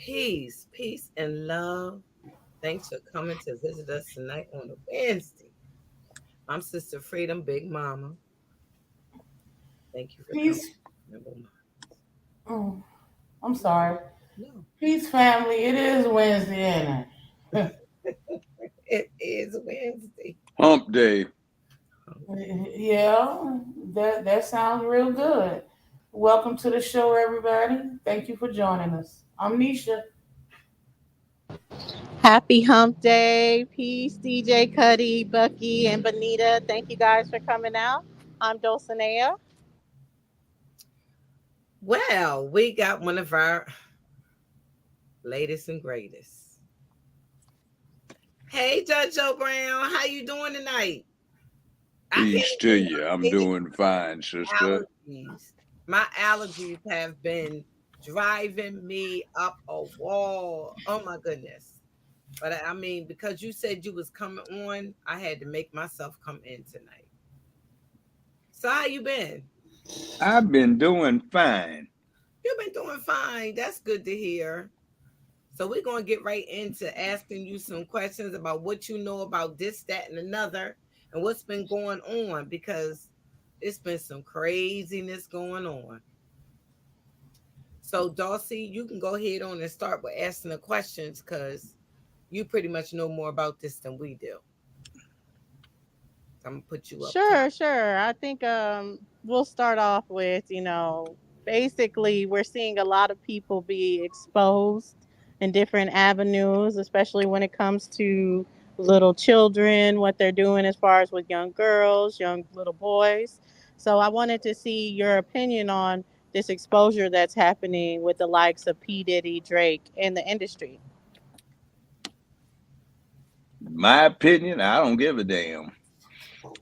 Peace, and love. Thanks for coming to visit us tonight on a Wednesday. I'm Sister Freedom, Big Mama. Thank you for coming. Peace. Number one. Oh, I'm No, sorry. no. Peace, family. It is Wednesday, ain't it? It is Wednesday. Hump day. Yeah, that sounds real good. Welcome to the show, everybody. Thank you for joining us. I'm Nisha. Happy Hump Day. Peace, DJ Cuddy, Bucky, and Bonita. Thank you guys for coming out. I'm Dulcinea. Well, we got one of our latest and greatest. Hey, Judge Joe Brown, how you doing tonight? I can't Peace to even you. I'm say the doing fine, sister. allergies. My allergies have been driving me up a wall. Oh my goodness. But I mean, because you said you was coming on, I had to make myself come in tonight. So how you been? I've been doing fine. You've been doing fine. That's good to hear. So we're gonna get right into asking you some questions about what you know about this, that, and another, and what's been going on because it's been some craziness going on. So, Dulcie, you can go ahead on and start with asking the questions because you pretty much know more about this than we do. I'm gonna put you up top. Sure. I think we'll start off with, basically we're seeing a lot of people be exposed in different avenues, especially when it comes to little children, what they're doing as far as with young girls, young little boys. So I wanted to see your opinion on this exposure that's happening with the likes of P. Diddy, Drake, in the industry. My opinion, I don't give a damn.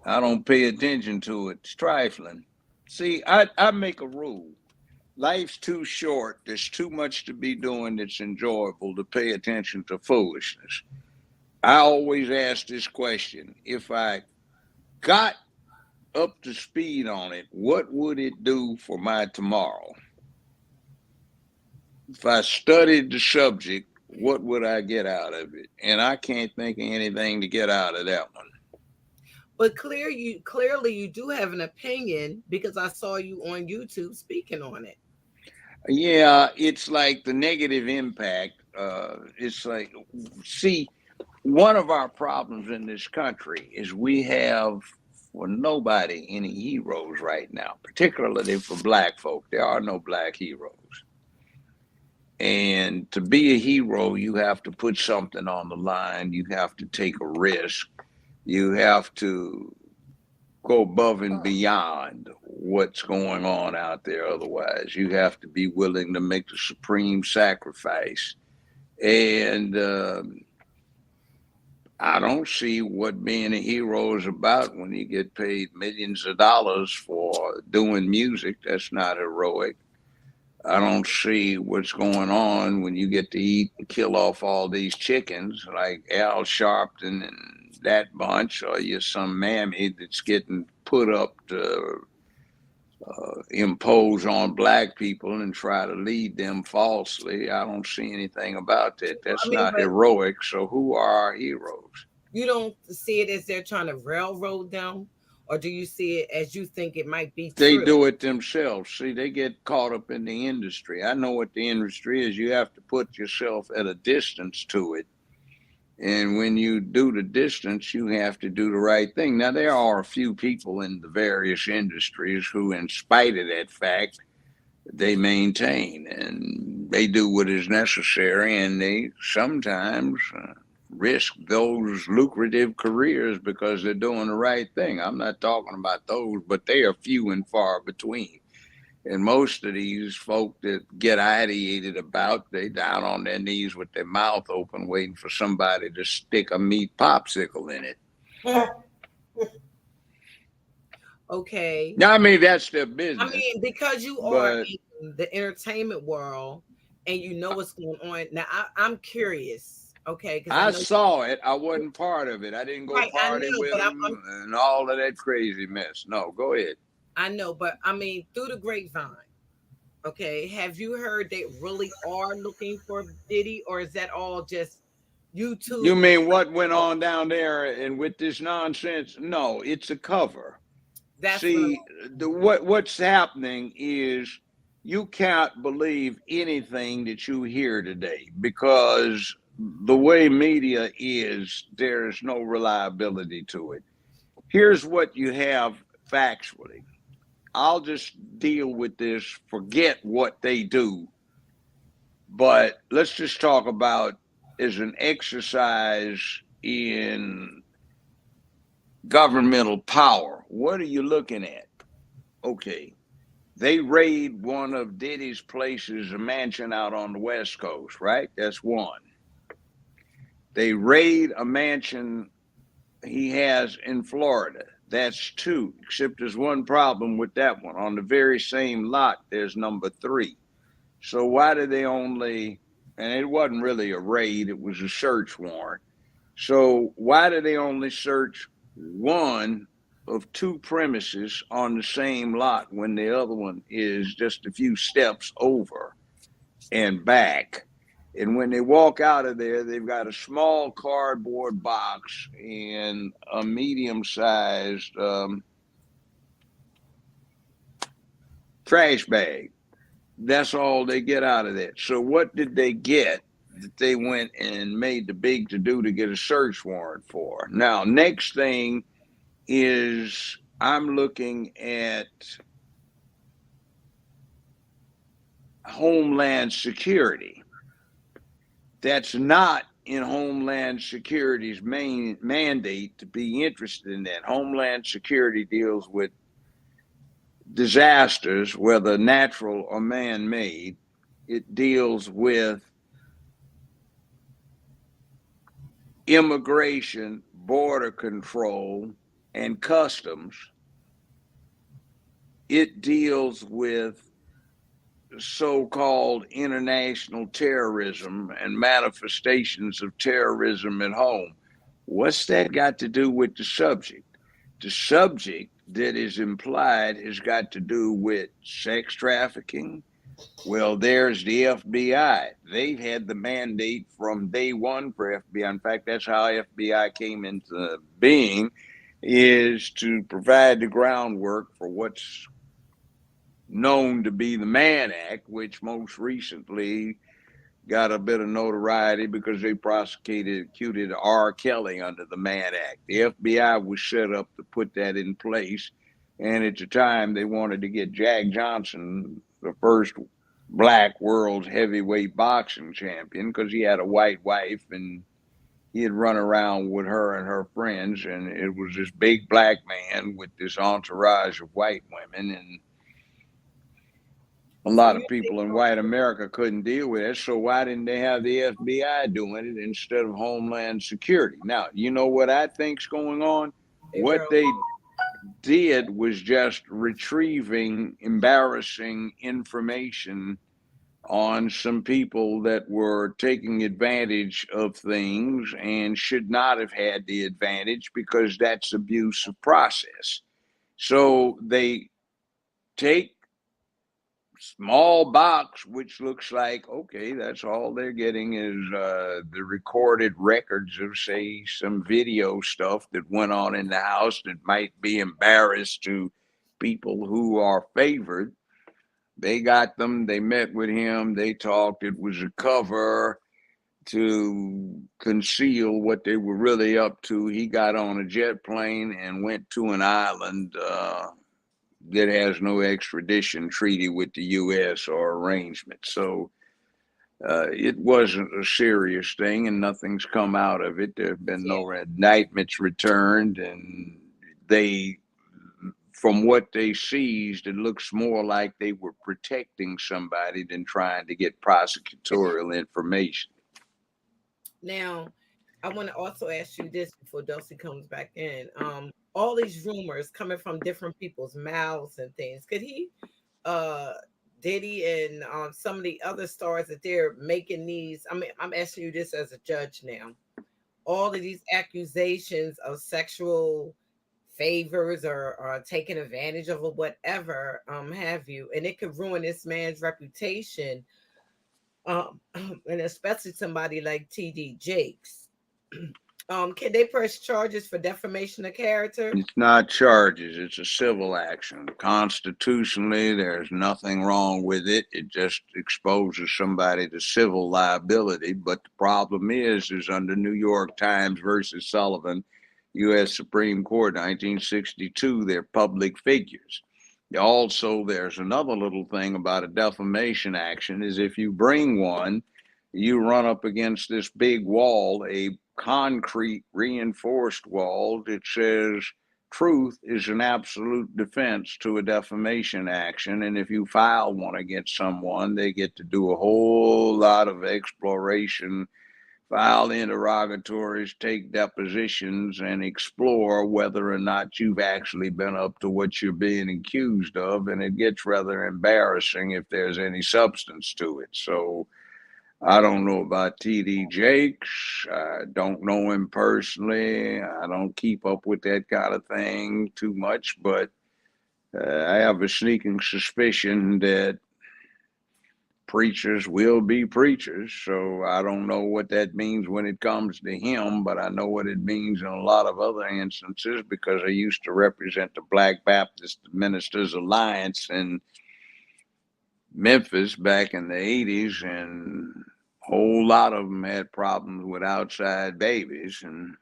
I don't pay attention to it. It's trifling. See, I make a rule. Life's too short. There's too much to be doing that's enjoyable to pay attention to foolishness. I always ask this question. If I got up to speed on it, what would it do for my tomorrow? If I studied the subject, what would I get out of it? And I can't think of anything to get out of that one. But clearly you do have an opinion because I saw you on YouTube speaking on it. Yeah, it's like the negative impact. It's like, see, one of our problems in this country is we have for nobody any heroes right now, particularly for black folk. There are no black heroes. And to be a hero, you have to put something on the line. You have to take a risk. You have to go above and beyond what's going on out there. Otherwise, you have to be willing to make the supreme sacrifice. And I don't see what being a hero is about when you get paid millions of dollars for doing music. That's not heroic. I don't see what's going on when you get to eat and kill off all these chickens like Al Sharpton and that bunch, or you're some mammy that's getting put up to impose on black people and try to lead them falsely. I don't see anything about that. I That's mean, not but heroic. So who are our heroes? you don't see it as they're trying to railroad them, or do you see it as you think it might be They true? do it themselves. See, they get caught up in the industry. I know what the industry is. You have to put yourself at a distance to it. And when you do the distance, you have to do the right thing. Now, there are a few people in the various industries who, in spite of that fact, they maintain and they do what is necessary, and they sometimes risk those lucrative careers because they're doing the right thing. I'm not talking about those, but they are few and far between. And most of these folk that get ideated about, they down on their knees with their mouth open, waiting for somebody to stick a meat popsicle in it. Okay. Now, I mean, that's their I business, mean, because you are but in the entertainment world and you know what's going on. Now, I'm curious, okay, because I I know, saw it. I wasn't part of it. I didn't go right, I party know, with but them and all of that crazy mess. No, go ahead. I know, but I mean, through the grapevine, Okay, have you heard they really are looking for Diddy, or is that all just You YouTube? mean what went Oh, on down there and with this nonsense? No, it's a cover. that's what See, what's happening is you can't believe anything that you hear today because the way media is, there's no reliability to it. Here's what you have factually. I'll just deal with this, forget what they do, but let's just talk about as an exercise in governmental power. What are you looking at? Okay, they raid one of Diddy's places, a mansion out on the West Coast, right? That's one. They raid a mansion he has in Florida. That's two, except there's one problem with that one. On the very same lot, there's number three. So why did they only, and it wasn't really a raid, it was a search warrant. So why did they only search one of two premises on the same lot when the other one is just a few steps over and back? And when they walk out of there, they've got a small cardboard box and a medium sized trash bag. That's all they get out of that. So, what did they get that they went and made the big to do to get a search warrant for? Now, next thing is I'm looking at Homeland Security. That's not in Homeland Security's main mandate to be interested in that. Homeland Security deals with disasters, whether natural or man made. It deals with immigration, border control, and customs. It deals with so called international terrorism and manifestations of terrorism at home. What's that got to do with the subject? The subject that is implied has got to do with sex trafficking. Well, there's the FBI. They've had the mandate from day one for FBI. In fact, that's how FBI came into being, is to provide the groundwork for what's known to be the Mann Act, which most recently got a bit of notoriety because they prosecuted R. Kelly under the Mann Act. The FBI was set up to put that in place. And at the time, they wanted to get Jack Johnson, the first black world heavyweight boxing champion, because he had a white wife and he had run around with her and her friends. And it was this big black man with this entourage of white women. And a so lot you of think people in white America couldn't deal with it. So why didn't they have the FBI doing it instead of Homeland Security? Now, you know what I think's going on? they What real? they did was just retrieving embarrassing information on some people that were taking advantage of things and should not have had the advantage because that's abuse of process. So they take small box, which looks like, okay, that's all they're getting is the recorded records of, say, some video stuff that went on in the house that might be embarrassed to people who are favored. They got them, they met with him, they talked. It was a cover to conceal what they were really up to. He got on a jet plane and went to an island that has no extradition treaty with the U.S. or arrangement. So it wasn't a serious thing, and nothing's come out of it. There have been Yeah. no indictments returned, and they, from what they seized, it looks more like they were protecting somebody than trying to get prosecutorial information. Now, I want to also ask you this before Dulcie comes back in. All these rumors coming from different people's mouths and things. Could he, uh, Diddy, and some of the other stars that they're making these? I mean, I'm asking you this as a judge now. All of these accusations of sexual favors or taking advantage of or whatever have you, and it could ruin this man's reputation, and especially somebody like TD Jakes. Can they press charges for defamation of character? It's not charges, it's a civil action. Constitutionally, there's nothing wrong with it. It just exposes somebody to civil liability. But the problem is under New York Times versus Sullivan, U.S. Supreme Court, 1962, they're public figures. Also, there's another little thing about a defamation action is if you bring one, you run up against this big wall, a concrete reinforced wall that says truth is an absolute defense to a defamation action. And if you file one against someone, they get to do a whole lot of exploration, file interrogatories, take depositions, and explore whether or not you've actually been up to what you're being accused of. And it gets rather embarrassing if there's any substance to it. So I don't know about TD Jakes. I don't know him personally. I don't keep up with that kind of thing too much, but I have a sneaking suspicion that preachers will be preachers. So I don't know what that means when it comes to him, but I know what it means in a lot of other instances because I used to represent the Black Baptist Ministers Alliance in Memphis back in the 80s, and a whole lot of them had problems with outside babies, and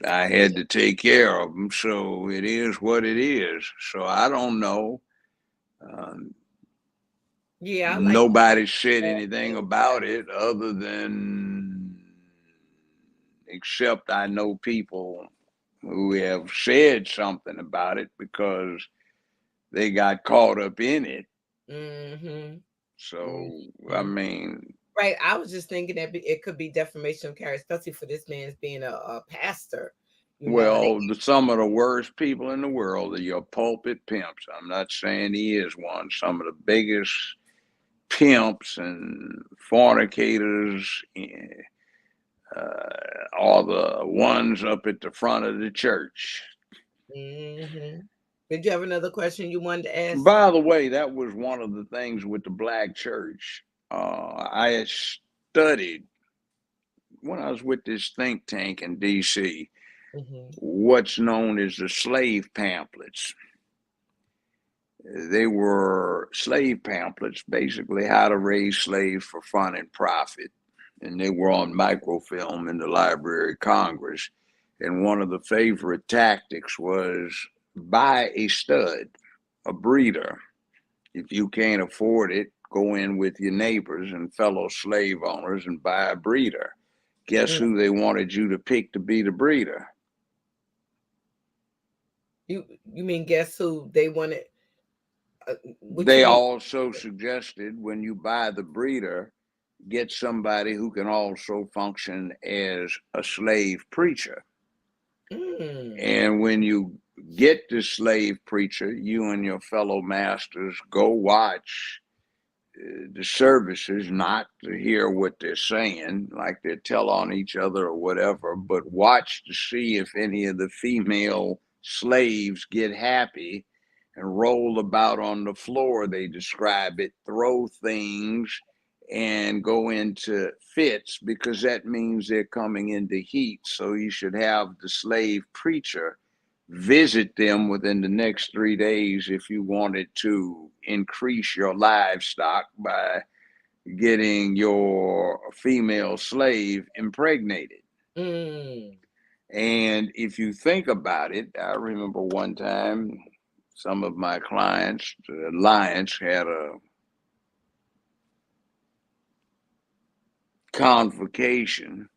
I had to take care of them. So it is what it is. So I don't know. Yeah, I like Nobody said anything about it other than, except I know people who have said something about it because they got caught up in it. Mm-hmm. So, Mm-hmm. I mean, right. I was just thinking that it could be defamation of character, especially for this man's being a pastor. You know, well, some of the worst people in the world are your pulpit pimps. I'm not saying he is one. Some of the biggest pimps and fornicators are the ones up at the front of the church. mm-hmm. Did you have another question you wanted to ask? By the way, that was one of the things with the black church. I had studied when I was with this think tank in D.C. What's known as the slave pamphlets. They were slave pamphlets, basically how to raise slaves for fun and profit. And they were on microfilm in the Library of Congress. And one of the favorite tactics was buy a stud, a breeder. If you can't afford it, go in with your neighbors and fellow slave owners and buy a breeder. Guess who they wanted you to pick to be the breeder? You mean guess who they wanted? They also suggested when you buy the breeder, get somebody who can also function as a slave preacher. And when you get the slave preacher, you and your fellow masters go watch the services, not to hear what they're saying, like they tell on each other or whatever, but watch to see if any of the female slaves get happy and roll about on the floor, they describe it, throw things and go into fits, because that means they're coming into heat. So you should have the slave preacher visit them within the next 3 days if you wanted to increase your livestock by getting your female slave impregnated. And if you think about it, I remember one time some of my clients, the Alliance, had a convocation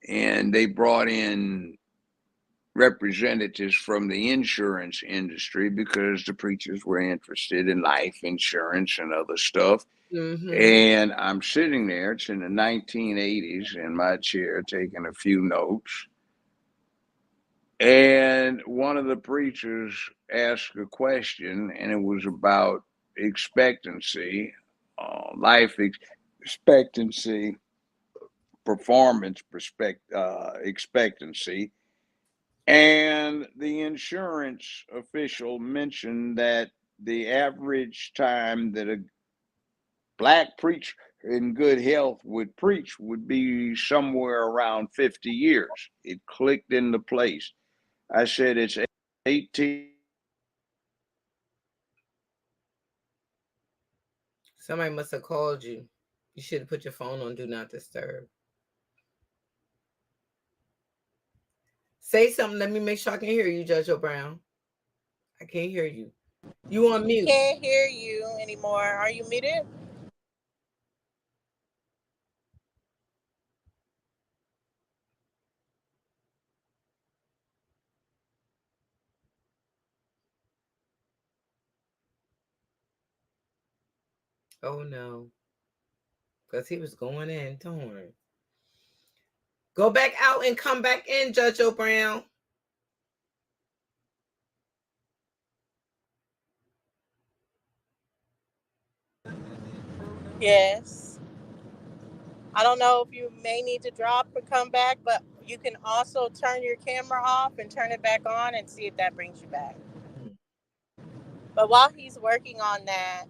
and they brought in representatives from the insurance industry because the preachers were interested in life insurance and other stuff. And I'm sitting there, it's in the 1980s, in my chair taking a few notes. And one of the preachers asked a question, and it was about expectancy, life expectancy performance expectancy. And the insurance official mentioned that the average time that a black preacher in good health would preach would be somewhere around 50 years. It clicked into place. I said it's 18. Somebody must have called you. You should have put your phone on do not disturb. Say something. Let me make sure I can hear you, Judge O'Brown. I can't hear you. You on mute. Can't hear you anymore. Are you muted? Oh no. Because he was going in. Darn. Go back out and come back in, Judge O'Brown. Yes. I don't know if you may need to drop or come back, but you can also turn your camera off and turn it back on and see if that brings you back. But while he's working on that,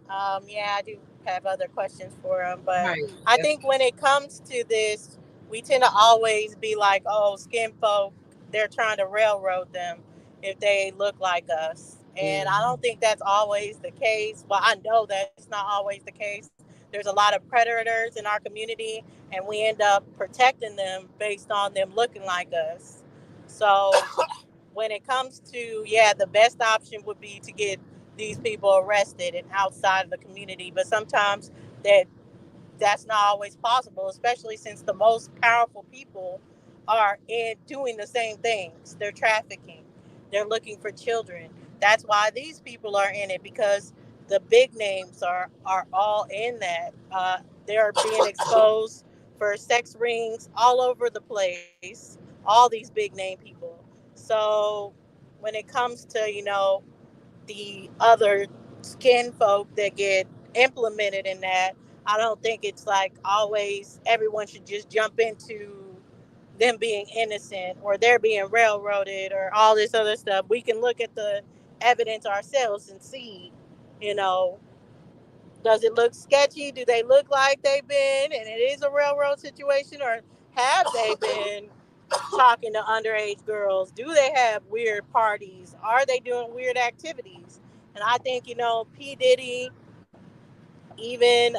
yeah, I do have other questions for him. But Right. I think when it comes to this, we tend to always be like, oh, skin folk, they're trying to railroad them if they look like us. And I don't think that's always the case. Well, I know that's not always the case. There's a lot of predators in our community, and we end up protecting them based on them looking like us. So when it comes to, yeah, the best option would be to get these people arrested and outside of the community, but sometimes that's not always possible, especially since the most powerful people are in doing the same things. They're trafficking, they're looking for children. That's why these people are in it, because the big names are all in that. They're being exposed for sex rings all over the place, all these big name people. So when it comes to, the other skin folk that get implemented in that, I don't think it's like always everyone should just jump into them being innocent or they're being railroaded or all this other stuff. We can look at the evidence ourselves and see, you know, does it look sketchy? Do they look like they've been and it is a railroad situation, or have they been talking to underage girls? Do they have weird parties? Are they doing weird activities? And I think, P. Diddy, even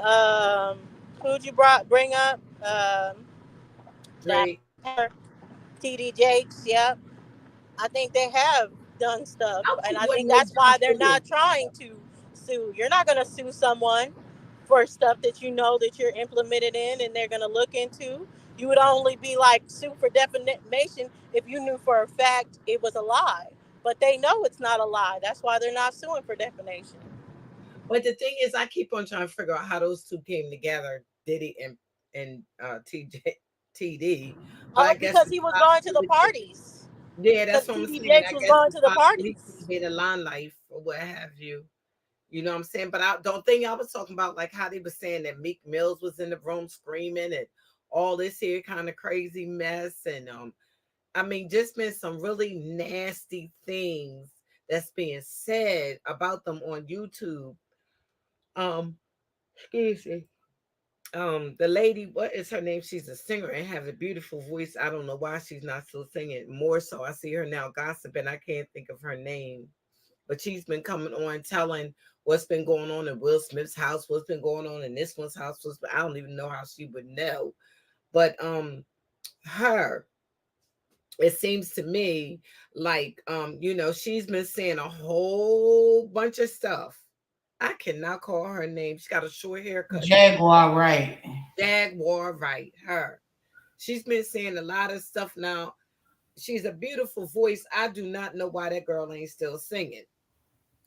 who'd you bring up? That Drake. T.D. Jakes, yep. I think they have done stuff, How and I what think no that's why they're doing? not trying to sue. You're not going to sue someone for stuff that you know that you're implemented in and they're going to look into. You would only be like sue for defamation if you knew for a fact it was a lie. But they know it's not a lie. That's why they're not suing for defamation. But the thing is, I keep on trying to figure out how those two came together, Diddy and TD. But I Oh, guess because it's he was going to the possibility. parties. Yeah, Because that's what I'm T.D. saying. Jakes I was guess going it's to the possibility he parties. made a line life or what have you. You know what I'm saying? But I don't think I was talking about like how they were saying that Meek Mills was in the room screaming and all this here kind of crazy mess. And I mean, just been some really nasty things that's being said about them on YouTube. Um, excuse me. The lady, what is her name? She's a singer and has a beautiful voice. I don't know why she's not still singing more. So I see her now gossiping. I can't think of her name, but she's been coming on telling what's been going on in Will Smith's house, what's been going on in this one's house. I don't even know how she would know, but her. It seems to me like she's been saying a whole bunch of stuff. I cannot call her name. She's got a short haircut. Jaguar, right? Jaguar, right? Her. She's been saying a lot of stuff now. She's a beautiful voice. I do not know why that girl ain't still singing.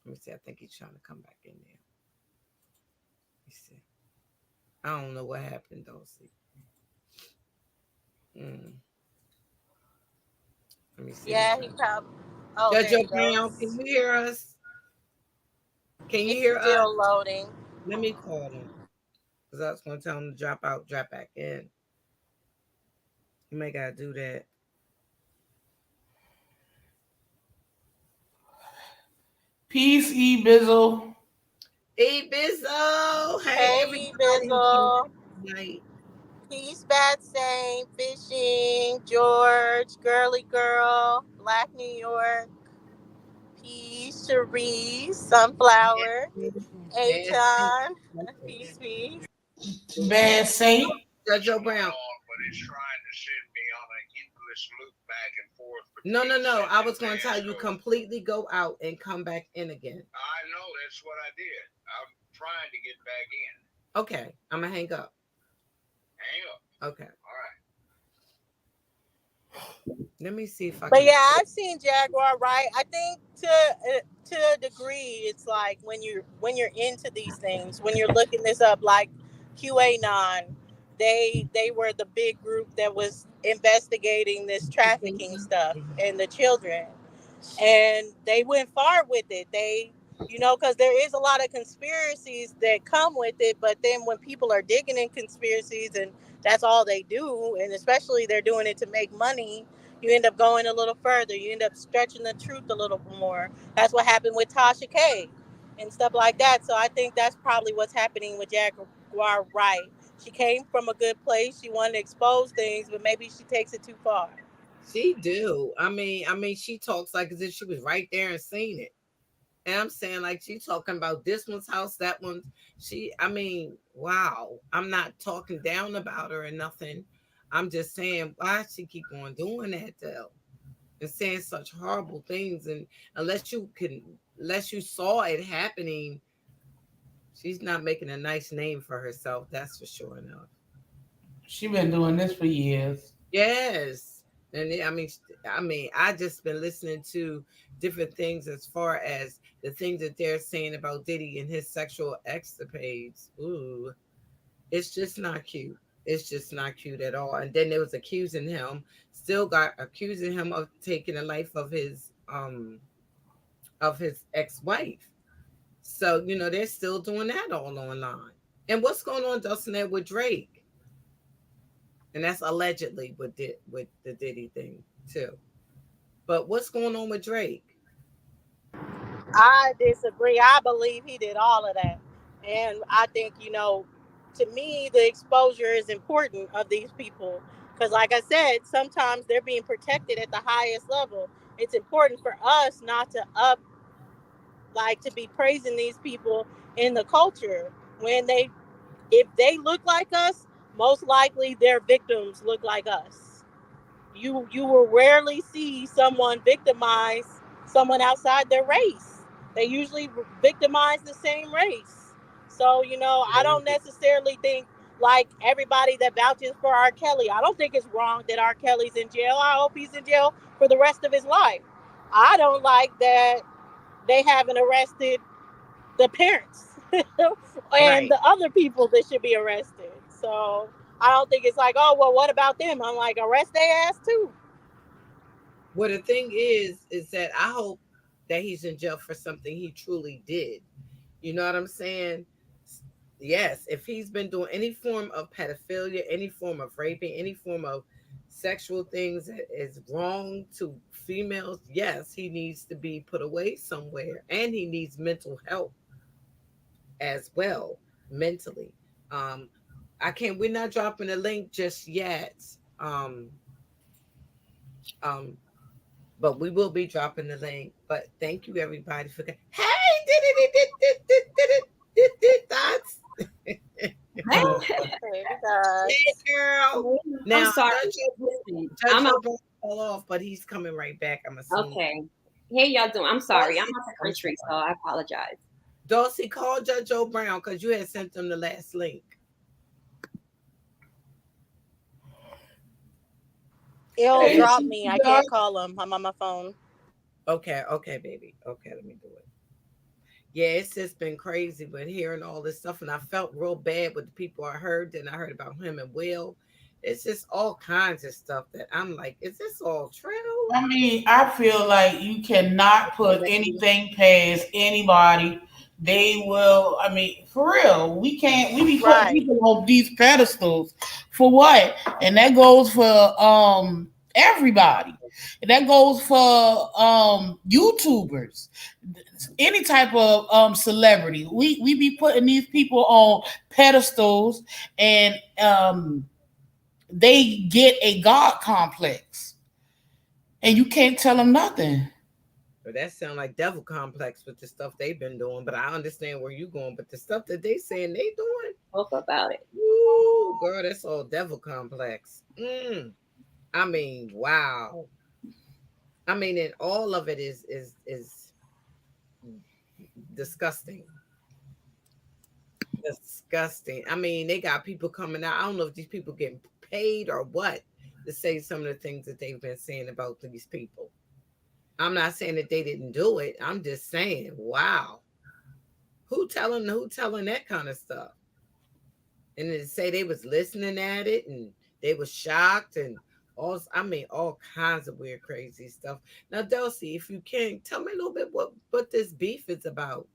Let me see. I think he's trying to come back in there. Let me see. I don't know what happened though. See. Mm, let me see. He's Yeah, he trying. probably. Oh, Judge there he O'Brown, can goes. you hear us? Can you It's hear us? still loading. Let me call him because I was going to tell him to drop out, drop back in. You may gotta do that. Peace, E Bizzle. Hey Bizzo. Hey Hey, everybody who came Bizzle. tonight. Peace, Bad Saint, Fishing, George, Girly Girl, Black New York, Peace, Cherise, Sunflower, Bad thing. Aton. Peace, peace. Bad Saint. Jojo Brown. But it's trying to send me on an endless loop back and forth. No. I was going to tell you completely go out and come back in again. I know that's what I did. I'm trying to get back in. Okay, I'm gonna hang up. Hang up. Okay, All right. let me see if I But can. yeah, I've seen Jaguar, right? I think to a degree, it's like when you're into these things, when you're looking this up, like QAnon, they were the big group that was investigating this trafficking stuff and the children, and they went far with it. They, because there is a lot of conspiracies that come with it, but then when people are digging in conspiracies and that's all they do, and especially they're doing it to make money, you end up going a little further. You end up stretching the truth a little more. That's what happened with Tasha K and stuff like that. So I think that's probably what's happening with Jaguar Wright. She came from a good place. She wanted to expose things, but maybe she takes it too far. She do. I mean, she talks like as if she was right there and seen it. And I'm saying like she talking about this one's house, that one's. I mean, wow. I'm not talking down about her or nothing. I'm just saying why she keep on doing that though, and saying such horrible things. And unless you saw it happening, she's not making a nice name for herself. That's for sure enough. She been doing this for years. Yes. And I just been listening to different things as far as the things that they're saying about Diddy and his sexual escapades. Ooh, it's just not cute. It's just not cute at all. And then they was accusing him, still got accusing him of taking the life of his ex-wife. So, they're still doing that all online. And what's going on, Dustin, with Drake? And that's allegedly with the Diddy thing too. But what's going on with Drake? I disagree. I believe he did all of that. And I think, to me, the exposure is important of these people. Because, like I said, sometimes they're being protected at the highest level. It's important for us not to to be praising these people in the culture. If they look like us, most likely their victims look like us. You will rarely see someone victimize someone outside their race. They usually victimize the same race. So, I don't necessarily think like everybody that vouches for R. Kelly. I don't think it's wrong that R. Kelly's in jail. I hope he's in jail for the rest of his life. I don't like that they haven't arrested the parents and Right. the other people that should be arrested. So I don't think it's like, oh, well, what about them? I'm like, arrest their ass too. Well, the thing is that I hope that he's in jail for something he truly did. You know what I'm saying? Yes, if he's been doing any form of pedophilia, any form of raping, any form of sexual things that is wrong to females, yes, he needs to be put away somewhere, and he needs mental help as well, mentally. Um, I can't. We're not dropping a link just yet. Um, um, but we will be dropping the link. But thank you everybody for. Hey, did dots. Hey, guys. Hey, girl. I'm Now, sorry. Judge Joe fell off, but he's coming right back. I'm assuming. Okay. Hey, y'all doing? I'm sorry. I'm out the country, so I apologize. Dulcie, call Judge Joe Brown because you had sent them the last link. He'll drop me. I can't call him. I'm on my phone. Okay, baby. Okay, let me do it. Yeah, it's just been crazy, but hearing all this stuff, and I felt real bad with the people I heard. Then I heard about him and Will. It's just all kinds of stuff that I'm like, is this all true? I mean, I feel like you cannot put anything past anybody they will. I mean, for real, we can't. We be putting Right. people on these pedestals for what? And that goes for everybody. And that goes for YouTubers, any type of celebrity. We be putting these people on pedestals, and they get a god complex, and you can't tell them nothing. But that sound like devil complex with the stuff they've been doing. But I understand where you going. But the stuff that they saying they doing, Talk about it. woo, girl, that's all devil complex. I mean, wow. I mean, and all of it is disgusting. Disgusting. I mean, they got people coming out. I don't know if these people getting paid or what to say some of the things that they've been saying about these people. I'm not saying that they didn't do it. I'm just saying, wow. Who telling that kind of stuff? And they say they was listening at it and they was shocked and all I mean all kinds of weird crazy stuff. Now Dulcie, if you can tell me a little bit what this beef is about.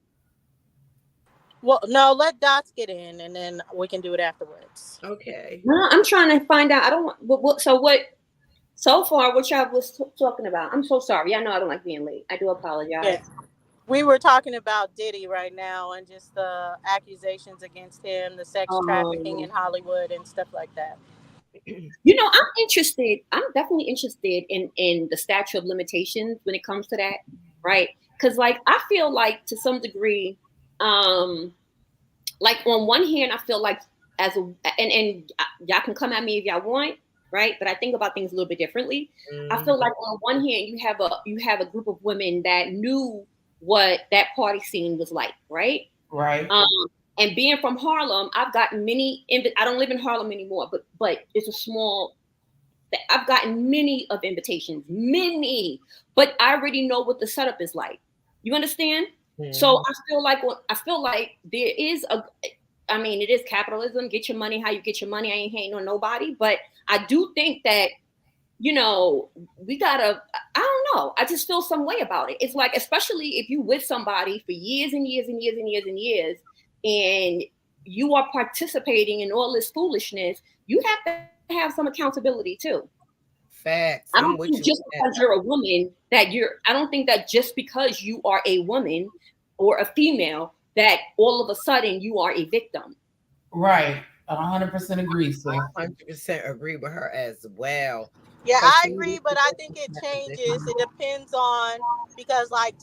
Well, no, let Dots get in, and then we can do it afterwards. Okay. No, I'm trying to find out. I don't want. So what? So far, what y'all was talking about? I'm so sorry. I know I don't like being late. I do apologize. Yeah. We were talking about Diddy right now and just the accusations against him, the sex trafficking in Hollywood and stuff like that. You know, I'm interested. I'm definitely interested in the statute of limitations when it comes to that, right? Because like I feel like to some degree, like on one hand, I feel like as a and y'all can come at me if y'all want, right? But I think about things a little bit differently. I feel like on one hand, you have a group of women that knew what that party scene was like, right? Right. And being from Harlem, I've gotten many. I don't live in Harlem anymore, but it's a small. I've gotten many of invitations, many, but I already know what the setup is like. You understand? So I feel like there is a. I mean, it is capitalism. Get your money how you get your money. I ain't hating on nobody, but I do think that we gotta. I don't know. I just feel some way about it. It's like, especially if you with somebody for years and years and years and years and years, and you are participating in all this foolishness, you have to have some accountability too. Facts. I I'm don't with think you just on that. because you're a woman I don't think that just because you are a woman or a female that all of a sudden you are a victim. Right. 100% agree, sir. 100% agree with her as well. Yeah, Because I agree, but I think it changes. It depends on because like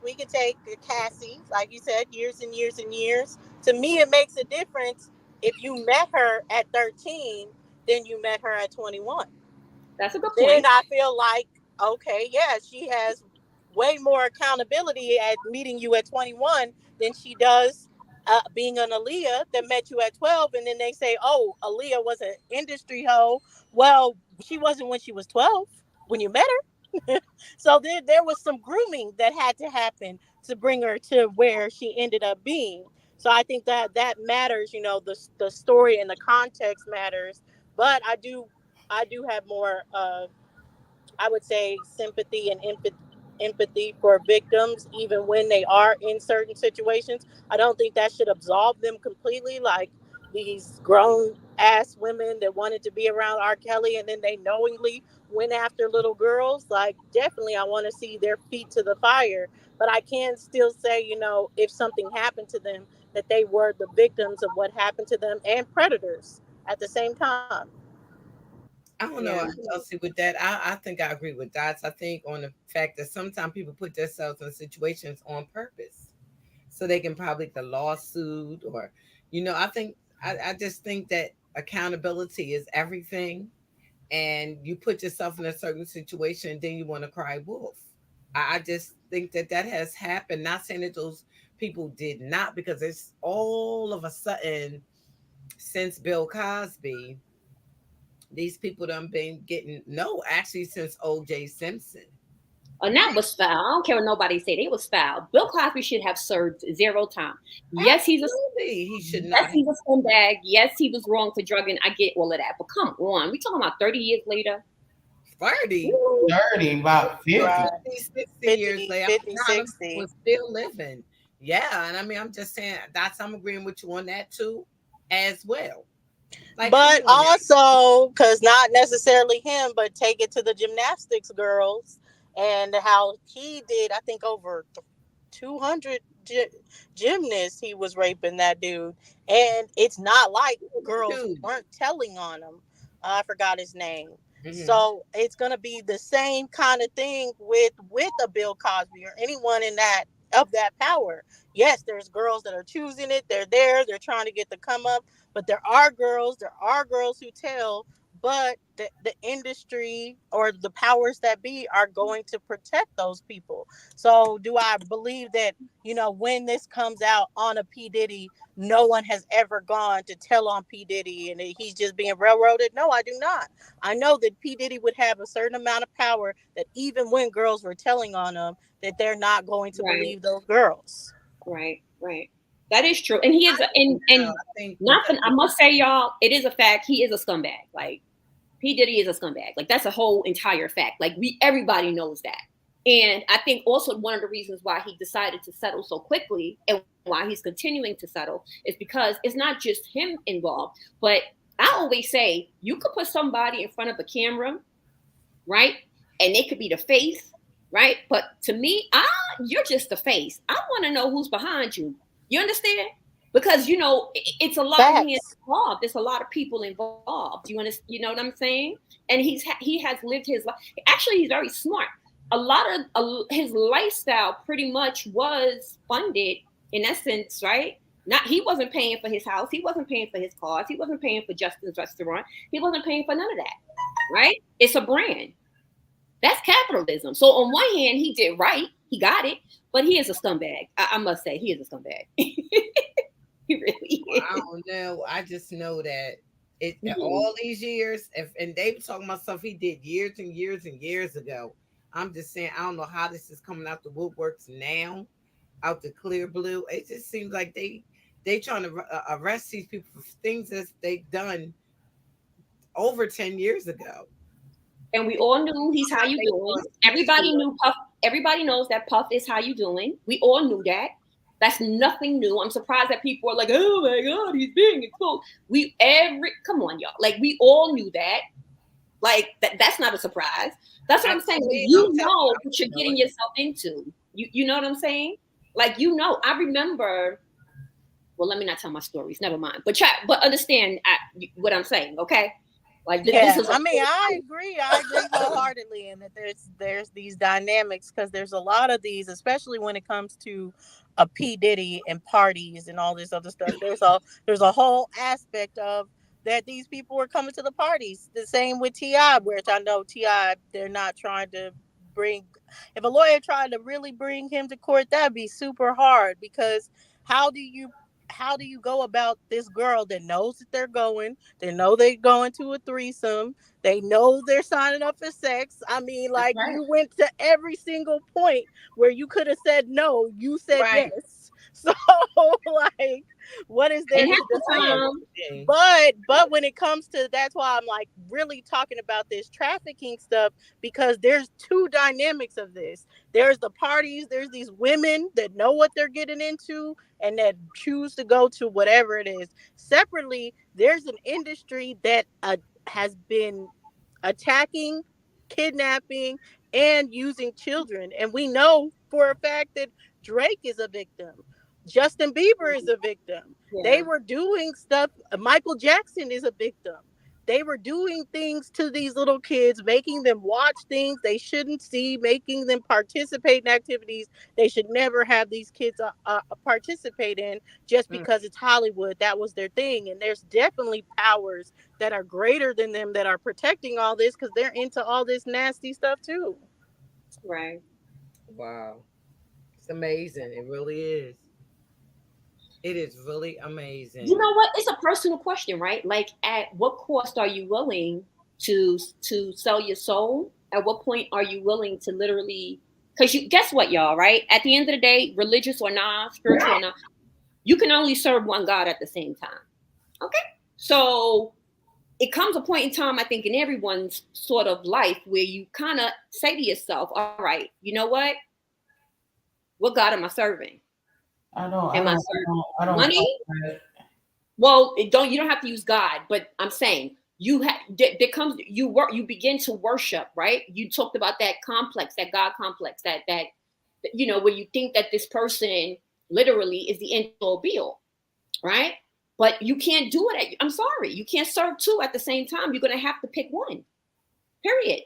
we could take Cassie, like you said, years and years and years. To me, it makes a difference if you met her at 13 than you met her at 21. That's a good Then point. I feel like, okay, yeah, she has way more accountability at meeting you at 21 than she does being an Aaliyah that met you at 12. And then they say, oh, Aaliyah was an industry hoe. Well, she wasn't when she was 12 when you met her. So there was some grooming that had to happen to bring her to where she ended up being. So I think that matters, the story and the context matters. But I do have more I would say sympathy and empathy for victims, even when they are in certain situations. I don't think that should absolve them completely. Like these grown ass women that wanted to be around R. Kelly and then they knowingly went after little girls. Like, definitely, I want to see their feet to the fire. But I can still say, if something happened to them, that they were the victims of what happened to them and predators at the same time. I don't know, Yeah. Chelsea, with that. I think I agree with Dots. I think on the fact that sometimes people put themselves in situations on purpose so they can probably get a lawsuit or, I think, I just think that accountability is everything. And you put yourself in a certain situation, then you want to cry wolf. I just think that has happened. Not saying that those people did not, because it's all of a sudden since Bill Cosby, these people done been getting no, actually since O.J. Simpson. And that was foul. I don't care what nobody say. They was foul. Bill Cosby should have served 0 time. Yes, Absolutely, he should not. he's a scumbag. Yes, he was wrong for drugging. I get all of that. But come on, we talking about 30 years later. 30. 30, about 50. Right. 50, 60 years 50, later, 50, I'm proud of 60. was still living. Yeah, and I mean, I'm just saying I'm agreeing with you on that too, as well. Like, come But on now. also, because not necessarily him, but take it to the gymnastics girls and how he did, I think, over 200 gymnasts, he was raping that dude. And it's not like girls Dude. weren't telling on him. I forgot his name. Mm-hmm. So it's going to be the same kind of thing with a Bill Cosby or anyone in that of that power. Yes, there's girls that are choosing it. They're there. They're trying to get the come up. But there are girls who tell, but the industry or the powers that be are going to protect those people. So do I believe that, when this comes out on a P. Diddy, no one has ever gone to tell on P. Diddy and he's just being railroaded? No, I do not. I know that P. Diddy would have a certain amount of power that even when girls were telling on him, that they're not going to believe those girls. Right. That is true. And he is, and I think nothing, I must say, y'all, it is a fact. He is a scumbag. Like, P. Diddy is a scumbag. Like, that's a whole entire fact. Like, everybody knows that. And I think also one of the reasons why he decided to settle so quickly and why he's continuing to settle is because it's not just him involved. But I always say, you could put somebody in front of a camera, right? And they could be the face, right? But to me, you're just the face. I want to know who's behind you. You understand? Because, it's a lot of hands involved. There's a lot of people involved. You know what I'm saying? And he has lived his life. Actually, he's very smart. A lot of his lifestyle pretty much was funded in essence, right? He wasn't paying for his house. He wasn't paying for his cars. He wasn't paying for Justin's restaurant. He wasn't paying for none of that, right? It's a brand. That's capitalism. So on one hand, he did right. He got it. But he is a scumbag. I must say, he is a scumbag. He really is. I don't know. I just know that all these years, and they were talking about stuff he did years and years and years ago. I'm just saying, I don't know how this is coming out the woodworks now, out the clear blue. It just seems like they trying to arrest these people for things that they've done over 10 years ago. And we all knew he's how you doing. Everybody knew Puff. Everybody knows that Puff is how you doing. We all knew that. That's nothing new. I'm surprised that people are like, oh my God, he's being exposed. Come on, y'all. Like, we all knew that. Like, that's not a surprise. That's what I'm saying. You know what you're getting yourself into. You know what I'm saying? Like, I remember, well, let me not tell my stories. Never mind. But understand what I'm saying, okay? Like, this is I agree wholeheartedly, and that there's these dynamics, because there's a lot of these, especially when it comes to a P. Diddy and parties and all this other stuff. There's a whole aspect of that these people were coming to the parties. The same with T.I., which I know T.I., they're not trying to bring. If a lawyer tried to really bring him to court, that'd be super hard, because how do you go about this girl that knows that they're going? They know they're going to a threesome. They know they're signing up for sex. I mean, like, you went to every single point where you could have said no. You said yes. So, like, what is there to defend? But when it comes to, that's why I'm like really talking about this trafficking stuff, because there's two dynamics of this. There's the parties, there's these women that know what they're getting into and that choose to go to whatever it is. Separately, there's an industry that has been attacking, kidnapping, and using children. And we know for a fact that Drake is a victim. Justin Bieber is a victim. Yeah. They were doing stuff. Michael Jackson is a victim. They were doing things to these little kids, making them watch things they shouldn't see, making them participate in activities they should never have these kids participate in, just because it's Hollywood. That was their thing. And there's definitely powers that are greater than them that are protecting all this, because they're into all this nasty stuff too. Right. Wow. It's amazing. It really is. It is really amazing. You know what? It's a personal question, right? Like, at what cost are you willing to sell your soul? At what point are you willing to literally? Because guess what, y'all, right? At the end of the day, religious or not, spiritual or not, you can only serve one God at the same time. Okay? So it comes a point in time, I think, in everyone's sort of life where you kind of say to yourself, all right, you know what God am I serving? I don't. I Am I don't. serving I don't. money? Well, you don't have to use God, but I'm saying there comes you begin to worship, right? You talked about that complex, that God complex, that where you think that this person literally is the end all be all, right? But you can't do it. I'm sorry, you can't serve two at the same time. You're gonna have to pick one. Period.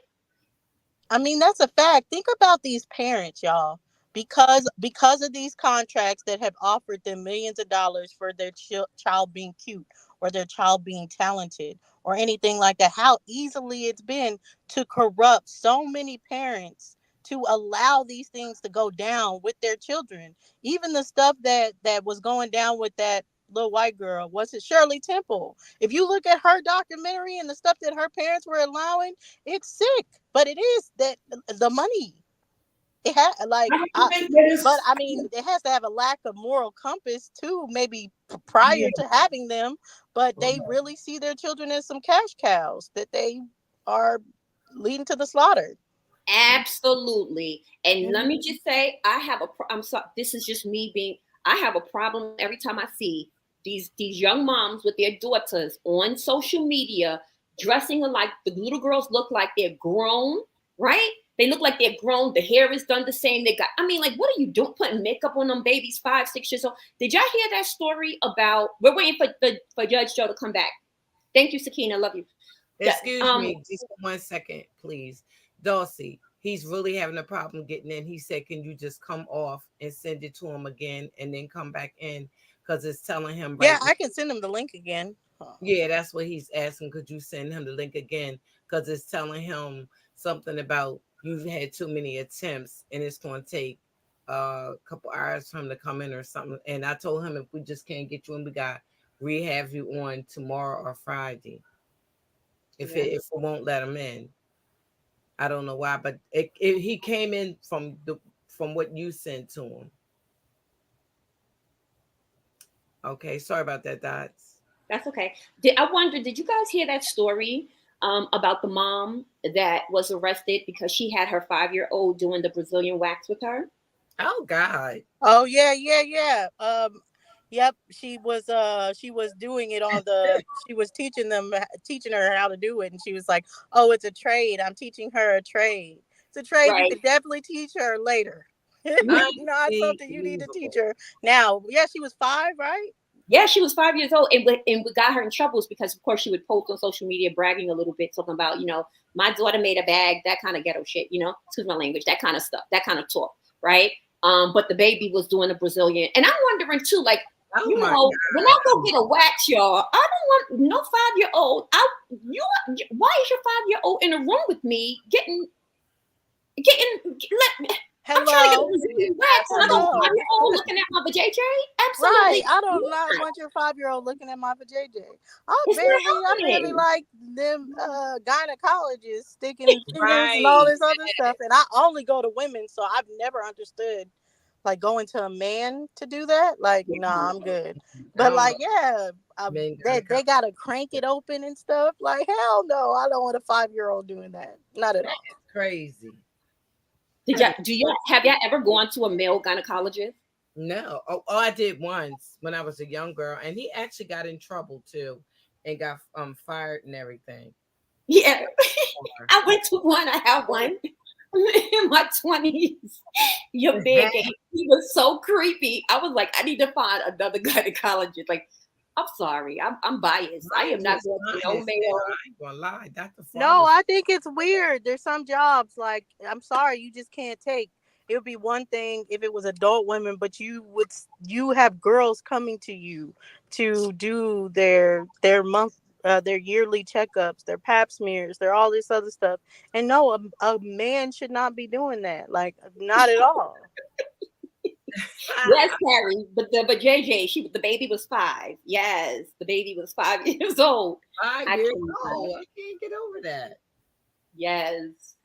I mean, that's a fact. Think about these parents, y'all. Because of these contracts that have offered them millions of dollars for their child being cute or their child being talented or anything like that, how easily it's been to corrupt so many parents to allow these things to go down with their children. Even the stuff that was going down with that little white girl, was it Shirley Temple? If you look at her documentary and the stuff that her parents were allowing, it's sick. But it is that the money. It had like, I think that but is. I mean, it has to have a lack of moral compass too, maybe prior to having them. But they really see their children as some cash cows that they are leading to the slaughter. Absolutely. And let me Mhm. just say, I'm sorry, this is just me being, I have a problem every time I see these young moms with their daughters on social media dressing alike. The little girls look like they're grown, right? They look like they're grown. The hair is done the same. I mean, like, what are you doing? Putting makeup on them babies, 5, 6 years old. Did y'all hear that story about, we're waiting for Judge Joe to come back. Thank you, Sakina. Love you. Excuse me, just 1 second, please. Dulcie, he's really having a problem getting in. He said, can you just come off and send it to him again and then come back in? Because it's telling him Yeah, right now. I can send them the link again. Yeah, that's what he's asking. Could you send him the link again? Because it's telling him something about you've had too many attempts and it's going to take a couple hours for him to come in or something. And I told him if we just can't get you in, we got rehab you on tomorrow or Friday. If it won't let him in, I don't know why, but he came in from what you sent to him. Okay, sorry about that, Dots. That's okay. I wonder, did you guys hear that story about the mom that was arrested because she had her 5-year-old doing the Brazilian wax with her? Oh God. Oh yeah. Yep, she was doing it on the she was teaching her how to do it, and she was like, "Oh, it's a trade. I'm teaching her a trade. It's a trade you Right. could definitely teach her later. Not something you need to teach Unbelievable. her now." Yeah, she was 5, right? Yeah, she was 5 years old, and what got her in trouble is because, of course, she would post on social media bragging a little bit, talking about, my daughter made a bag, that kind of ghetto shit, excuse my language, that kind of stuff, that kind of talk, right? But the baby was doing a Brazilian, and I'm wondering too, like, Oh my when I go God. get a wax, y'all, I don't want no 5-year-old. Why is your 5-year-old in a room with me I'm trying to get a Hello, Brazilian wax, and I don't want hello. 5-year-old looking at my vajayjay? Right. Absolutely I don't not not. want your 5-year-old looking at my vajayjay. It's I not barely happening. like them gynecologists sticking fingers and all Right. this other stuff. And I only go to women, so I've never understood like going to a man to do that. Like, nah, I'm good. I But don't know. like, yeah, Men got a they couple. gotta crank it open and stuff. Like, hell no, I don't want a 5-year-old doing that. Not at That all. is crazy. Did That y'all is do y'all have crazy. y'all ever gone to a male gynecologist? No. Oh, I did once when I was a young girl, and he actually got in trouble too, and got fired and everything. Yeah, I went to one. I had one in my 20s. You're big. And he was so creepy. I was like, I need to find another gynecologist. Like, I'm sorry, I'm biased. I am Mine not was going to fine no as hell. male. I ain't gonna lie. Dr. Farr No, was I think it's weird. There's some jobs like I'm sorry, you just can't take. It would be one thing if it was adult women, but you have girls coming to you to do their yearly checkups, their pap smears, their all this other stuff. And no, a man should not be doing that. Like not at all. Yes, Carrie, but JJ, the baby was 5. Yes, the baby was 5 years old. 5 years Actually, old. I can't get over that. yes.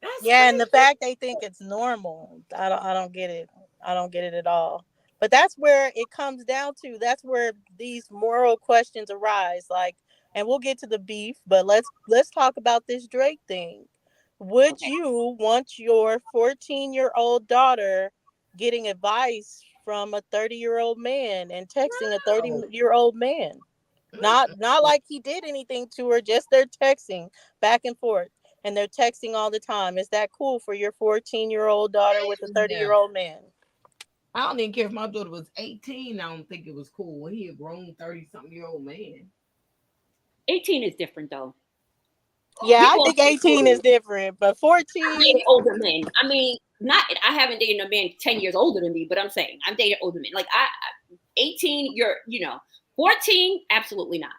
That's Yeah, and the crazy. fact they think it's normal, I don't get it. I don't get it at all. But that's where it comes down to. That's where these moral questions arise. Like, and we'll get to the beef, but let's talk about this Drake thing. Would Okay. you want your 14-year-old daughter getting advice from a 30-year-old man and texting a No. 30-year-old man? Not like he did anything to her, just they're texting back and forth. And they're texting all the time. Is that cool for your 14-year-old daughter with a Yeah. 30-year-old man? I don't even care if my daughter was 18. I don't think it was cool when he a grown 30-something-year-old man. 18 is different though. Yeah, We I all think 18 is different, but I 14, dated older men. I mean, not I haven't dated a man 10 years older than me, but I'm saying I've dated older men. Like 18, you're 14, absolutely not.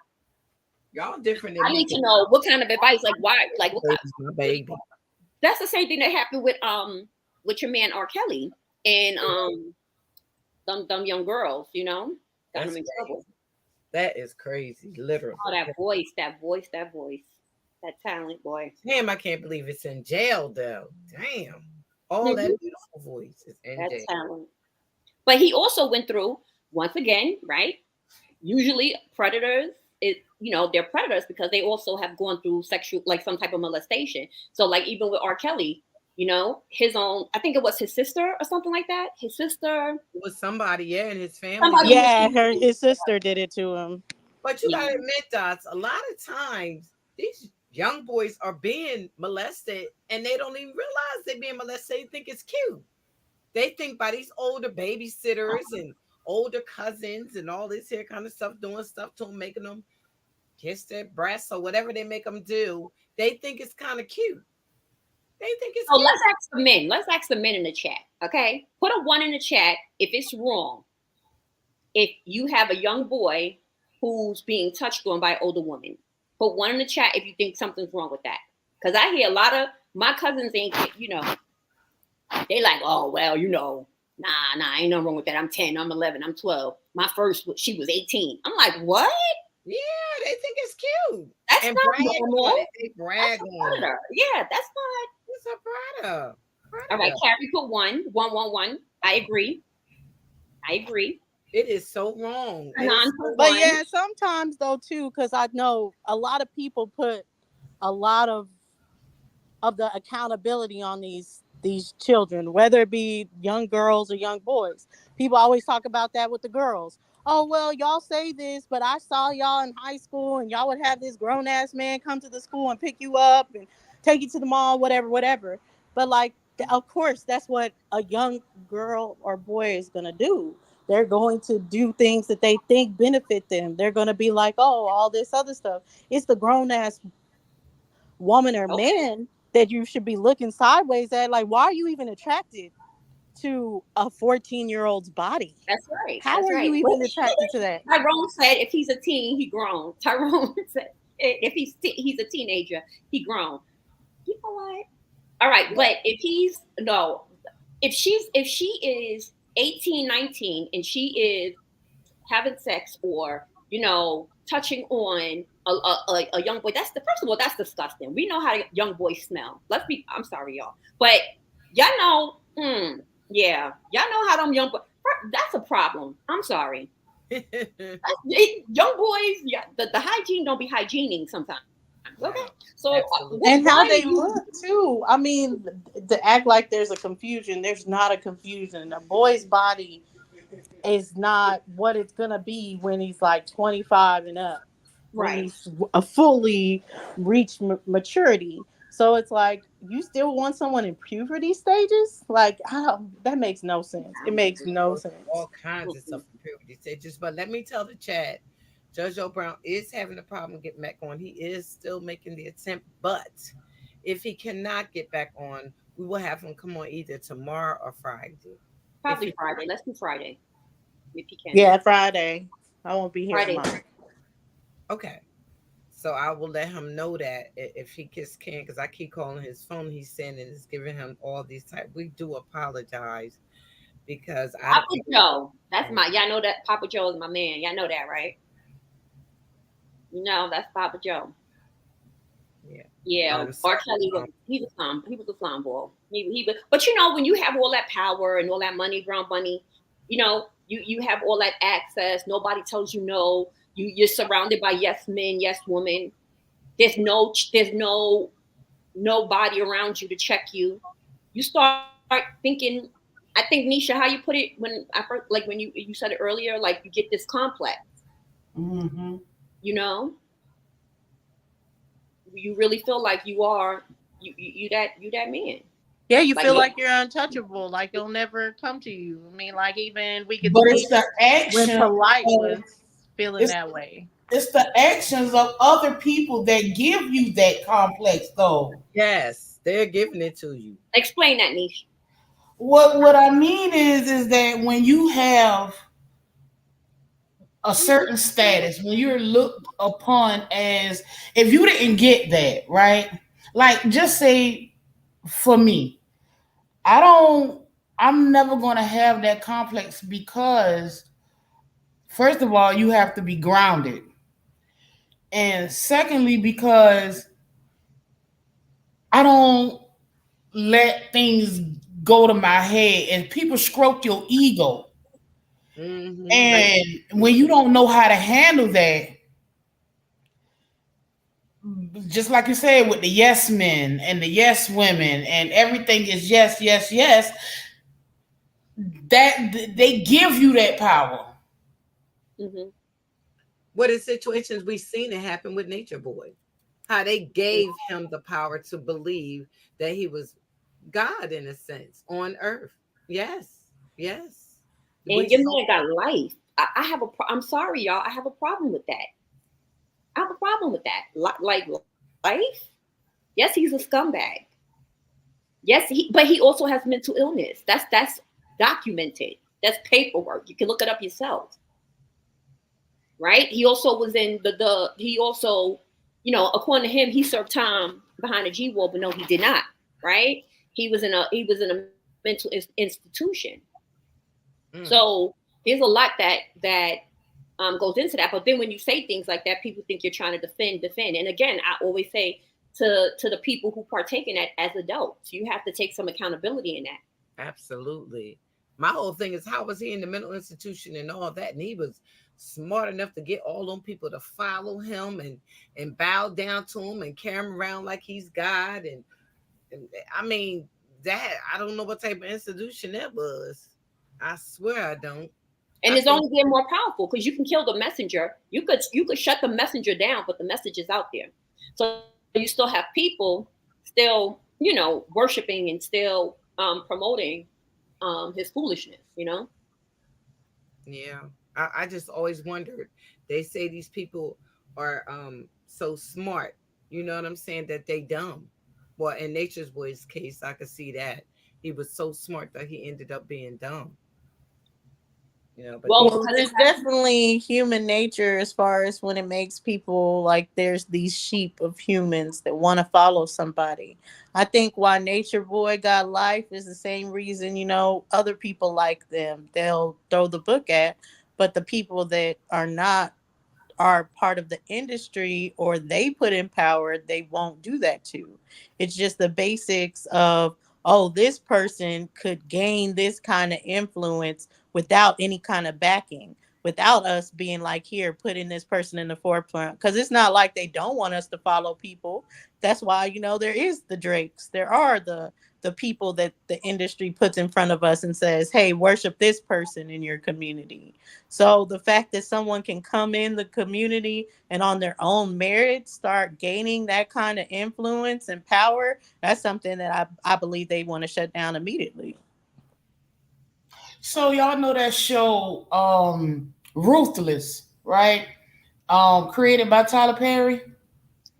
Y'all different than I me. need to know what kind of advice, like why, like what kind. Baby's my baby. That's the same thing that happened with your man R. Kelly and them young girls, got That's them in trouble. That is crazy, literally. Oh, that voice, that talent, boy. Damn, I can't believe it's in jail though. Damn. All that beautiful voice is in That jail. talent. But he also went through once again, right? Usually predators they're predators because they also have gone through sexual, like some type of molestation. So like even with R. Kelly, his own, I think it was his sister or something like that. His sister, It was somebody, yeah, in his family. somebody yeah, his sister did it to him. But you Yeah. gotta admit, Dots, a lot of times these young boys are being molested and they don't even realize they're being molested. They think it's cute. They think by these older babysitters and older cousins and all this here kind of stuff, doing stuff to them, making them kiss their breasts or whatever they make them do. They think it's kind of cute. They think it's So cute. let's ask the men. Let's ask the men in the chat. Okay, put a 1 in the chat if it's wrong. If you have a young boy who's being touched on by an older woman, put 1 in the chat if you think something's wrong with that. Because I hear a lot of my cousins ain't, they like, oh well, nah, ain't nothing wrong with that. I'm 10, I'm 11, I'm 12. My first, she was 18. I'm like, what? Yeah, they think it's cute. That's And not brag normal. on it. They brag That's a on it. predator. Yeah, that's not. It's a predator. All right, Carrie put 1. I agree. It is so wrong. It is Anon so put But 1. yeah, sometimes though too, because I know a lot of people put a lot of the accountability on these children, whether it be young girls or young boys. People always talk about that with the girls. Oh well, y'all say this, but I saw y'all in high school, and y'all would have this grown ass man come to the school and pick you up and take you to the mall, whatever. But like, of course, that's what a young girl or boy is gonna do. They're going to do things that they think benefit them. They're going to be like, oh, all this other stuff. It's the grown ass woman or Okay. man that you should be looking sideways at. Like, why are you even attracted to a 14-year-old's body? That's right. How That's are you right. even attracted to that? Tyrone said if he's a teen, he grown. Tyrone said if he's a teenager, he grown. You know what? All right, but if she is 18, 19 and she is having sex or touching on a young boy, that's first of all, that's disgusting. We know how young boys smell. I'm sorry, y'all, but y'all know, yeah, y'all know how them young boys. That's a problem. I'm sorry. Young boys, yeah, the hygiene don't be hygiening sometimes. Okay, so and how they look too. I mean, to act like there's a confusion, there's not a confusion. A boy's body is not what it's gonna be when he's like 25 and up, when he's a fully reached maturity. So it's like, you still want someone in puberty stages? Like, that makes no sense. It makes no sense. All kinds of stuff in puberty stages. But let me tell the chat, Judge O'Brown is having a problem getting back on. He is still making the attempt, but if he cannot get back on, we will have him come on either tomorrow or Friday. Probably Friday. Let's do Friday if he can. Yeah, Friday. I won't be here tomorrow. Okay. So I will let him know that if he just can, because I keep calling his phone. He's saying and it's giving him all these type. We do apologize because Papa Joe. That's y'all know that Papa Joe is my man. Y'all know that, right? That's Papa Joe. Yeah. R. Kelly he's a slum. He was a slum boy. But when you have all that power and all that money, ground money, you have all that access. Nobody tells you no. You're surrounded by yes men, yes women. There's nobody around you to check you. You start thinking. I think Nisha, how you put it when I first, like when you said it earlier, like you get this complex. Mm-hmm. You know, you really feel like you are you that man. Yeah, you Like feel like you're untouchable, like you'll never come to you. I mean, like even we could But see it's the when action Polite of was feeling it's that way. it's the actions of other people that give you that complex though. Yes, they're giving it to you. explain that, Niche. What I mean is that when you have a certain status, when you're looked upon as, if you didn't get that, right? Like just say for me, I don't I'm never gonna have that complex because first of all, you have to be grounded. And secondly, because I don't let things go to my head and people stroke your ego. Like And when you don't know how to handle that, just like you said with the yes men and the yes women and everything is yes, yes, yes, that they give you that power. Mm-hmm. what are situations we've seen it happen with Nature Boy? How they gave him the power to believe that he was God in a sense on earth. Yes, yes. We And your saw. man got life. I'm sorry, y'all. I have a problem with that. I have a problem with that. Like life. Yes, he's a scumbag. Yes, but he also has mental illness. That's documented. That's paperwork. You can look it up yourself. Right? He also was in the he also, according to him, he served time behind a G wall, but no, he did not. Right? He was in a mental institution. Mm. So there's a lot that goes into that. But then when you say things like that, people think you're trying to defend. And again, I always say to the people who partake in that as adults, you have to take some accountability in that. Absolutely. My whole thing is how was he in the mental institution and all that, and he was smart enough to get all them people to follow him and bow down to him and carry him around like he's God. And I mean that I don't know what type of institution that was. I swear I don't. And I it's think only getting more powerful because you can kill the messenger. You could shut the messenger down, but the message is out there. So you still have people still, worshiping and still promoting his foolishness. yeah. I just always wondered. They say these people are so smart, you know what I'm saying, that they dumb. Well, in Nature's Boy's case, I could see that. He was so smart that he ended up being dumb. But Well, these Well, because there's definitely human nature as far as when it makes people like there's these sheep of humans that want to follow somebody. I think why Nature Boy got life is the same reason, other people like them. They'll throw the book at, but the people that are part of the industry or they put in power, they won't do that to. It's just the basics of, oh, this person could gain this kind of influence without any kind of backing, without us being like, here, putting this person in the forefront. Because it's not like they don't want us to follow people. That's why, there is the Drakes. There are the people that the industry puts in front of us and says, hey, worship this person in your community. So the fact that someone can come in the community and on their own merit start gaining that kind of influence and power, that's something that I believe they want to shut down immediately. So y'all know that show Ruthless, right? Created by Tyler Perry.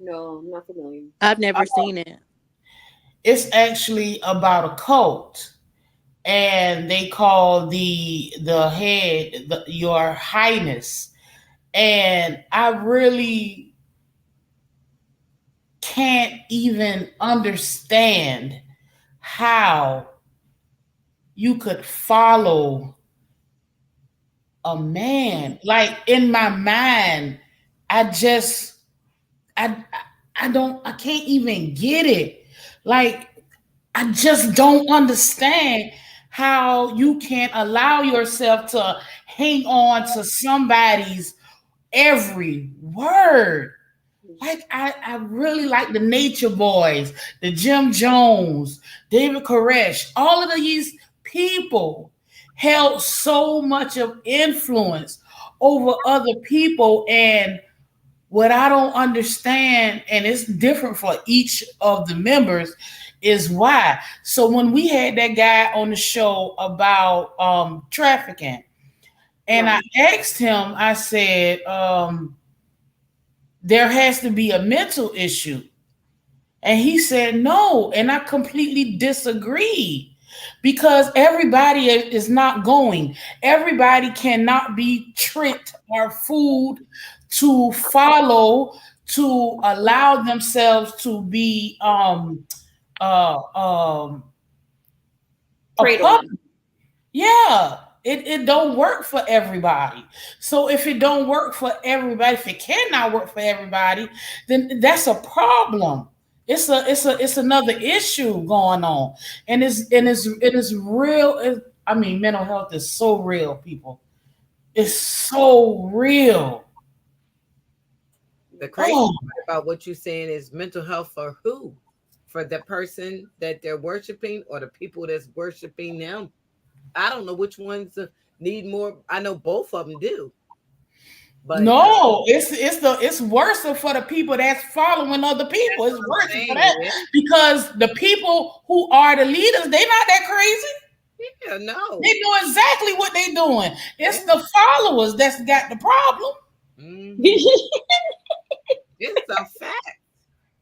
no, I'm not familiar. I've never seen it. It's actually about a cult, and they call the head your highness. And I really can't even understand how you could follow a man. Like in my mind, I just I I can't even get it. Like I just don't understand how you can allow yourself to hang on to somebody's every word. Like I really like the Nature Boys, the Jim Jones, David Koresh, all of these people held so much of influence over other people. And what I don't understand, and it's different for each of the members, is why. So when we had that guy on the show about trafficking, and I asked him, I said, there has to be a mental issue. And he said no. And I completely disagree because everybody is not going. Everybody cannot be tricked or fooled to follow, to allow themselves to be Preyed on. Yeah, it don't work for everybody. So if it don't work for everybody, if it cannot work for everybody, then that's a problem. It's another issue going on, and it is real. I mean, mental health is so real, people. It's so real. The crazy part about what you're saying is mental health for who? For the person that they're worshiping or the people that's worshiping them? I don't know which ones need more. I know both of them do. But no, it's worse for the people that's following other people. It's worse for that because the people who are the leaders, they not that crazy. Yeah, no. They know exactly what they're doing. It's the followers that's got the problem. Mm-hmm. It's a fact.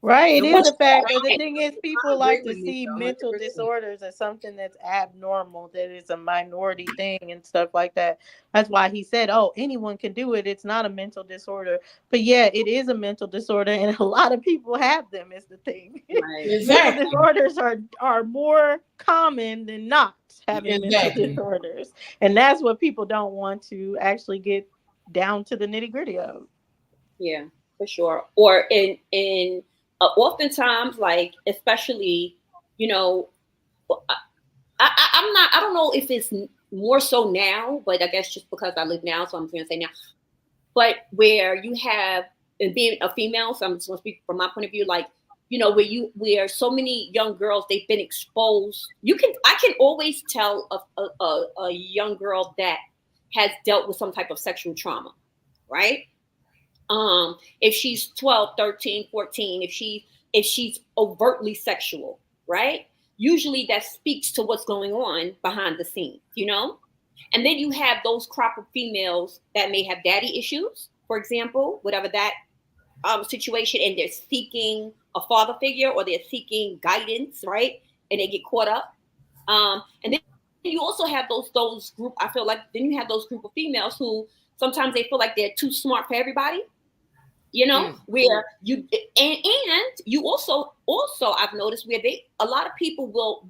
Right, it is a fact. But the thing is, people like to see mental disorders as something that's abnormal, that is a minority thing and stuff like that. That's why he said, oh, anyone can do it. It's not a mental disorder. But yeah, it is a mental disorder, and a lot of people have them is the thing. Right. Exactly. Mental disorders are more common than not having mental disorders. And that's what people don't want to actually get down to the nitty-gritty of. Yeah, for sure. Or in oftentimes, like, especially, I'm not, I don't know if it's more so now, but I guess just because I live now, so I'm going to say now, but where you have, and being a female, so I'm just going to speak from my point of view, like, where so many young girls, they've been exposed. I can always tell a young girl that has dealt with some type of sexual trauma, right? If she's 12, 13, 14, if she's overtly sexual, right? Usually that speaks to what's going on behind the scenes, And then you have those crop of females that may have daddy issues, for example, whatever that situation, and they're seeking a father figure or they're seeking guidance, right? And they get caught up. And then you also have those group, I feel like, then you have those group of females who sometimes they feel like they're too smart for everybody. Where you and you also I've noticed where a lot of people will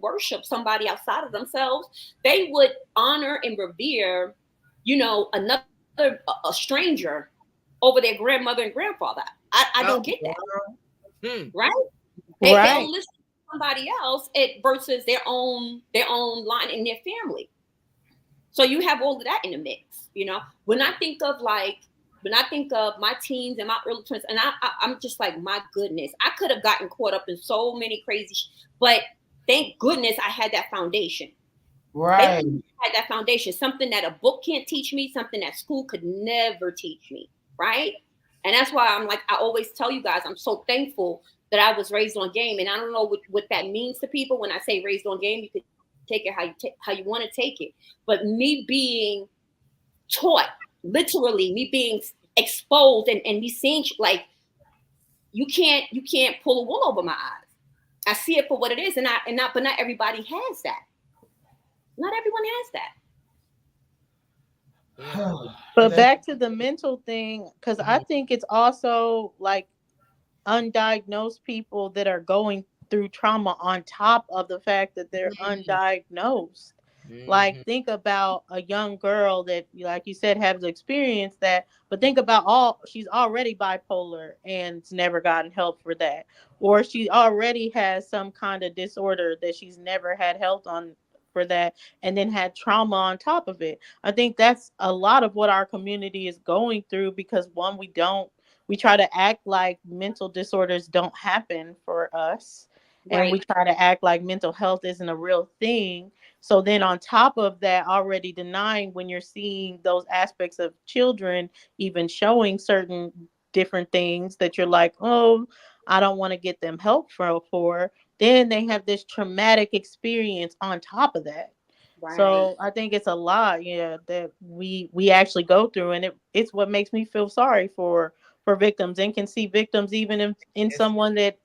worship somebody outside of themselves. They would honor and revere, another a stranger over their grandmother and grandfather. I don't get that. Right? They don't listen to somebody else versus their own line in their family. So you have all of that in the mix, When I think of my teens and my early 20s, and I'm just like, my goodness, I could have gotten caught up in so many crazy, but thank goodness I had that foundation. Right. I had that foundation, something that a book can't teach me, something that school could never teach me, right? And that's why I'm like, I always tell you guys, I'm so thankful that I was raised on game. And I don't know what that means to people. When I say raised on game, you could take it how you want to take it. But me being taught, literally me being exposed and me seeing, like, you can't pull a wool over my eyes. I see it for what it is, but not everybody has that. Not everyone has that. But back to the mental thing, because I think it's also like undiagnosed people that are going through trauma on top of the fact that they're undiagnosed. Like, think about a young girl that, like you said, has experienced that, but think about she's already bipolar and never gotten help for that. Or she already has some kind of disorder that she's never had help on for that and then had trauma on top of it. I think that's a lot of what our community is going through because one, we try to act like mental disorders don't happen for us, and Right. we try to act like mental health isn't a real thing. So then on top of that, already denying when you're seeing those aspects of children even showing certain different things that you're like, oh, I don't want to get them help for, then they have this traumatic experience on top of that. Right. So I think it's a lot, yeah, that we actually go through, and it's what makes me feel sorry for victims and can see victims even in It's someone that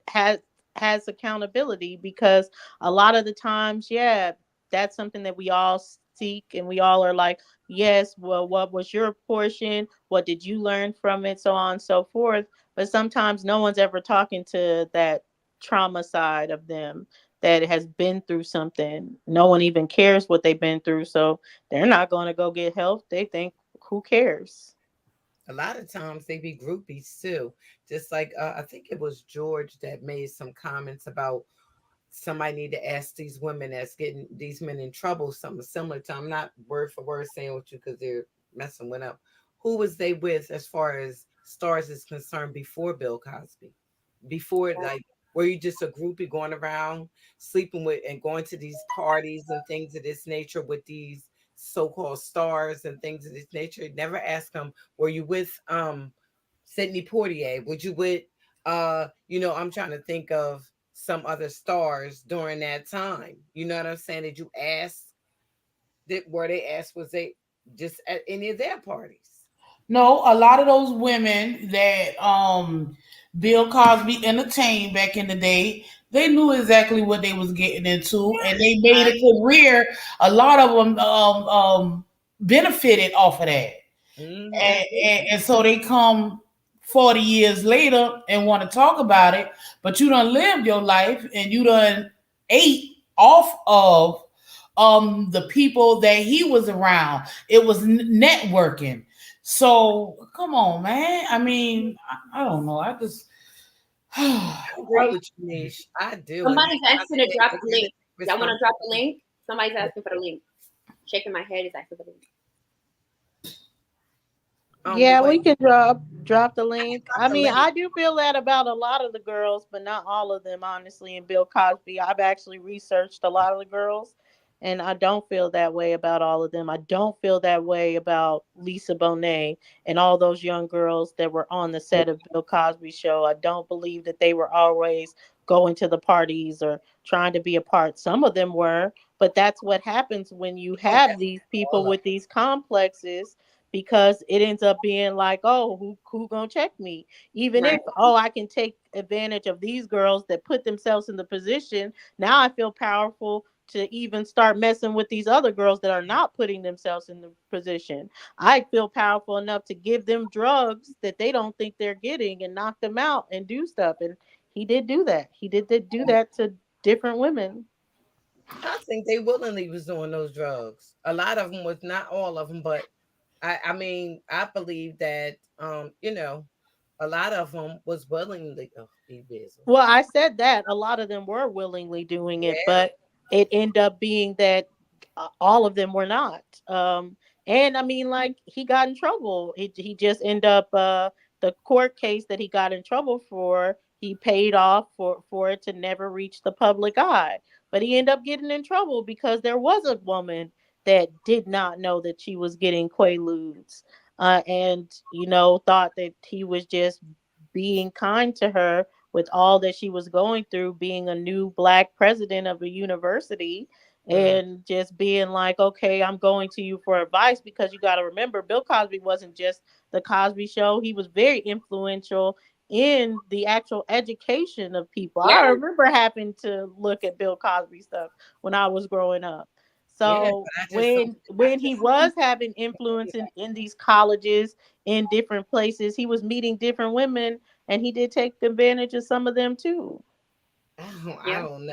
has accountability, because a lot of the times, yeah, that's something that we all seek, and we all are like, yes, well, what was your portion, what did you learn from it, so on and so forth. But sometimes no one's ever talking to that trauma side of them that has been through something. No one even cares what they've been through, so they're not going to go get help. They think, who cares? a lot of times they be groupies too. Just like I think it was George that made some comments about somebody need to ask these women that's getting these men in trouble something similar to. I'm not word for word saying with you because they're messing with up. Who was they with as far as stars is concerned before Bill Cosby? Before like were you just a groupie going around sleeping with and going to these parties and things of this nature with these so-called stars and things of this nature? Never ask them, were you with Sidney Poitier? Would you with I'm trying to think of some other stars during that time. You know what I'm saying? Did you ask that were they asked was they just at any of their parties? No, a lot of those women that Bill Cosby entertained back in the day, they knew exactly what they was getting into, and they made a career. A lot of them benefited off of that, They and, did. and so they come 40 years later and want to talk about it, but you done lived your life and you done ate off of the people that he was around. It was networking. So come on, man. I mean, I don't know. I just I agree with you, Niche. I do. And Somebody's asking to drop the link. Y'all want to drop the responsibility. link? Somebody's asking for the link. Shaking my head is asking for the link. Yeah, What we can drop the link. about I the mean, link? I do feel that about a lot of the girls, but not all of them, honestly. In Bill Cosby, I've actually researched a lot of the girls, and I don't feel that way about all of them. I don't feel that way about Lisa Bonet and all those young girls that were on the set of Bill Cosby's show. I don't believe that they were always going to the parties or trying to be a part. Some of them were, but that's what happens when you Oh, have that's these all people of with these complexes, because it ends up being like, oh, who gonna check me? Even Right. if, oh, I can take advantage of these girls that put themselves in the position. Now I feel powerful to even start messing with these other girls that are not putting themselves in the position. I feel powerful enough to give them drugs that they don't think they're getting and knock them out and do stuff. And he did do that. He did do them. that to different women. I think they willingly was doing those drugs. A lot of them was, not all of them, but I mean, I believe that a lot of them was willingly. Oh, be busy. Well, I said that a lot of them were willingly doing it, Yeah. but it ended up being that all of them were not. And I mean, like, he got in trouble. He just ended up the court case that he got in trouble for. He paid off for it to never reach the public eye, but he ended up getting in trouble because there was a woman that did not know that she was getting quaaludes, and thought that he was just being kind to her with all that she was going through, being a new black president of a university, Mm. and just being like, okay, I'm going to you for advice, because you got to remember, Bill Cosby wasn't just the Cosby Show. He was very influential in the actual education of people. Yeah. I remember having to look at Bill Cosby stuff when I was growing up. Yeah, So but I when he just was having influence in these colleges, in different places, he was meeting different women, and he did take advantage of some of them too. I Yeah. don't know.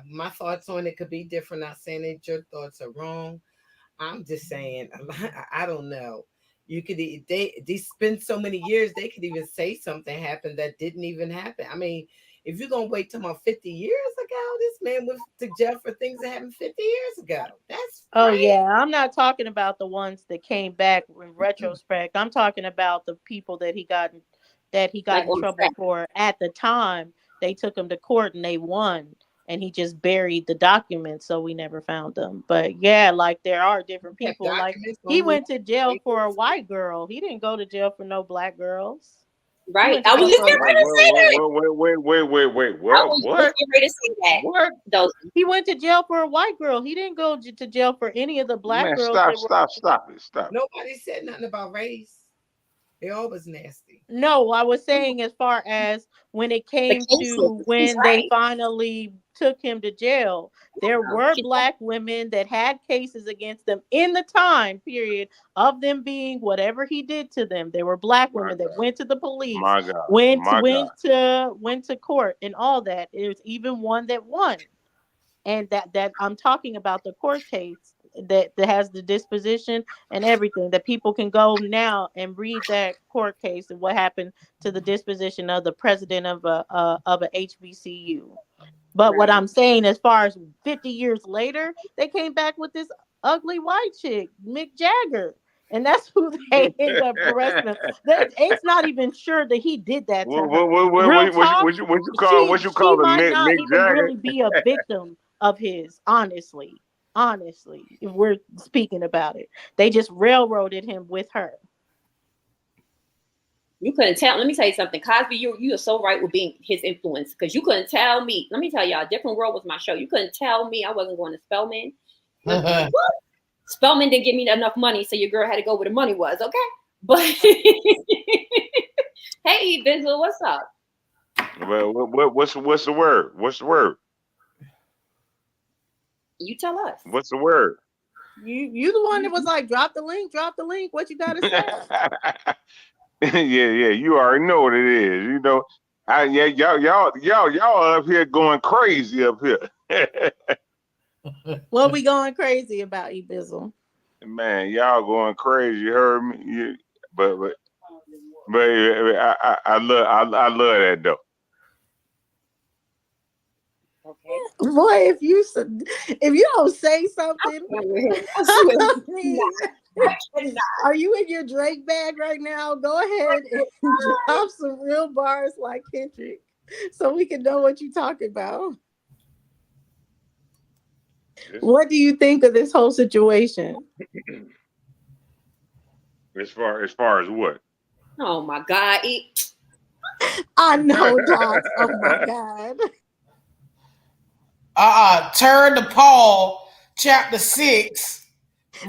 My thoughts on it could be different. Not saying that your thoughts are wrong. I'm just saying I don't know. You could they spend so many years they could even say something happened that didn't even happen. I mean, if you're gonna wait till about 50 years, I hell? This man went to jail for things that happened 50 years ago. That's Oh crazy. yeah, I'm not talking about the ones that came back in retrospect. I'm talking about the people that he got Like in on the trouble track. for at the time. They took him to court and they won, and he just buried the documents, so we never found them. But yeah, like there are different Kept people. Like documents he on who went to jail for a papers. white girl. He didn't go to jail for no black girls. He Right. went to I was jail just for a getting white. ready to say that. Wait. I was What? just getting ready to say that. What? Those He went to jail for a white girl. He didn't go to jail for any of the black Man, girls that were. stop it. Nobody said nothing about race. They always nasty. No, I was saying as far as when it the came cases. to He's when they right. finally took him to jail, there were She's black women that had cases against them in the time period of them being whatever he did to them. There were black My women that God, went to the police, my God, my God. went to court and all that. There's even one that won. And that I'm talking about the court case that has the disposition and everything that people can go now and read that court case and what happened to the disposition of the president of a HBCU. But what right. I'm saying, as far as 50 years later, they came back with this ugly white chick, Mick Jagger. And that's who they end up arresting. It's not even sure that he did that to her. Real talk, What you she call him, might not Mick even Jagger? really be a victim of his, honestly. Honestly, if we're speaking about it. They just railroaded him with her. You couldn't tell. Let me tell you something, Cosby. You are so right with being his influence because you couldn't tell me. Let me tell y'all, Different World was my show. You couldn't tell me I wasn't going to Spelman. What? Spelman didn't give me enough money, so your girl had to go where the money was. Okay, but hey, Bizzle, what's up? Well, what's the word? What's the word? You tell us. What's the word? You the one that was like, drop the link. What you gotta say? Yeah. You already know what it is. You know, y'all up here going crazy up here. What we going crazy about, E Bizzle? Man, y'all going crazy. You heard me? But I love that though. Okay. Boy, if you don't say something, I mean, are you in your Drake bag right now? Go ahead and drop some real bars like Kendrick, so we can know what you're talking about. What do you think of this whole situation? As far as what? Oh my God! I know, Doc. Oh my God. Turn to Paul, chapter 6,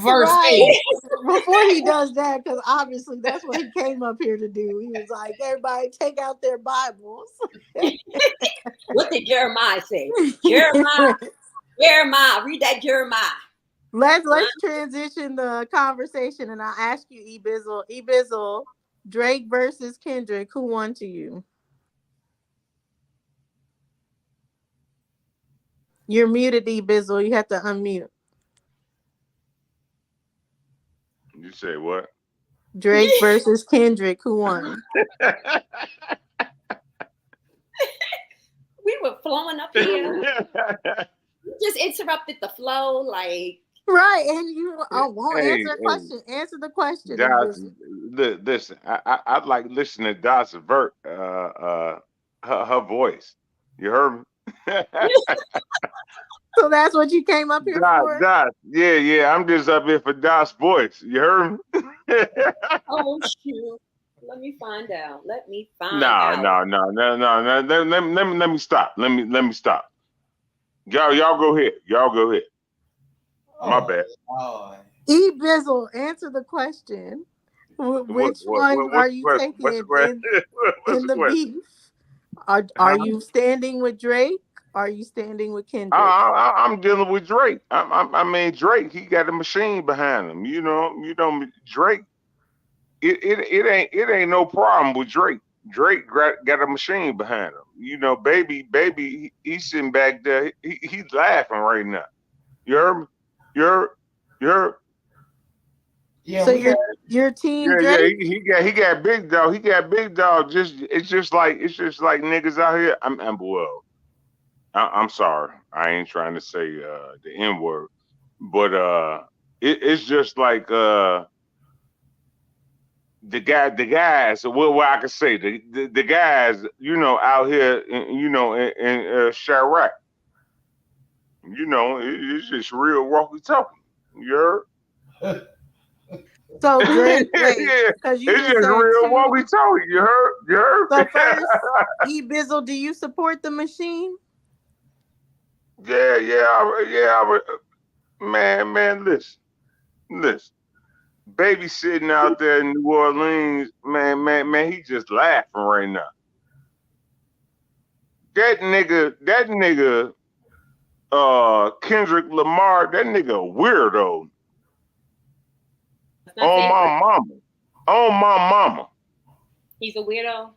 verse 8. Before he does that, because obviously that's what he came up here to do. He was like, everybody take out their Bibles. What did Jeremiah say? Jeremiah, read that Jeremiah. Let's transition the conversation, and I'll ask you, E Bizzle, Drake versus Kendrick, who won to you? You're muted, E Bizzle. You have to unmute. You say what? Drake versus Kendrick, who won? We were flowing up here. You just interrupted the flow, like. Right, and you won't answer a question. Answer the question. Dots, listen, I like listening to Dots Vert, her voice. You heard me? So that's what you came up here for? Dots, yeah. I'm just up here for Dots' voice. You heard me? Oh shoot! Let me find out. No. Let me stop. Let me stop. Y'all go ahead. My bad. E Bizzle, answer the question. Which one are you taking in the beef? Are you standing with Drake? Are you standing with Kendrick? I'm dealing with Drake. I mean Drake. He got a machine behind him. You know Drake. It ain't no problem with Drake. Drake got a machine behind him. You know, baby, he's sitting back there. He's laughing right now. You heard me? You're. Yeah, so your team Drake? Yeah, he got big dog. He got big dog. It's just like niggas out here. I'm well. I'm sorry. I ain't trying to say the N word, but it's just like the guys. What I can say, the guys, out here, in Chirac, it's just real walkie talkie. You heard? So Drake, wait, Yeah, because you it's just just said real two. walkie talkie. You heard? You heard? So first, Bizzle, do you support the machine? Man, listen. Baby sitting out there in New Orleans, man, he just laughing right now. That nigga, Kendrick Lamar, that nigga a weirdo. That's not On fair. my mama. On my mama. He's a weirdo.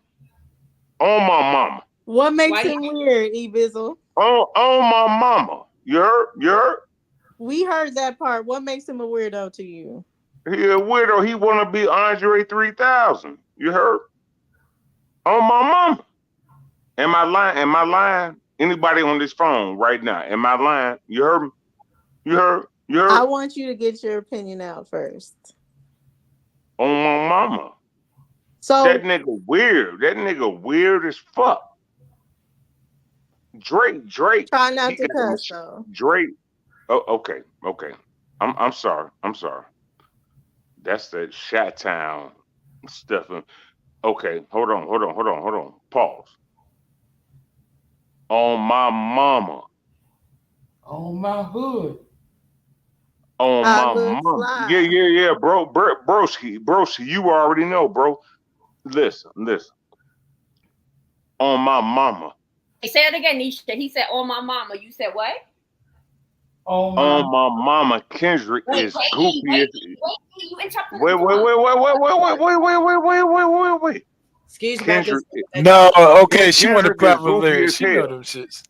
On my mama. What makes Why? him weird, Bizzle? On my mama. You heard? You heard? We heard that part. What makes him a weirdo to you? He a weirdo. He want to be Andre 3000. You heard? On my mama. Am I lying? Am I lying? Anybody on this phone right now? Am I lying? You heard me? You heard? You heard? I want you to get your opinion out first. On my mama. So That nigga weird. That nigga weird as fuck. Drake. try not He to got the cuss though. Drake. Oh, okay. I'm sorry. That's that Shot Town stuff. Okay, hold on. Pause. On my mama. On my hood. On I my look mama. fly. Yeah, broski, you already know, bro. Listen. On my mama. Hey, say it again, Nisha. He said, "On my mama." You said what? On On my my mama, Kendrick is goofy as. You interrupted. Wait. Excuse me. Kendrick, No, okay, she wanted Kendrick is proper goofy lyrics. as She know hell. them shits.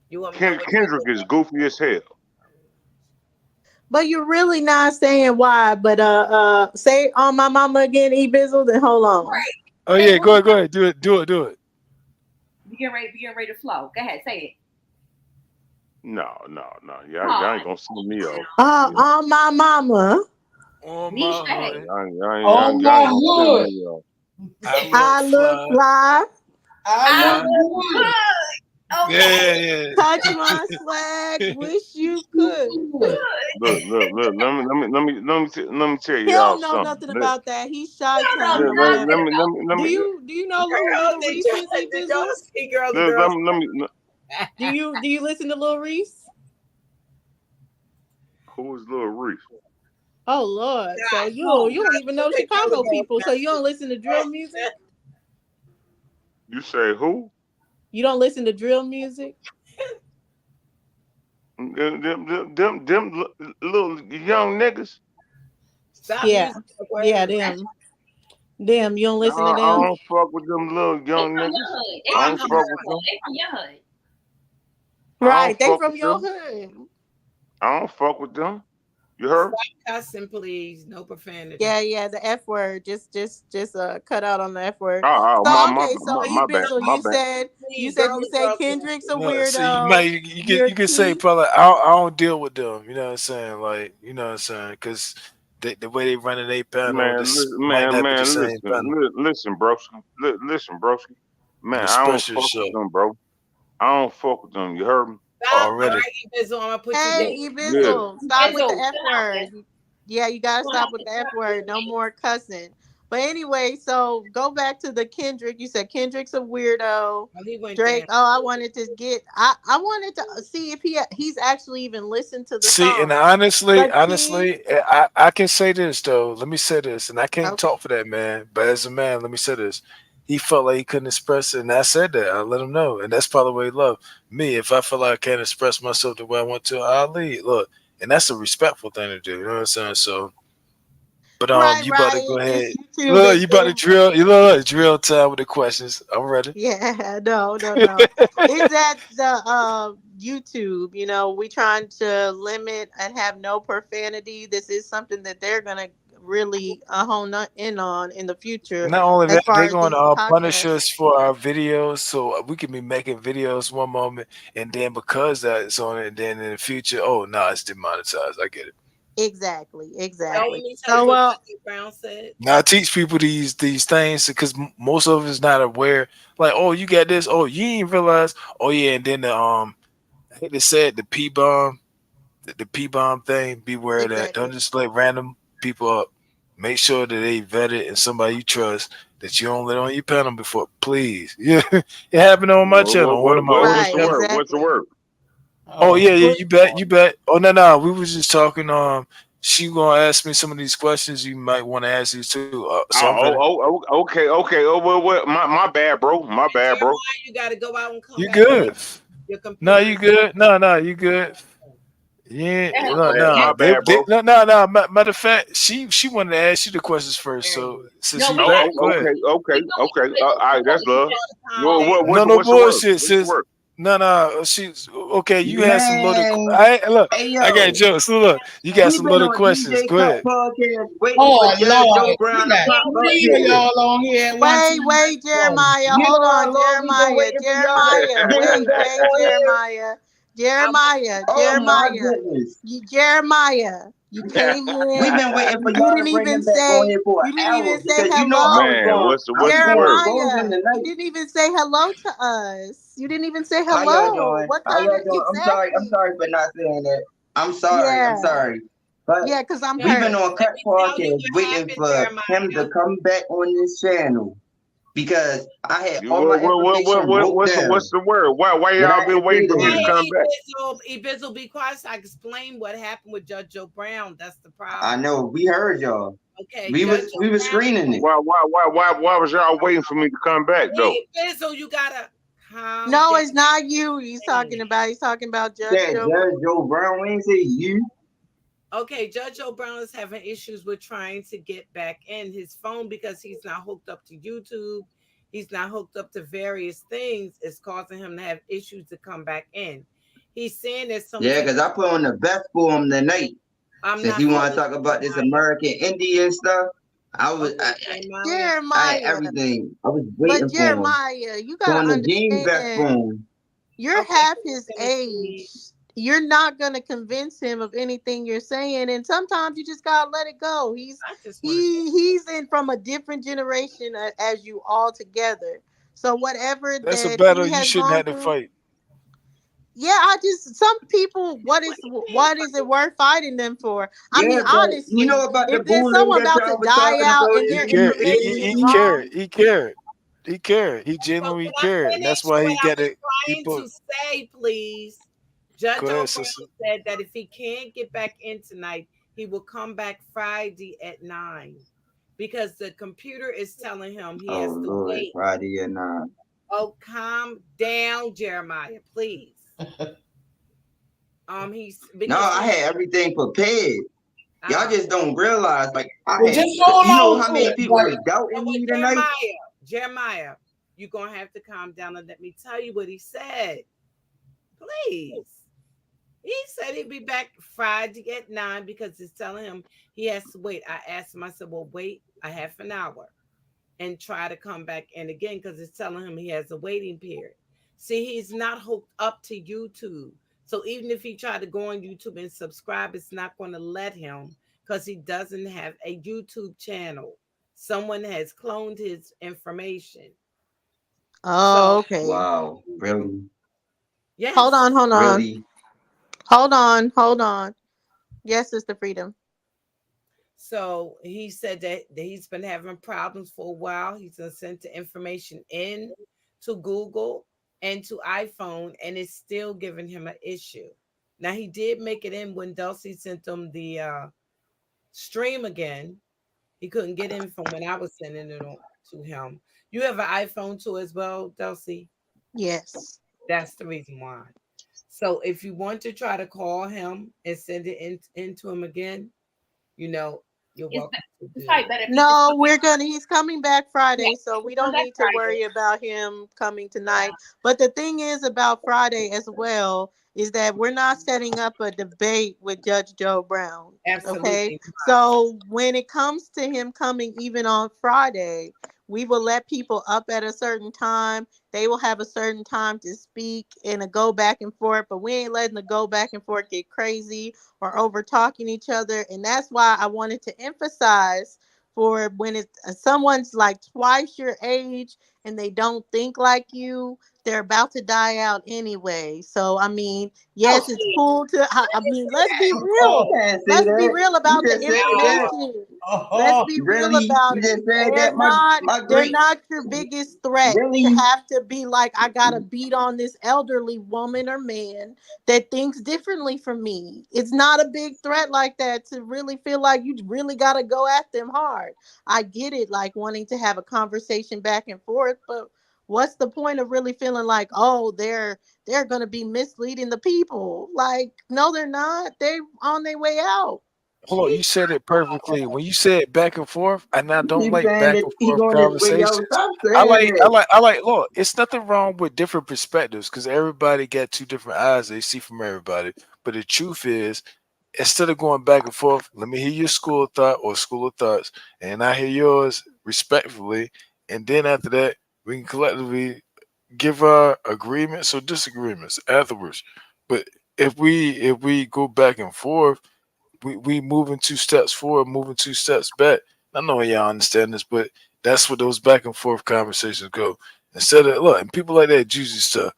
You want me to know what Kendrick is goofy as hell. But you're really not saying why. But say on my mama again, Bizzle. Then hold on. Right. Oh yeah, go ahead, do it. We getting ready to flow. Go ahead, say it. No. Y'all ain't gonna see me off. On my mama, On Nisha, my hey. hood, On my Gonna see hood. me off. I look fly. I I'm look good. good. Okay. yeah. Touch my swag. Wish you could. Good. Look. Let me tell He y'all don't know something. nothing about that. He's shy I don't town know or Let nothing whatever. me about let me Do you know who girls Little did Reese is, did y'all Bizzle? see girls and let, girls? let me Do you listen to Lil Reese? who is Lil Reese? Oh Lord! So God, you no, don't even know okay, Chicago girls, people. So you don't listen to drill music? You say who? You don't listen to drill music? Them little young niggas. Stop Yeah, using the yeah, word. them. You don't listen to I them? don't fuck with them little They young from niggas. your hood. They I from don't your fuck hood. with them. They from your hood. I don't Right, they fuck from with your them. hood. I don't fuck with them. You heard? Stop cussing, please. No profanity. Yeah, the F word. Just cut out on the F word. Oh, So okay, so my bad, Bizzle, my you bad. said Please, you girly said girls. Kendrick's a No, see, you weirdo. might You're you can say T. probably I don't deal with them. You know what I'm saying? Like you know what I'm saying? Because the way they running their panel, this might not be the same panel. Listen, broski. Listen, broski. Man, The I don't special fuck with show them, bro. I don't fuck with them. You heard me? Stop. All already. right, Bizzle, I'm gonna put you Hey, down. Yeah. Bizzle, stop with the Bizzle, F chill out, word. Bizzle. Yeah, you gotta Chill stop out, with the F Bizzle. word. No more cussing. But anyway, so go back to the Kendrick. You said Kendrick's a weirdo. Oh, he went Drake. down. Oh, I wanted to get. I wanted to see if he's actually even listened to the See, and song. honestly, But Ken, I can say this though. Let me say this, and I can't okay, talk for that man. But as a man, let me say this. He felt like he couldn't express it, and I said that. I let him know, and that's probably what he loved. Me, if I feel like I can't express myself the way I want to, I'll leave. Look, and that's a respectful thing to do. You know what I'm saying? So, but right, you about to right. go It's ahead. YouTube Look, is you about to getting. drill. You look drill time with the questions. I'm ready. Yeah, no. Is that the YouTube? We trying to limit and have no profanity. This is something that they're gonna really hone in on in the future Not only as that, far they're as going to these punish podcasts. us for our videos, so we can be making videos one moment, and then because that is on it, and then in the future, oh no, it's demonetized. I get it. Exactly, Don't exactly. let me tell you So, what well, Jesse Brown said. Now I teach people these things because most of us not aware. Like, oh, you got this. Oh, you ain't realize. Oh yeah, and then I hate to say it, the P bomb, the P bomb thing. Beware of that. Don't exactly. just let random people up. Make sure that they vetted and somebody you trust that you don't let on your panel before. Please, yeah, it happened on my channel, one of my older What's Right, the word? channels. What's the exactly. word? Oh yeah, yeah, Good you bet, Lord. you bet. Oh no, we was just talking. She gonna ask me some of these questions. You might want to ask these too. So I'm finna. Okay. Oh, well, my bad, bro. My And bad, bro. Jeremiah, you got to go out and come You back in. good? Your No, computer you is good? No, you good? Yeah, That My help no, us. bad, That my no. bad, They bro. no. Matter of fact, she wanted to ask you the questions first. So very since no, you we got back, go Oh, ahead. we know what you All right, that's love. all the time that No What's the word? bullshit, What's the sis. word? No. She's okay. You had some loaded. Man, I look. hey I got yo, jokes. Look, you got we some been loaded on questions. DJ Go Cup ahead. podcast waiting for Oh Judge Joe Lord, Brown we to got pop up 3 of here. y'all on here at one Wait, time. wait, Jeremiah. You Hold know how on, long we been Jeremiah. waiting for y'all Jeremiah. to get him back Wait, on here? Jeremiah. I want Jeremiah. Oh my Jeremiah. goodness. Jeremiah. You came We've in. been waiting for You y'all to didn't bring even him back on say. here for You an didn't hour even say because you know hello. Man, what's the I was word? gonna expose him Jeremiah. You tonight. didn't even say hello to us. You didn't even say How y'all hello. doing? What How kind y'all of doing? I'm exactly? sorry for not saying that. I'm sorry. I'm Yeah. sorry. But Yeah, because I'm to we've been hurt. on let Cut me tell you Podcast what waiting happened, for him to Jeremiah. come back on this channel because I had all my information wrote What's down the word? Why that y'all I been can waiting feed for me to him. come Hey, back? Ibizzle, be quiet so I can explain what happened with Judge Joe Brown. That's the I problem. know we heard y'all. Okay, We Judge was Joe we was Brown. screening it. Why was y'all waiting for me to come back though? Hey, Ibizzle, you gotta calm No, down. it's not you. He's talking about. He's talking about Judge Said Joe. Judge Joe Brown. We ain't say you. Okay, Judge Joe Brown is having issues with trying to get back in his phone because he's not hooked up to YouTube. He's not hooked up to various things. It's causing him to have issues to come back in. He's saying there's some Yeah, type because of I put on the best for him tonight. I'm Since not he want to finished, talk about this Jeremiah. American Indian stuff, Okay, Jeremiah. I had Jeremiah. everything. I was But waiting for him. Jeremiah, you Put on gotta the jeans vest for understand. him. You're Okay, half can you his finish, age. please? You're not gonna convince him of anything you're saying, and sometimes you just gotta let it go. I just want to say, He's in from a different generation as you all together. So whatever That's a that battle he you has shouldn't gone have to through, fight. yeah, I just some people. what do you mean? What is it worth fighting them for? I Yeah, mean, but you know honestly, about the if there's bullying someone that about to y'all was die talking out about and He their in the cared. information beginning is of the season? wrong, He cared. He cared. He So genuinely can I cared, and that's finish why what he I got was it. He trying put. to say, please? Judge Go ahead, O'Brown sister. said that if he can't get back in tonight, he will come back Friday at 9 because the computer is telling him he Oh has to Lord, wait. Friday or not. Oh, calm down, Jeremiah, please. He's No, because I he had everything prepared. Y'all uh just don't realize, like I Well, had. just hold You know on how to many it, people was buddy. so doubting what me tonight? Jeremiah, you're gonna have to calm down and let me tell you what he said. Please. He said he'd be back Friday at 9 because it's telling him he has to wait. I asked him, I said, well, wait a half an hour and try to come back in again because it's telling him he has a waiting period. See, he's not hooked up to YouTube. So even if he tried to go on YouTube and subscribe, it's not going to let him because he doesn't have a YouTube channel. Someone has cloned his information. oh, So, okay. Wow, really, Hold on, yes. hold on, really. hold on. Yes, Sister Freedom. So he said that he's been having problems for a while. He's sent the information in to Google and to iPhone, and it's still giving him an issue. Now he did make it in when Dulcie sent him the stream again. He couldn't get in from when I was sending it on to him. You have an iPhone too as well, Dulcie. Yes. That's the reason why. So if you want to try to call him and send it into him again, you know, You're welcome. It's probably better if he No, just he's coming back Friday, Yeah, so we he'll come don't back need to Friday. worry about him coming tonight. But the thing is about Friday as well is that we're not setting up a debate with Judge Joe Brown. Absolutely Okay. not. So when it comes to him coming even on Friday, we will let people up at a certain time. They will have a certain time to speak and a go back and forth, but we ain't letting the go back and forth get crazy or over talking each other. And that's why I wanted to emphasize for when it's someone's like twice your age and they don't think like you, they're about to die out anyway. So I mean, yes, it's cool to. I mean, let's be real. You can't say Let's be that. real You about the just said that. information. Let's be real Really? about You it. just said They're that. not. My They're great. not your biggest threat to Really? have to be like, I gotta beat on this elderly woman or man that thinks differently from me. It's not a big threat like that to really feel like you really gotta go at them hard. I get it, like wanting to have a conversation back and forth, but what's the point of really feeling like, oh, they're gonna be misleading the people? Like, no, they're not. They're on their way out. Hold on, you said it perfectly. When you said back and forth, and I don't Keep like saying back that and he forth going this way, yo. conversations. Stop saying that. Look, it's nothing wrong with different perspectives because everybody got two different eyes they see from everybody. But the truth is, instead of going back and forth, let me hear your school of thought or school of thoughts, and I hear yours respectfully. And then after that, we can collectively give our agreements or disagreements afterwards. But if we go back and forth, we moving two steps forward, moving two steps back. I know y'all understand this, but that's what those back and forth conversations go. Instead of look, and people like that juicy stuff.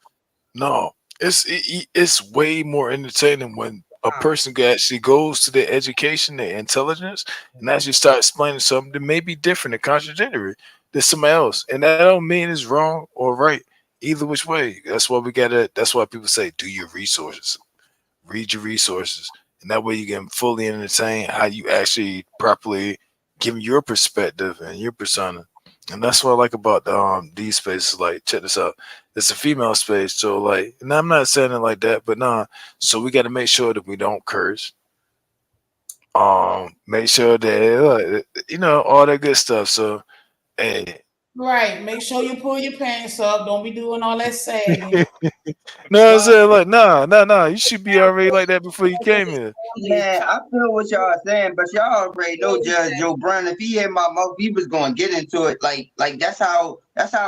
No, it's way more entertaining when a person actually goes to their education, their intelligence, and actually start explaining something that may be different and contradictory than somebody else. And that don't mean it's wrong or right either which way. That's why we gotta. That's why people say do your resources, read your resources, and that way you can fully entertain how you actually properly give your perspective and your persona. And that's what I like about these spaces. Like, check this out. It's a female space, so like, and I'm not saying it like that, but nah. So we got to make sure that we don't curse. Make sure that all that good stuff. So, hey, Right. Make sure you pull your pants up. Don't be doing all that sagging. no, I'm saying like, nah. You should be already like that before you came here. Man, I feel what y'all are saying, but y'all already know Judge Joe Brown. If he had my mouth, he was gonna get into it. Like that's how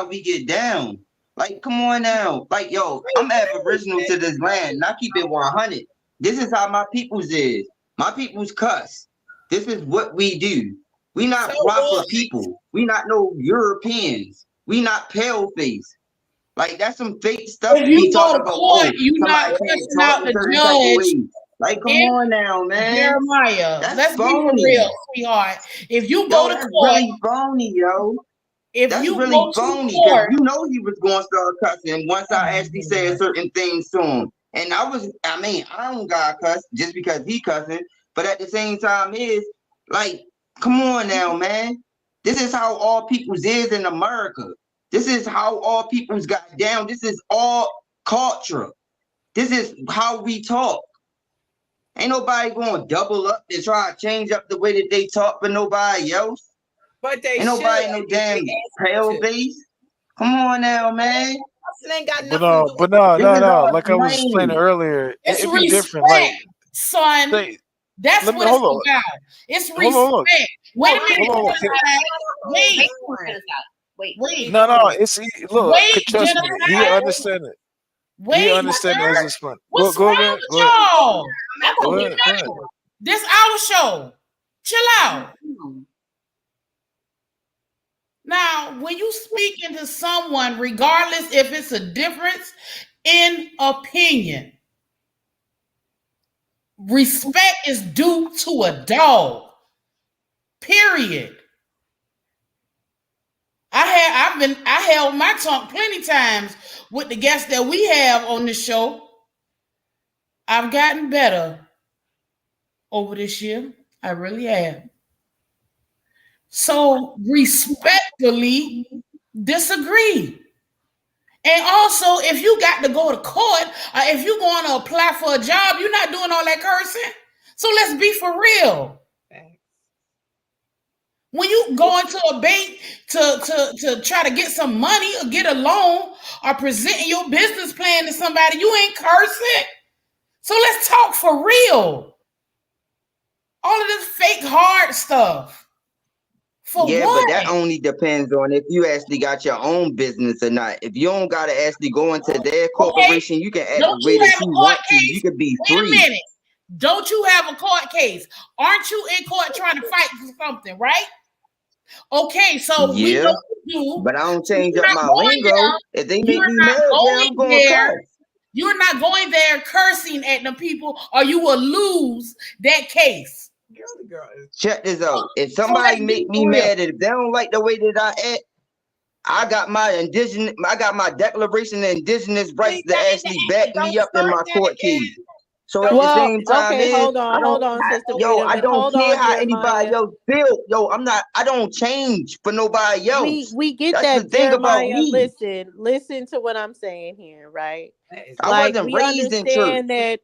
we get down. Like, come on now. Like, yo, I'm aboriginal to this land, and I keep it 100. This is how my people's is. My people's cuss. This is what we do. We not proper people. We not no Europeans. We not pale face. Like, that's some fake stuff If to be you go talking to about. court, Oh, you not somebody can't cussing talk out a the certain type of judge. way. Like, come on now, man. Jeremiah, That's let's be for phony. real, sweetheart. If you Yo, go to that's court, really phony, yo. if That's you really go to phony because court, you know he was going to start cussing once I actually said certain things to him. And I don't got cuss just because he cussing, but at the same time is like, come on now, man. This is how all people's is in America. This is how all people's got down. This is all culture. This is how we talk. Ain't nobody going to double up and try to change up the way that they talk for nobody else. But they Ain't should. nobody no damn pale face. Come on now, man. Ain't got But nothing to do. no. Like I was explaining earlier, it's it'd be different. Like, respect, son. say, That's let me what it's hold on. about. It's Hold on, look. respect. Wait a minute, Hold on. Wait. No. It's look. Wait, Trust me. He Jennifer. understand it. He Wait, understand it as it's fun. what's Go wrong ahead. with Go ahead. y'all? Go ahead. This our show. Chill out. Now, when you speak into someone, regardless if it's a difference in opinion, respect is due to a dog. Period. I held my tongue plenty times with the guests that we have on the show. I've gotten better over this year. I really have. So respectfully disagree. And also, if you got to go to court, or if you're going to apply for a job, you're not doing all that cursing. So let's be for real. When you go into a bank to try to get some money or get a loan or presenting your business plan to somebody, you ain't cursing. So let's talk for real. All of this fake hard stuff. For Yeah, what? but that only depends on if you actually got your own business or not. If you don't gotta actually go into their corporation, you can act the Don't way you that have a you court want to. You case? can be Wait a free. minute. Don't you have a court case? Aren't you in court trying to fight for something, right? Okay, so we Yeah, know you do. but I don't So change you're up not my going lingo. there. If they make You're me not mad, yeah, I'm going going to there. cuss. You're not going there cursing at the people, or you will lose that case. Check this out. If So let's somebody be make me real. mad, if they don't like the way that I act, I got my Declaration of Indigenous Rights to actually back me up in my court case. So at the Well, same time, okay, hold on, Sister Freedom. I And don't hold care on, how anybody Jeremiah. else feel. I don't change for nobody else. We get That's the that, thing about Jeremiah. me. Listen to what I'm saying here, right? I Like, wasn't we raised in church. understand that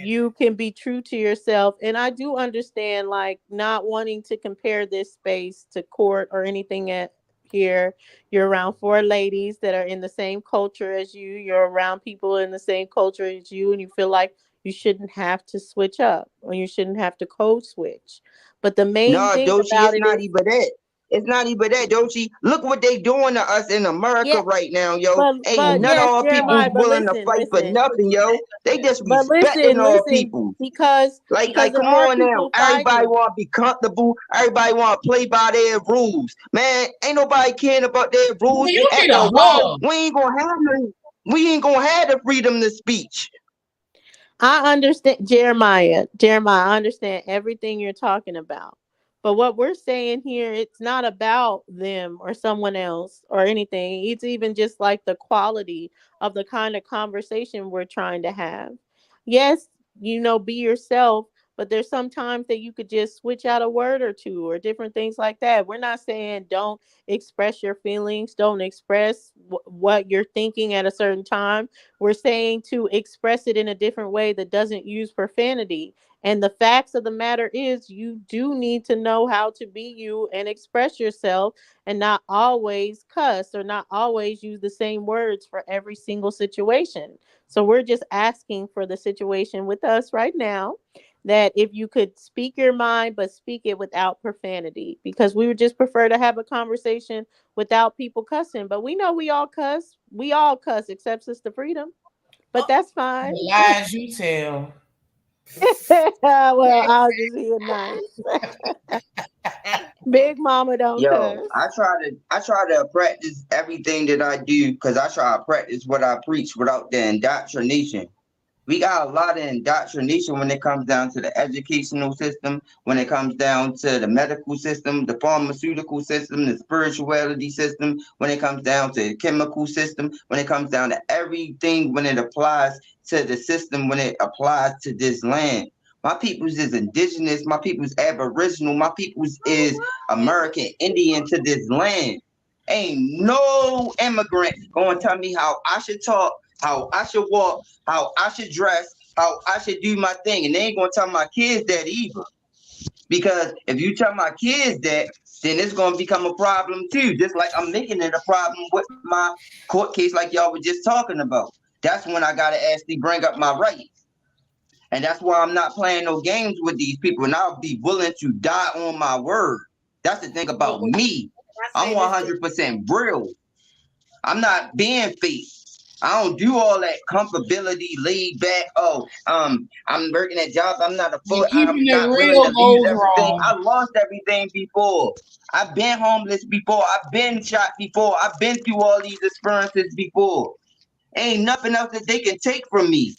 you can be true to yourself, and I do understand, like, not wanting to compare this space to court or anything at here. You're around four ladies that are in the same culture as you. You're around people in the same culture as you, and you feel like you shouldn't have to switch up or you shouldn't have to code switch. But the main No, thing Dochi, about it's it not is, even that. It's not even that, Dochi. Look what they doing to us in America yeah, right now, yo. Ain't but none of yes, our people Jeremiah, but willing to listen, fight for nothing, yo. They but disrespecting our listen, people. because Like, there come are on now. people Everybody fighting. want to be comfortable. Everybody want to play by their rules. Man, ain't nobody caring about their rules. You need After a a while, hug. we ain't gonna have the freedom to speech. I understand, Jeremiah. I understand everything you're talking about. But what we're saying here, it's not about them or someone else or anything. It's even just like the quality of the kind of conversation we're trying to have. Yes, be yourself, but there's sometimes that you could just switch out a word or two or different things like that. We're not saying don't express your feelings, don't express what you're thinking at a certain time. We're saying to express it in a different way that doesn't use profanity. And the facts of the matter is, you do need to know how to be you and express yourself and not always cuss or not always use the same words for every single situation. So we're just asking for the situation with us right now, that if you could speak your mind, but speak it without profanity, because we would just prefer to have a conversation without people cussing. But we know we all cuss. We all cuss except Sister Freedom. But that's fine. The lies you tell. Well, I'll just be nice. Big Mama don't cuss. Yo, I try to practice everything that I do because I try to practice what I preach without the indoctrination. We got a lot of indoctrination when it comes down to the educational system, when it comes down to the medical system, the pharmaceutical system, the spirituality system, when it comes down to the chemical system, when it comes down to everything, when it applies to the system, when it applies to this land. My people's is indigenous, my people's aboriginal, my people's is American Indian to this land. Ain't no immigrant gonna tell me how I should talk, how I should walk, how I should dress, how I should do my thing. And they ain't gonna tell my kids that either. Because if you tell my kids that, then it's gonna become a problem too. Just like I'm making it a problem with my court case, like y'all were just talking about. That's when I gotta actually bring up my rights. And that's why I'm not playing no games with these people. And I'll be willing to die on my word. That's the thing about me. I'm 100% real. I'm not being fake. I don't do all that comfortability, laid back. Oh, I'm working at jobs. I'm not I'm not willing to lose everything. I lost everything before. I've been homeless before. I've been shot before. I've been through all these experiences before. Ain't nothing else that they can take from me.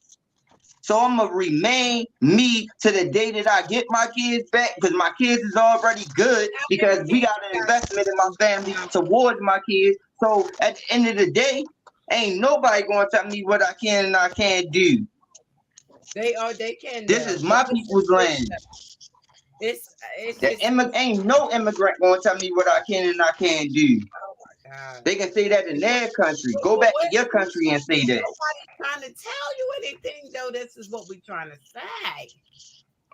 So I'm gonna remain me to the day that I get my kids back, because my kids is already good, because we got an investment in my family towards my kids. So at the end of the day, ain't nobody gonna tell me what I can and I can't do. They can. This is my people's land. Ain't no immigrant gonna tell me what I can and I can't do. They can say that in their country. Go back to your country and say that. Nobody's trying to tell you anything, though. This is what we're trying to say.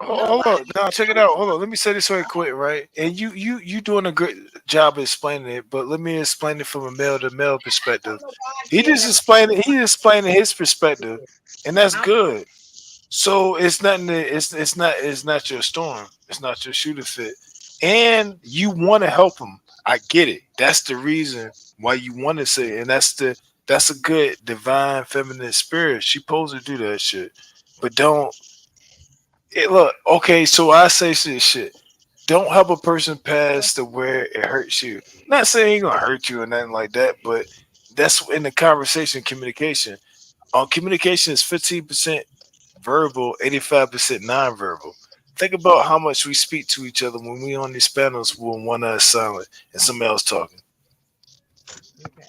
Hold on. Now check it out. Hold on. Let me say this right quick, right? And you doing a great job of explaining it, but let me explain it from a male to male I perspective. don't know why I He can't just never. explaining. He's explaining his perspective, and that's I'm, good. So it's nothing. It's not your storm. It's not your shooter fit, and you want to help him. I get it. That's the reason why you want to say, it. And that's a good divine feminine spirit. She supposed to do that shit, but don't. Look, okay. So I say shit. Don't help a person pass to where it hurts you. Not saying he gonna hurt you or nothing like that, but that's in the conversation communication. Communication is 15% verbal, 85% nonverbal. Think about how much we speak to each other when we on these panels when one eye is silent and somebody else talking. okay.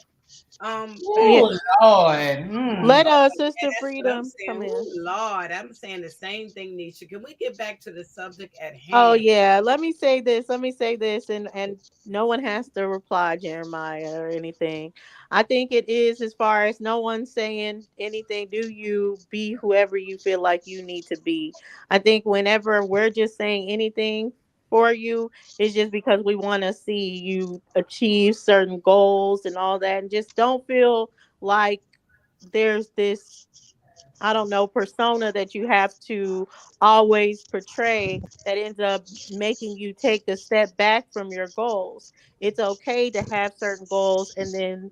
Yeah. Oh Lord. Let Yeah, Sister that's what I'm Freedom saying. come in. Oh Lord, I'm saying the same thing, Nisha. Can we get back to the subject at Oh hand? yeah, let me say this. Let me say this, and no one has to reply, Jeremiah, or anything. I think it is, as far as no one saying anything. Do you be whoever you feel like you need to be? I think whenever we're just saying anything for you, it's just because we want to see you achieve certain goals and all that, and just don't feel like there's this, I don't know, persona that you have to always portray that ends up making you take a step back from your goals. It's okay to have certain goals and then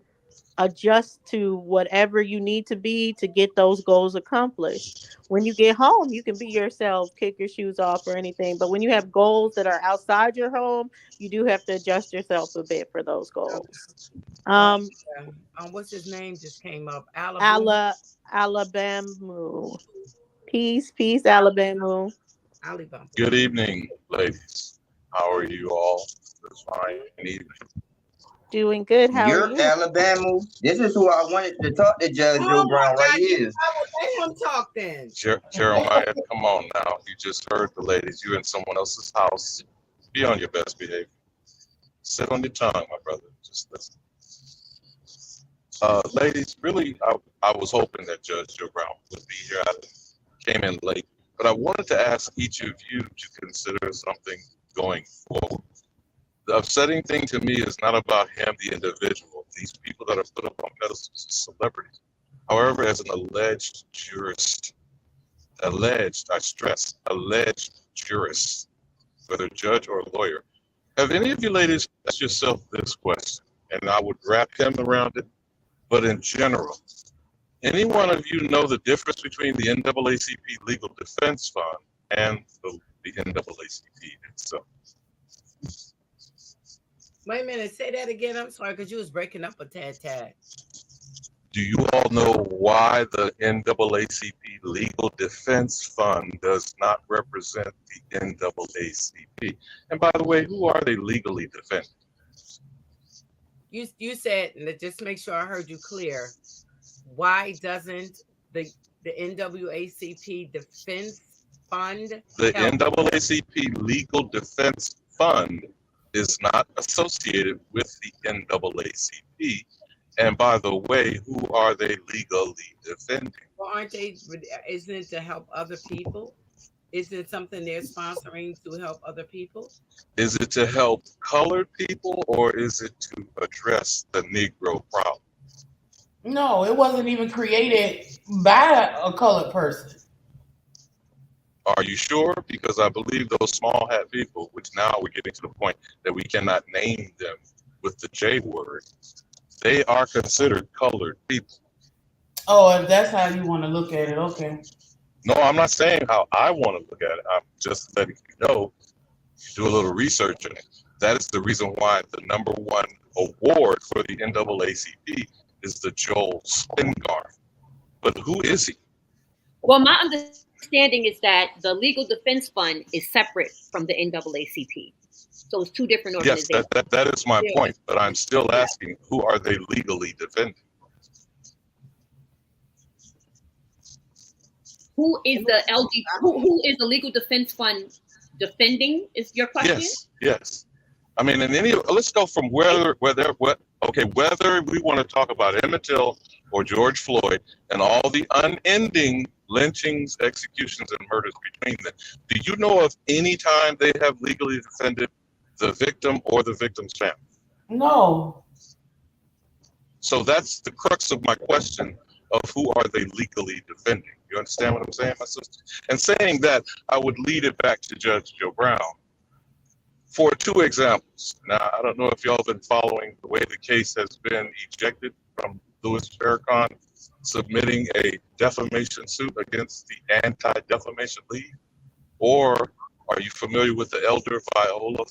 adjust to whatever you need to be to get those goals accomplished. When you get home, you can be yourself, kick your shoes off or anything. But when you have goals that are outside your home, you do have to adjust yourself a bit for those Okay. goals. Well, Um, yeah. What's his name just came up? Alabama. Alabama. Peace, Alabama. Alabama. Good evening, ladies. How are you all this fine evening? Doing good. How are You're you? Alabama. This is who I wanted to talk to, Judge Oh Joe my Brown, right God, you here. I will let him talk then. Jeremiah, come on now. You just heard the ladies. You in someone else's house. Be on your best behavior. Sit on your tongue, my brother. Just listen. Ladies, really, I was hoping that Judge Joe Brown would be here. I came in late, but I wanted to ask each of you to consider something going forward. The upsetting thing to me is not about him, the individual. These people that are put up on pedestals as celebrities. However, as an alleged jurist, I stress, alleged jurist, whether judge or lawyer, have any of you ladies asked yourself this question? And I would wrap him around it, but in general, any one of you know the difference between the NAACP Legal Defense Fund and the NAACP itself? Wait a minute, say that again. I'm sorry, because you was breaking up a tad. Do you all know why the NAACP Legal Defense Fund does not represent the NAACP? And by the way, who are they legally defending? You said, and just make sure I heard you clear. Why doesn't the NAACP Defense Fund The help? NAACP Legal Defense Fund is not associated with the NAACP. And by the way, who are they legally defending? Well, aren't they? Isn't it to help other people? Isn't it something they're sponsoring to help other people? Is it to help colored people or is it to address the Negro problem? No, it wasn't even created by a colored person. Are you sure? Because I believe those small hat people, which now we're getting to the point that we cannot name them with the J word, they are considered colored people. Oh, if that's how you want to look at it, okay. No, I'm not saying how I want to look at it. I'm just letting you know, do a little research on it. That is the reason why the number one award for the NAACP is the Joel Spingarn. But who is he? Well, my understanding is that the Legal Defense Fund is separate from the NAACP. So it's two different Yes, organizations. that is my Yeah. point. But I'm still asking, who are they legally defending? Who is the who is the Legal Defense Fund defending is your question? Yes. I mean, let's go from whether we want to talk about Emmett Till or George Floyd and all the unending lynchings, executions, and murders between them. Do you know of any time they have legally defended the victim or the victim's family? No. So that's the crux of my question of who are they legally defending? You understand what I'm saying, my sister? And saying that, I would lead it back to Judge Joe Brown for two examples. Now, I don't know if y'all been following the way the case has been ejected from Louis Farrakhan submitting a defamation suit against the Anti-Defamation League, or are you familiar with the elder Viola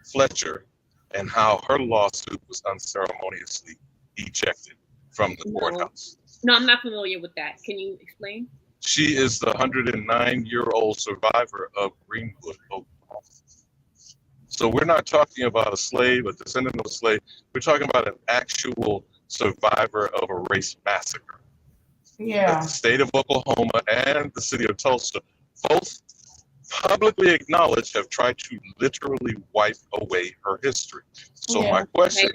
Fletcher and how her lawsuit was unceremoniously ejected from the courthouse? No, I'm not familiar with that. Can you explain? She is the 109-year-old survivor of Greenwood, Oklahoma. So we're not talking about a slave, a descendant of a slave. We're talking about an actual survivor of a race massacre. Yeah. That the state of Oklahoma and the city of Tulsa both publicly acknowledged have tried to literally wipe away her history. So my question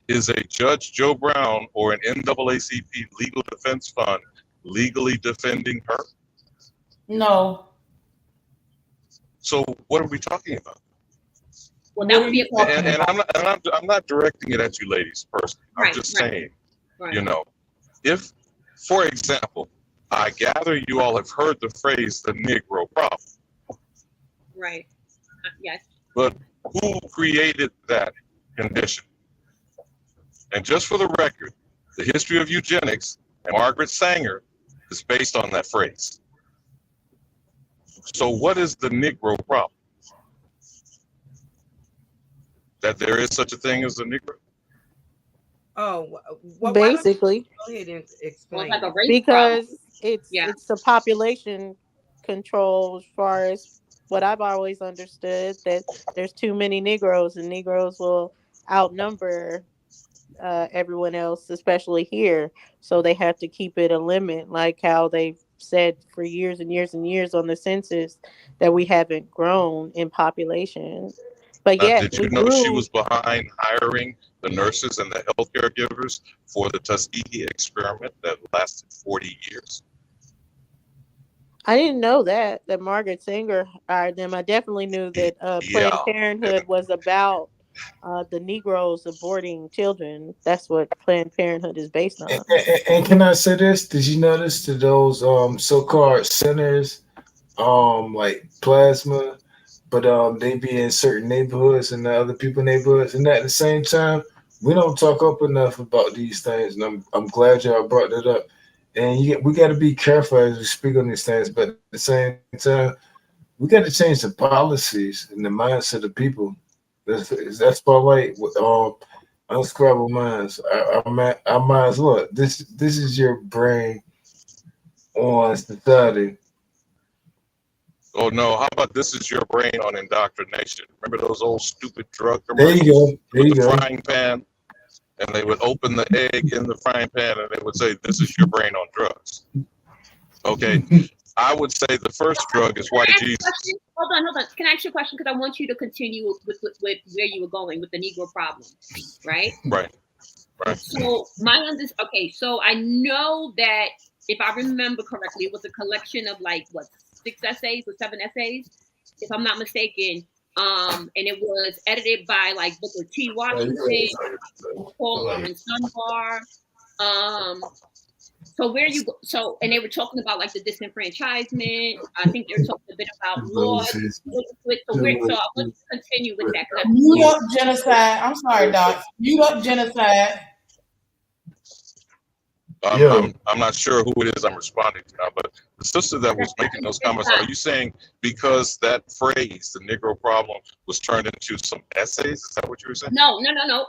is a Judge Joe Brown or an NAACP legal defense fund legally defending her? No. So what are we talking about? Well, that would be and I'm not directing it at you ladies personally. I'm just saying, you know, if, for example, I gather you all have heard the phrase the Negro problem. Right. Yes. But who created that condition? And just for the record, the history of eugenics and Margaret Sanger is based on that phrase. So what is the Negro problem? That there is such a thing as a Negro? Oh, well, basically. Go ahead and explain. Well, like a race Because problem. it's the population control as far as what I've always understood, that there's too many Negroes and Negroes will outnumber everyone else, especially here. So they have to keep it a limit, like how they've said for years and years and years on the census that we haven't grown in population. But Did you know she was behind hiring the nurses and the healthcare givers for the Tuskegee experiment that lasted 40 years? I didn't know that Margaret Sanger hired them. I definitely knew that Planned Parenthood was about the Negroes aborting children. That's what Planned Parenthood is based on. And can I say this? Did you notice to those so-called centers, like plasma, but they be in certain neighborhoods and the other people neighborhoods, and at the same time, we don't talk up enough about these things, and I'm glad y'all brought that up. And we got to be careful as we speak on these things, but at the same time, we got to change the policies and the mindset of people. That's why, like, unscrambled minds. Our minds. Look, this is your brain on society. Oh no! How about this is your brain on indoctrination? Remember those old stupid drug commercials? There you go. There you go. Frying pan, and they would open the egg in the frying pan, and they would say, "This is your brain on drugs." Okay, I would say the first drug is white Jesus. Hold on. Can I ask you a question? Because I want you to continue with where you were going with the Negro problem, right? Right. So so I know that if I remember correctly, it was a collection of like 6 essays or 7 essays, if I'm not mistaken. And it was edited by like Booker T. Washington, Paul Laurence Dunbar. So where you go? So, and they were talking about like the disenfranchisement. I think they were talking a bit about laws. So let's continue with that. Mute up genocide. I'm sorry, Doc. Mute up genocide. I'm not sure who it is I'm responding to now, but the sister that was making those comments, are you saying because that phrase, the Negro problem, was turned into some essays? Is that what you were saying? No.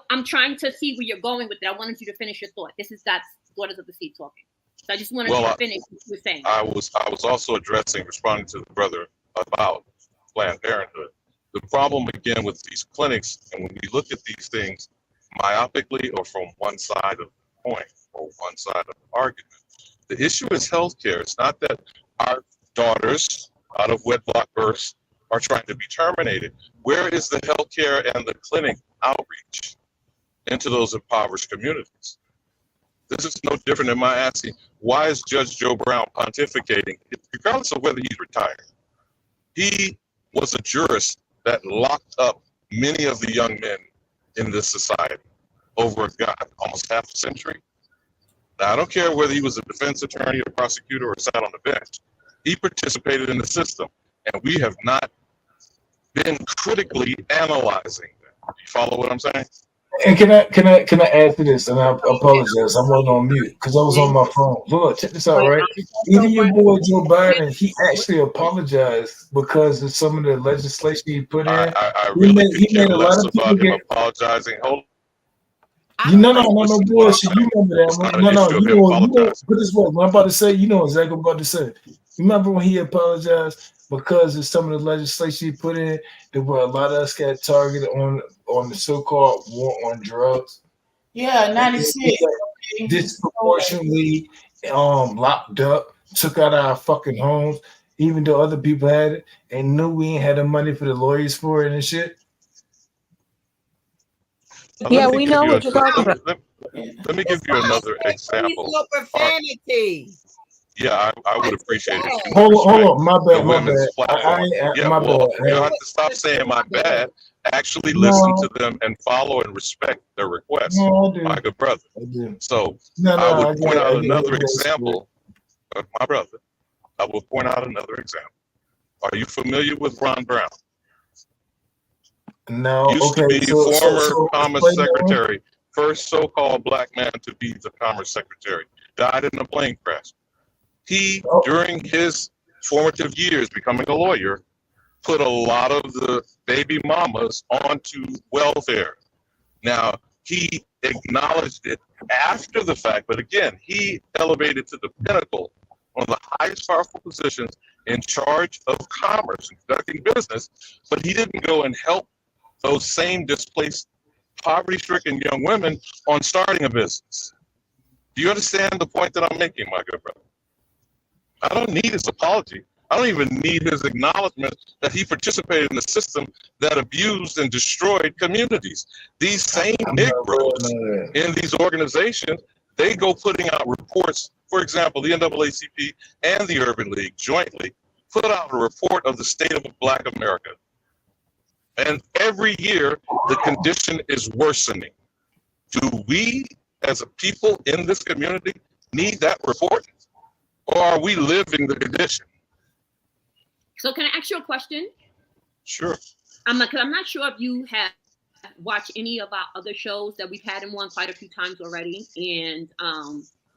I'm trying to see where you're going with it. I wanted you to finish your thought. This is God's Daughters of the Sea talking. So I just wanted you to finish what you were saying. I was also responding to the brother about Planned Parenthood. The problem again with these clinics, and when we look at these things myopically or from one side of the coin or one side of the argument, the issue is healthcare. It's not that our daughters out of wedlock births are trying to be terminated. Where is the healthcare, and the clinic outreach into those impoverished communities? This is no different than my asking, why is Judge Joe Brown pontificating, regardless of whether he's retired? He was a jurist that locked up many of the young men in this society over, God, almost half a century. Now, I don't care whether he was a defense attorney, a prosecutor, or sat on the bench. He participated in the system, and we have not been critically analyzing that. You follow what I'm saying? And can I add to this? And I apologize, I wasn't on mute because I was on my phone. Look, check this out, right? Even your boy Joe Biden, he actually apologized because of some of the legislation he put in. I really could care less about him apologizing. Hold no bullshit. You remember that? You know, put this way. What I'm about to say, you know exactly what I'm about to say. Remember when he apologized because of some of the legislation he put in, there were a lot of us got targeted on the so-called war on drugs. Yeah, 96. Disproportionately locked up, took out our fucking homes, even though other people had it, and knew we ain't had the money for the lawyers for it and shit. Yeah, we know what you're talking about. Let me give you another example. Profanity. Yeah, I would appreciate it. Hold on, my bad. My bad. You don't have to stop saying my bad. Actually listen to them and follow and respect their requests, my good brother. So I would point out another example, my brother. I will point out another example. Are you familiar with Ron Brown? No. Used to be former Commerce Secretary, first so-called black man to be the Commerce Secretary. Died in a plane crash. He, during his formative years becoming a lawyer, put a lot of the baby mamas onto welfare. Now, he acknowledged it after the fact, but again, he elevated to the pinnacle, one of the highest powerful positions in charge of commerce and conducting business, but he didn't go and help those same displaced, poverty-stricken young women on starting a business. Do you understand the point that I'm making, my good brother? I don't need his apology. I don't even need his acknowledgement that he participated in a system that abused and destroyed communities. These same Negroes in these organizations, they go putting out reports. For example, the NAACP and the Urban League jointly put out a report of the state of Black America. And every year, the condition is worsening. Do we, as a people in this community, need that report? Or are we living the condition? So can I ask you a question? Sure. I'm not sure if you have watched any of our other shows that we've had him on quite a few times already. And,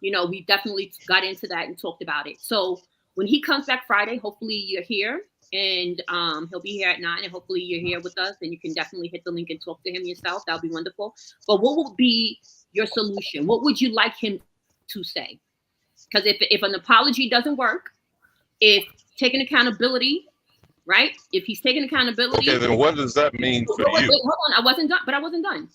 we definitely got into that and talked about it. So when he comes back Friday, hopefully you're here. And he'll be here at 9, and hopefully you're here with us, and you can definitely hit the link and talk to him yourself. That'll be wonderful. But what would be your solution? What would you like him to say? Because if an apology doesn't work, if taking accountability, right? If he's taking accountability. Okay, then what does that mean for you? Wait, hold on. I wasn't done.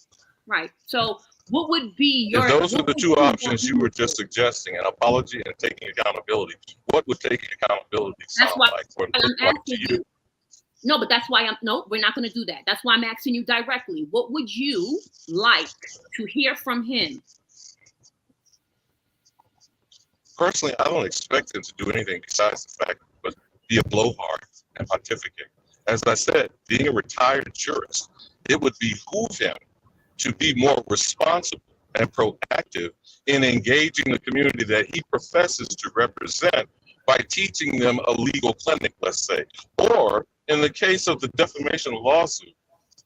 Right. So what would be your... If those are the two options you were just suggesting, an apology and taking accountability, what would taking accountability sound like for you? No, but that's why we're not going to do that. That's why I'm asking you directly. What would you like to hear from him? Personally, I don't expect him to do anything besides the fact but be a blowhard and pontificate. As I said, being a retired jurist, it would behoove him to be more responsible and proactive in engaging the community that he professes to represent by teaching them a legal clinic, let's say. Or in the case of the defamation lawsuit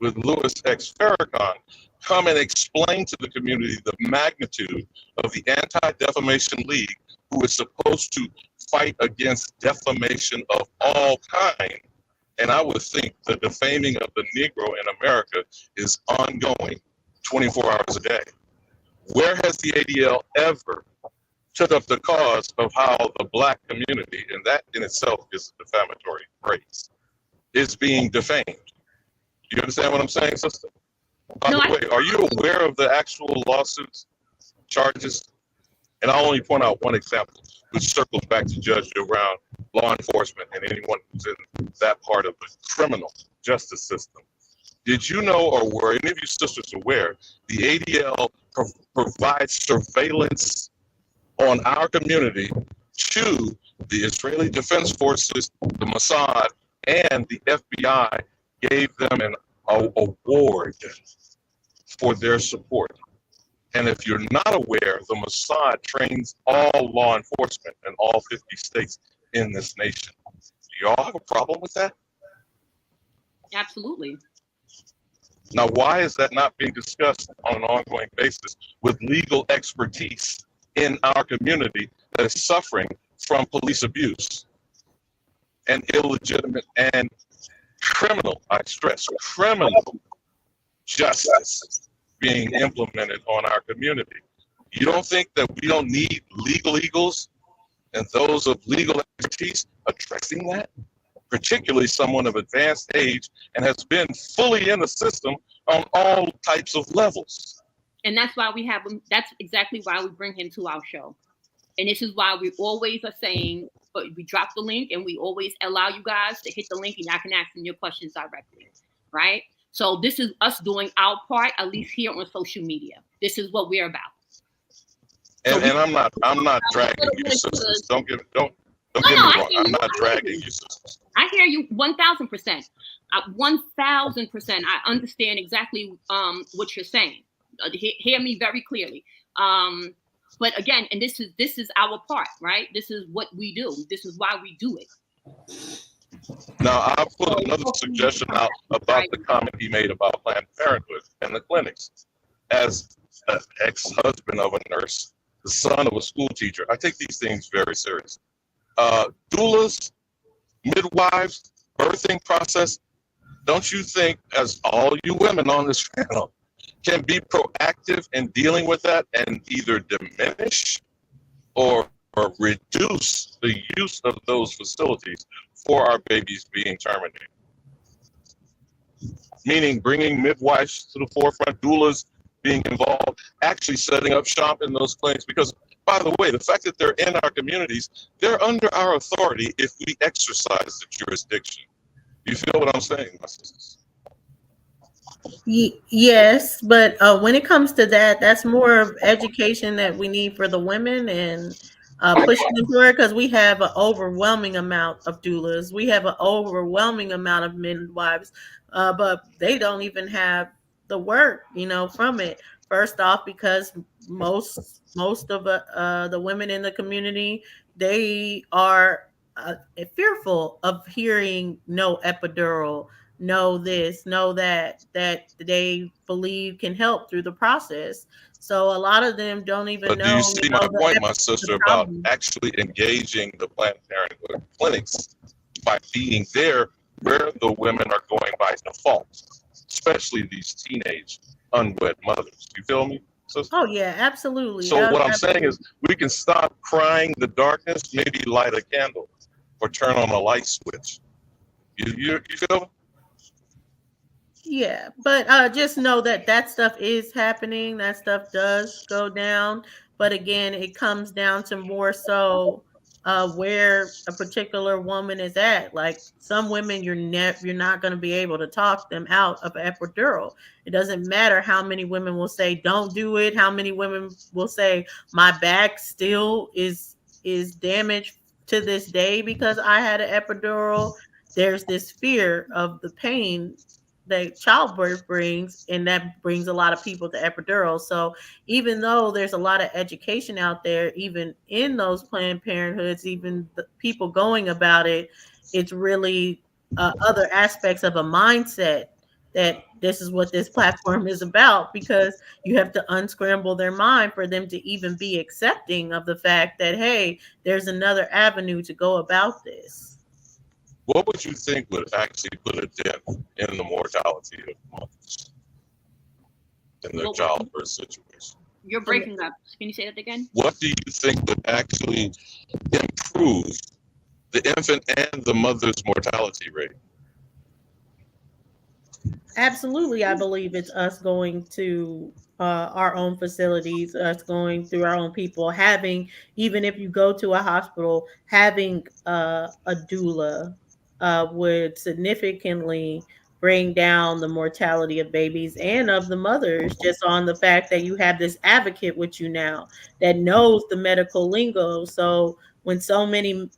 with Louis X. Farrakhan, come and explain to the community the magnitude of the Anti-Defamation League, who is supposed to fight against defamation of all kind. And I would think the defaming of the Negro in America is ongoing 24 hours a day. Where has the ADL ever took up the cause of how the Black community, and that in itself is a defamatory phrase, is being defamed? Do you understand what I'm saying, sister? By the way, are you aware of the actual lawsuits, charges? And I'll only point out one example, which circles back to Judge Joe Brown, law enforcement, and anyone who's in that part of the criminal justice system. Did you know, or were any of you sisters aware, the ADL provide surveillance on our community to the Israeli Defense Forces, the Mossad, and the FBI gave them an award for their support. And if you're not aware, the Mossad trains all law enforcement in all 50 states in this nation. Do y'all have a problem with that? Absolutely. Now, why is that not being discussed on an ongoing basis with legal expertise in our community that is suffering from police abuse and illegitimate and criminal, I stress, criminal justice being implemented on our community? You don't think that we don't need legal eagles and those of legal expertise addressing that? Particularly someone of advanced age and has been fully in the system on all types of levels. And that's why we have him. That's exactly why we bring him to our show. And this is why we always are saying, but we drop the link and we always allow you guys to hit the link and I can ask them your questions directly, right? So this is us doing our part, at least here on social media. This is what we're about. And I'm not dragging you, sisters. Don't get me wrong. I'm not dragging you, sisters. I hear you 1,000%. 1,000%. I understand exactly what you're saying. Hear me very clearly. But again, and this is our part, right? This is what we do. This is why we do it. Now, I'll put another suggestion out about the comment he made about Planned Parenthood and the clinics. As an ex-husband of a nurse, the son of a school teacher, I take these things very seriously. Doulas, midwives, birthing process, don't you think, as all you women on this panel, can be proactive in dealing with that and either diminish or reduce the use of those facilities for our babies being terminated? Meaning bringing midwives to the forefront, doulas being involved, actually setting up shop in those clinics. Because, by the way, the fact that they're in our communities, they're under our authority if we exercise the jurisdiction. You feel what I'm saying, my sisters? Yes, but when it comes to that, that's more of education that we need for the women and pushing them forward, because we have an overwhelming amount of doulas. We have an overwhelming amount of midwives, but they don't even have the work, from it. First off, because most of the women in the community, they are fearful of hearing no epidural, no this, no that they believe can help through the process. So a lot of them don't even know. But do you see my point, my sister, about actually engaging the Planned Parenthood clinics by being there where the women are going by default, especially these teenage unwed mothers? You feel me, sister? Oh yeah, absolutely. So what I'm saying is we can stop crying the darkness, maybe light a candle or turn on a light switch. You feel me? Yeah, but just know that stuff is happening. That stuff does go down. But again, it comes down to more so where a particular woman is at. Like some women, you're not going to be able to talk them out of epidural. It doesn't matter how many women will say don't do it. How many women will say my back still is damaged to this day because I had an epidural. There's this fear of the pain that childbirth brings, and that brings a lot of people to epidural. So even though there's a lot of education out there, even in those Planned Parenthoods, even the people going about it, it's really other aspects of a mindset that this is what this platform is about, because you have to unscramble their mind for them to even be accepting of the fact that, hey, there's another avenue to go about this. What would you think would actually put a dent in the mortality of mothers in their childbirth situation? You're breaking up. Can you say that again? What do you think would actually improve the infant and the mother's mortality rate? Absolutely. I believe it's us going to our own facilities, us going through our own people, having, even if you go to a hospital, having a doula would significantly bring down the mortality of babies and of the mothers, just on the fact that you have this advocate with you now that knows the medical lingo. So when so many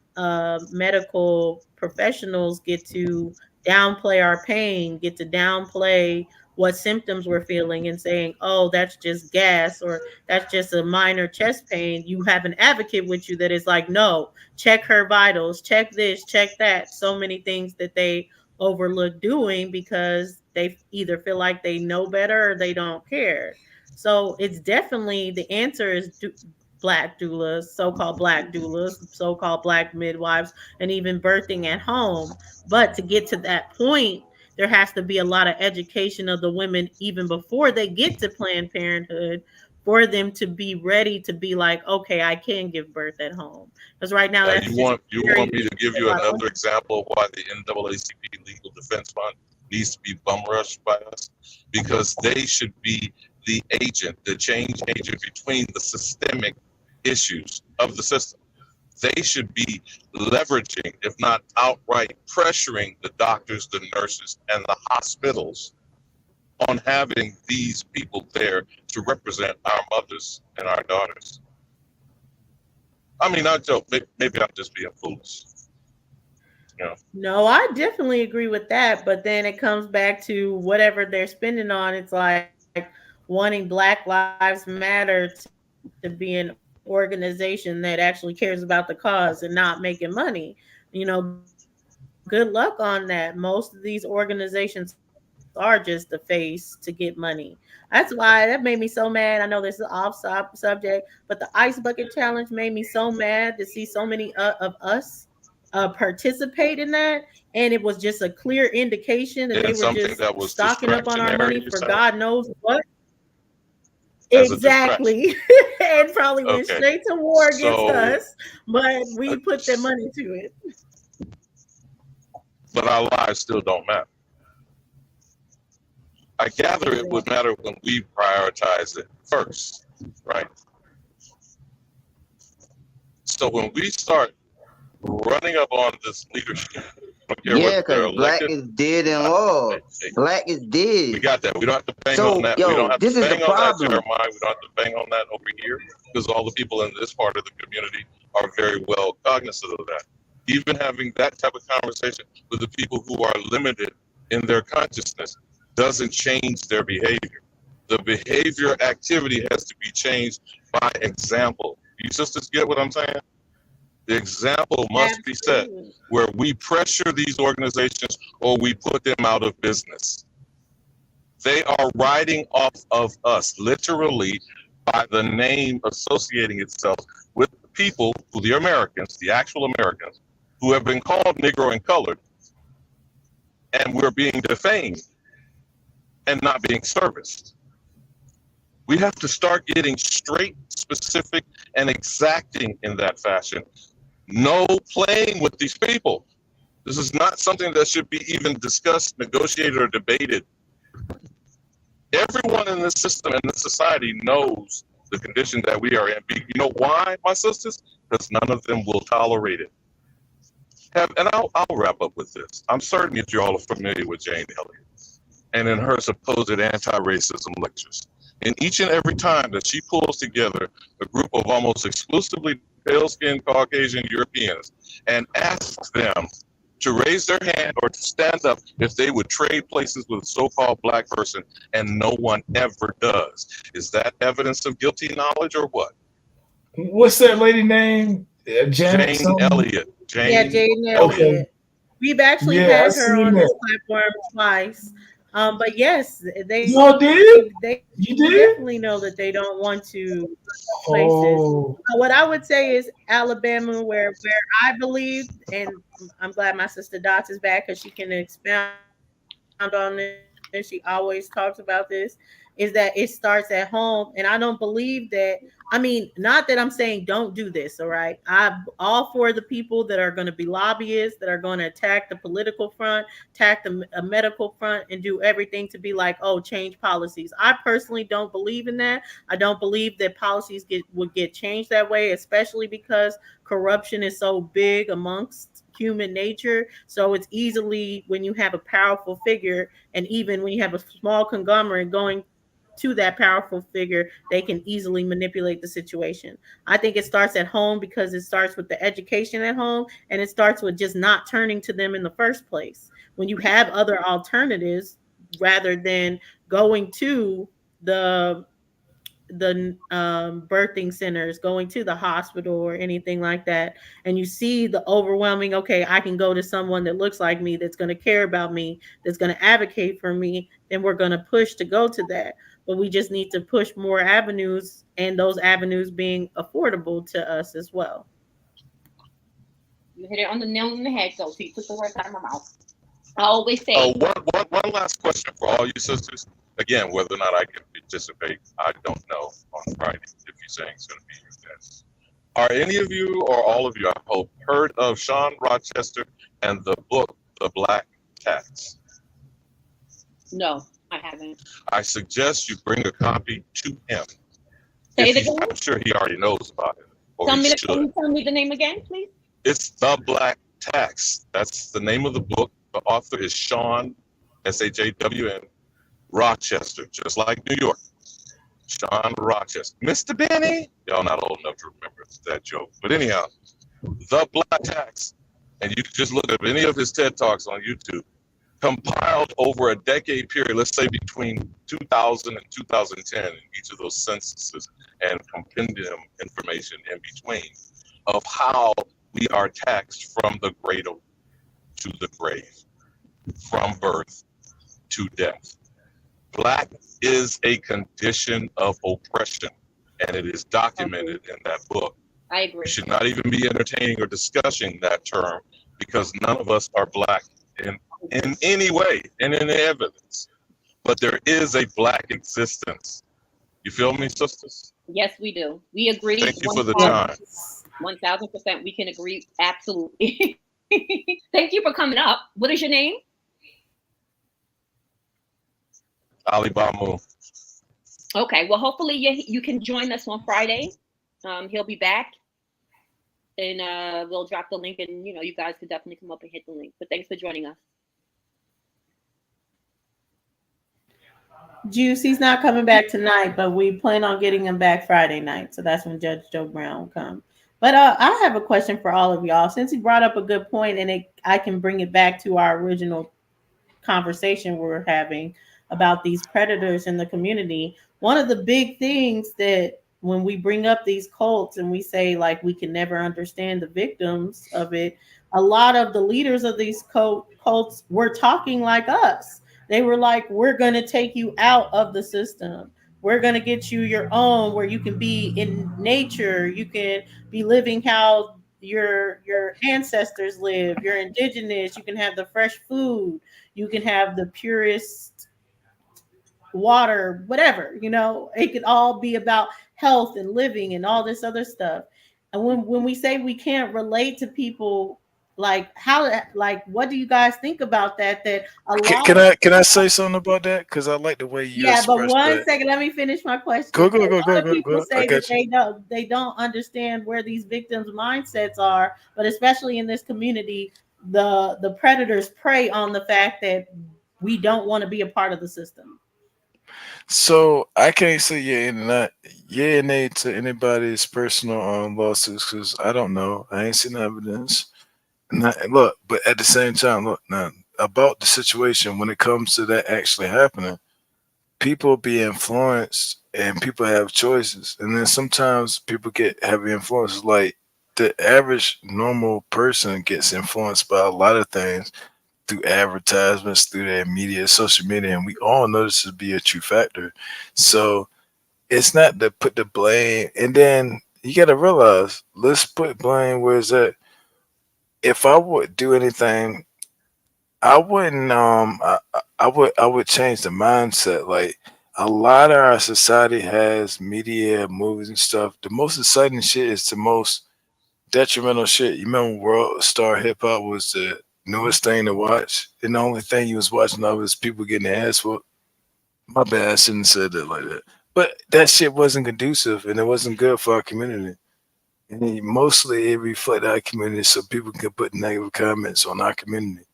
medical professionals get to downplay our pain, get to downplay what symptoms we're feeling and saying, oh, that's just gas or that's just a minor chest pain, you have an advocate with you that is like, no, check her vitals, check this, check that. So many things that they overlook doing because they either feel like they know better or they don't care. So it's definitely the answer is black doulas, so-called black midwives, and even birthing at home. But to get to that point, there has to be a lot of education of the women even before they get to Planned Parenthood for them to be ready to be like, okay, I can give birth at home. Because right now that's you just want me to give you another example of why the NAACP Legal Defense Fund needs to be bum rushed by us? Because they should be the agent, the change agent between the systemic issues of the system. They should be leveraging, if not outright pressuring, the doctors, the nurses, and the hospitals on having these people there to represent our mothers and our daughters. I mean, I joke, maybe I'm just being foolish. You know? No, I definitely agree with that. But then it comes back to whatever they're spending on. It's like wanting Black Lives Matter to be an organization that actually cares about the cause and not making money. Good luck on that. Most of these organizations are just the face to get money. That's why that made me so mad. I know this is off subject, but the ice bucket challenge made me so mad to see so many of us participate in that. And it was just a clear indication that they And were something just that was stocking up on our distractionary, money you for said? God knows what. As a distraction. Exactly. And probably went Okay. straight to war against So, us, but we put their money to it. but our lives still don't matter. I gather it would matter when we prioritize it first, right? So when we start running up on this leadership, I don't care Yeah, whether they're because black elected. is dead in law. Black is We dead. got that. We don't have to bang So, on that. We yo, don't have this to is the bang on that, problem. Jeremiah. We don't have to bang on that over here because all the people in this part of the community are very well cognizant of that. Even having that type of conversation with the people who are limited in their consciousness doesn't change their behavior. The behavior activity has to be changed by example. You sisters get what I'm saying? The example must be set where we pressure these organizations or we put them out of business. They are riding off of us, literally, by the name associating itself with the people who the Americans, the actual Americans, who have been called Negro and colored, and we're being defamed and not being serviced. We have to start getting straight, specific, and exacting in that fashion. No playing with these people. This is not something that should be even discussed, negotiated, or debated. Everyone in this system and this society knows the condition that we are in. You know why, my sisters? Because none of them will tolerate it. And I'll wrap up with this. I'm certain that you all are familiar with Jane Elliott and in her supposed anti-racism lectures. And each and every time that she pulls together a group of almost exclusively pale-skinned Caucasian Europeans and asks them to raise their hand or to stand up if they would trade places with a so-called black person, and no one ever does. Is that evidence of guilty knowledge or what? What's that lady name? Janet Jane Elliott. Jane Elliott. Okay. We've actually had her on this platform twice. But yes, they definitely know that they don't want to places. What I would say is Alabama, where I believe, and I'm glad my sister Dots is back because she can expound on this. She always talks about this. Is that it starts at home, and I don't believe that I mean, not that I'm saying don't do this, all right? I'm all for the people that are going to be lobbyists, that are going to attack the political front, attack the medical front, and do everything to be like, oh, change policies. I personally don't believe in that. I don't believe that policies would get changed that way, especially because corruption is so big amongst human nature. So it's easily, when you have a powerful figure, and even when you have a small conglomerate going to that powerful figure, they can easily manipulate the situation. I think it starts at home, because it starts with the education at home, and it starts with just not turning to them in the first place. When you have other alternatives, rather than going to the birthing centers, going to the hospital or anything like that, and you see the overwhelming, okay, I can go to someone that looks like me, that's going to care about me, that's going to advocate for me, then we're going to push to go to that. But we just need to push more avenues, and those avenues being affordable to us as well. You hit it on the nail on the head, so you took the words out of my mouth. I always say. One last question for all you sisters. Again, whether or not I can participate, I don't know on Friday if you're saying it's going to be your guest. Are any of you, or all of you, I hope, heard of Sean Rochester and the book, The Black Tax? No, I haven't. I suggest you bring a copy to him. Say it again. I'm sure he already knows about it. Can you tell me the name again, please? It's The Black Tax. That's the name of the book. The author is Sean, S-H-A-W-N, Rochester, just like New York. Sean Rochester. Mr. Benny? Y'all not old enough to remember that joke. But anyhow, The Black Tax. And you can just look up any of his TED Talks on YouTube. Compiled over a decade period, let's say between 2000 and 2010, in each of those censuses and compendium information in between, of how we are taxed from the cradle to the grave, from birth to death. Black is a condition of oppression, and it is documented in that book. I agree. We should not even be entertaining or discussing that term, because none of us are Black in any way and in evidence. But there is a Black existence. You feel me, sisters? Yes, we do. We agree. Thank you for the time. 1000%. We can agree. Absolutely. Thank you for coming up. What is your name? Ali Bamu. Okay. Well, hopefully you can join us on Friday. He'll be back, and we'll drop the link, and you guys could definitely come up and hit the link. But thanks for joining us. Juice, he's not coming back tonight, but we plan on getting him back Friday night. So that's when Judge Joe Brown will come. But I have a question for all of y'all. Since he brought up a good point, and I can bring it back to our original conversation we're having about these predators in the community. One of the big things that when we bring up these cults and we say like we can never understand the victims of it, a lot of the leaders of these cults were talking like us. They were like, we're going to take you out of the system. We're going to get you your own, where you can be in nature. You can be living how your ancestors live. You're indigenous. You can have the fresh food. You can have the purest water, whatever. It could all be about health and living and all this other stuff. And when we say we can't relate to people, what do you guys think about that? That a lot. Can I say something about that? Because I like the way you but expressed one that. second, let me finish my question. Go. People say that they don't understand where these victims' mindsets are, but especially in this community, the predators prey on the fact that we don't want to be a part of the system. So I can't say yeah and nay to anybody's personal lawsuits, because I don't know. I ain't seen evidence. Look, but at the same time, look now about the situation when it comes to that actually happening. People be influenced, and people have choices, and then sometimes people get heavy influences. Like the average normal person gets influenced by a lot of things through advertisements, through their media, social media, and we all know this to be a true factor. So it's not to put the blame, and then you got to realize, let's put blame where it's at. If I would do anything, I wouldn't. I would change the mindset. Like a lot of our society has media, movies, and stuff. The most exciting shit is the most detrimental shit. You remember World Star Hip Hop was the newest thing to watch, and the only thing you was watching of was people getting their ass whooped. My bad, I shouldn't have said that like that. But that shit wasn't conducive, and it wasn't good for our community. And mostly it reflected our community, so people can put negative comments on our community.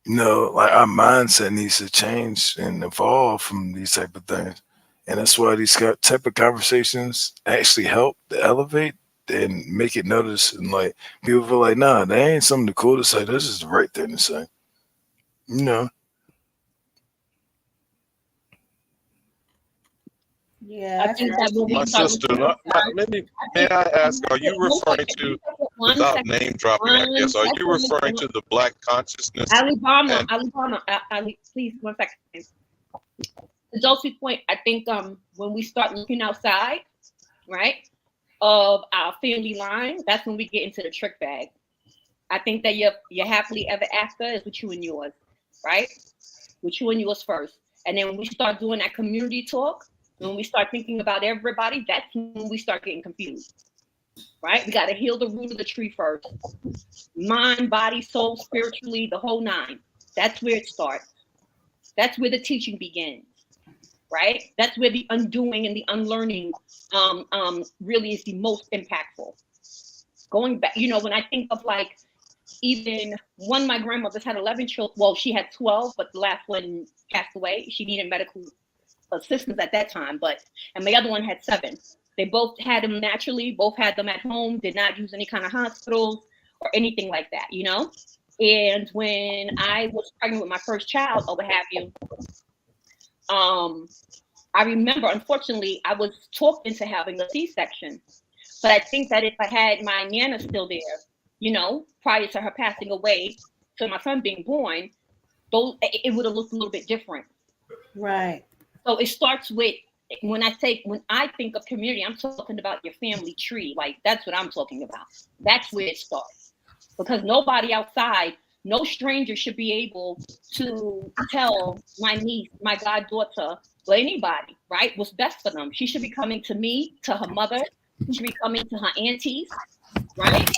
Like our mindset needs to change and evolve from these type of things. And that's why these type of conversations actually help to elevate and make it notice. And like people feel like, nah, that ain't something cool to say. This is the right thing to say. You know. Yeah, I think that when My we start sister, looking outside, may I ask, are you referring to, one without second, name dropping, I one guess, are you second, referring to the Black consciousness? Alibama, And Ali, please, 1 second. To Josie's point, I think when we start looking outside, right, of our family line, that's when we get into the trick bag. I think that your happily ever after is with you and yours, right? With you and yours first. And then when we start doing that community talk, when we start thinking about everybody, that's when we start getting confused, right? We got to heal the root of the tree first. Mind, body, soul, spiritually, the whole nine. That's where it starts. That's where the teaching begins, right? That's where the undoing and the unlearning really is the most impactful. Going back, when I think of like, even one, my grandmother's had 11 children. Well, she had 12, but the last one passed away. She needed medical assistance at that time, and the other one had 7. They both had them naturally, both had them at home, did not use any kind of hospitals or anything like that, And when I was pregnant with my first child, or what have you, I remember, unfortunately, I was talked into having a C-section. But I think that if I had my Nana still there, prior to her passing away, to my son being born, it would have looked a little bit different. Right. So it starts with, when I think of community, I'm talking about your family tree. Like, that's what I'm talking about. That's where it starts. Because nobody outside, no stranger should be able to tell my niece, my goddaughter, or anybody, right, what's best for them. She should be coming to me, to her mother. She should be coming to her aunties, right?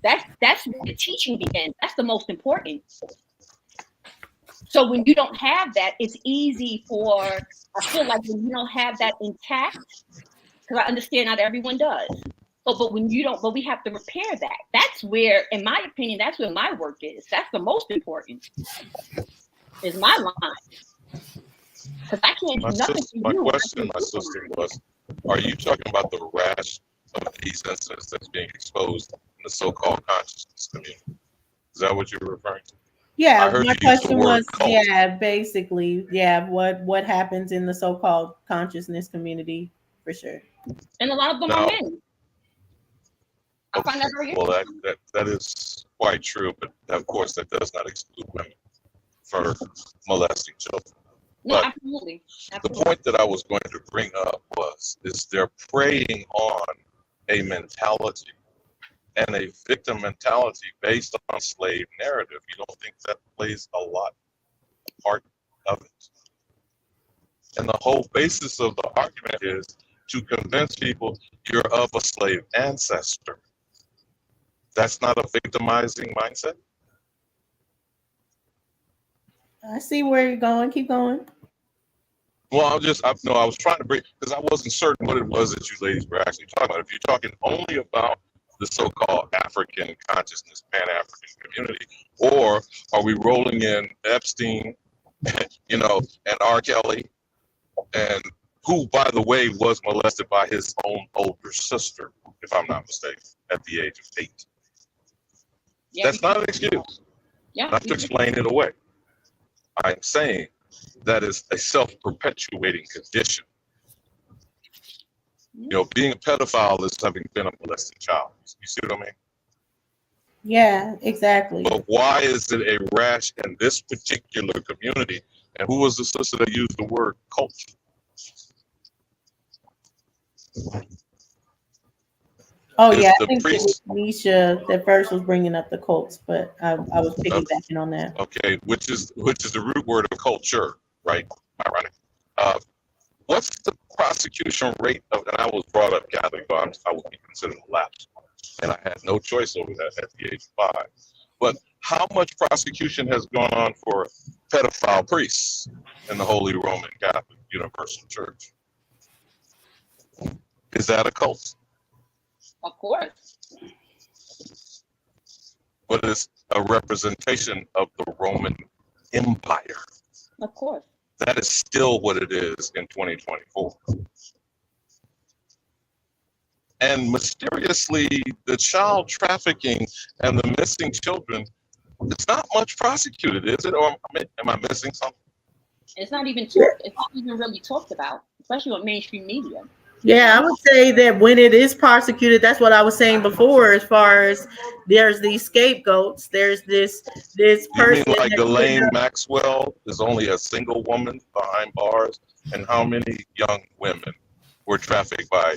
That's where the teaching begins. That's the most important. So when you don't have that, it's easy I feel like when you don't have that intact, because I understand not everyone does. But when you don't, but we have to repair that. That's where, in my opinion, that's where my work is. That's the most important, is my line. Because I can't do nothing for you. My question, my sister, was, are you talking about the rash of these incidents that's being exposed in the so-called consciousness community? Is that what you're referring to? Yeah, my question was, basically, what happens in the so-called consciousness community, for sure. And a lot of them are men. I find that very interesting. Well, that is quite true, but of course that does not exclude women for molesting children. No, but absolutely. The point that I was going to bring up is they're preying on a mentality and a victim mentality based on slave narrative. You don't think that plays a lot part of it? And the whole basis of the argument is to convince people you're of a slave ancestor. That's not a victimizing mindset. I see where you're going. Keep going. Well, I was trying to bring, because I wasn't certain what it was that you ladies were actually talking about. If you're talking only about the so-called African consciousness, Pan-African community, or are we rolling in Epstein, and R. Kelly, and who, by the way, was molested by his own older sister, if I'm not mistaken, at the age of 8. Yeah, that's not an excuse. Yeah, not to explain it away. I'm saying that is a self-perpetuating condition. Being a pedophile is having been a molested child. You see what I mean? Yeah, exactly. But why is it a rash in this particular community? And who was the sister that used the word cult? Oh, yeah, I think it was Nisha that first was bringing up the cults, but I was piggybacking on that. Okay, which is the root word of culture, right? Am I right? What's the prosecution rate of, and I was brought up Catholic, so I would be considered a lapse. And I had no choice over that at the age of 5. But how much prosecution has gone on for pedophile priests in the Holy Roman Catholic Universal Church? Is that a cult? Of course. But it's a representation of the Roman Empire. Of course. That is still what it is in 2024. And mysteriously, the child trafficking and the missing children, it's not much prosecuted, is it? Or am I missing something? It's not even really talked about, especially on mainstream media. Yeah, I would say that when it is prosecuted, that's what I was saying before, as far as there's these scapegoats, there's this You person mean like that Ghislaine Maxwell is only a single woman behind bars? And how many young women were trafficked by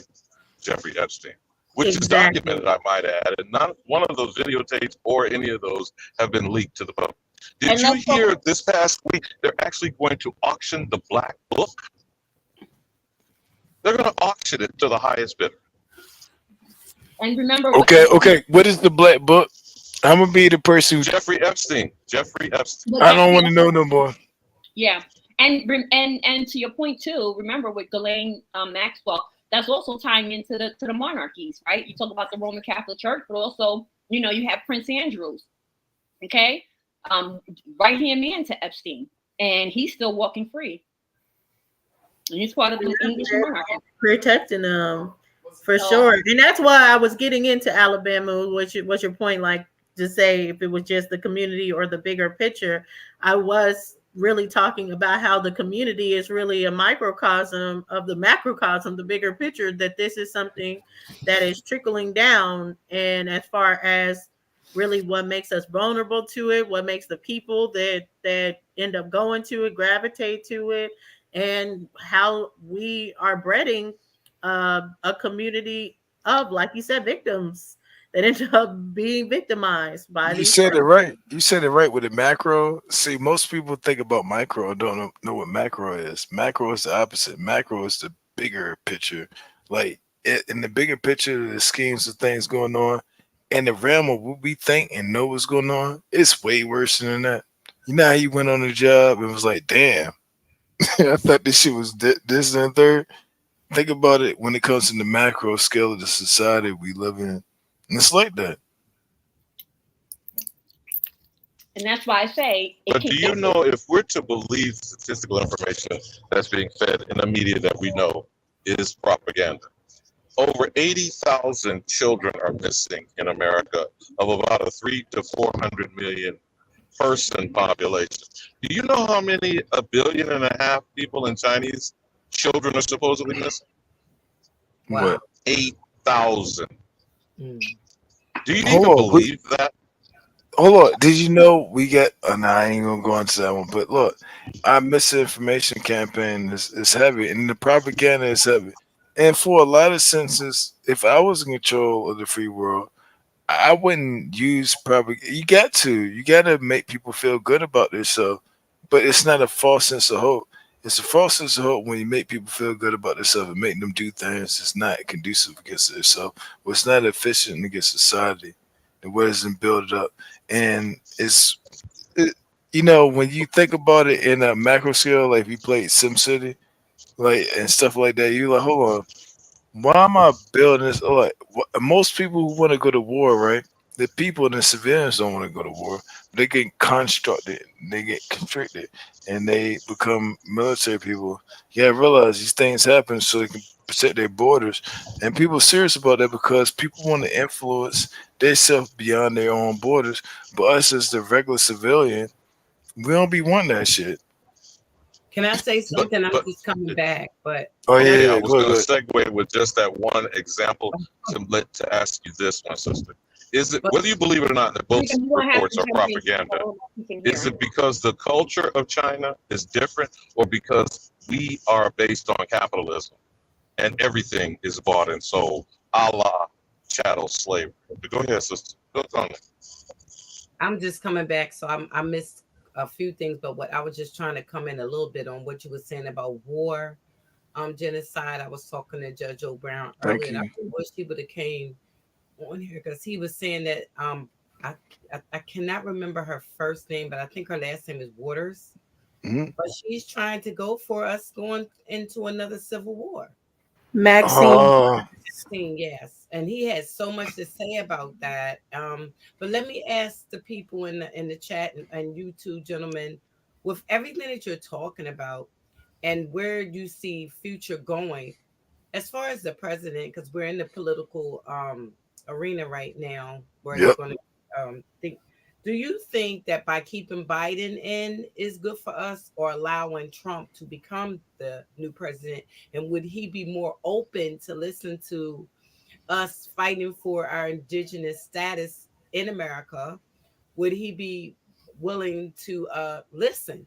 Jeffrey Epstein? Which is documented, I might add. And not one of those videotapes or any of those have been leaked to the public. Did you hear this past week they're actually going to auction the Black Book? They're going to auction it to the highest bidder. And remember, Okay. What is the Black Book? I'm gonna be the person who Jeffrey Epstein. I don't want to know no more. Yeah, and to your point too. Remember with Ghislaine Maxwell, that's also tying into the monarchies, right? You talk about the Roman Catholic Church, but also you have Prince Andrews, okay, right hand man to Epstein, and he's still walking free. And he's part of the English monarchy. protecting them for sure. And that's why I was getting into Alabama. What's your point? Like, to say if it was just the community or the bigger picture, I was really talking about how the community is really a microcosm of the macrocosm, the bigger picture, that this is something that is trickling down. And as far as really what makes us vulnerable to it, what makes the people that end up going to it, gravitate to it, and how we are breeding a community of, like you said, victims that end up being victimized by You these. said it right. You said it right with the macro. See, most people think about micro and don't know what macro is. Macro is the opposite. Macro is the bigger picture. Like in the bigger picture, the schemes of things going on, in the realm of what we think and know what's going on, it's way worse than that. You know how you went on a job and was like, damn, I thought this shit was this and third. Think about it when it comes to the macro scale of the society we live in. And it's like that. And that's why I say. But do you know, if we're to believe statistical information that's being fed in the media that we know is propaganda, over 80,000 children are missing in America of about a 300 to 400 million person population. Do you know how many 1.5 billion people in Chinese children are supposedly missing? Wow. 8,000. Do you even believe that? Hold on. Did you know we get? Oh, I ain't gonna go into that one. But look, our misinformation campaign is heavy, and the propaganda is heavy. And for a lot of senses, if I was in control of the free world, I wouldn't use propaganda. You got to make people feel good about themselves, but it's not a false sense of hope. It's a false sense of hope when you make people feel good about themselves and make them do things that's not conducive against themselves, or it's not efficient against society. The way it's been built up, and when you think about it in a macro scale, like if you played SimCity, like and stuff like that, you're like, hold on, why am I building this? Like most people who want to go to war, right? The people and the civilians don't want to go to war. They get constructed, they get constricted, and they become military people. Yeah, realize these things happen so they can protect their borders, and people are serious about that because people want to influence themselves beyond their own borders. But us as the regular civilian, we don't be wanting that shit. Can I say something? I'm just coming back, but I was going to segue with just that one example to ask you this, my sister. Is it, whether you believe it or not, the books reports are propaganda, is it because the culture of China is different, or because we are based on capitalism and everything is bought and sold, a la chattel slavery? But go ahead, sister. Go on. I'm just coming back, so I missed a few things, but what I was just trying to come in a little bit on what you were saying about war, genocide. I was talking to Judge O'Brown Thank earlier, and I you. wish he would have came on here because he was saying that I, I cannot remember her first name, but I think her last name is Waters. Mhm. But she's trying to go for us going into another civil war. Maxine. Oh, Yes, and he had so much to say about that. But let me ask the people in the chat and you two gentlemen, with everything that you're talking about and where you see future going, as far as the president, because we're in the political arena right now, where they're yep. going to think. Do you think that by keeping Biden in is good for us, or allowing Trump to become the new president? And would he be more open to listen to us fighting for our indigenous status in America? Would he be willing to listen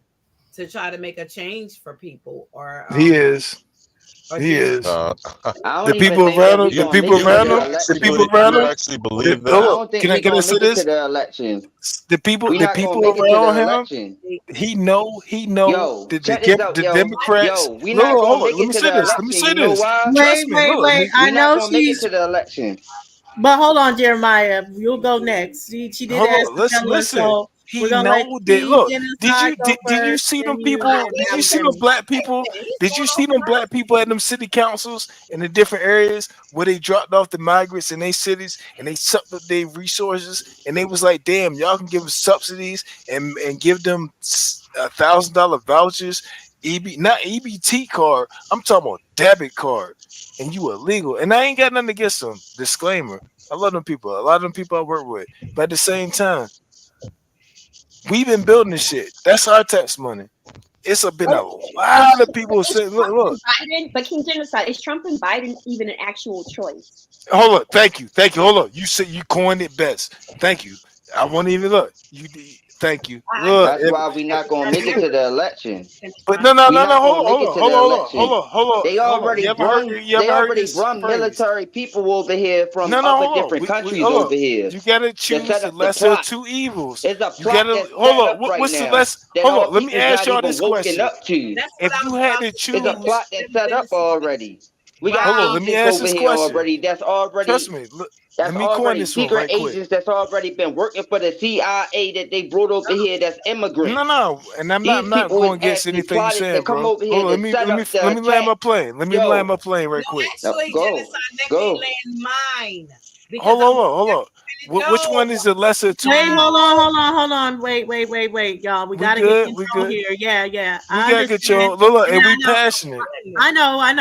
to try to make a change for people, He is. or He do you? is. I The don't even people think that around him. we The gonna people make it You to around the him. The people election. around you him. actually believe I that? Hold up. don't think Can I we get to gonna say make it to this? the election. The people. We The not gonna people make it to the around him. election. He know. He know Yo, that check this out, the yo. Democrats. Yo, we Look, not gonna hold on. make Let it me to say the this. Let me election. say You know this. why? Trust Wait, me. wait, Look. wait. I We not know gonna make it she's, to the election. but hold on, Jeremiah. You'll go next. She did Hold ask on. the Listen. gentleman, Listen. so we're He gonna let know that. King Look. Genocide go Did you first, see them then you, people? then Did you see them Alabama. black people? He's Did going you see off them black mic. people at them city councils in the different areas where they dropped off the migrants in their cities and they sucked up their resources and they was like, damn, y'all can give them subsidies and give them $1,000 vouchers, not EBT card. I'm talking about debit card, and you illegal. And I ain't got nothing against them. Disclaimer: I love them people. A lot of them people I work with, but at the same time, we've been building this shit. That's our tax money. Been But, a lot of people is saying, look, Trump look. and Biden, but King Genocide, is Trump and Biden even an actual choice? Hold up, thank you, Hold up, you said you coined it best. Thank you. I won't even look. Thank you. I Look, That's why we not gonna make it to never the election. finished but my We not hold gonna on, make hold it on, to the election. They hold on. already brung You they ever heard already this brung phrase? military people over here from No, other hold on. different We countries hold over up. here You gotta to choose set the up the lesser of plot. two evils. It's a You plot gotta that's hold set up. up right What's the now less? that Hold our up. Let me people's ask not y'all even this woken question. up to. That's what If I you was had about to to say. It's a choose, plot Let that's me set up finish this. already. We got hold on. Let Wow. me agents ask over this here question. already Trust me. Look, let that's me coin already this one secret right quick. agents that's already been working for the CIA that they brought over here that's immigrants. No, and I'm These not people is going against actually anything you plotted to saying, come bro. over here Hold on, to set up the let me land attack. my plane. Let me land Yo, my plane right No, quick. actually, go, genocide, let me go. land mine because I want Hold on. to Which know. one is the lesser of two Wait, hold evils? on, hold on, hold on. Wait, y'all. We We got to get good. We control good. here. Yeah. We I got understand. control. Look, And and we I know, passionate.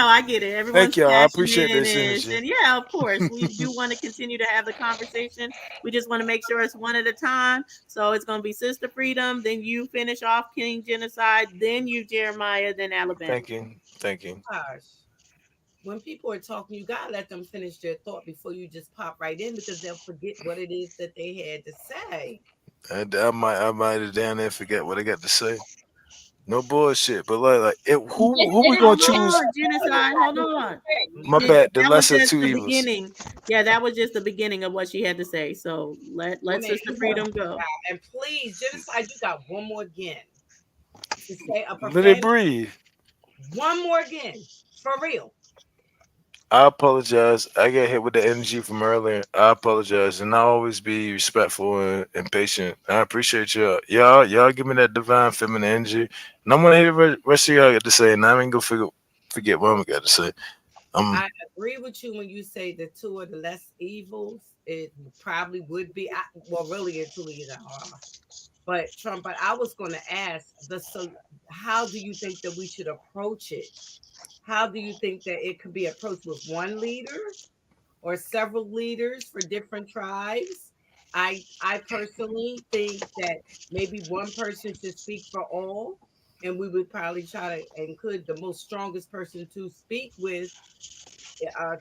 I get it. Thank Everyone's y'all. I appreciate passionate this energy. and yeah, of course, we do want to continue to have the conversation. We just want to make sure it's one at a time. So it's going to be Sister Freedom, then you finish off King Genocide, then you Jeremiah, then Alabama. Thank you. Thank you. Gosh, when people are talking, you gotta let them finish their thought before you just pop right in because they'll forget what it is that they had to say. I might have down there forget what I got to say. No bullshit. But who we gonna Hold choose? on, Genocide. Hold on. My bad. The That was lesser of just two the evils. beginning. Yeah, that was just the beginning of what she had to say. So let Women, Sister Freedom go. and please, genocide, you got one more again to say a Let it profanity. breathe. One more again, for real. I apologize. I got hit with the energy from earlier. I apologize, and I'll always be respectful and patient. I appreciate y'all. Y'all give me that divine feminine energy, and I'm gonna hear the rest of y'all got to say, and I ain't gonna forget what I'm got to say. I agree with you when you say the two are the less evils. It probably would be. Well, really, it truly is are. But Trump. But I was going to ask so. How do you think that we should approach it? How do you think that it could be approached with one leader or several leaders for different tribes? I personally think that maybe one person should speak for all, and we would probably try to include the most strongest person to speak with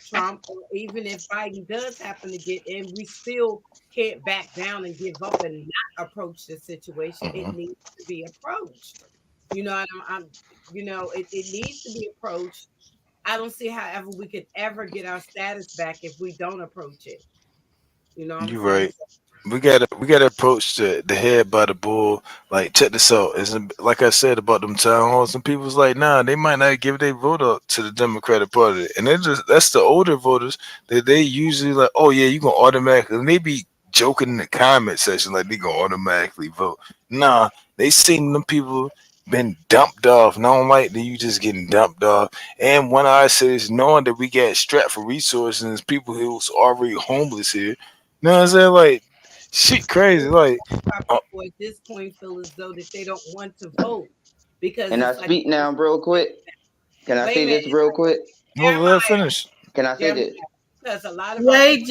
Trump, or even if Biden does happen to get in, we still can't back down and give up and not approach the situation. It Mhm. needs to be approached. You know, it needs to be approached. I don't see however we could ever get our status back if we don't approach it. You know what I'm You saying? right. we gotta approach the head by the bull. Like, check this out. Isn't like I said about them town halls, and people's like, nah, they might not give their vote up to the Democratic Party, and they just that's the older voters that they usually like. Oh yeah, you gonna automatically. And they be joking in the comment section like they gonna automatically vote. Nah, they seen them people been dumped off. And I don't like that you just getting dumped off. And when I say is knowing that we got strapped for resources and there's people who's already homeless here. You know what I'm saying? Like, shit crazy. Like, Our people at this point feel as though that they don't want to vote because And I it's like, speak now real quick. Can I wait a say minute, this real quick? well, let it finish. Can I say Jeremiah, this? because a lot of our Wait, people,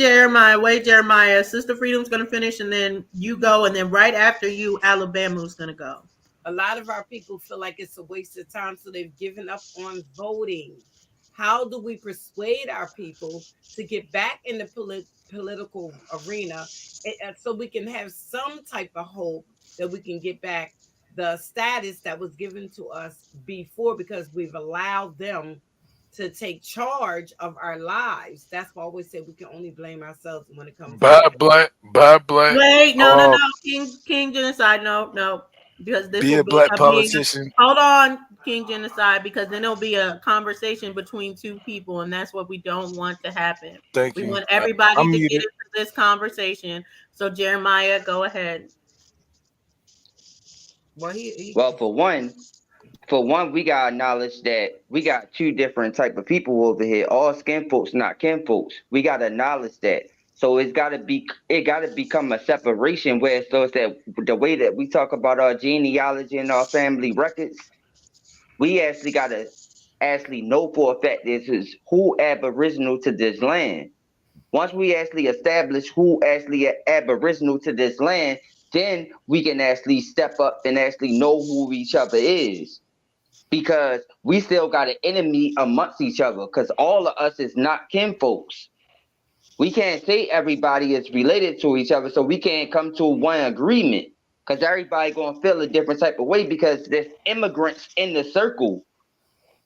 Jeremiah. Sister Freedom's gonna finish, and then you go, and then right after you, Alabama's gonna go. a lot of our people feel like it's a waste of time, so they've given up on voting. How do we persuade our people to get back in the political arena so we can have some type of hope that we can get back the status that was given to us before because we've allowed them to take charge of our lives? That's why I always say we can only blame ourselves when it comes to Bad black, bad black. Wait, no, King Genocide, no, because this Be will a be black a being. politician. Hold on, King Genocide, because then it'll be a conversation between two people, and that's what we don't want to happen. Thank We you. want everybody I'm to get muted. into this conversation. So Jeremiah, go ahead. well, Well, for one, we got knowledge that we got two different type of people over here. All skin folks, not kin folks. We got to acknowledge that. So it got to become a separation where so it's that the way that we talk about our genealogy and our family records, we actually got to actually know for a fact this is who aboriginal to this land. Once we actually establish who actually aboriginal to this land, then we can actually step up and actually know who each other is. Because we still got an enemy amongst each other, because all of us is not kinfolks. We can't say everybody is related to each other, so we can't come to one agreement, because everybody gonna feel a different type of way because there's immigrants in the circle.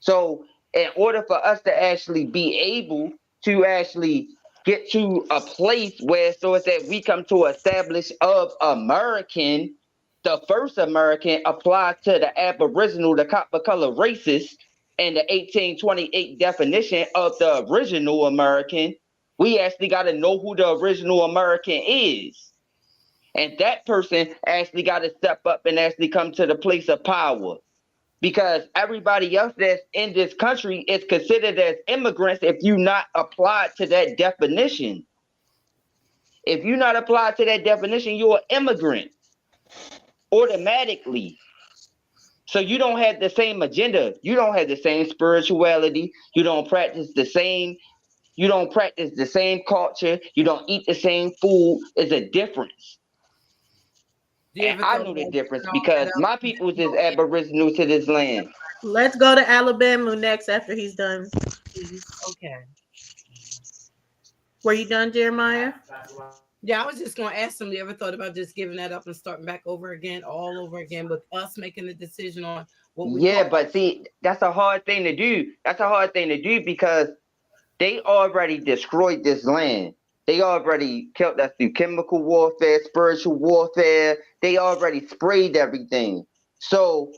So in order for us to actually be able to actually get to a place where so it's that we come to establish of American, the first American applied to the Aboriginal, the copper color races, and the 1828 definition of the original American, we actually got to know who the original American is. And that person actually got to step up and actually come to the place of power. Because everybody else that's in this country is considered as immigrants if you not applied to that definition. If you're not applied to that definition, you're an immigrant automatically. So you don't have the same agenda. You don't have the same spirituality. You don't practice the same culture. You don't eat the same food. It's a difference. And I know the difference because my people is aboriginal to this land. Let's go to Alabama next after he's done. okay. Were you done, Jeremiah? Yeah, I was just going to ask them, you ever thought about just giving that up and starting back over again, all over again, with us making the decision on what we Yeah, but see, that's a hard thing to do. That's a hard thing to do because they already destroyed this land. They already killed us through chemical warfare, spiritual warfare. They already sprayed everything. So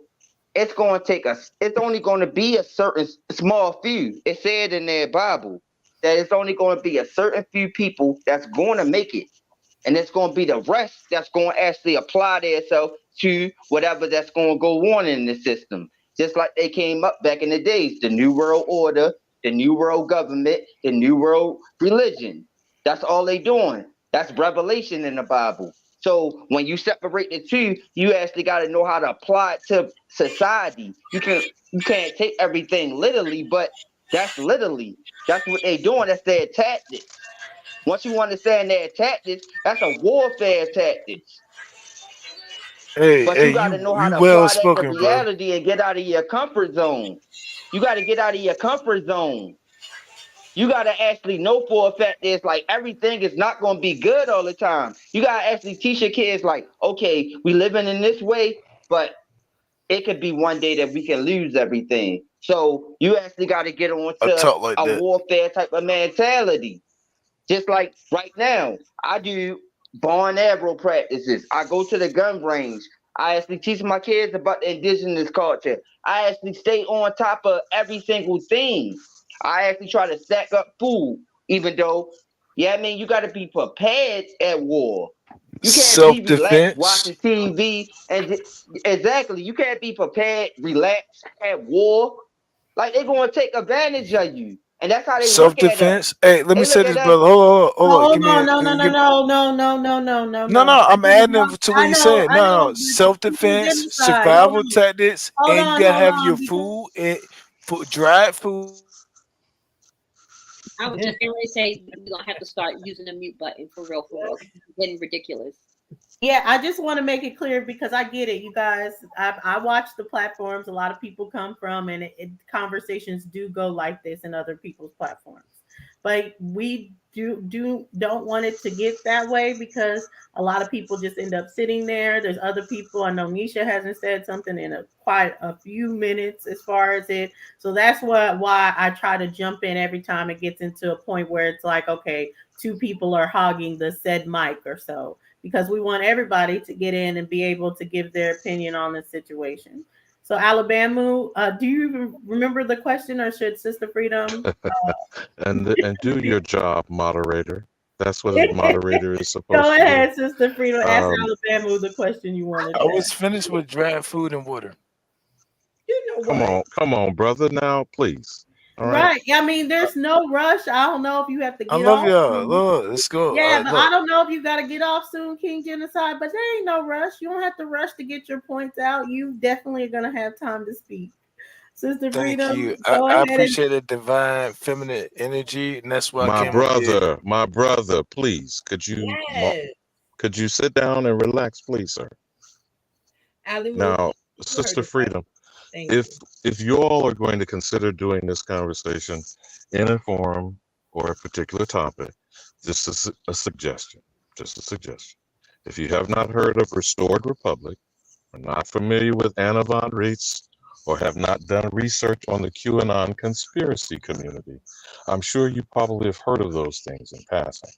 it's going to take us, it's only going to be a certain small few. It said in their Bible that it's only going to be a certain few people that's going to make it. And it's going to be the rest that's going to actually apply themselves to whatever that's going to go on in the system. Just like they came up back in the days, the New World Order, the New World Government, the New World Religion. That's all they doing. That's revelation in the Bible. So when you separate the two, you actually got to know how to apply it to society. You can't take everything literally, but that's literally, that's what they doing. That's their tactics. Once you understand their tactics, that's a warfare tactics. But you got to know how to well apply that to spoken, bro. reality and get out of your comfort zone. You got to get out of your comfort zone. You got to actually know for a fact that it's like everything is not going to be good all the time. You got to actually teach your kids like, okay, we living in this way, but it could be one day that we can lose everything. So you actually got to get on to a warfare type of mentality. Just like right now, I do Born arrow practices. I go to the gun range. I actually teach my kids about the indigenous culture. I actually stay on top of every single thing. I actually try to stack up food, even though, yeah, I mean, you got to be prepared at war. You can't be relaxed Self-defense. watching TV exactly. You can't be prepared, relaxed at war. Like they're gonna take advantage of you, and that's how they look at us. Self-defense. Hey, let me They say look this, at us. brother. Hold on. Give Hold me on, a no, no, no, give, no, no, no, no, no, no, no, no. no. I I'm just adding want, it to what he said. I know, No, but King self-defense, genocide. survival tactics, and you gotta Hold have your on, because food and dried food. I was just going to say we're gonna have to start using the mute button for real, for real. It's getting ridiculous. yeah, I just want to make it clear because I get it, you guys. I watch the platforms a lot of people come from, and conversations do go like this in other people's platforms. But we don't want it to get that way because a lot of people just end up sitting there. There's other people. I know Nisha hasn't said something in quite a few minutes as far as it. So that's why I try to jump in every time it gets into a point where it's like, okay, two people are hogging the said mic or so, because we want everybody to get in and be able to give their opinion on the situation. So Alabama, do you even remember the question, or should Sister Freedom? And do your job, moderator. That's what a moderator is Go supposed to do. ahead, Sister Freedom. Ask Um, Alabama the question you wanted I to was ask. finished with dried food and water. You know come what? on, brother. Now, please. All right. Right. I mean, there's no rush. I don't know if you have to I get love off y'all. soon. Look, let's go. Yeah, but I Look, don't know if you got to get off soon, King Genocide, but there ain't no rush. You don't have to rush to get your points out. You definitely are going to have time to speak. Sister thank Freedom, you. go I ahead and appreciate the divine feminine energy, and that's why I My came up here. brother, please, Yes. could you sit down and relax, please, sir? Ali, Now, you heard Sister the question. Freedom, Thank if you. if you all are going to consider doing this conversation in a forum or a particular topic, just a suggestion, just a suggestion. If you have not heard of Restored Republic, are not familiar with Anna von Reitz, or have not done research on the QAnon conspiracy community, I'm sure you probably have heard of those things in passing.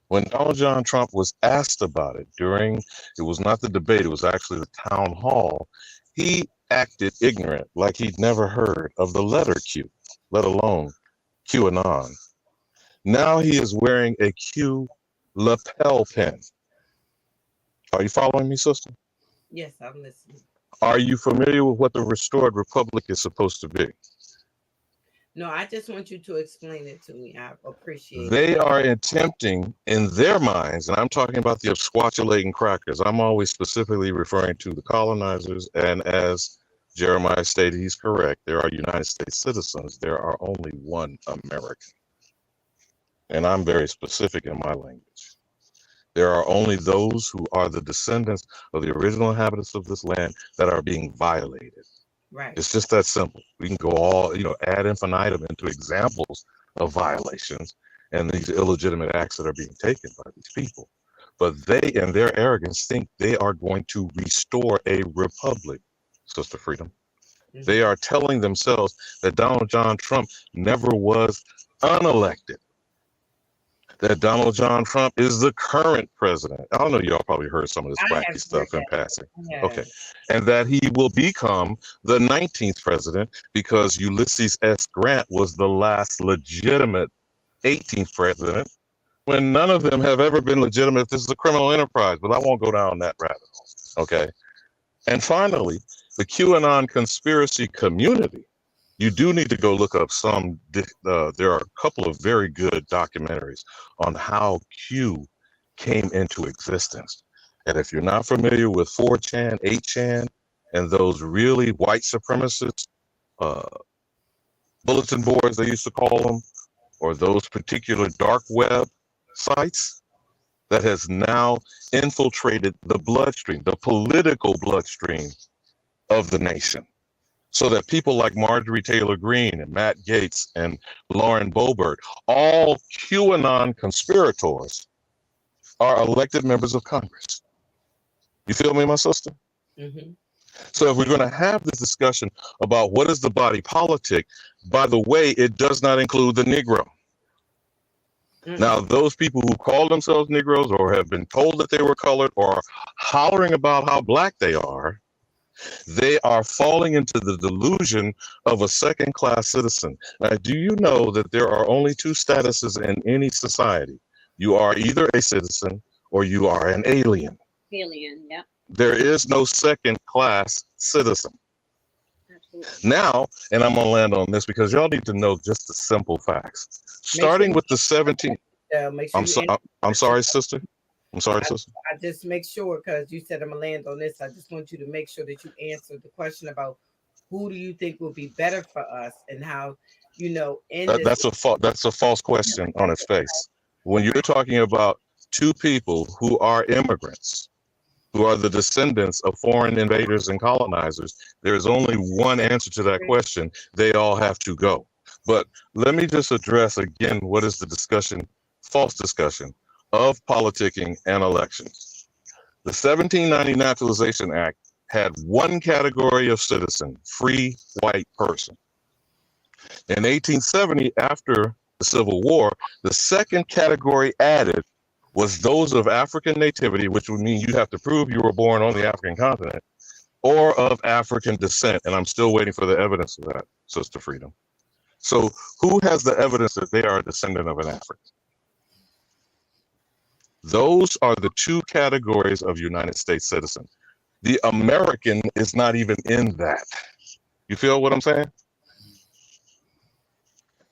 When Donald John Trump was asked about it it was not the debate, it was actually the town hall, he acted ignorant, like he'd never heard of the letter Q, let alone QAnon. Now he is wearing a Q lapel pin. Are you following me, sister? Yes, I'm listening. Are you familiar with what the Restored Republic is supposed to be? No, I just want you to explain it to me. I appreciate it. They are attempting in their minds, and I'm talking about the absquatulating crackers. I'm always specifically referring to the colonizers, and as Jeremiah stated, he's correct. There are United States citizens. There are only one American. And I'm very specific in my language. There are only those who are the descendants of the original inhabitants of this land that are being violated. Right. It's just that simple. We can go all, ad infinitum into examples of violations and these illegitimate acts that are being taken by these people. But they, in their arrogance, think they are going to restore a republic, Sister Freedom. Mm-hmm. They are telling themselves that Donald John Trump never was unelected, that Donald John Trump is the current president. I don't know, y'all probably heard some of this wacky stuff in passing. Yes. Okay. And that he will become the 19th president because Ulysses S. Grant was the last legitimate 18th president, when none of them have ever been legitimate. This is a criminal enterprise, but I won't go down that rabbit hole. Okay. And finally, the QAnon conspiracy community. You do need to go look up there are a couple of very good documentaries on how Q came into existence. And if you're not familiar with 4chan, 8chan, and those really white supremacist bulletin boards, they used to call them, or those particular dark web sites that has now infiltrated the bloodstream, the political bloodstream of the nation. So that people like Marjorie Taylor Greene and Matt Gaetz and Lauren Boebert, all QAnon conspirators, are elected members of Congress. You feel me, my sister? Mm-hmm. So if we're going to have this discussion about what is the body politic, by the way, it does not include the Negro. Now, those people who call themselves Negroes or have been told that they were colored or hollering about how black they are falling into the delusion of a second-class citizen. Now, do you know that there are only two statuses in any society? You are either a citizen or you are an alien. Alien, yeah. There is no second-class citizen. Absolutely. Now, and I'm gonna land on this because y'all need to know just the simple facts. Starting with the 17. Make sure I'm sorry, sister. I'm sorry, sister. I just make sure, because you said I'm gonna land on this. I just want you to make sure that you answer the question about who do you think will be better for us and how, That's a false question on its face. When you're talking about two people who are immigrants, who are the descendants of foreign invaders and colonizers, there is only one answer to that question. They all have to go. But let me just address again what is the discussion, false discussion of politicking and elections. The 1790 Naturalization Act had one category of citizen, free white person. In 1870, after the Civil War, the second category added was those of African nativity, which would mean you have to prove you were born on the African continent, or of African descent. And I'm still waiting for the evidence of that, Sister Freedom. So who has the evidence that they are a descendant of an African? Those are the two categories of United States citizen. The American is not even in that. You feel what I'm saying?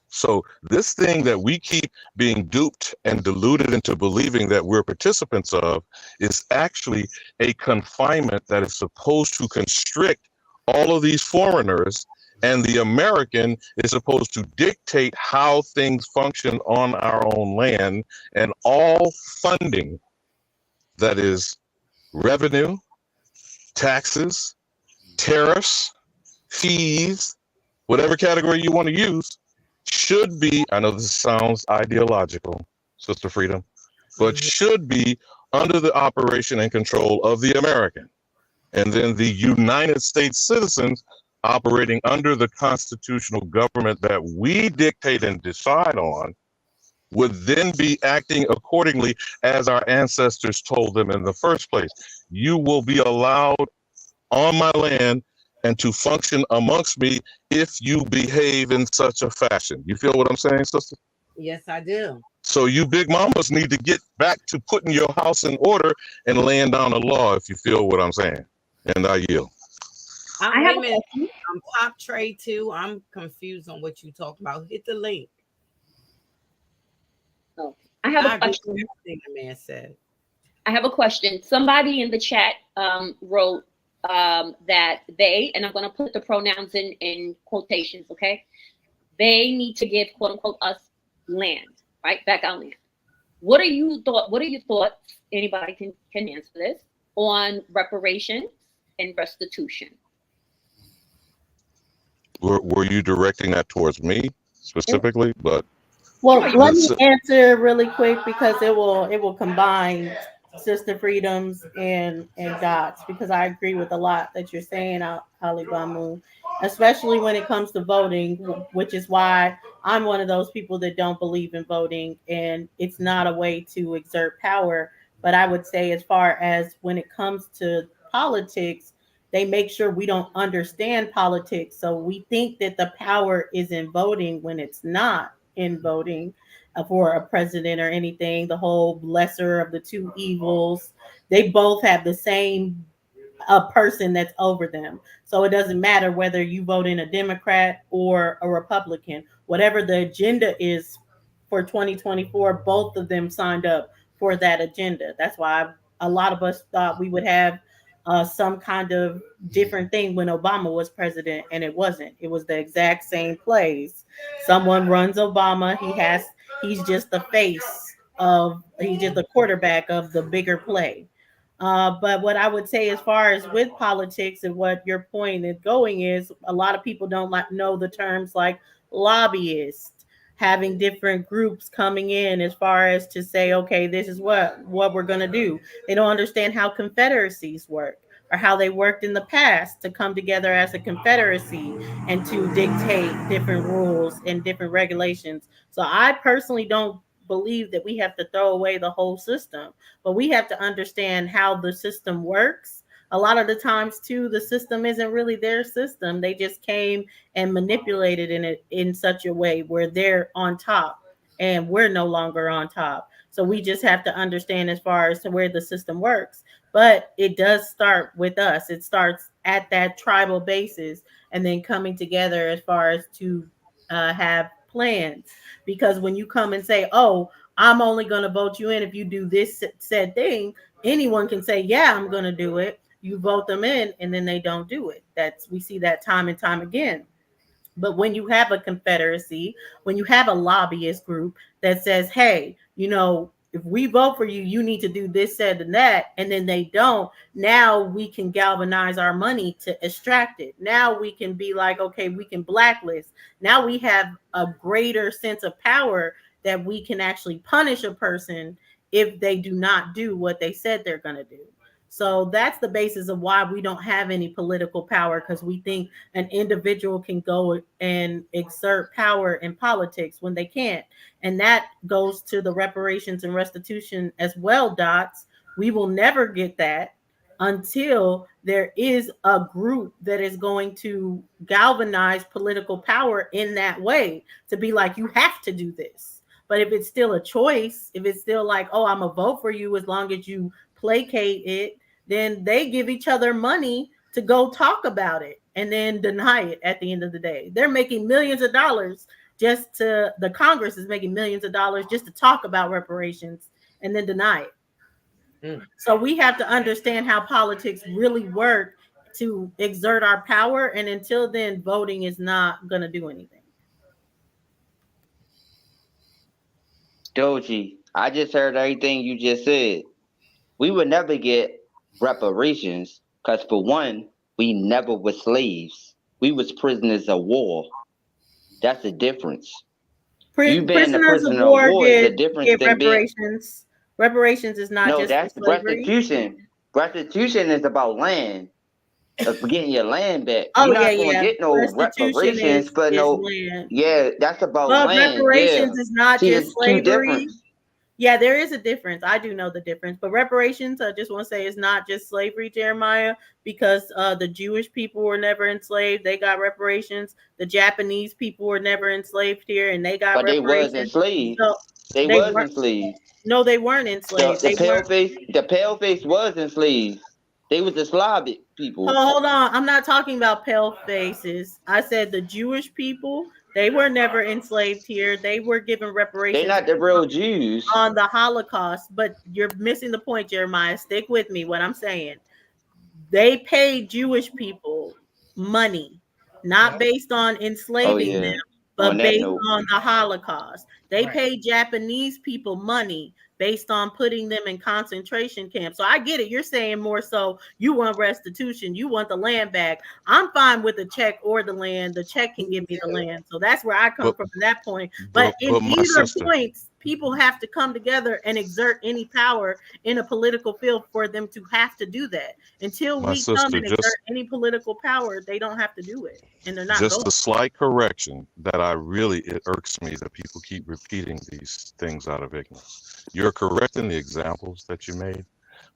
So this thing that we keep being duped and deluded into believing that we're participants of is actually a confinement that is supposed to constrict all of these foreigners, and the American is supposed to dictate how things function on our own land, and all funding, that is revenue, taxes, tariffs, fees, whatever category you want to use, should be, I know this sounds ideological, Sister Freedom, but should be under the operation and control of the American. And then the United States citizens operating under the constitutional government that we dictate and decide on would then be acting accordingly as our ancestors told them in the first place. You will be allowed on my land and to function amongst me if you behave in such a fashion. You feel what I'm saying, sister? Yes, I do. So you big mamas need to get back to putting your house in order and laying down the law, if you feel what I'm saying. And I yield. I'm Pop Trade too. I'm confused on what you talk about. Hit the link. Oh, I have a question. Everything the man said. I have a question. Somebody in the chat wrote that they, and I'm going to put the pronouns in quotations, okay? They need to give, quote unquote, us land, right? Back our land. What are your thoughts? Anybody can answer this on reparations and restitution. Were you directing that towards me specifically? But well, let me answer really quick because it will combine Sister Freedoms and Dots, because I agree with a lot that you're saying, Ali Bamu, especially when it comes to voting, which is why I'm one of those people that don't believe in voting, and it's not a way to exert power. But I would say, as far as when it comes to politics, they make sure we don't understand politics. So we think that the power is in voting when it's not in voting for a president or anything. The whole lesser of the two evils, they both have the same person that's over them. So it doesn't matter whether you vote in a Democrat or a Republican. Whatever the agenda is for 2024, both of them signed up for that agenda. That's why a lot of us thought we would have some kind of different thing when Obama was president, and it wasn't. It was the exact same plays. Someone runs Obama. He's just the face of, he's just the quarterback of the bigger play. But what I would say, as far as with politics and what your point is going, is a lot of people don't know the terms like lobbyists, having different groups coming in as far as to say, okay, this is what we're going to do. They don't understand how confederacies work or how they worked in the past to come together as a confederacy and to dictate different rules and different regulations. So I personally don't believe that we have to throw away the whole system, but we have to understand how the system works. A lot of the times too, the system isn't really their system. They just came and manipulated in it in such a way where they're on top and we're no longer on top. So we just have to understand as far as to where the system works. But it does start with us. It starts at that tribal basis and then coming together as far as to have plans. Because when you come and say, oh, I'm only going to vote you in if you do this said thing, anyone can say, yeah, I'm going to do it. You vote them in and then they don't do it. We see that time and time again. But when you have a confederacy, when you have a lobbyist group that says, hey, if we vote for you, you need to do this, said, and that, and then they don't, now we can galvanize our money to extract it. Now we can be like, okay, we can blacklist. Now we have a greater sense of power that we can actually punish a person if they do not do what they said they're going to do. So that's the basis of why we don't have any political power, because we think an individual can go and exert power in politics when they can't. And that goes to the reparations and restitution as well, Dots. We will never get that until there is a group that is going to galvanize political power in that way to be like, you have to do this. But if it's still a choice, if it's still like, oh, I'm a vote for you as long as you placate it, then they give each other money to go talk about it and then deny it at the end of the day. They're making millions of dollars the Congress is making millions of dollars just to talk about reparations and then deny it. So we have to understand how politics really work to exert our power. And until then, voting is not going to do anything. Doji, I just heard everything you just said. We would never get reparations because, for one, we never were slaves. We was prisoners of war. That's the difference. You being a prisoner of war is a difference than reparations. Reparations is not just that's slavery. restitution. Restitution is about land. Of getting your land back. Oh, You're not gonna get no reparations for no land. Yeah, that's about but land. Reparations is not just slavery. Two Yeah, there is a difference. I do know the difference. But reparations, I just want to say, is not just slavery, Jeremiah, because the Jewish people were never enslaved. They got reparations. The Japanese people were never enslaved here, and they got reparations. But they was enslaved. So they was enslaved. No, they weren't enslaved. The pale face was enslaved. They was the Slavic people. Oh, hold on. I'm not talking about pale faces. I said the Jewish people. They were never enslaved here. They were given reparations. They're not the real Jews. On the Holocaust. But you're missing the point, Jeremiah. Stick with me, what I'm saying. They paid Jewish people money, not based on enslaving them, but based on the Holocaust. They paid Japanese people money based on putting them in concentration camps. So I get it. You're saying more so you want restitution. You want the land back. I'm fine with the check or the land. The check can give me the land. So that's where I come from that point. But in either points, people have to come together and exert any power in a political field for them to have to do that. Until we come and exert any political power, they don't have to do it. And they're not just a slight correction that it irks me that people keep repeating these things out of ignorance. You're correct in the examples that you made,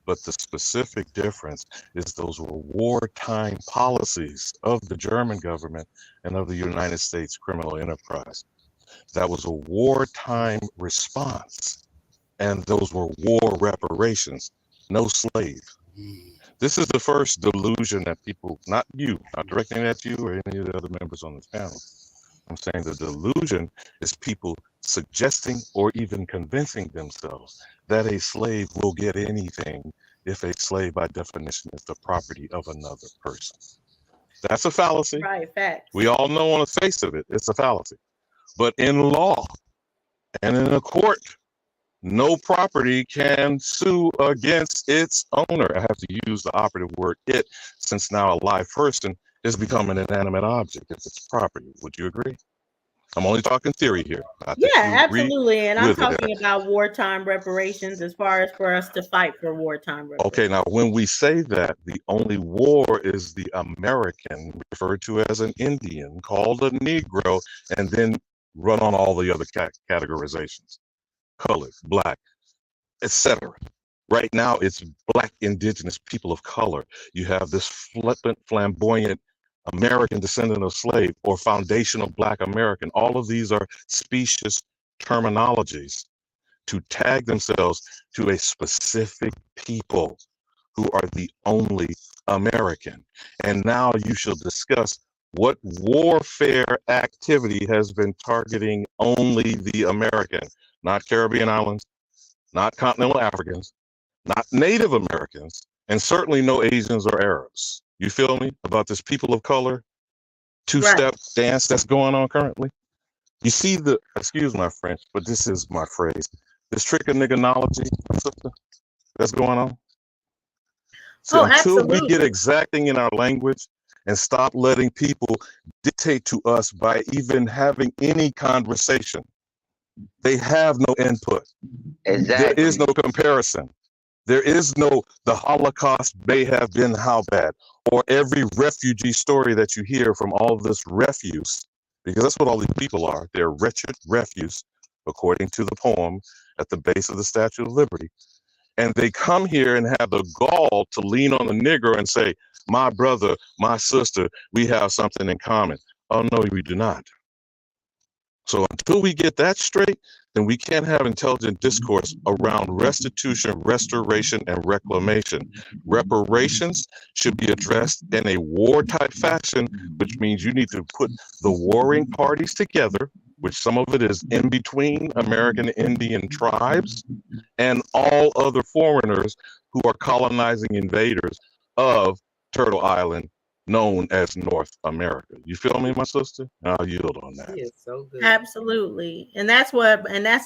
but the specific difference is those were wartime policies of the German government and of the United States criminal enterprise. That was a wartime response, and those were war reparations, no slave. This is the first delusion that people, not you, not directing at you or any of the other members on this panel. I'm saying the delusion is people suggesting or even convincing themselves that a slave will get anything if a slave by definition is the property of another person. That's a fallacy. Right, fact. We all know on the face of it, it's a fallacy. But in law and in a court, no property can sue against its owner. I have to use the operative word it, since now a live person is becoming an inanimate object if it's property. Would you agree? I'm only talking theory here. Yeah, absolutely. And I'm talking about wartime reparations as far as for us to fight for wartime reparations. Okay, now when we say that, the only war is the American, referred to as an Indian, called a Negro, and then run on all the other categorizations. colored, black, etc. Right now, it's Black indigenous people of color. You have this flippant, flamboyant American descendant of slave or foundational Black American. All of these are specious terminologies to tag themselves to a specific people who are the only American. And now you shall discuss what warfare activity has been targeting only the American, not Caribbean islands, not continental Africans, not Native Americans, and certainly no Asians or Arabs. You feel me about this people of color two-step dance that's going on currently? You see the, excuse my French, but this is my phrase, this trick of niggonology that's going on. So until we get exacting in our language and stop letting people dictate to us by even having any conversation, they have no input. Exactly. There is no comparison. There is no, the Holocaust may have been how bad, or every refugee story that you hear from all of this refuse, because that's what all these people are. They're wretched refuse, according to the poem at the base of the Statue of Liberty. And they come here and have the gall to lean on the Negro and say, my brother, my sister, we have something in common. Oh, no, we do not. So until we get that straight, then we can't have intelligent discourse around restitution, restoration, and reclamation. Reparations should be addressed in a war-type fashion, which means you need to put the warring parties together, which some of it is in between American Indian tribes and all other foreigners who are colonizing invaders of Turtle Island, known as North America. You feel me, my sister? I'll yield on that. He is so good. Absolutely. And that's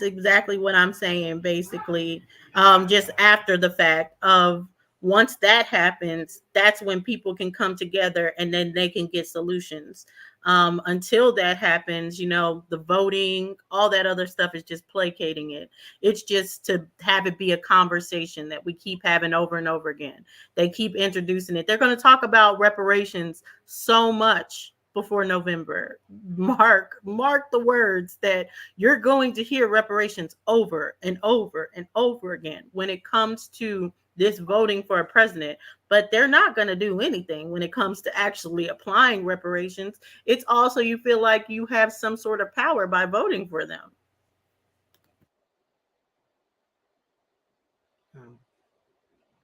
exactly what I'm saying, basically. Just after the fact of once that happens, that's when people can come together and then they can get solutions. Until that happens, the voting, all that other stuff is just placating it. It's just to have it be a conversation that we keep having over and over again. They keep introducing it. They're going to talk about reparations so much before November. Mark the words that you're going to hear reparations over and over and over again when it comes to this voting for a president, but they're not going to do anything when it comes to actually applying reparations. It's also, you feel like you have some sort of power by voting for them.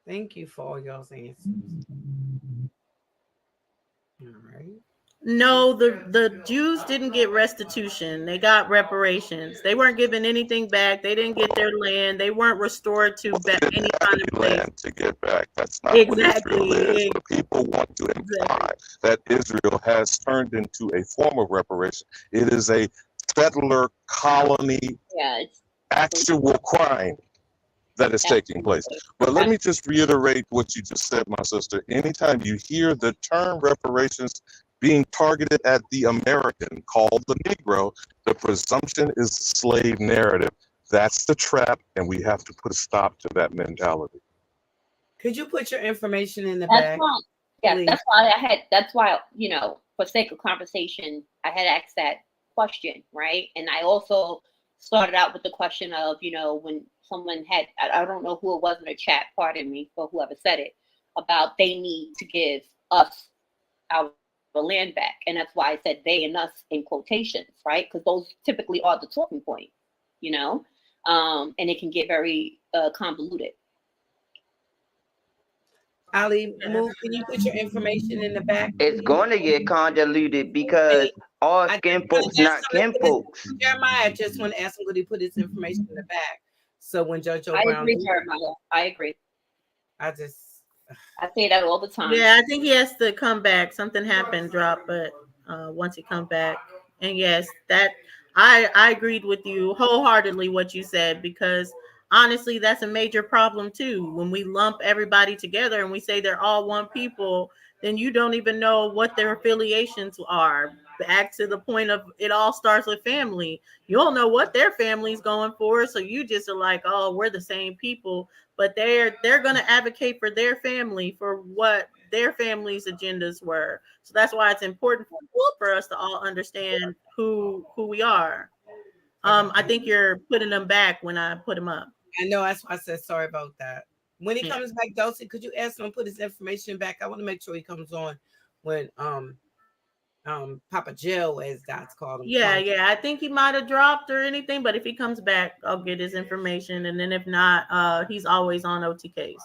Thank you for all y'all's answers. All right. No, the Jews didn't get restitution. They got reparations. They weren't given anything back. They didn't get their land. They weren't restored to any kind of place. Land to get back. That's not what Israel is. But people want to imply that Israel has turned into a form of reparation. It is a settler colony actual crime that is taking place. But let me just reiterate what you just said, my sister. Anytime you hear the term reparations being targeted at the American, called the Negro, the presumption is the slave narrative. That's the trap, and we have to put a stop to that mentality. Could you put your information in the back? Yes, that's why, for sake of conversation, I had asked that question, right? And I also started out with the question of, when someone had, I don't know who it was in the chat, pardon me for whoever said it, about they need to give us our land back. And that's why I said they and us in quotations, right? Because those typically are the talking point, and it can get very convoluted. Ali, can you put your information in the back? It's going to get convoluted because all skin folks, not kin folks. Jeremiah, I just want to ask him, could he put his information in the back? So when Judge O'Brown, I agree, Jeremiah. I agree. I say that all the time. Yeah, I think he has to come back. Something happened, drop, but once he comes back, and yes, that I agreed with you wholeheartedly what you said, because honestly, that's a major problem too. When we lump everybody together and we say they're all one people, then you don't even know what their affiliations are. Back to the point of it all starts with family. You don't know what their family's going for, so you just are like, oh, we're the same people. But they're going to advocate for their family, for what their family's agendas were. So that's why it's important for us to all understand who we are. I think you're putting them back when I put them up. I know, that's why I said sorry about that. When he Yeah. comes back, Dulcie, could you ask him to put his information back? I want to make sure he comes on when Papa Jill, as God's called him. Yeah, comes. I think he might have dropped or anything, but if he comes back, I'll get his information. And then if not, he's always on OTKs.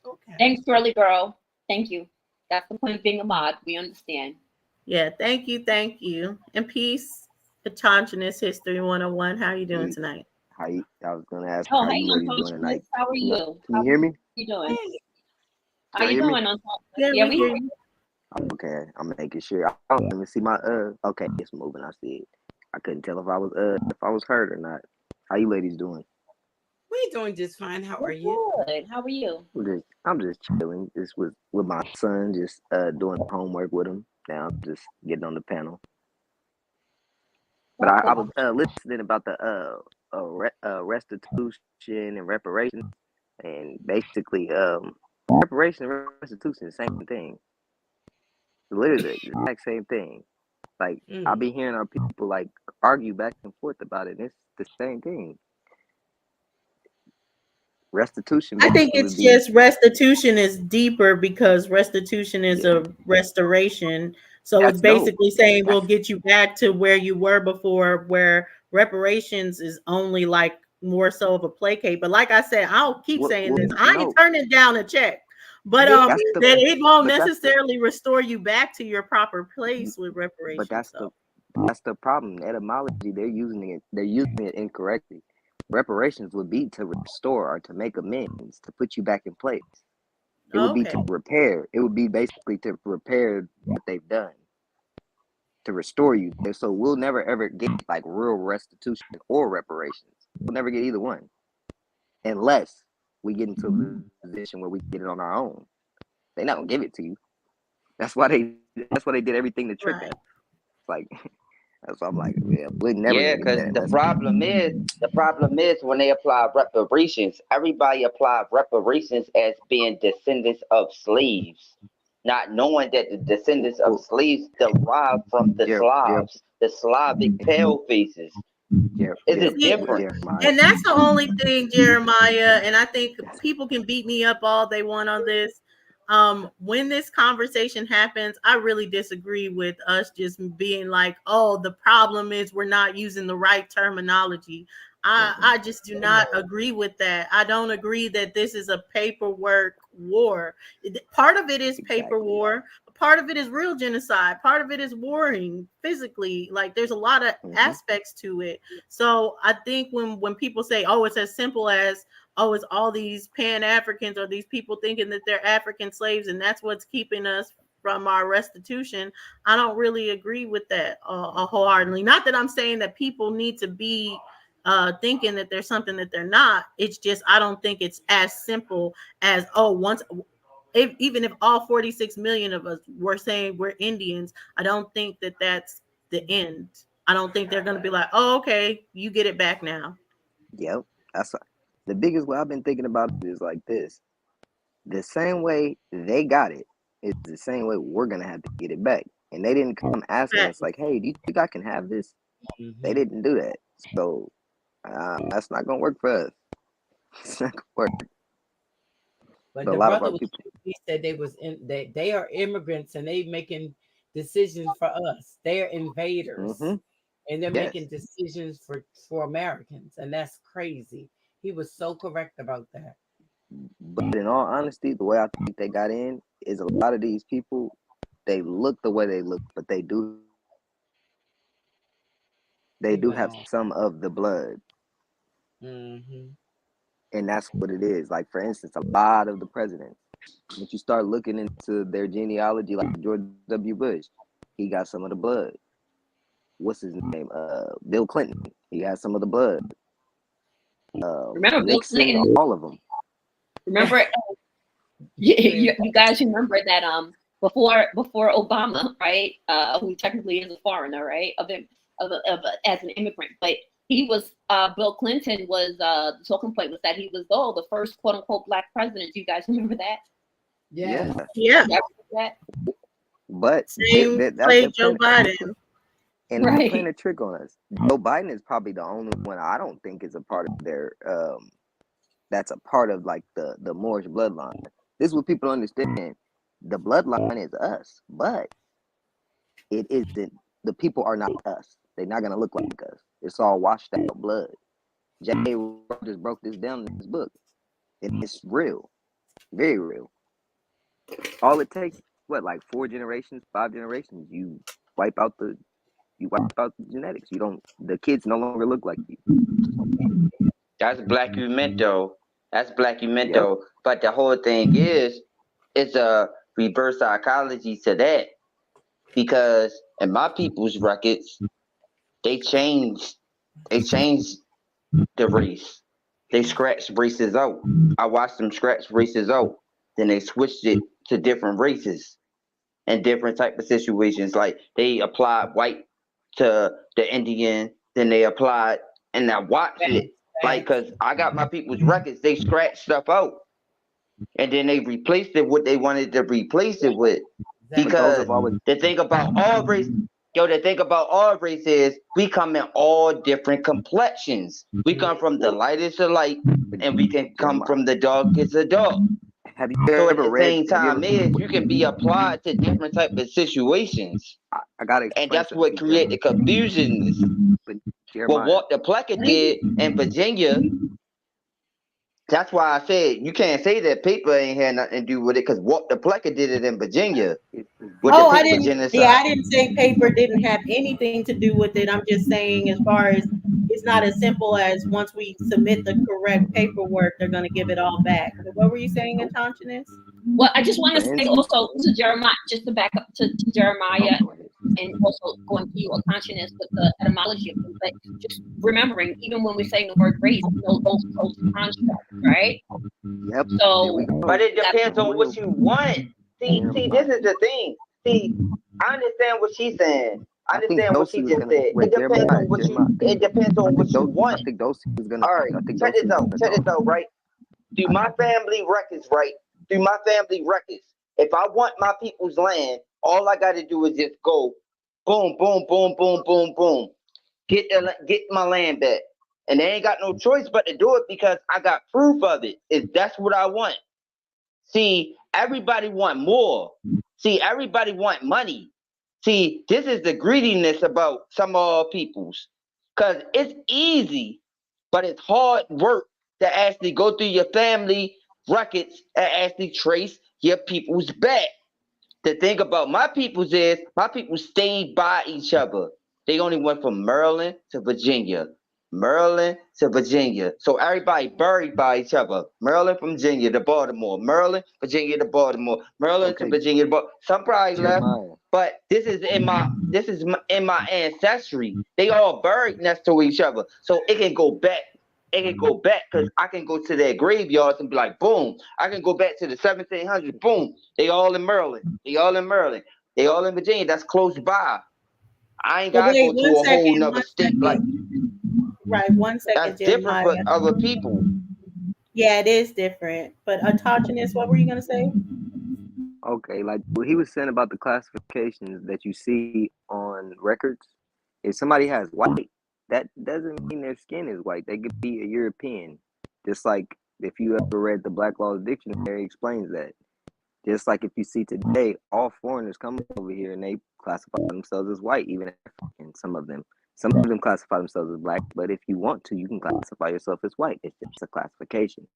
Okay. Thanks, girly girl. Thank you. That's the point of being a mod. We understand. Yeah, thank you. And peace, Autogenous History 101. How are you doing tonight? I was gonna ask Oh, how hey, you ladies doing tonight. how are you? Can you hear me? How you doing? How Y'all you hear me? doing? Yeah, we hear you. you. Okay, I'm making sure. I don't even see my okay, it's moving. I see it. I couldn't tell if I was hurt or not. How you ladies doing? We're doing just fine. How are you? Good. How are you? I'm just chilling. Just with my son, just doing homework with him. Now I'm just getting on the panel. But I was listening about the restitution and reparations, and basically reparation and restitution, same thing. Literally the exact same thing. Like I'll be hearing our people like argue back and forth about it. And it's the same thing. Restitution. I think it's just restitution is deeper because restitution is a restoration. So it's basically saying we'll get you back to where you were before, where reparations is only like more so of a placate. But like I said, I'll keep saying this. I ain't turning down a check. But that it won't necessarily restore you back to your proper place with reparations. But that's the problem. Etymology, they're using it incorrectly. Reparations would be to restore or to make amends, to put you back in place. It would be to repair. It would be basically to repair what they've done, to restore you. And so we'll never ever get like real restitution or reparations. We'll never get either one, unless we get into a position where we get it on our own. They're not gonna give it to you. That's why they did everything to trick us. Like. So I'm like, yeah, we never. Yeah, because the problem is when they apply reparations, everybody applied reparations as being descendants of slaves, not knowing that the descendants of slaves derived from the Slavs, the Slavic pale faces. It's a difference. And that's the only thing, Jeremiah, and I think people can beat me up all they want on this. When this conversation happens, I really disagree with us just being like, oh, the problem is we're not using the right terminology. I just do not agree with that. I don't agree that this is a paperwork war. Part of it is paper war. Part of it is real genocide. Part of it is warring physically. Like there's a lot of aspects to it. So I think when people say, oh, it's as simple as, oh, it's all these Pan-Africans or these people thinking that they're African slaves and that's what's keeping us from our restitution. I don't really agree with that wholeheartedly. Not that I'm saying that people need to be thinking that there's something that they're not. It's just I don't think it's as simple as, even if all 46 million of us were saying we're Indians, I don't think that that's the end. I don't think they're going to be like, oh, okay, you get it back now. Yep. That's the biggest way I've been thinking about it is like this. The same way they got it is the same way we're going to have to get it back. And they didn't come asking us like, hey, do you think I can have this? They didn't do that. So that's not going to work for us. It's not going to work. But the brother he said they are immigrants and they making decisions for us. They are invaders. And they're making decisions for Americans. And that's crazy. He was so correct about that. But in all honesty, the way I think they got in is a lot of these people, they look the way they look, but they do have some of the blood. And that's what it is. Like, for instance, a lot of the presidents, once you start looking into their genealogy, like George W. Bush, he got some of the blood. What's his name? Bill Clinton, he has some of the blood. Remember Nixon, Bill Clinton? all of them. Remember, you guys remember that before Obama, right? Who technically is a foreigner, right? As an immigrant, but he was Bill Clinton was the talking point was that he was the first quote unquote black president. Do you guys remember that? Yeah. That? But Same play Joe Biden. And they're Right. playing a trick on us. Joe Biden is probably the only one I don't think is a part of their that's a part of like the Moorish bloodline. This is what people understand. The bloodline is us, but it isn't. The people are not us. They're not gonna look like us. It's all washed out blood. J.A. just broke this down in his book, and it's real, very real. All it takes, what, like 4 generations, 5 generations, you wipe out the genetics. You don't. The kids no longer look like you. That's blackumento. That's blackumento. Yep. But the whole thing is, it's a reverse psychology to that. Because in my people's records, they changed the race. They scratched races out. I watched them scratch races out. Then they switched it to different races and different type of situations. Like they applied white to the Indian, then they applied, and I watched it. Like, cause I got my people's records, they scratched stuff out, and then they replaced it what they wanted to replace it with. Because the thing about all race, the thing about all race is we come in all different complexions. We come from the lightest of light, and we can come from the darkest of dark. Have you So at ever the read? same time you can be applied to different type of situations. I gotta explain. And that's what create the confusion. But Well, what the Plucker did in Virginia, that's why I said you can't say that paper ain't had nothing to do with it, because what the Plucker did it in Virginia. Oh, I didn't. Yeah, I didn't say paper didn't have anything to do with it. I'm just saying, as far as it's not as simple as once we submit the correct paperwork, they're going to give it all back. But what were you saying, Antoninus? Well, I just want to say also to Jeremiah, just to back up to Jeremiah, and also going to your consciousness with the etymology of it, but just remembering, even when we're saying the word race, those constructs, right? Yep. So, but it depends on what you want. See, this is the thing. See, I understand what she's saying. I understand what she just said. It depends on what you. It depends on what you want. I think those is gonna. All right, check this out. Check this out. Right, through my family records. Right, through my family records. If I want my people's land, all I got to do is just go, boom, boom, boom, boom, boom, boom, get my land back, and they ain't got no choice but to do it because I got proof of it. If that's what I want. See, everybody want more. See, everybody want money. See, this is the greediness about some of our peoples. Because it's easy, but it's hard work to actually go through your family records and actually trace your peoples back. The thing about my peoples is my people stayed by each other. They only went from Maryland to Virginia. Maryland to Virginia. So everybody buried by each other. Maryland from Virginia to Baltimore. Maryland, Virginia to Baltimore. Maryland to Virginia to Baltimore. Some probably left, but this is in my ancestry. They all buried next to each other. So it can go back. It can go back because I can go to their graveyards and be like, boom. I can go back to the 1700s. Boom. They all in Maryland. They all in Maryland. They all in Virginia. That's close by. I ain't got to go to a whole nother state. Like, right, 1 second. That's different for other people. Yeah, it is different. But Autogenous, what were you gonna say? Okay, like what he was saying about the classifications that you see on records. If somebody has white, that doesn't mean their skin is white. They could be a European. Just like if you ever read the Black Laws Dictionary, it explains that. Just like if you see today, all foreigners come over here and they classify themselves as white, even African, some of them. Some of them classify themselves as black, but if you want to, you can classify yourself as white. It's just a classification.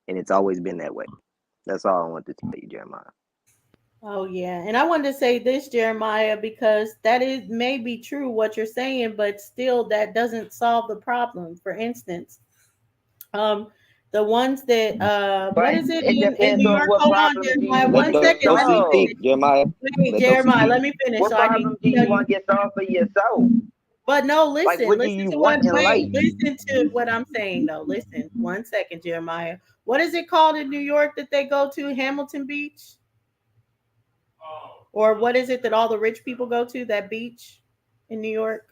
And it's always been that way. That's all I want to tell you, Jeremiah. Oh, yeah. And I wanted to say this, Jeremiah, because that is maybe true what you're saying, but still that doesn't solve the problem. For instance, the ones that what is it in New York? Hold on, Jeremiah. 1 second. Let me finish. Jeremiah. Wait, Jeremiah, let me finish. What so I problem do you want to get solved for yourself? But no, listen, Like, what do listen you to want in life? listen to what I'm saying though. Listen, 1 second, Jeremiah. What is it called in New York that they go to? Hamilton Beach? Or what is it that all the rich people go to? That beach in New York?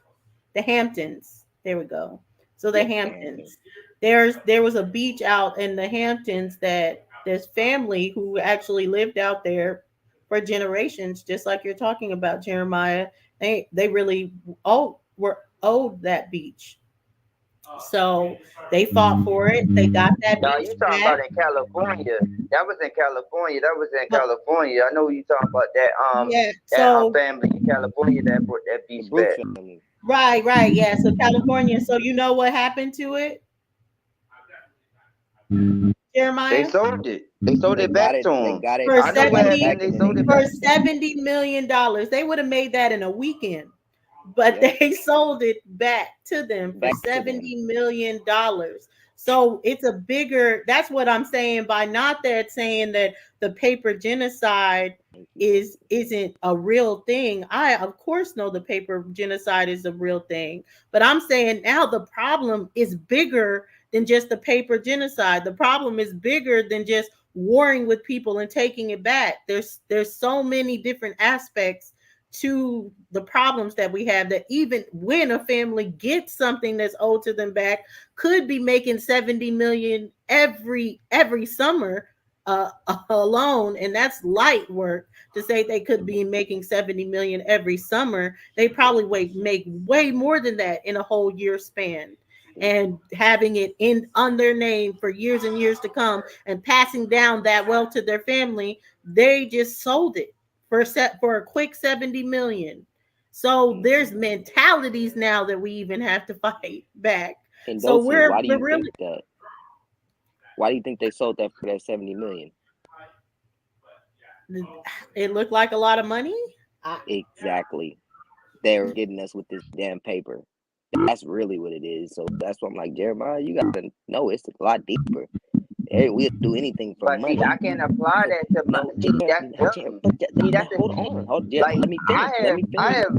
The Hamptons. There we go. So the Hamptons. There was a beach out in the Hamptons that this family who actually lived out there for generations, just like you're talking about, Jeremiah, They really were owed that beach. So they fought for it. They got that Now beach you talking back. about in California? That was in California. That was in Uh, California. I know you talking about yeah. that So family in California that brought that The beach Brooks back. family. right, yeah. So California. So you know what happened to it, They Jeremiah? sold it. They sold They it got back it. to They him. got it. For I know They what got it 70 happened. back, They and they sold it for back used. to him. $70 million. They would have made that in a weekend, but Yep. they sold it back to them for Back to them. $70 million. So it's a bigger, that's what I'm saying by not that saying that the paper genocide Thank you. isn't a real thing. I of course know the paper genocide is a real thing, but I'm saying now the problem is bigger than just the paper genocide. The problem is bigger than just warring with people and taking it back. There's so many different aspects to the problems that we have, that even when a family gets something that's owed to them back, could be making 70 million every summer alone, and that's light work to say they could be making 70 million every summer. They probably make way more than that in a whole year span, and having it in on their name for years and years to come, and passing down that wealth to their family. They just sold it for a quick 70 million. So there's mentalities now that we even have to fight back. And So Dosey, why do we're you think really, that? Why do you think they sold that for that 70 million? it looked like a lot of money. Exactly. They're getting us with this damn paper. That's really what it is. So that's why I'm like, Jeremiah, you gotta know it's a lot deeper. We'll do anything for But see, money. I can apply So, that to my. no, See, that's them. See, that's hold the on. thing. Let me finish. Let me I finish. have.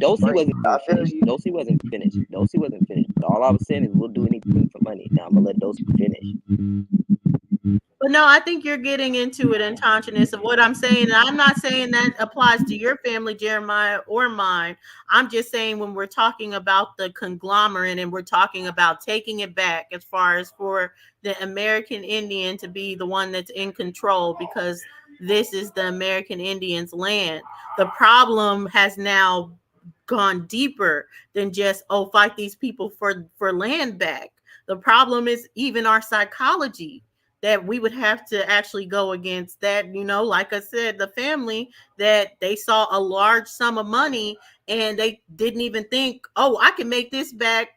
Dosey Right. wasn't I even feel finished. you. Dosey wasn't finished. Dosey wasn't finished. But all I was saying is we'll do anything for money. Now I'm gonna let Dosey finish. But no, I think you're getting into it unconsciousness of what I'm saying. And I'm not saying that applies to your family, Jeremiah, or mine. I'm just saying when we're talking about the conglomerate and we're talking about taking it back, as far as for the American Indian to be the one that's in control, because this is the American Indians' land. The problem has now gone deeper than just, oh, fight these people for land back. The problem is even our psychology, that we would have to actually go against that. Like I said, the family that they saw a large sum of money and they didn't even think, oh, I can make this back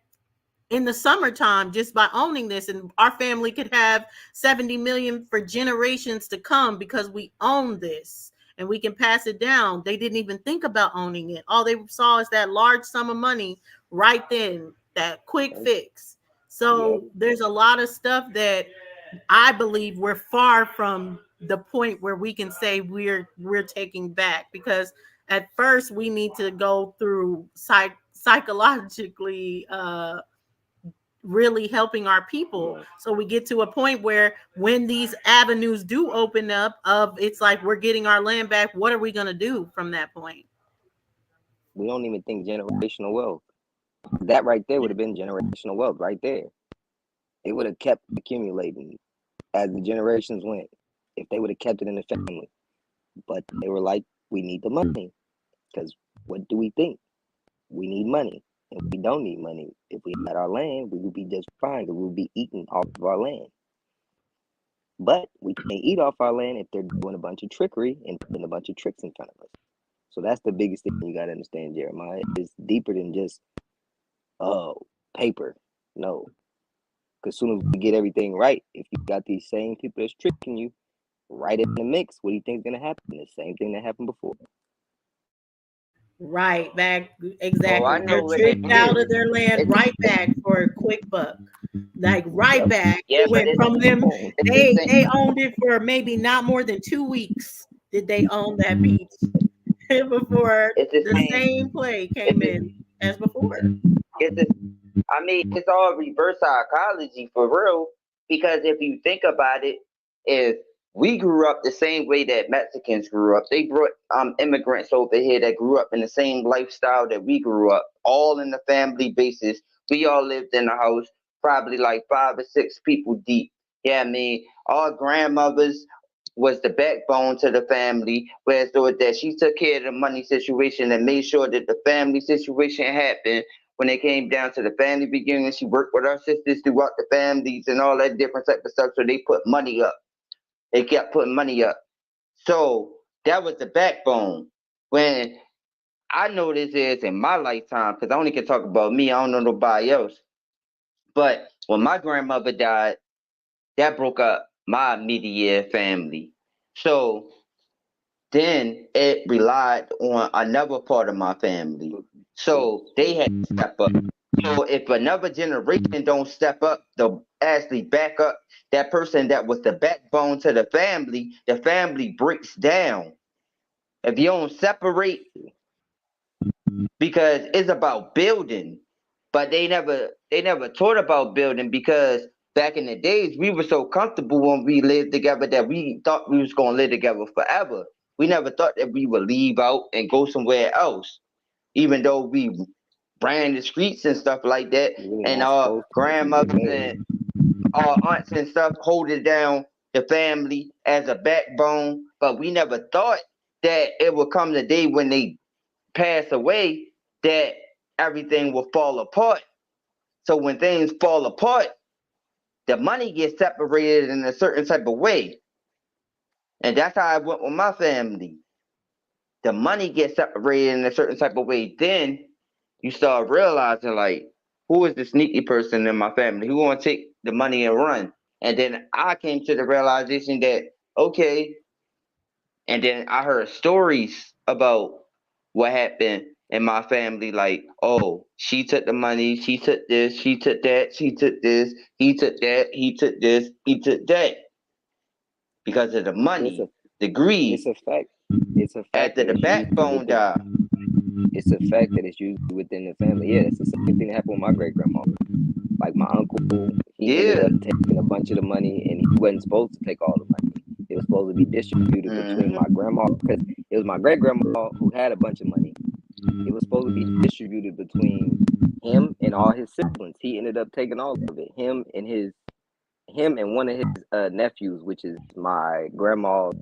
in the summertime just by owning this, and our family could have 70 million for generations to come because we own this and we can pass it down. They didn't even think about owning it. All they saw is that large sum of money right then, that quick fix. Yep. So there's a lot of stuff that I believe we're far from the point where we can say we're taking back, because at first we need to go through psychologically really helping our people, so we get to a point where when these avenues do open up, of it's like we're getting our land back, what are we going to do from that point? We don't even think generational wealth. That right there would have been generational wealth right there. It would have kept accumulating as the generations went if they would have kept it in the family. But they were like, we need the money. Because what do we think? We need money. And we don't need money. If we had our land, we would be just fine, because we would be eating off of our land. But we can't eat off our land if they're doing a bunch of trickery and putting a bunch of tricks in front of us. So that's the biggest thing you got to understand, Jeremiah. It's deeper than just, paper. No. Because as soon as we get everything right, if you got these same people that's tricking you right in the mix, what do you think is going to happen? The same thing that happened before. Right back, Oh, I exactly. They're know what it tricked out is. of their land, It's right back for a quick buck. Like right Yep. back. yeah, It but went from them. it's the They same. they owned it for maybe not more than 2 weeks. Did they own that beach before It's the the same. same play It's came in as before? it's I mean, it's all reverse psychology for real. Because if you think about it, if we grew up the same way that Mexicans grew up, they brought immigrants over here that grew up in the same lifestyle that we grew up, all in the family basis. We all lived in a house, probably like 5 or 6 people deep. Yeah, I mean, our grandmothers, was the backbone to the family, whereas though that she took care of the money situation and made sure that the family situation happened. When it came down to the family beginning, she worked with our sisters throughout the families and all that different type of stuff. So they put money up. They kept putting money up. So that was the backbone. When I know this is in my lifetime, because I only can talk about me, I don't know nobody else. But when my grandmother died, that broke up my immediate family. So then it relied on another part of my family. So they had to step up. So if another generation don't step up to actually back up that person that was the backbone to the family breaks down. If you don't separate, because it's about building, but they never taught about building, because back in the days we were so comfortable when we lived together that we thought we was gonna live together forever. We never thought that we would leave out and go somewhere else, even though we ran the streets and stuff like that, and our grandmothers and our aunts and stuff holding down the family as a backbone. But we never thought that it would come the day when they pass away that everything will fall apart. So when things fall apart, the money gets separated in a certain type of way. And that's how I went with my family. The money gets separated in a certain type of way. Then you start realizing, like, who is the sneaky person in my family? Who want to take the money and run? And then I came to the realization that, okay, and then I heard stories about what happened in my family, like, oh, she took the money, she took this, she took that, she took this, he took that, he took this, he took that. Because of the money, the greed. It's a fact. It's a fact. After the backbone died. It's a fact that it's usually within the family. Yeah, it's the same thing that happened with my great grandma. Like my uncle, he ended up taking a bunch of the money, and he wasn't supposed to take all the money. It was supposed to be distributed between my grandma, because it was my great grandma who had a bunch of money. It was supposed to be distributed between him and all his siblings. He ended up taking all of it. Him and one of his nephews, which is my grandma's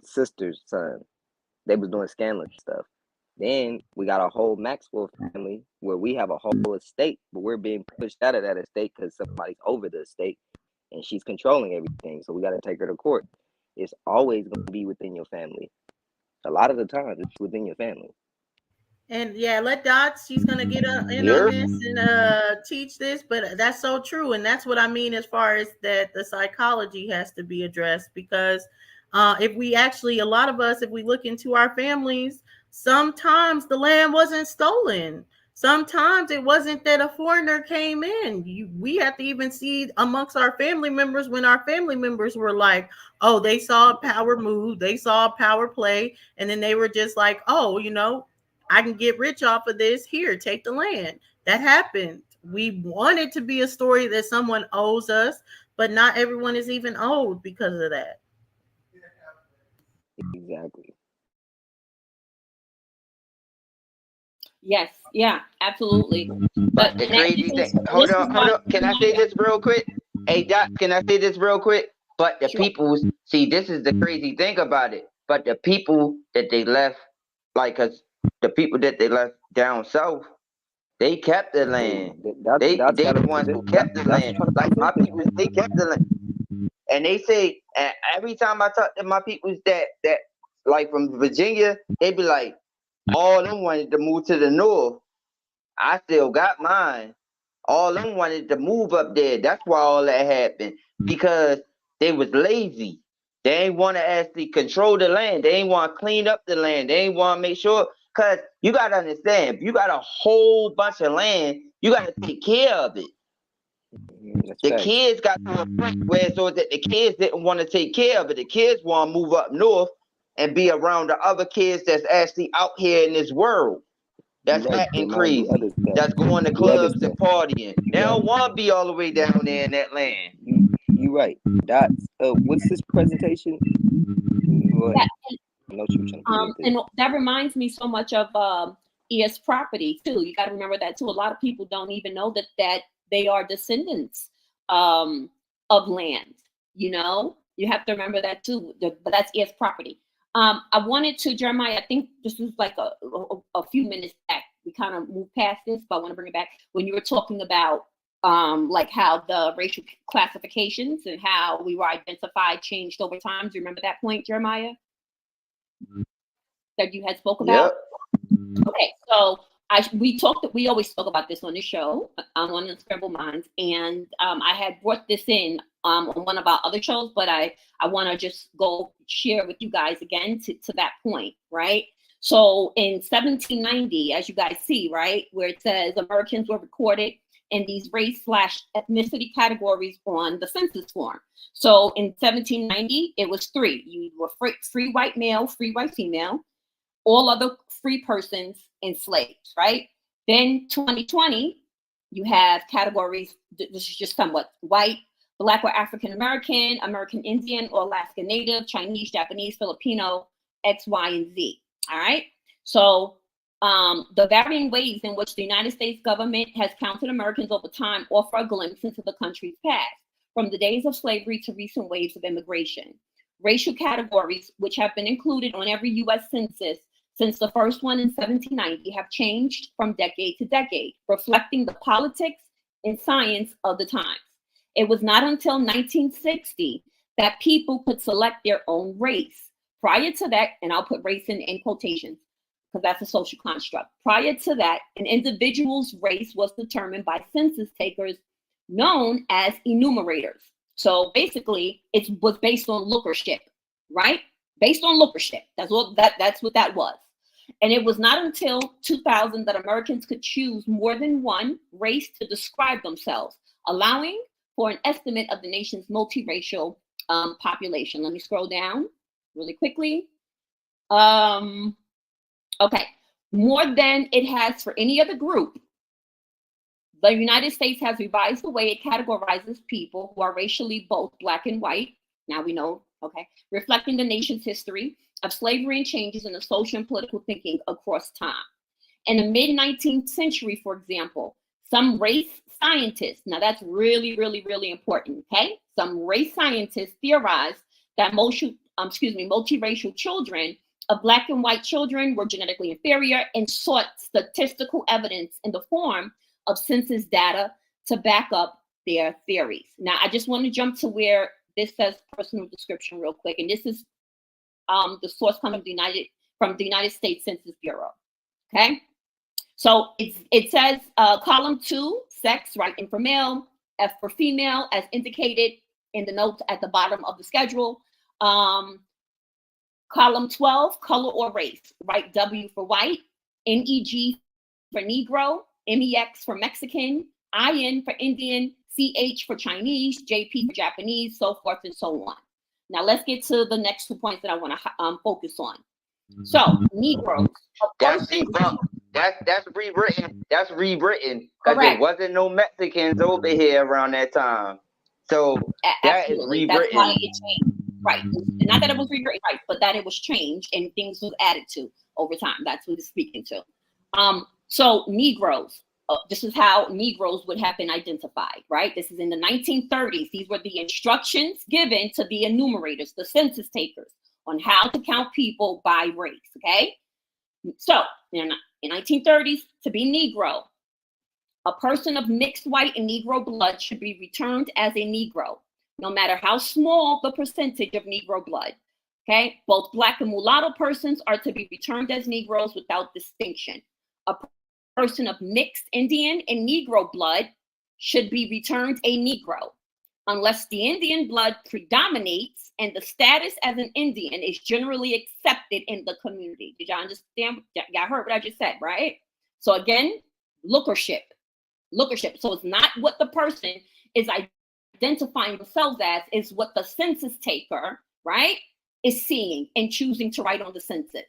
sister's son. They was doing scandalous stuff. Then we got a whole Maxwell family where we have a whole estate, but we're being pushed out of that estate because somebody's over the estate and she's controlling everything. So we got to take her to court. It's always going to be within your family. A lot of the times it's within your family. And yeah, let Dots, she's gonna get in on this and teach this, but that's so true. And that's what I mean as far as that the psychology has to be addressed, because if we actually, a lot of us, if we look into our families, sometimes the land wasn't stolen. Sometimes it wasn't that a foreigner came in. We have to even see amongst our family members when our family members were like, oh, they saw a power move, they saw a power play, and then they were just like, oh, you know, I can get rich off of this. Here, take the land. That happened. We want it to be a story that someone owes us, but not everyone is even owed because of that. Exactly. Yes, yeah, absolutely. But the crazy thing, hold on. Can I say this real quick? Hey, Doc, can I say this real quick? But the people, see, this is the crazy thing about it. But the people that they left, like, cause the people that they left down south, they kept the land. They the ones who kept the land. Like my people, they kept the land. And they say, and every time I talk to my people that like from Virginia, they be like, all them wanted to move to the north. I still got mine. All them wanted to move up there. That's why all that happened. Because they was lazy. They ain't want to actually control the land. They ain't want to clean up the land. They ain't want to make sure. Because you got to understand, if you got a whole bunch of land, you got to take care of it. The kids got to a point where so that the kids didn't want to take care of it. The kids want to move up north and be around the other kids that's actually out here in this world. That's acting crazy. That's going to clubs and partying. They don't want to be all the way down there in that land. You right. Dots. What's this presentation? And that reminds me so much of ES property too. You got to remember that too. A lot of people don't even know that they are descendants of land. You know, You have to remember that too. But that's heirs property. I wanted to, Jeremiah, I think this was like a few minutes back. We kind of moved past this, but I want to bring it back. When you were talking about like how the racial classifications and how we were identified changed over time. Do you remember that point, Jeremiah? That you had spoke about? Yep. Okay, so we always spoke about this on the show, on Unscribbled Minds, and I had brought this in on one of our other shows, but I want to just go share with you guys again to that point, right? So in 1790, as you guys see, right, where it says Americans were recorded in these race/ethnicity categories on the census form. So in 1790, it was 3. You were free white male, free white female, all other free persons, enslaved, right? Then 2020, you have categories, this is just somewhat white, Black or African American, American Indian or Alaska Native, Chinese, Japanese, Filipino, X, Y, and Z, all right? So the varying ways in which the United States government has counted Americans over time offer a glimpse into the country's past, from the days of slavery to recent waves of immigration. Racial categories, which have been included on every U.S. census since the first one in 1790, have changed from decade to decade, reflecting the politics and science of the times. It was not until 1960 that people could select their own race. Prior to that, and I'll put race in quotations, because that's a social construct. Prior to that, an individual's race was determined by census takers known as enumerators. So basically, it was based on lookership, right? Based on lookership. That's what that was. And it was not until 2000 that Americans could choose more than one race to describe themselves, allowing for an estimate of the nation's multiracial population. Let me scroll down really quickly. Okay, more than it has for any other group, the United States has revised the way it categorizes people who are racially both Black and white. Now we know, okay, reflecting the nation's history of slavery and changes in the social and political thinking across time. In the mid-19th century, for example, some race scientists, now that's really, really, really important, okay? Some race scientists theorized that multiracial children of Black and white children were genetically inferior and sought statistical evidence in the form of census data to back up their theories. Now, I just want to jump to where this says personal description real quick, and this is the source coming from the United States Census Bureau, okay? So it says column 2, sex, right, and for male, F for female, as indicated in the notes at the bottom of the schedule. Column 12, color or race, right, W for white, NEG for Negro, MEX for Mexican, IN for Indian, CH for Chinese, JP for Japanese, so forth and so on. Now let's get to the next 2 points that I want to focus on. So Negroes. That's rewritten. That's rewritten because there wasn't no Mexicans over here around that time. So that is rewritten. That's why it changed. Right. Not that it was rewritten, right, but that it was changed and things was added to over time. That's what it's speaking to. So Negroes. This is how Negroes would have been identified, right? This is in the 1930s. These were the instructions given to the enumerators, the census takers, on how to count people by race, okay? So in the 1930s, to be Negro, a person of mixed white and Negro blood should be returned as a Negro, no matter how small the percentage of Negro blood, okay? Both Black and mulatto persons are to be returned as Negroes without distinction. A person of mixed Indian and Negro blood should be returned a Negro, unless the Indian blood predominates and the status as an Indian is generally accepted in the community. Did y'all understand? Y'all heard what I just said, right? So again, lookership. So it's not what the person is identifying themselves as, it's what the census taker, right, is seeing and choosing to write on the census.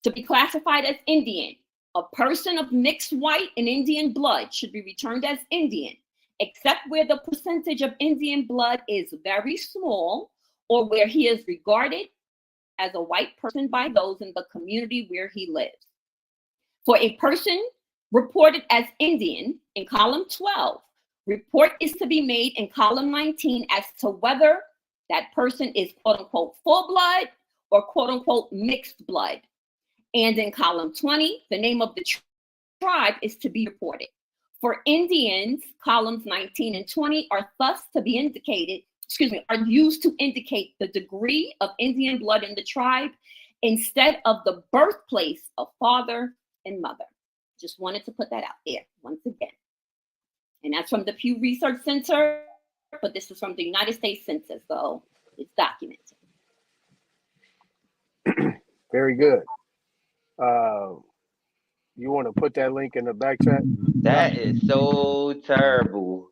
To be classified as Indian, a person of mixed white and Indian blood should be returned as Indian, except where the percentage of Indian blood is very small or where he is regarded as a white person by those in the community where he lives. For a person reported as Indian in column 12, report is to be made in column 19 as to whether that person is quote unquote full blood or quote unquote mixed blood. And in column 20, the name of the tribe is to be reported. For Indians, columns 19 and 20 are thus to be indicated, are used to indicate the degree of Indian blood in the tribe instead of the birthplace of father and mother. Just wanted to put that out there once again. And that's from the Pew Research Center, but this is from the United States Census, so it's documented. Very good. You want to put that link in the back chat? That is so terrible.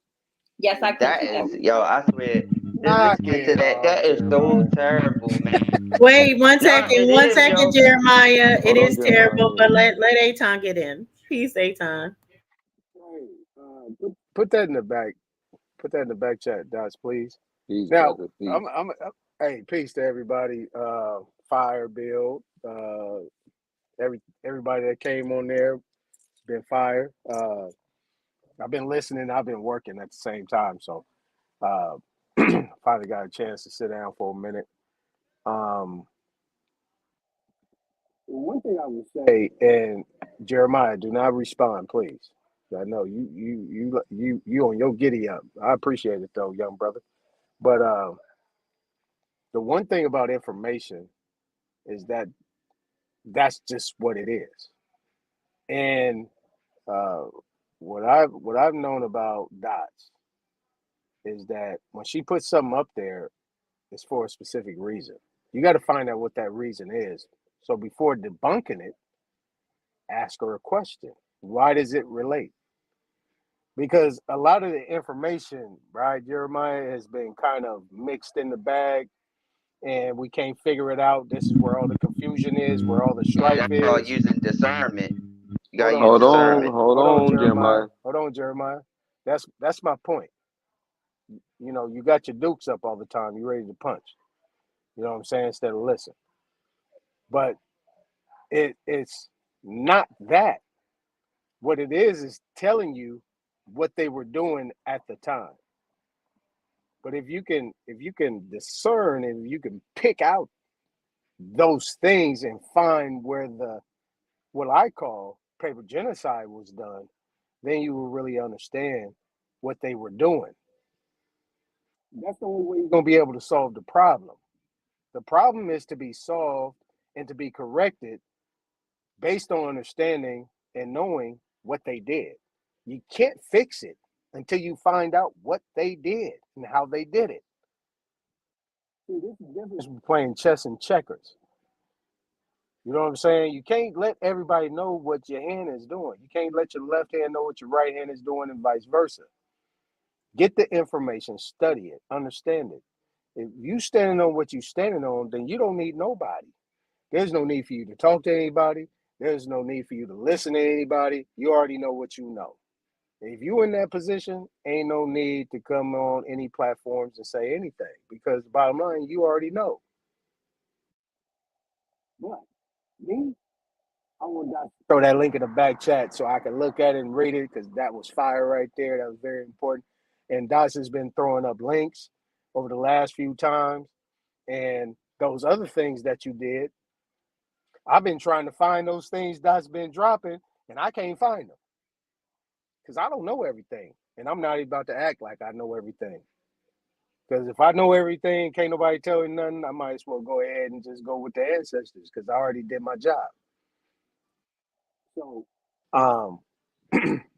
Yes, I can. That is, yo, I swear. Just listening to that. That is so terrible, man. Wait, one No, second, it one is, second, yo. Jeremiah. Hold It on, is Jeremiah. terrible, but let Aton get in. Peace, Aton. Put that in the back. Put that in the back chat, Dots, please. Peace, Now, brother. Peace. I'm hey, peace to everybody. Fire Bill, everybody that came on there, been fire. I've been listening. I've been working at the same time, so finally got a chance to sit down for a minute. One thing I would say, and Jeremiah, do not respond, please. I know you on your giddy up. I appreciate it though, young brother. But the one thing about information is that that's just what it is. And what I've known about Dots is that when she puts something up there, it's for a specific reason. You got to find out what that reason is. So before debunking it, ask her a question. Why does it relate? Because a lot of the information, right, Jeremiah, has been kind of mixed in the bag, and we can't figure it out. This is where all the confusion is, where all the strife That's called is. using discernment. You Hold gotta on, use discernment. Hold on, Jeremiah. Hold on, Jeremiah. That's my point. You know, you got your dukes up all the time. You ready to punch. You know what I'm saying? Instead of listen. But it's not that. What it is telling you what they were doing at the time. But if you can discern and you can pick out those things and find where what I call paper genocide was done, then you will really understand what they were doing. That's the only way you're gonna be able to solve the problem. The problem is to be solved and to be corrected based on understanding and knowing what they did. You can't fix it until you find out what they did and how they did it. See, this is the difference between playing chess and checkers. You know what I'm saying? You can't let everybody know what your hand is doing. You can't let your left hand know what your right hand is doing and vice versa. Get the information, study it, understand it. If you standing on what you're standing on, then you don't need nobody. There's no need for you to talk to anybody. There's no need for you to listen to anybody. You already know what you know. If you're in that position, ain't no need to come on any platforms and say anything, because bottom line, you already know. But me, I want to throw that link in the back chat so I can look at it and read it, because that was fire right there. That was very important. And Dots has been throwing up links over the last few times. And those other things that you did, I've been trying to find those things Dots been dropping, and I can't find them. Because I don't know everything. And I'm not about to act like I know everything. Because if I know everything, can't nobody tell me nothing, I might as well go ahead and just go with the ancestors, because I already did my job. So,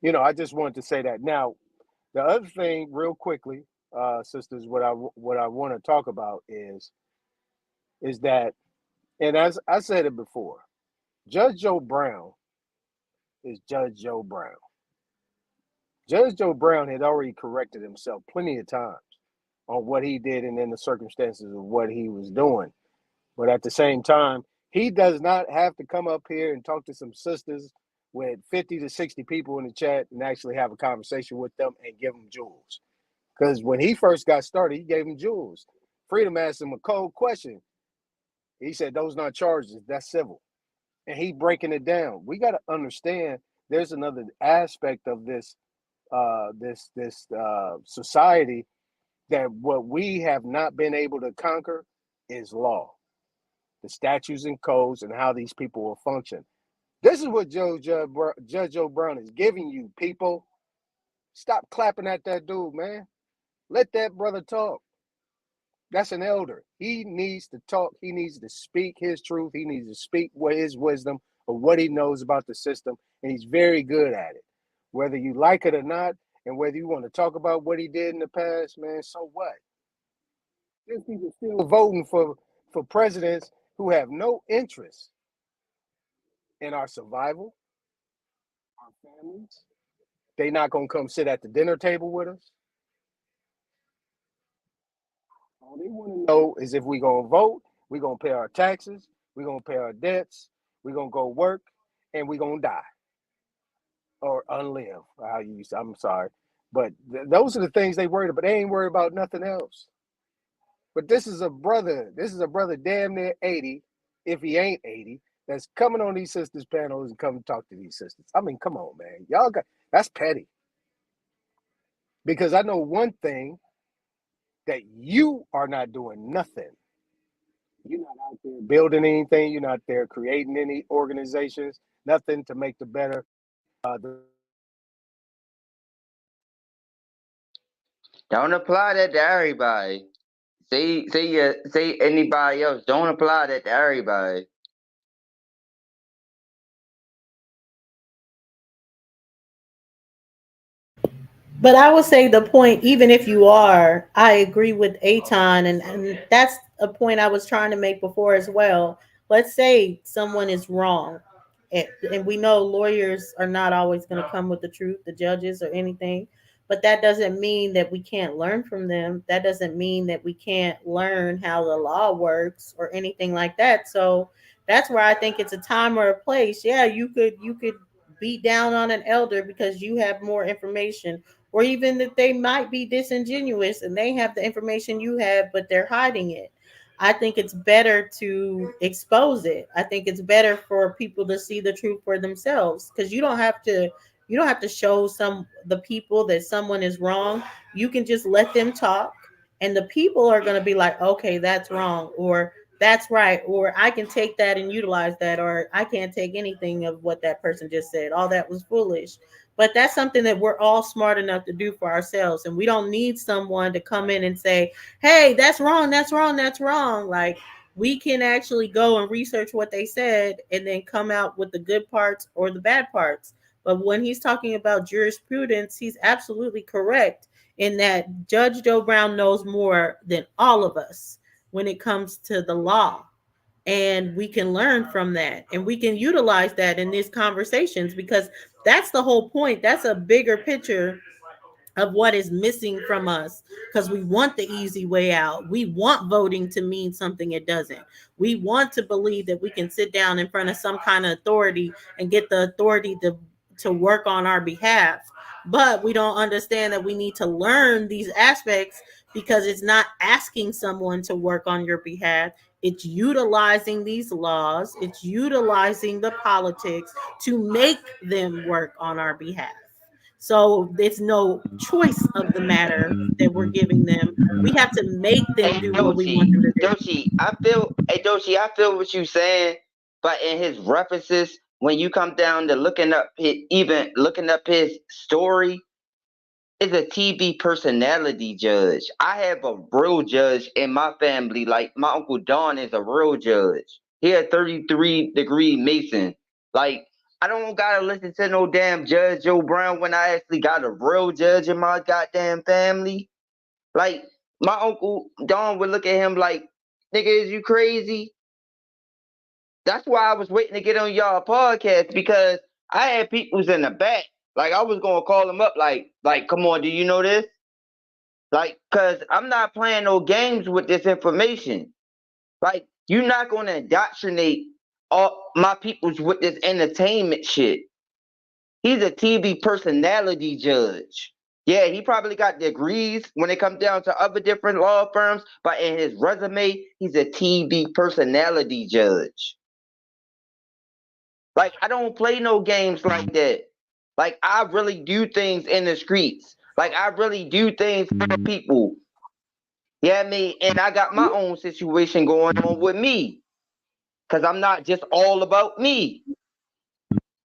you know, I just wanted to say that. Now, the other thing, real quickly, sisters, what I want to talk about is that, and as I said it before, Judge Joe Brown is Judge Joe Brown. Judge Joe Brown had already corrected himself plenty of times on what he did and in the circumstances of what he was doing. But at the same time, he does not have to come up here and talk to some sisters with 50 to 60 people in the chat and actually have a conversation with them and give them jewels. Because when he first got started, he gave them jewels. Freedom asked him a cold question. He said, those not charges, that's civil. And he breaking it down. We got to understand there's another aspect of this society that what we have not been able to conquer is law, the statutes and codes, and how these people will function. This is what Judge Joe Brown is giving you, people. Stop clapping at that dude, man. Let that brother talk. That's an elder. He needs to talk. He needs to speak his truth. He needs to speak what his wisdom of what he knows about the system, and he's very good at it. Whether you like it or not, and whether you want to talk about what he did in the past, man, so what? There's people still voting for presidents who have no interest in our survival, our families. They not gonna come sit at the dinner table with us. All they want to know is if we gonna vote, we gonna pay our taxes, we gonna pay our debts, we gonna go work, and we gonna die or unlive. I'm sorry, but those are the things they worried about. They ain't worried about nothing else. But this is a brother damn near 80, if he ain't 80, that's coming on these sisters panels and come talk to these sisters. I mean, come on, man. That's petty. Because I know one thing, that you are not doing nothing. You're not out there building anything. You're not there creating any organizations, nothing to make the better. Don't apply that to everybody. Say anybody else. Don't apply that to everybody. But I would say the point, even if you are, I agree with Aton, and that's a point I was trying to make before as well. Let's say someone is wrong, and we know lawyers are not always going to come with the truth, the judges or anything, but that doesn't mean that we can't learn from them. That doesn't mean that we can't learn how the law works or anything like that. So that's where I think it's a time or a place. Yeah, you could beat down on an elder because you have more information, or even that they might be disingenuous and they have the information you have, but they're hiding it. I think it's better to expose it. I think it's better for people to see the truth for themselves, because you don't have to show the people that someone is wrong. You can just let them talk, and the people are going to be like, okay, that's wrong, or that's right, or I can take that and utilize that, or I can't take anything of what that person just said. All that was foolish. But that's something that we're all smart enough to do for ourselves, and we don't need someone to come in and say, hey, that's wrong, that's wrong, that's wrong. Like, we can actually go and research what they said and then come out with the good parts or the bad parts. But when he's talking about jurisprudence, he's absolutely correct in that Judge Joe Brown knows more than all of us when it comes to the law. And we can learn from that, and we can utilize that in these conversations, because that's the whole point. That's a bigger picture of what is missing from us, because we want the easy way out. We want voting to mean something it doesn't. We want to believe that we can sit down in front of some kind of authority and get the authority to work on our behalf. But we don't understand that we need to learn these aspects, because it's not asking someone to work on your behalf. It's utilizing these laws. It's utilizing the politics to make them work on our behalf. So it's no choice of the matter that we're giving them. We have to make them Hey do what we want them to do. Doshi, I feel what you saying, but in his references, when you come down to looking up his story, is a TV personality judge. I have a real judge in my family. Like, my Uncle Don is a real judge. He a 33-degree Mason. Like, I don't gotta listen to no damn Judge Joe Brown when I actually got a real judge in my goddamn family. Like, my Uncle Don would look at him like, nigga, is you crazy? That's why I was waiting to get on y'all podcast, because I had peoples in the back. Like, I was gonna call them up like, come on, do you know this? Like, cause I'm not playing no games with this information. Like, you're not gonna indoctrinate all my peoples with this entertainment shit. He's a TV personality judge. Yeah, he probably got degrees when it comes down to other different law firms, but in his resume, he's a TV personality judge. Like, I don't play no games like that. Like, I really do things in the streets. Like, I really do things for the people. Yeah, I mean, and I got my own situation going on with me, because I'm not just all about me.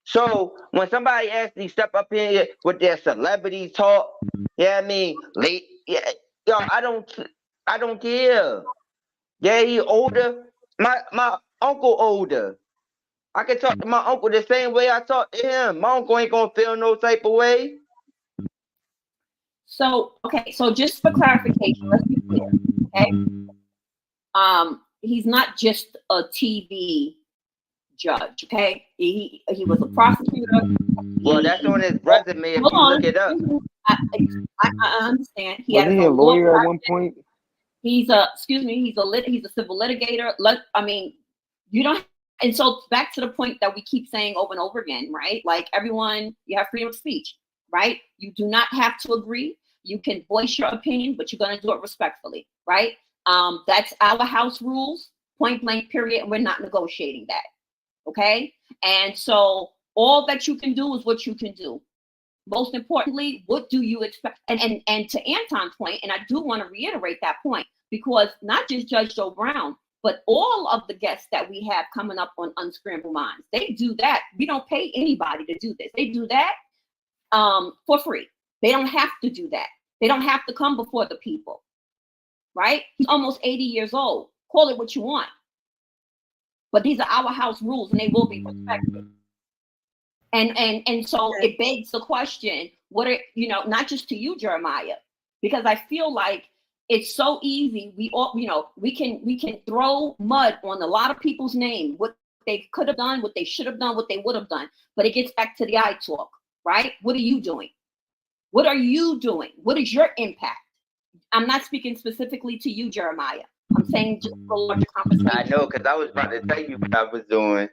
So when somebody actually step up here with their celebrity talk, yeah, I mean, late, yeah, yo, I don't care. Yeah, he older. My uncle older. I can talk to my uncle the same way I talk to him. My uncle ain't gonna feel no type of way. So, okay, so just for clarification, let's be clear, okay? He's not just a TV judge, okay? He was a prosecutor. Well, that's on his resume if Hold you on. look it up. I understand. He Wasn't had he his a own law lawyer at practice. one point? He's a civil litigator. I mean, you don't. And so back to the point that we keep saying over and over again, right? Like everyone, you have freedom of speech, right? You do not have to agree. You can voice your opinion, but you're going to do it respectfully, right? That's our house rules, point blank, period. And we're not negotiating that, okay? And so all that you can do is what you can do. Most importantly, what do you expect? And to Anton's point, and I do want to reiterate that point, because not just Judge Joe Brown, but all of the guests that we have coming up on Unscrambled Minds, they do that. We don't pay anybody to do this. They do that for free. They don't have to do that. They don't have to come before the people, right? He's almost 80 years old. Call it what you want. But these are our house rules, and they will be respected. And so it begs the question, what are, not just to you, Jeremiah, because I feel like it's so easy. We all, we can throw mud on a lot of people's name, what they could have done, what they should have done, what they would have done. But it gets back to the I talk, right? What are you doing? What are you doing? What is your impact? I'm not speaking specifically to you, Jeremiah. I'm saying just for larger conversation. I know, because I was about to tell you what I was doing.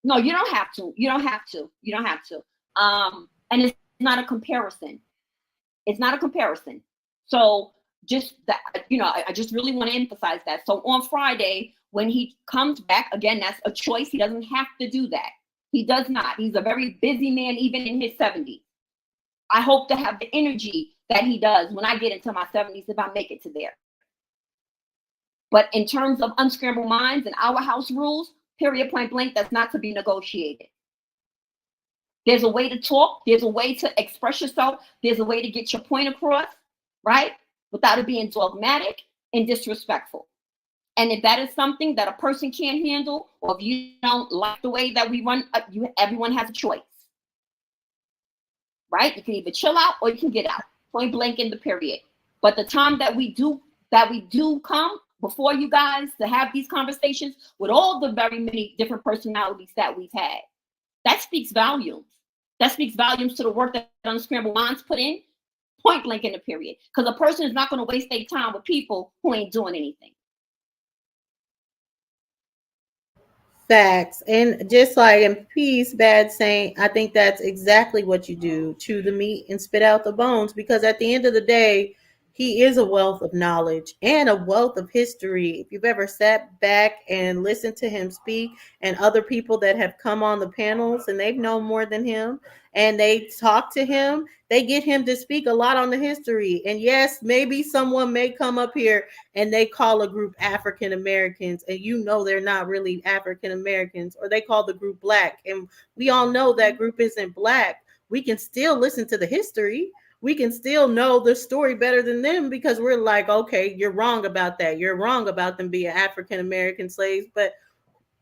No, you don't have to. You don't have to. You don't have to. And it's not a comparison. It's not a comparison. So just that, I just really want to emphasize that. So on Friday, when he comes back, again, that's a choice. He doesn't have to do that. He does not. He's a very busy man, even in his 70s. I hope to have the energy that he does when I get into my 70s, if I make it to there. But in terms of Unscrambled Minds and our house rules, period, point blank, that's not to be negotiated. There's a way to talk. There's a way to express yourself. There's a way to get your point across, right? Without it being dogmatic and disrespectful. And if that is something that a person can't handle, or if you don't like the way that we run, everyone has a choice, right? You can either chill out or you can get out. Point blank in the period. But the time that we do come before you guys to have these conversations with all the very many different personalities that we've had, that speaks volumes. That speaks volumes to the work that Unscrambled Minds put in, point blank in the period. Because a person is not going to waste their time with people who ain't doing anything. Facts. And just like in peace, bad saying, I think that's exactly what you do. Chew the meat and spit out the bones, because at the end of the day, he is a wealth of knowledge and a wealth of history. If you've ever sat back and listened to him speak, and other people that have come on the panels and they've known more than him and they talk to him, they get him to speak a lot on the history. And yes, maybe someone may come up here and they call a group African Americans, and they're not really African Americans, or they call the group Black, and we all know that group isn't Black. We can still listen to the history. We can still know the story better than them, because we're like, okay, you're wrong about that. You're wrong about them being African American slaves. But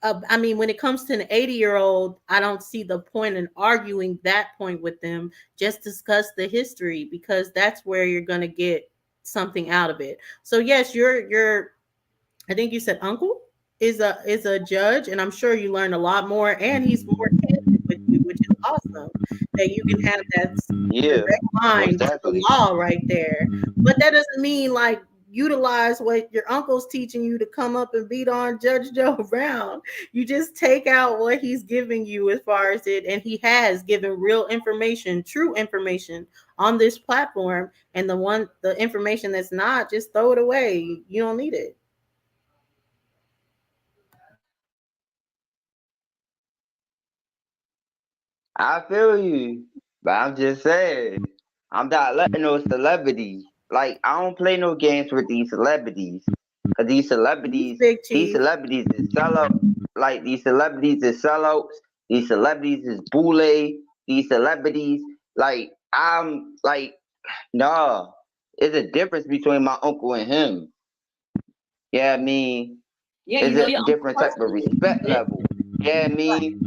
I mean, when it comes to an 80-year-old, I don't see the point in arguing that point with them. Just discuss the history, because that's where you're going to get something out of it. So yes, your I think you said uncle is a judge, and I'm sure you learned a lot more, and he's more candid with you, which is awesome, that you can have that direct line to the law right there. But that doesn't mean like utilize what your uncle's teaching you to come up and beat on Judge Joe Brown. You just take out what he's giving you as far as it, and he has given real information, true information on this platform, and the information that's not, just throw it away. You don't need it. I feel you, but I'm just saying, I'm not letting no celebrity like I don't play no games with these celebrities. Cause these celebrities is sellout. Like these celebrities is sellouts. These celebrities is boule. These celebrities, like I'm like, nah. There's a difference between my uncle and him. Yeah, I mean, Yeah, it's you know a your uncle different type of personally. respect level. Yeah, I mean,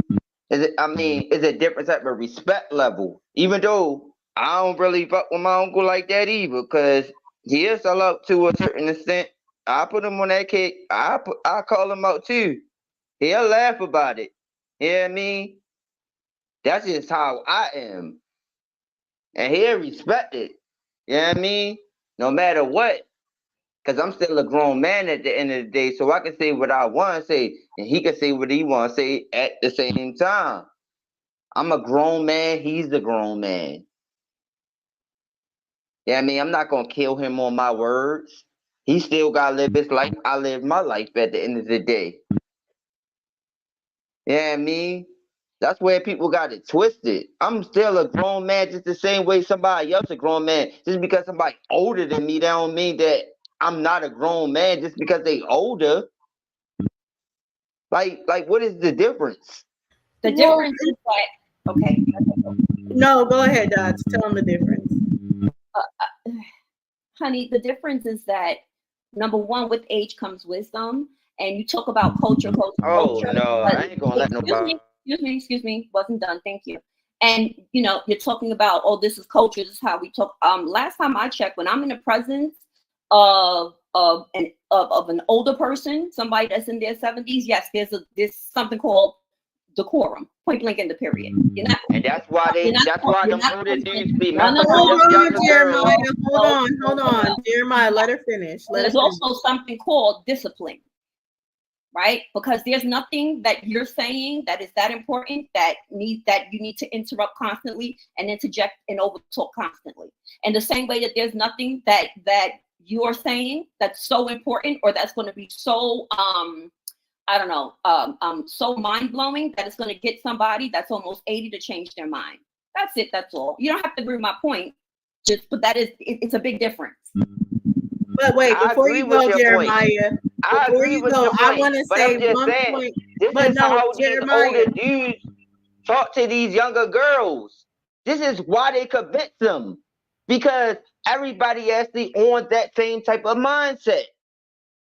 it's a different type of respect level. Even though I don't really fuck with my uncle like that either, cause he is a lot to a certain extent. I put him on that cake. I call him out too. He'll laugh about it. Yeah, I mean, that's just how I am, and he'll respect it. Yeah, I mean, no matter what. Cause I'm still a grown man at the end of the day, so I can say what I want to say, and he can say what he want to say at the same time. I'm a grown man. He's a grown man. Yeah, I mean, I'm not gonna kill him on my words. He still gotta live his life. I live my life at the end of the day. Yeah, I mean, that's where people got it twisted. I'm still a grown man, just the same way somebody else a grown man. Just because somebody older than me, that don't mean that I'm not a grown man. Just because they older. Like, what is the difference? The difference is that, okay. No, go ahead, Dodge. Tell them the difference. Honey, the difference is that, number one, with age comes wisdom. And you talk about culture. Oh, no, I ain't gonna let nobody. Excuse me. Wasn't done. Thank you. And, you know, you're talking about, oh, this is culture. This is how we talk. Last time I checked, when I'm in the presence of an older person, somebody that's in their 70s, yes, there's something called decorum, point blank in the period. And that's why them older dudes be messing with them younger girls. Hold on. Jeremiah, let her finish. There's also something called discipline, right? Because there's nothing that you're saying that is that important that you need to interrupt constantly and interject and overtalk constantly. And the same way that there's nothing that you're saying that's so important or that's going to be so so mind-blowing that it's going to get somebody that's almost 80 to change their mind. That's it. That's all. You don't have to agree with my point, but it's a big difference. But wait, before you go, Jeremiah, before you go, I want to say one point. But no, Jeremiah, these older dudes talk to these younger girls. This is why they convince them, because everybody actually on that same type of mindset.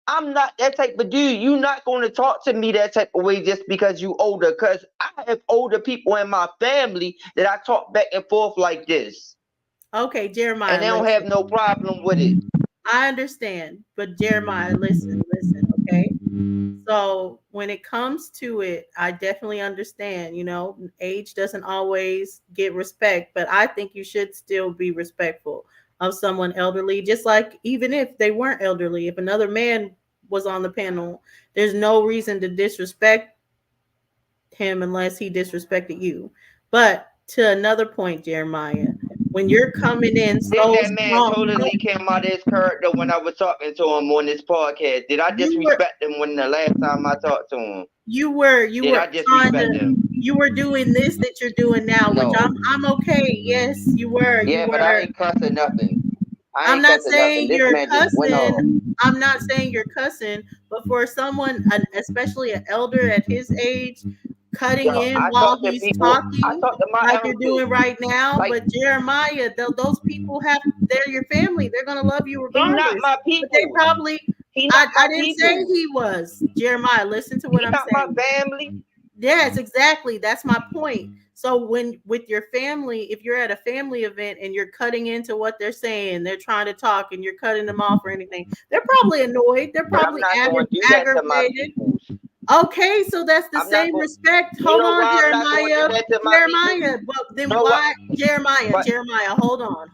I'm not that type of dude. You're not going to talk to me that type of way just because you older, because I have older people in my family that I talk back and forth like this. Okay, Jeremiah. And they don't have no problem with it. I understand, but Jeremiah, listen, okay? So when it comes to it, I definitely understand, you know, age doesn't always get respect, but I think you should still be respectful of someone elderly, just like even if they weren't elderly. If another man was on the panel, there's no reason to disrespect him unless he disrespected you. But to another point, Jeremiah, when you're coming in so that man totally came out of his character when I was talking to him on this podcast. Did I disrespect him when the last time I talked to him? You were doing this that you're doing now, which I'm okay. Yes, you were. Yeah, but I ain't cussing nothing. I'm not saying you're cussing. I'm not saying you're cussing, but for someone, especially an elder at his age, cutting in while he's talking, like you're doing right now. But Jeremiah, those people they're your family. They're gonna love you regardless. He's not my people. But they probably. I didn't say he was. Jeremiah, listen to what I'm saying. Not my family. Yes, exactly. That's my point. So when with your family, if you're at a family event and you're cutting into what they're saying, they're trying to talk and you're cutting them off or anything, they're probably annoyed. They're probably aggravated. Okay, so that's the same respect. Hold on, Jeremiah. But then why, Jeremiah? Hold on.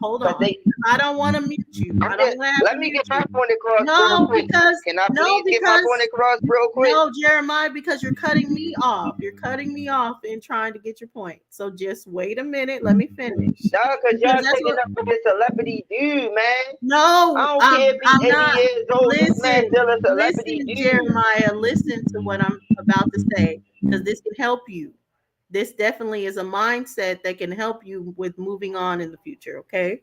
I don't want to mute you. Let me get my point across. No, because can I please get my point across real quick? No, Jeremiah, because you're cutting me off. You're cutting me off in trying to get your point. So just wait a minute. Let me finish. No, because y'all taking up for this celebrity dude, man. No, I don't care if he's 80 years old. This man still a celebrity dude. Jeremiah, listen to what I'm about to say, because this can help you. This definitely is a mindset that can help you with moving on in the future. Okay,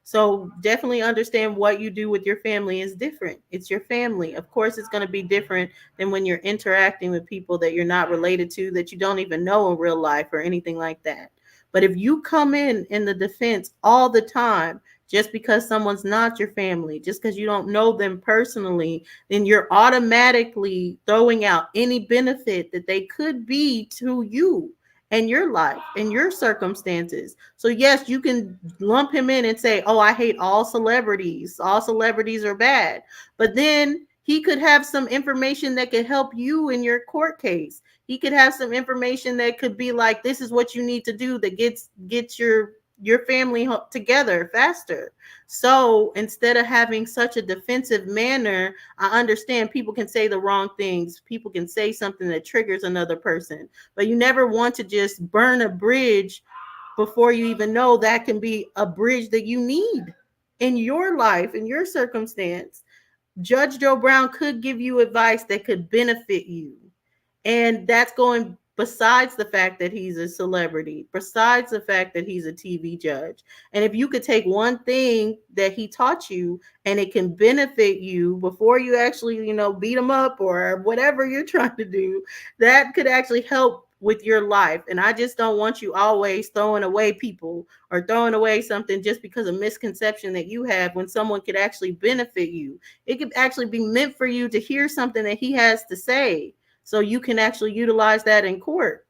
So definitely understand what you do with your family is different. It's your family. Of course, it's going to be different than when you're interacting with people that you're not related to, that you don't even know in real life or anything like that. But if you come in the defense all the time, just because someone's not your family, just because you don't know them personally, then you're automatically throwing out any benefit that they could be to you and your life and your circumstances. So yes, you can lump him in and say, "Oh, I hate all celebrities. All celebrities are bad." But then he could have some information that could help you in your court case. He could have some information that could be like, "This is what you need to do that gets your family together faster." So instead of having such a defensive manner, I understand people can say the wrong things. People can say something that triggers another person, but you never want to just burn a bridge before you even know that can be a bridge that you need in your life, in your circumstance. Judge Joe Brown could give you advice that could benefit you. And that's going besides the fact that he's a celebrity, besides the fact that he's a TV judge. And if you could take one thing that he taught you and it can benefit you before you actually, beat him up or whatever you're trying to do, that could actually help with your life. And I just don't want you always throwing away people or throwing away something just because of misconception that you have when someone could actually benefit you. It could actually be meant for you to hear something that he has to say, so you can actually utilize that in court.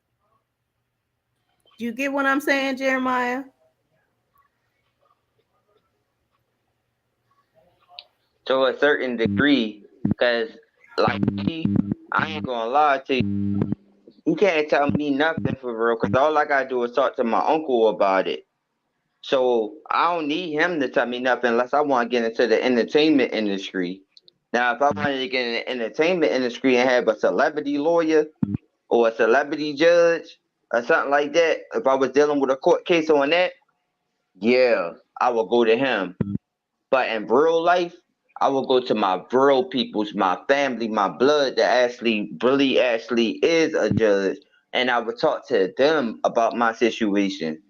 Do you get what I'm saying, Jeremiah? To a certain degree, because like me, I ain't gonna lie to you. You can't tell me nothing for real, because all I gotta do is talk to my uncle about it. So I don't need him to tell me nothing unless I want to get into the entertainment industry. Now, if I wanted to get in the entertainment industry and have a celebrity lawyer or a celebrity judge or something like that, if I was dealing with a court case on that, yeah, I will go to him. But in real life, I will go to my real peoples, my family, my blood that actually is a judge, and I would talk to them about my situation.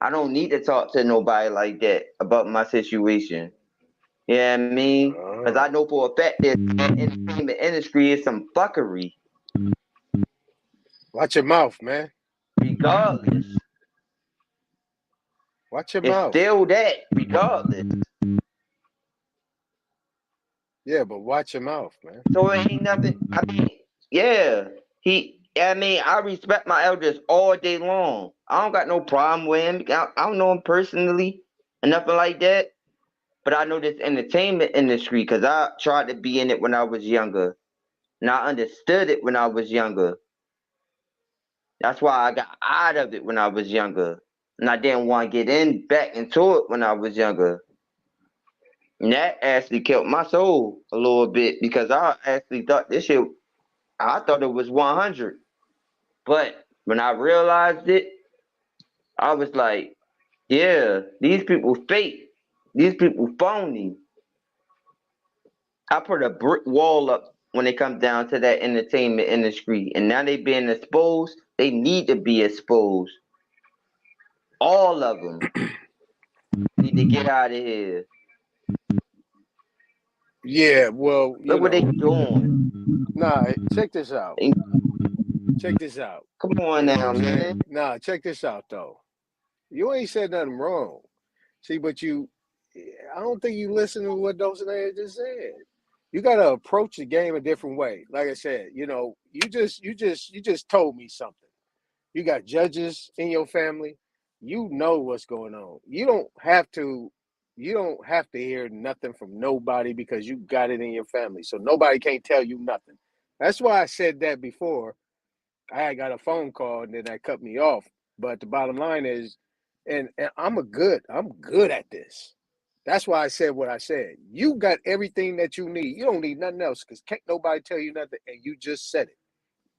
I don't need to talk to nobody like that about my situation. Yeah, I mean, because I know for a fact that entertainment industry is some fuckery. Watch your mouth, man. Regardless. Watch your It's mouth. still that, regardless. Yeah, but watch your mouth, man. So it ain't nothing. I mean, yeah. I respect my elders all day long. I don't got no problem with him. I don't know him personally and nothing like that. But I know this entertainment industry because I tried to be in it when I was younger. And I understood it when I was younger. That's why I got out of it when I was younger. And I didn't want to get back into it when I was younger. And that actually killed my soul a little bit because I actually thought I thought it was 100. But when I realized it, I was like, yeah, these people fake. These people phony. I put a brick wall up when it comes down to that entertainment industry. And now they being exposed, they need to be exposed. All of them need to get out of here. Yeah, well, Look what they doing. Nah, check this out. Check this out. Come on now, man. Nah, check this out though. You ain't said nothing wrong. See, but I don't think you listen to what those niggas just said. You gotta approach the game a different way. Like I said, you just told me something. You got judges in your family. You know what's going on. You don't have to hear nothing from nobody because you got it in your family. So nobody can't tell you nothing. That's why I said that before. I had got a phone call and then that cut me off. But the bottom line is, and I'm good at this. That's why I said what I said. You got everything that you need. You don't need nothing else because can't nobody tell you nothing. And you just said it.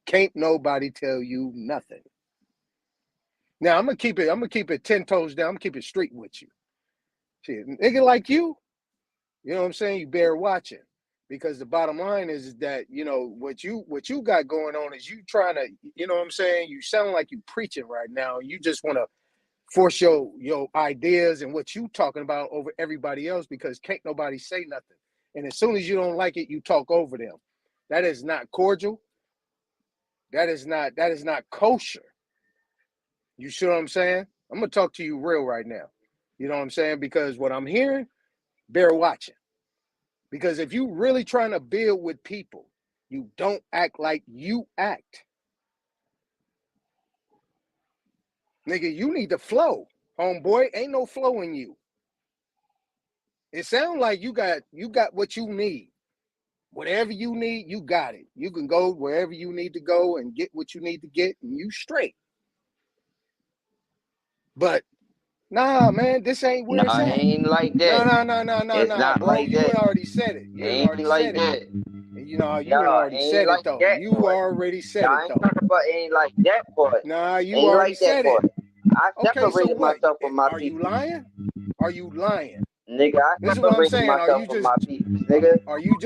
Can't nobody tell you nothing. Now I'm gonna keep it 10 toes down. I'm gonna keep it straight with you. Shit, nigga like you know what I'm saying? You better watching. Because the bottom line is that, what you got going on is you trying to, you know what I'm saying? You sound like you preaching right now. You just want to force your ideas and what you talking about over everybody else, because can't nobody say nothing. And as soon as you don't like it, you talk over them. That is not cordial. That is not kosher. You see what I'm saying? I'm gonna talk to you real right now. You know what I'm saying? Because what I'm hearing, bear watching. Because if you really trying to build with people, you don't act like you act. Nigga, you need to flow, homeboy. Ain't no flow in you. It sounds like you got what you need. Whatever you need, you got it. You can go wherever you need to go and get what you need to get, and you straight. But nah, man, this ain't where it's Nah, it at. ain't like that. It's No, not bro. like You that. already said it. You Ain't already like said it. that. And you know, you Nah, already ain't said it like though. that You part. already said Nah, it I ain't though. talking about ain't like that part. Nah, you Ain't already like that said it. part. I Okay, so separated what? myself from my Are you people. lying? Are you lying? Nigga, I This is what I'm separated saying. Are myself you from just my people, nigga. are you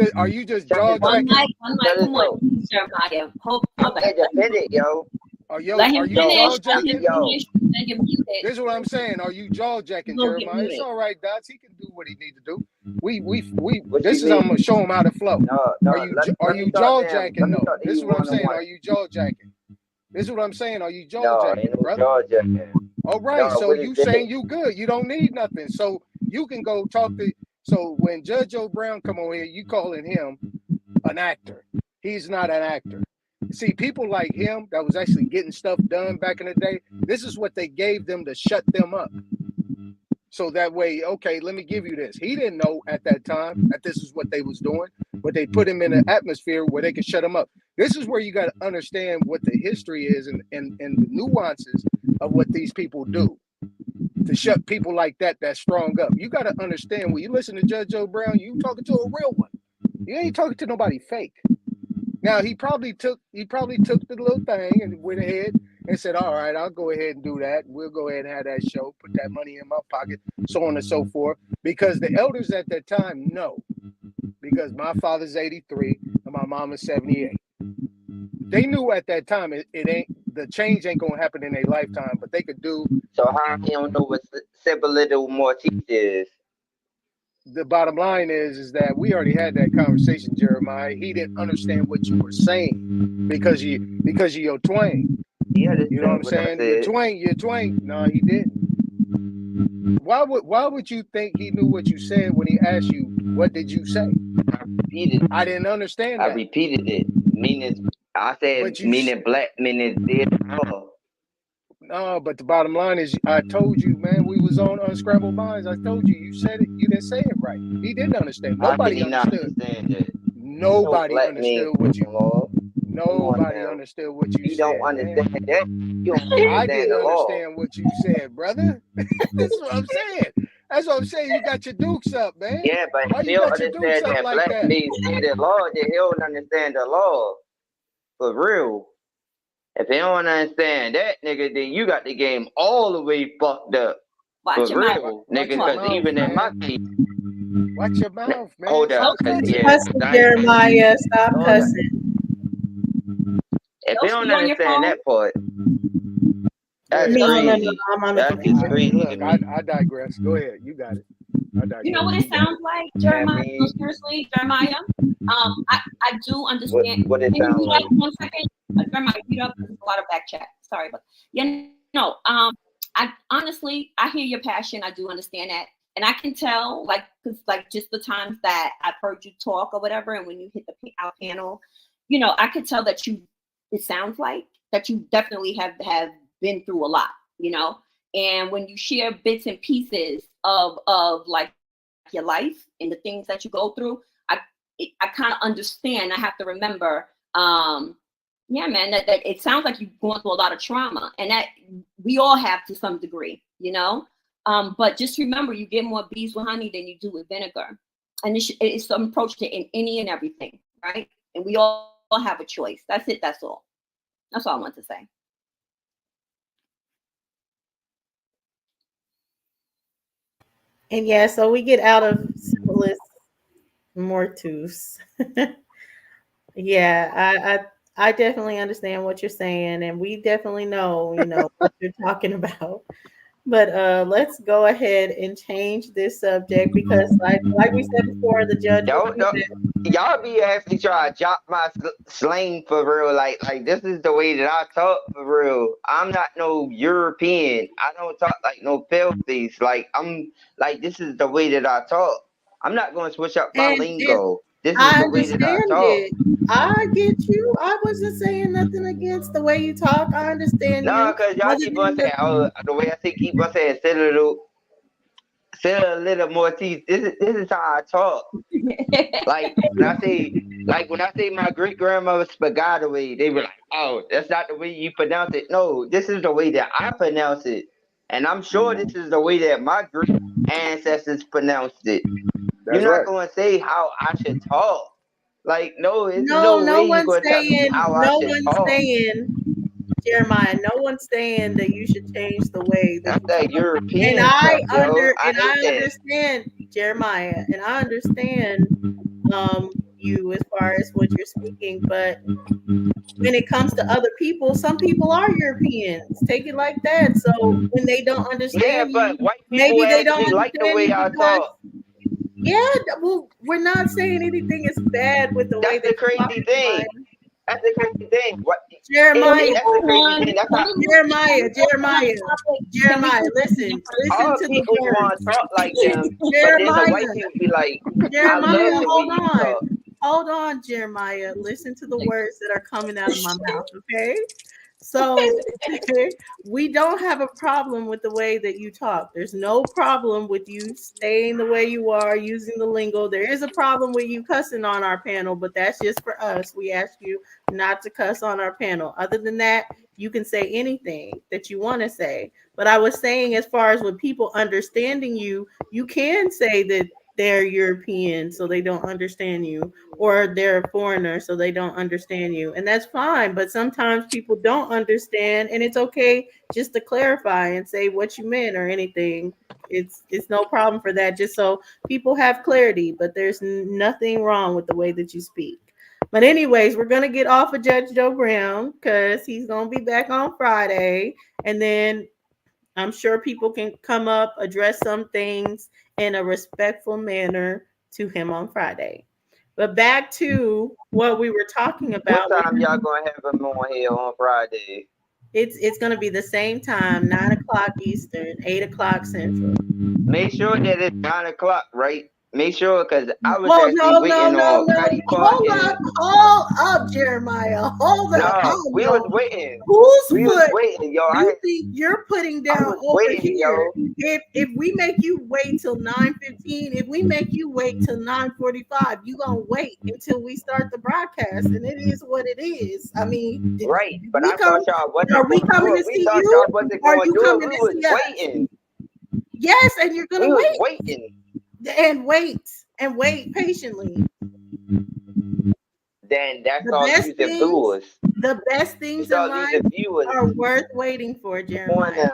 just Check jaw this out. One jacking? mic, Check this come out. on, Jeremiah. Hold I'm back. independent, yo. Are Let you him Yo, finish. jaw Let jacking? him yo. finish. Then you're muted. This is what I'm saying. Are you jaw He's jacking, gonna get Jeremiah? It's muted. all right, Dots. He can do what he need to do. We What this you is I'm gonna mean? show him how to flow. No, Are let me you talk jaw to him. jacking Let me though? talk to This is you what I'm one on saying. one. Are you jaw jacking? This is what I'm saying. Are you jaw No, jacking, ain't no brother? jaw jacking. All right. No, So what you is that? saying you good. You don't need nothing. So you can go talk to. So when Judge Joe Brown come on here, you calling him an actor. He's not an actor. See, people like him that was actually getting stuff done back in the day, this is what they gave them to shut them up. So that way, okay, let me give you this. He didn't know at that time that this is what they was doing, but they put him in an atmosphere where they could shut him up. This is where you got to understand what the history is and the nuances of what these people do to shut people like that strong up. You got to understand when you listen to Judge Joe Brown, you talking to a real one. You ain't talking to nobody fake. Now he probably took the little thing and went ahead and said, all right, I'll go ahead and do that. We'll go ahead and have that show, put that money in my pocket, so on and so forth. Because the elders at that time know. Because my father's 83 and my mom is 78. They knew at that time it ain't the change ain't gonna happen in their lifetime, but they could do. So how he don't know what Sibyl Mortis is? The bottom line is that we already had that conversation, Jeremiah. He didn't understand what you were saying because of your twang. You know what I'm what I saying? said? Your twang. No, he didn't. Why would you think he knew what you said when he asked you, what did you say? I repeated. I didn't understand I that. repeated it. Meaning, I said But meaning black men is dead. No, but the bottom line is, I told you, man, we was on Unscrambled Minds. I told you, you said it. You didn't say it right. He didn't understand. Nobody understood. Nobody understood what you. Nobody understood what you said. You don't understand man. that. You don't understand I didn't the law. understand what you said, brother. This is what I'm saying. That's what I'm saying. You got your dukes up, man. Yeah, but why if you you don't got your dukes understand up that like black that? means the law, then he don't understand the law. For real. If he don't understand that, nigga, then you got the game all the way fucked up. Watch For your real, mouth. nigga, because even in my case. Watch your mouth, man. Hold up. Stop Yeah, cussing, Jeremiah. Stop cussing. If you don't You on your understand phone? that part, that's No, crazy. I'm on the That's computer. just crazy Look, to me. I digress. Go ahead. You got it. I digress. You know what it sounds like, Jeremiah? No, seriously, Jeremiah. I do understand. What it Can you sound mute like? up 1 second? Jeremiah, mute up. There's a lot of back chat. Sorry, but I honestly, I hear your passion. I do understand that, and I can tell, because just the times that I've heard you talk or whatever, and when you hit our panel, I could tell that it sounds like that you definitely have been through a lot, and when you share bits and pieces of like your life and the things that you go through, I kind of understand. I have to remember, yeah, man, that it sounds like you're going through a lot of trauma, and that we all have to some degree, but just remember, you get more bees with honey than you do with vinegar, and it's some approach to in any and everything, right? And we all have a choice. That's it. That's all I want to say. And yeah, so we get out of Syphilis Mortus. Yeah, I definitely understand what you're saying, and we definitely know, what you're talking about. But let's go ahead and change this subject because, like we said before, the judge. Y'all be actually trying to drop my slang for real. Like this is the way that I talk for real. I'm not no European. I don't talk like no filthies. Like I'm like this is the way that I talk. I'm not going to switch up my And lingo. This is I the way that I understand talk. it. I get you. I wasn't saying nothing against the way you talk. I understand No, you. because y'all keep on saying, oh, the way I say keep on saying, sell a little more teeth. This is how I talk. Like when I say my great grandmother Spaghetti, they were like, oh, that's not the way you pronounce it. No, this is the way that I pronounce it. And I'm sure this is the way that my great ancestors pronounced it. You're not gonna say how I should talk. Like, no, there's no way you're gonna tell me how I should talk. Jeremiah, no one's saying that you should change the way that That's that European and stuff, I I understand, Jeremiah, and I understand you as far as what you're speaking, but when it comes to other people, some people are Europeans. Take it like that. So when they don't understand but you, white people maybe they don't actually like the understand way you I because talk. yeah, well, we're not saying anything is bad with the way That's the crazy thing. That's the crazy thing. What Jeremiah, that's the crazy thing. That's how Jeremiah, listen all to people the want to talk like them, but then the white Jeremiah, people be like, I Jeremiah, love the way you talk. hold on, Jeremiah. Listen to the words that are coming out of my mouth, okay? So we don't have a problem with the way that you talk. There's no problem with you staying the way you are, using the lingo. There is a problem with you cussing on our panel, but that's just for us. We ask you not to cuss on our panel. Other than that, you can say anything that you want to say. But I was saying, as far as with people understanding you, you can say that they're European, so they don't understand you, or they're a foreigner, so they don't understand you. And that's fine. But sometimes people don't understand, and it's okay just to clarify and say what you meant or anything. It's no problem for that, just so people have clarity. But there's nothing wrong with the way that you speak. But anyways, we're gonna get off of Judge Joe Brown because he's gonna be back on Friday, and then I'm sure people can come up, address some things in a respectful manner to him on Friday. But back to what we were talking about. What time y'all gonna have him on here on Friday? It's gonna be the same time, 9:00 Eastern, 8:00 Central. Make sure that it's 9:00, right? Make sure, because I was actually waiting on Patty Parker. Hold up, Jeremiah. Hold up. No, we was waiting. Whose we foot? was waiting, yo. You think you're putting down over waiting, here? Yo. If we make you wait till 9:15, if we make you wait till 9:45, you gonna wait until we start the broadcast, and it is what it is. I mean, right? But I thought y'all wasn't. Are we coming to see you? Or are you coming to see us? Waiting. Yes, and you're gonna wait. Waiting. And wait patiently. Then that's all you can do is the best things in life are worth waiting for, Jeremiah.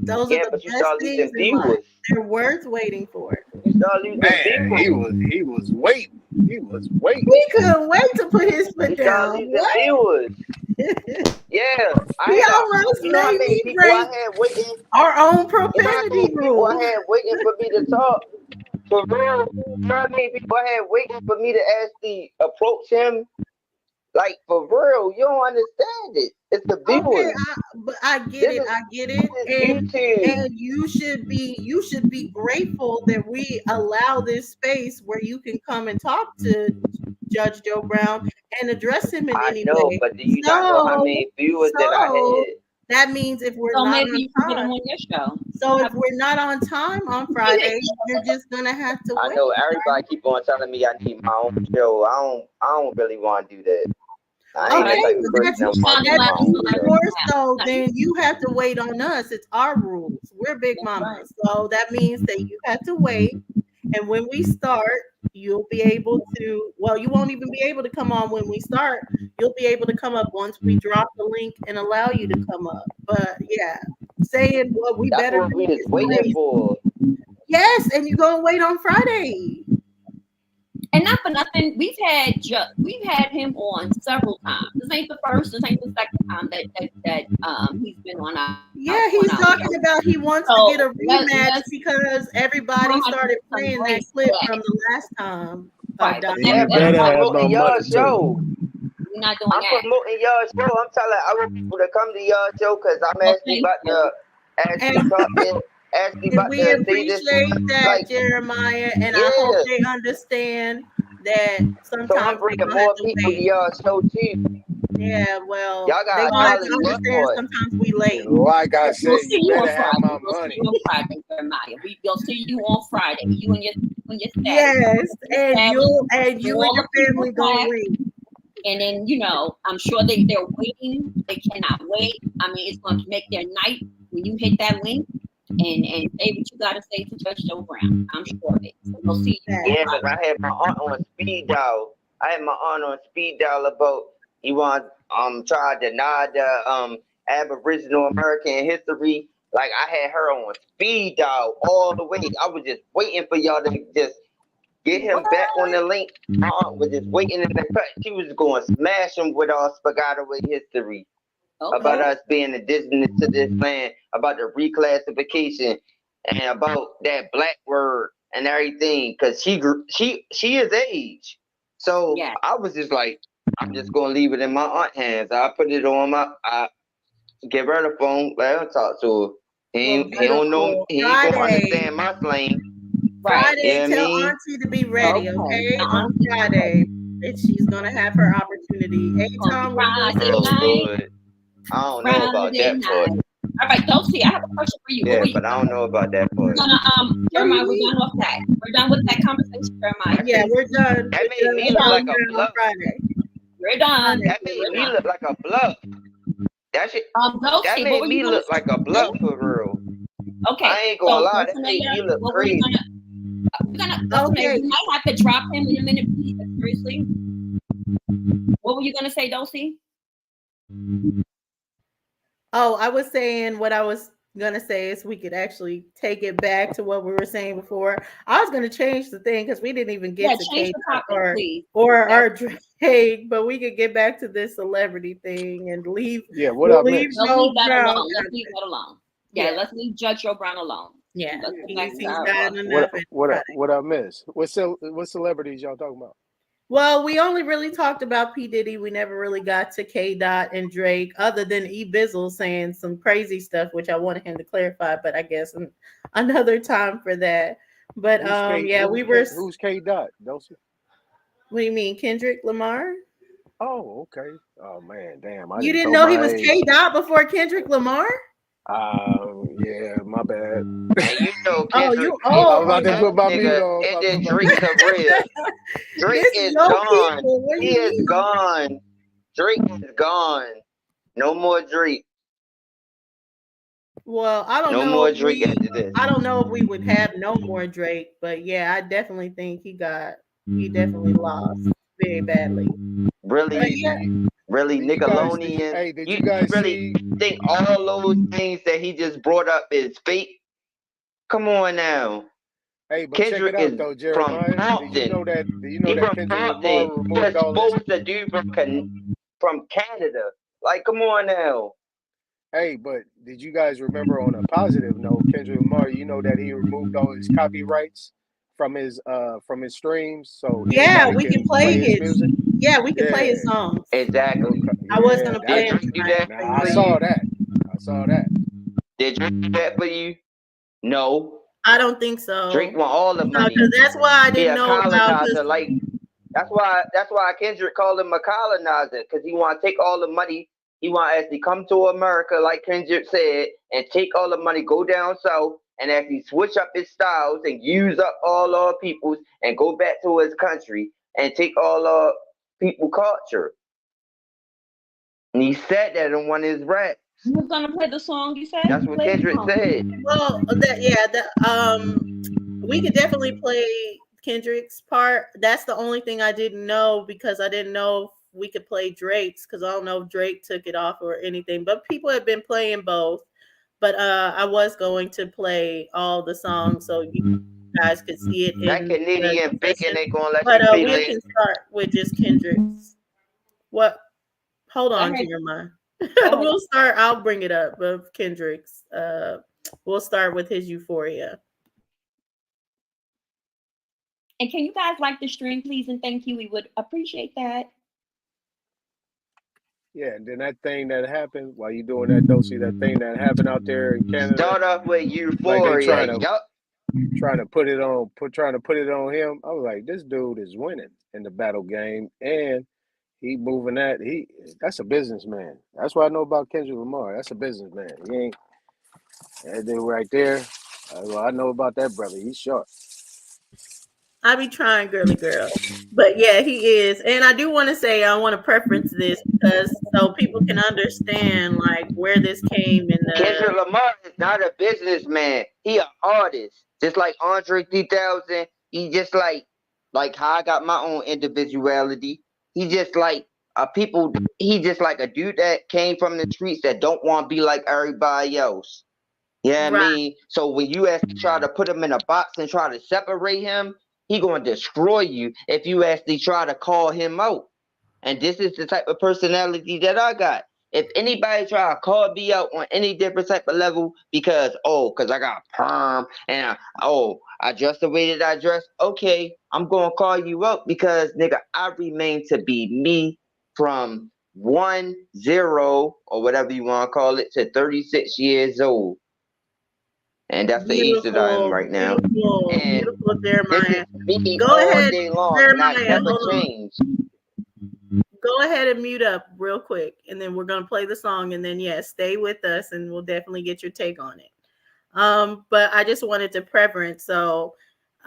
Those are the best things in life. They're worth waiting for. Man, he was waiting. He was waiting. He couldn't wait to put his foot down. Yeah, he almost made me break our own profanity rule. I had waiting for me to talk. For real, how many people had waiting for me to actually approach him? Like, for real, you don't understand it. It's the viewers. Okay, but I get it. And you should be grateful that we allow this space where you can come and talk to Judge Joe Brown and address him in any way. I know, but do you not know how many viewers that I had? That means if we're not maybe on you can time, get him on your show. So if we're not on time on Friday, you're just gonna have to wait. I know everybody keep on telling me I need my own show. I don't really want to do that. More so, then you have to wait on us. It's our rules. We're big mamas, so that means that you have to wait. And when we start, you'll be able to. Well, you won't even be able to come on when we start. You'll be able to come up once we drop the link and allow you to come up. But yeah, saying what we That's better what we is waiting for. Yes, and you're gonna wait on Friday. And not for nothing, we've had him on several times. This ain't the first, this ain't the second time that he's been on our Yeah, he's on our talking show. about he wants So to get a rematch because everybody We'll have to started playing that embrace clip that. from the last time. Right, but And you that's better not have my promoting y'all money too. show. we're not doing I'm that. promoting y'all show. I'm telling I want people to come to y'all show because I'm Well, actually thank about you. to actually And, actually and about we to say this. appreciate that, Like, Jeremiah, and I hope yeah. they understand that So I'm sometimes they bringing gonna have more to people to wait. y'all show too. Yeah, well, Y'all they got gonna have Charlie to Buck understand for it. sometimes we late. And like I We'll said, see you you on better have Friday. my We'll see money. you on Friday, Jeremiah. We'll see you on Friday. You and your status. Yes, and Family, you and you all and your the people family gonna back. wait. And then, I'm sure they're waiting. They cannot wait. I mean, it's going to make their night when you hit that link and say what you got to say to Judge Joe Brown. I'm sure of it. So we'll see you on Yeah, because Friday. I had my aunt on speed dial. I had my aunt on speed dial about he want try to deny the Aboriginal American history. Like I had her on speed dial all the way. I was just waiting for y'all to just get him back on the link. My aunt was just waiting in the cut. She was going to smash him with our Spaghetti history. About us being indigenous to this land, about the reclassification, and about that black word and everything. Because she is age, so Yeah. I was just like, I'm just gonna leave it in my aunt hands. I put it on I give her the phone, let her talk to her. He don't know, he ain't gonna understand my slang. Right. You know Friday, what I tell mean? Auntie to be ready, Okay. okay? On Friday, and she's gonna have her opportunity. Anytime we Friday go. night. Lord. I don't know about Friday that part. night. All right, Dulcie, I have a question for you. Yeah, but I don't know about that We're part. gonna Jeremiah, we're done with that. We're done with that conversation, Jeremiah. Yeah, we're done. That made me look like a bluff. Friday. We're done. That made me look like a bluff. That shit. Dulcie, That made me look like a bluff for real. Okay. I ain't gonna lie. That made me look crazy. We're gonna you might have to drop him in a minute, please. Seriously. What were you gonna say, Dulcie? Oh, I was saying what I was gonna say is we could actually take it back to what we were saying before. I was gonna change the thing because we didn't even get to change the topic, please. or our Drake, but we could get back to this celebrity thing and leave. Yeah, what I leave missed. Let's leave that Brown alone. Let's leave that alone. Yeah, let's leave Judge Joe Brown alone. Yeah, Let's he's gotten enough. What I missed? What celebrities y'all talking about? Well, we only really talked about P. Diddy. We never really got to KDot and Drake, other than E. Bizzle saying some crazy stuff, which I wanted him to clarify, but I guess another time for that. But who's KDot? Dulcie? What do you mean, Kendrick Lamar? Oh, okay. Oh man, damn! You didn't know he was KDot before Kendrick Lamar? Yeah, my bad. And you know, Kendrick, I was about to put my mute on. And then Drake's career. Drake is gone. He is gone. Drake is gone. No more Drake. Well, I don't know. No more Drake after this. I don't know if we would have no more Drake, but yeah, I definitely think he definitely lost very badly. Really Nickelodeon. Did you guys really think all those things that he just brought up is fake? Come on now. Hey, but Kendrick check it out though, Jeremiah. from Compton. Did you know that Kendrick Lamar removed all this? Supposed to do from Canada. Like, come on now. Hey, but did you guys remember on a positive note, Kendrick Lamar, you know that he removed all his copyrights from his streams, so yeah, we can play his music. Yeah, we can play his songs. Exactly. I was gonna play him. I saw that. Did Drake do that for you? No. I don't think so. Drake want all the money. Because that's why I didn't know about this. Like that's why Kendrick called him a colonizer, because he want to take all the money. He want to actually come to America, like Kendrick said, and take all the money, go down south, and actually switch up his styles and use up all our peoples and go back to his country and take all our people culture. And he said that in one of his raps. Who's gonna play the song you said? That's what Kendrick said. Well, we could definitely play Kendrick's part. That's the only thing I didn't know, because I didn't know if we could play Drake's, because I don't know if Drake took it off or anything. But people have been playing both. But I was going to play all the songs, so guys could see it That in the Canadian bacon discussion. ain't gonna let But you pay we later. can start with just Kendrick's. What? Hold Go on, ahead. Jeremiah. Go ahead. We'll start. I'll bring it up of Kendrick's. We'll start with his Euphoria. And can you guys like the stream, please, and thank you? We would appreciate that. Yeah, and then that thing that happened while you doing that, Dosey, that thing that happened out there in Canada, Start off with like they Euphoria. Yup. trying to put it on him. I was like, this dude is winning in the battle game, and he moving that's a businessman. That's what I know about Kendrick Lamar. That's a businessman. He ain't that dude right there. Well, I know about that brother. He's sharp. I be trying, girly girl. But yeah, he is. And I do want to say I want to preference this because so people can understand like where this came in Kendrick the Lamar is not a businessman. He an artist. Just like Andre 3000. He just like how I got my own individuality. He just like he just like a dude that came from the streets that don't want to be like everybody else. Yeah, I mean, so when you actually try to put him in a box and try to separate him, he gonna destroy you if you actually try to call him out. And this is the type of personality that I got. If anybody try to call me out on any different type of level because I got perm and I dress the way that I dress, okay, I'm gonna call you out because nigga, I remain to be me from 10 or whatever you want to call it to 36 years old. And that's the age that I am right now. And beautiful Jeremiah. this is me Go all ahead, day long, Jeremiah, and I never hold on. change. Go ahead and mute up real quick, and then we're gonna play the song, and then stay with us, and we'll definitely get your take on it. But I just wanted to preference. So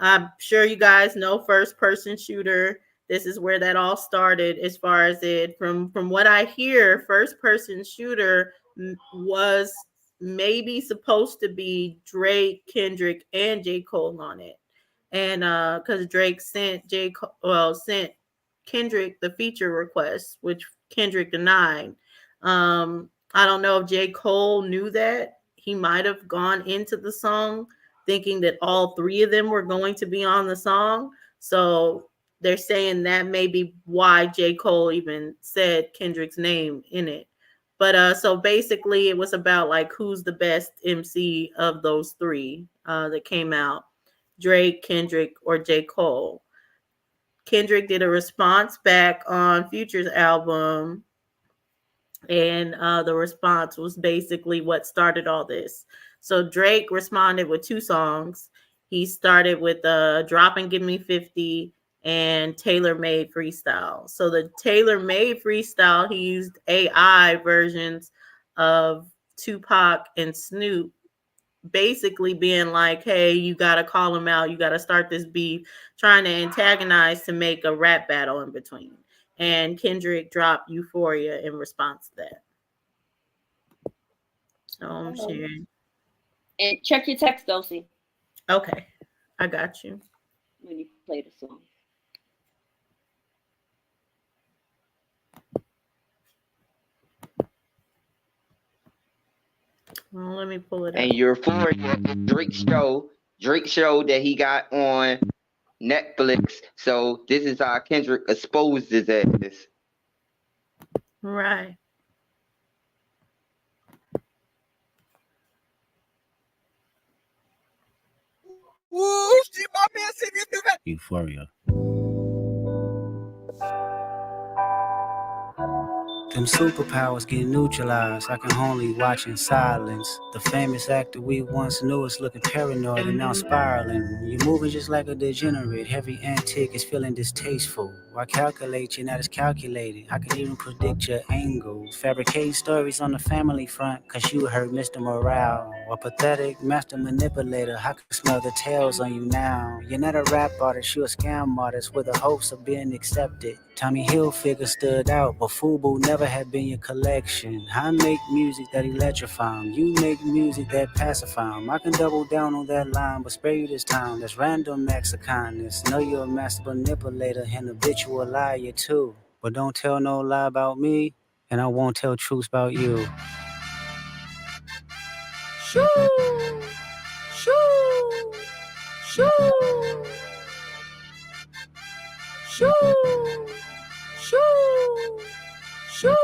I'm sure you guys know first person shooter. This is where that all started. As far as it from what I hear, first person shooter was maybe supposed to be Drake, Kendrick, and J. Cole on it, and because Drake sent sent Kendrick the feature request, which Kendrick denied. I don't know if J. Cole knew that. He might have gone into the song thinking that all three of them were going to be on the song. So they're saying that may be why J. Cole even said Kendrick's name in it. But so basically it was about like who's the best MC of those three that came out. Drake, Kendrick, or J. Cole. Kendrick did a response back on Future's album, and the response was basically what started all this. So Drake responded with two songs. He started with Drop and Give Me 50 and Tailor Made Freestyle. So the Tailor Made Freestyle, he used AI versions of Tupac and Snoop, basically being like, hey, you got to call him out. You got to start this beef, trying to antagonize to make a rap battle in between. And Kendrick dropped Euphoria in response to that. So I'm sharing. And check your text, Dosey. Okay, I got you. When you play the song. Well, let me pull it up. And Euphoria, Drake show that he got on Netflix. So this is how Kendrick exposed his ass. Right. Euphoria. Them superpowers get neutralized. I can only watch in silence. The famous actor we once knew is looking paranoid and now spiraling. You're moving just like a degenerate. Every antic is feeling distasteful. Why calculate? You're not as calculated. I can even predict your angles. Fabricate stories on the family front, cause you heard Mr. Morale. A pathetic master manipulator. I can smell the tails on you now. You're not a rap artist, you're a scam artist with the hopes of being accepted. Tommy Hilfiger stood out, but FUBU never had been your collection. I make music that electrify 'em. You make music that pacify 'em. I can double down on that line, but spare you this time. That's random acts of kindness. Know you're a master manipulator and habitual liar too. But don't tell no lie about me, and I won't tell truths about you. Shoo! Shoo! Shoo! Shoo! Shoo! Shoo!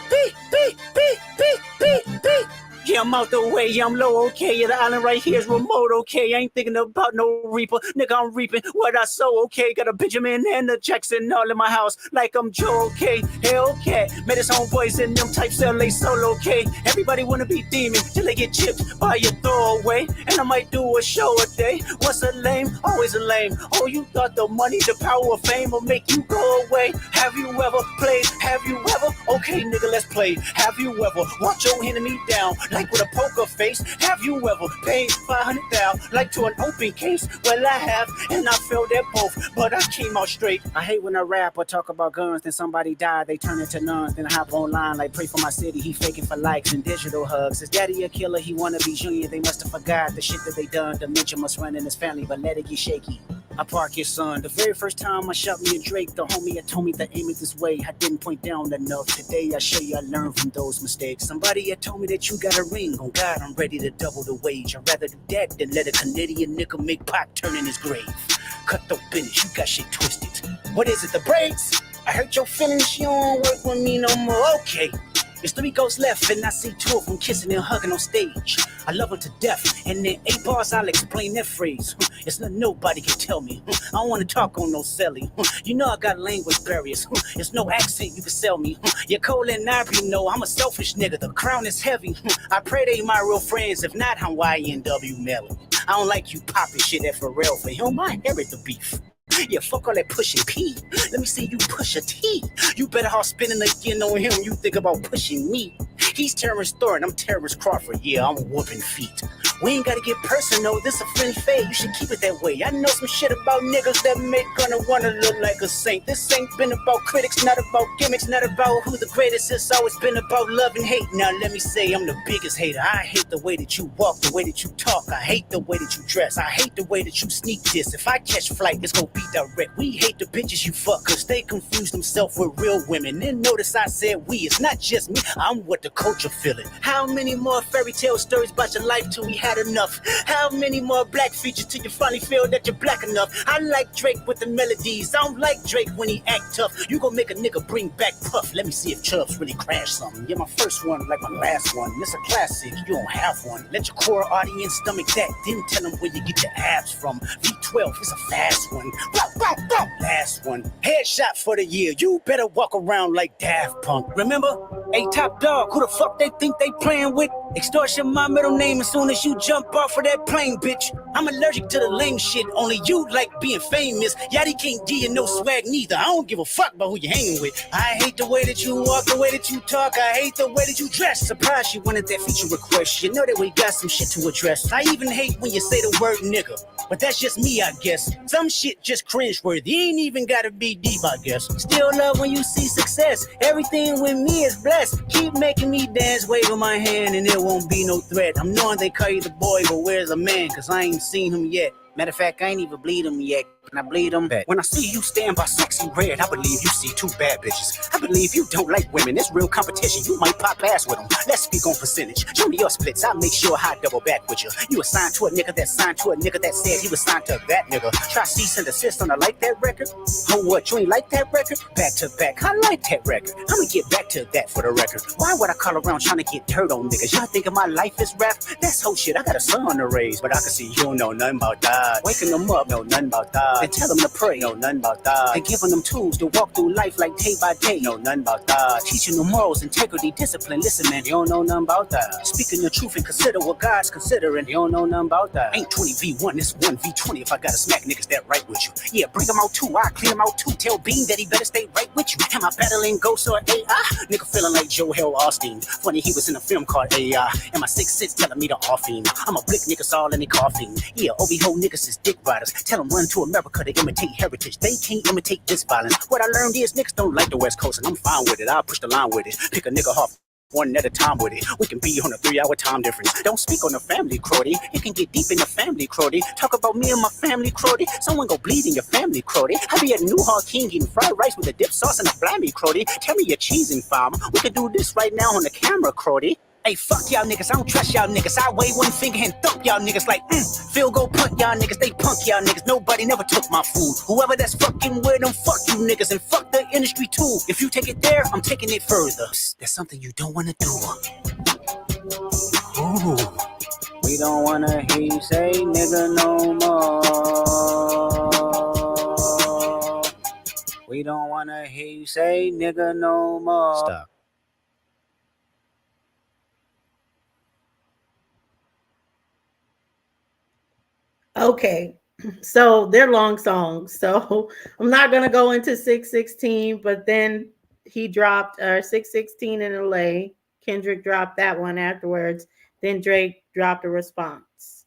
Beep, beep, beep, beep, beep, beep. Yeah, I'm out the way, yeah, I'm low, okay. Yeah, the island right here is remote, okay. I ain't thinking about no reaper. Nigga, I'm reaping what I sow, okay. Got a Benjamin and a Jackson all in my house like I'm Joe, okay. Hellcat, met his homeboys in them types LA solo, okay. Everybody wanna be demon till they get chipped by your throwaway. And I might do a show a day. What's a lame? Always a lame. Oh, you thought the money, the power of fame will make you go away. Have you ever played? Have you ever? Okay, nigga, let's play. Have you ever watch your enemy down? Like with a poker face. Have you ever paid $500,000 like to an open case? Well, I have, and I failed at both, but I came out straight. I hate when I rap or talk about guns, then somebody died, they turn into nuns, then I hop online like pray for my city. He faking for likes and digital hugs. His daddy a killer, he wanna be junior. They must have forgot the shit that they done. Dementia must run in his family, but let it get shaky. I park his son. The very first time I shot me a Drake, the homie had told me to aim it this way. I didn't point down enough. Today I show you I learned from those mistakes. Somebody had told me that you got a ring. On God, I'm ready to double the wage. I'd rather do that than let a Canadian nigga make Pac turn in his grave. Cut the business, you got shit twisted. What is it, the braids? I hurt your feelings, you don't work with me no more. Okay. There's 3 ghosts left, and I see 2 of them kissing and hugging on stage. I love them to death, and in 8 bars I'll explain that phrase. It's not nobody can tell me. I don't want to talk on no celly. You know I got language barriers. It's no accent you can sell me. You're cold and ivory, no, I'm a selfish nigga. The crown is heavy. I pray they my real friends. If not, I'm YNW Melly. I don't like you popping shit at Pharrell. For him, I inherit the beef. Yeah, fuck all that pushing P. Let me see you push a T. You better hard spinning again on him. You think about pushing me. He's Terrence Thorne, I'm Terrence Crawford. Yeah, I'm whooping feet. We ain't gotta get personal, this a friend fade. You should keep it that way. I know some shit about niggas that make gonna wanna look like a saint. This ain't been about critics, not about gimmicks, not about who the greatest. It's always been about love and hate. Now let me say I'm the biggest hater. I hate the way that you walk, the way that you talk. I hate the way that you dress. I hate the way that you sneak this. If I catch flight, it's gonna be direct. We hate the bitches you fuck, cause they confuse themselves with real women. Then notice I said we, it's not just me. I'm what the culture feeling. How many more fairy tale stories about your life till we had enough? How many more black features till you finally feel that you're black enough? I like Drake with the melodies. I don't like Drake when he act tough. You gon' make a nigga bring back Puff. Let me see if Chubbs really crash something. Yeah, my first one like my last one. It's a classic, you don't have one. Let your core audience stomach that. Then tell them where you get your abs from. V12 is a fast one. Last one. Headshot for the year. You better walk around like Daft Punk. Remember? Hey, Top Dog, who the fuck they think they playing with? Extortion my middle name as soon as you jump off of that plane, bitch. I'm allergic to the lame shit. Only you like being famous. Yachty can't give you no swag neither. I don't give a fuck about who you hanging with. I hate the way that you walk, the way that you talk. I hate the way that you dress. Surprised you wanted that feature request. You know that we got some shit to address. I even hate when you say the word nigga. But that's just me, I guess. Some shit just cringeworthy. Ain't even gotta be deep, I guess. Still love when you see success. Everything with me is blessed. Keep making me dance, waving my hand, and there won't be no threat. I'm knowing they call you the boy, but where's the man? Cause I ain't seen him yet. Matter of fact, I ain't even bleed him yet. Can I bleed him back? When I see you stand by sexy red, I believe you see 2 bad bitches. I believe you don't like women. It's real competition. You might pop ass with them. Let's speak on percentage. Show me your splits. I'll make sure I double back with you. You assigned to a nigga that signed to a nigga that said he was signed to that nigga. Try cease and desist on a like that record. Oh, what? You ain't like that record? Back to back. I like that record. I'ma get back to that for the record. Why would I call around trying to get dirt on niggas? Y'all thinking my life is rap? That's whole shit. I got a son to raise, but I can see you don't know nothing about that. Waking them up, know nothing about that. And tell them to pray, know nothing about that. And giving them tools to walk through life like day by day, know nothing about that. Teaching them morals, integrity, discipline. Listen, man, you don't know nothing about that. Speaking the truth and consider what God's considering. You don't know nothing about that. Ain't 20v1, it's 1v20 if I gotta smack niggas that right with you. Yeah, bring them out too, I clear them out too. Tell Bean that he better stay right with you. Am I battling ghosts or AI? Nigga feeling like Joel Osteen. Funny he was in a film called AI. And my 6'6" telling me to offing. I'm a blick niggas all in the coughing. Yeah, OB-ho niggas is dick riders. Tell them run to America to imitate heritage. They can't imitate this violence. What I learned is niggas don't like the West Coast, and I'm fine with it. I'll push the line with it. Pick a nigga off one at a time with it. We can be on a 3-hour time difference. Don't speak on the family, Crody. It can get deep in the family, Crody. Talk about me and my family, Crody. Someone go bleed in your family, Crody. I be at New Hall King eating fried rice with a dip sauce and a blammy, Crody. Tell me your cheese and farm. We can do this right now on the camera, Crody. Hey, fuck y'all niggas, I don't trust y'all niggas. I wave one finger and thump y'all niggas like, field goal punt y'all niggas, they punk y'all niggas. Nobody never took my food. Whoever that's fucking with them, fuck you niggas and fuck the industry too. If you take it there, I'm taking it further. Psst, that's something you don't wanna do. Ooh. We don't wanna hear you say nigga no more. We don't wanna hear you say nigga no more. Stop. Okay, so they're long songs. So I'm not gonna go into 616, but then he dropped 616 in LA. Kendrick dropped that one afterwards. Then Drake dropped a response.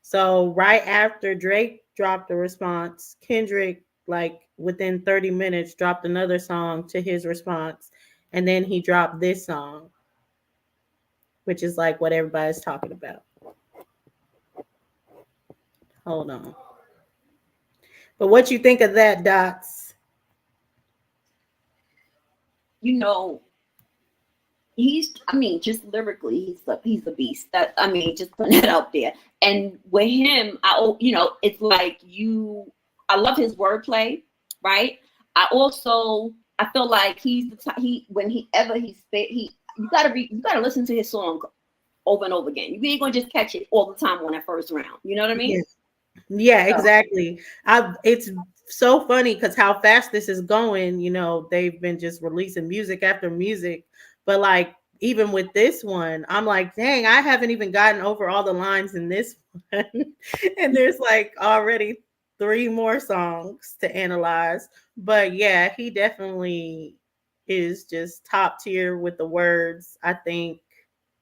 So right after Drake dropped a response, Kendrick, like within 30 minutes, dropped another song to his response. And then he dropped this song, which is like what everybody's talking about. Hold on. But what you think of that, Dots? You know, just lyrically, he's a beast. That, just putting that out there. And with him, it's like I love his wordplay, right? I feel like he's the type, you gotta listen to his song over and over again. You ain't gonna just catch it all the time on that first round. You know what I mean? Yes. Yeah, exactly. It's so funny because how fast this is going. They've been just releasing music after music, but like even with this one, I'm like, dang, I haven't even gotten over all the lines in this one, and there's like already 3 more songs to analyze. But yeah, he definitely is just top tier with the words. I think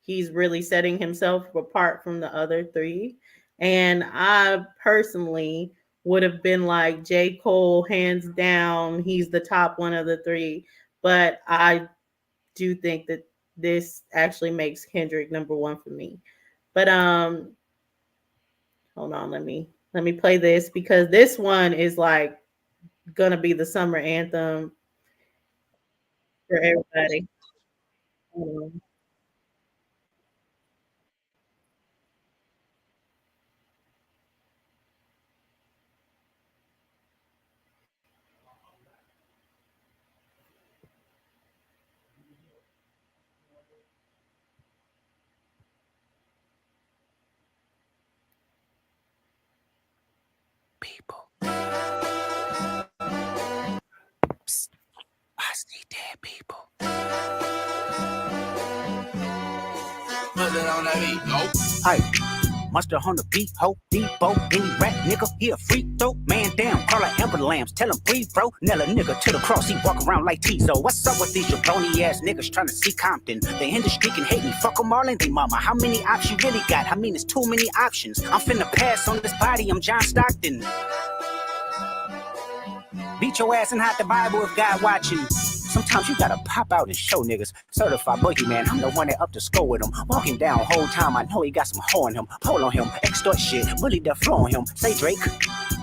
he's really setting himself apart from the other 3. And I personally would have been like J. Cole, hands down. He's the top one of the 3. But I do think that this actually makes Kendrick number 1 for me. But hold on, let me play this because this one is like gonna be the summer anthem for everybody. People. Psst. I see dead people. Put it on that beat, go. Hi. Monster on the beat, ho, Debo, any rat nigga, he a freak throw, man down, call like Amber Lambs, tell him breathe, bro, nail a nigga to the cross, he walk around like Tizo. What's up with these jabroni ass niggas trying to see Compton? The industry can hate me, fuck them all and they mama. How many options you really got? It's too many options. I'm finna pass on this body, I'm John Stockton. Beat your ass and hide the Bible if God watching. Sometimes you gotta pop out and show niggas. Certified boogeyman, I'm the one that up to score with him. Walking down whole time, I know he got some hoe on him. Pull on him, extort shit, bully the flow on him. Say Drake,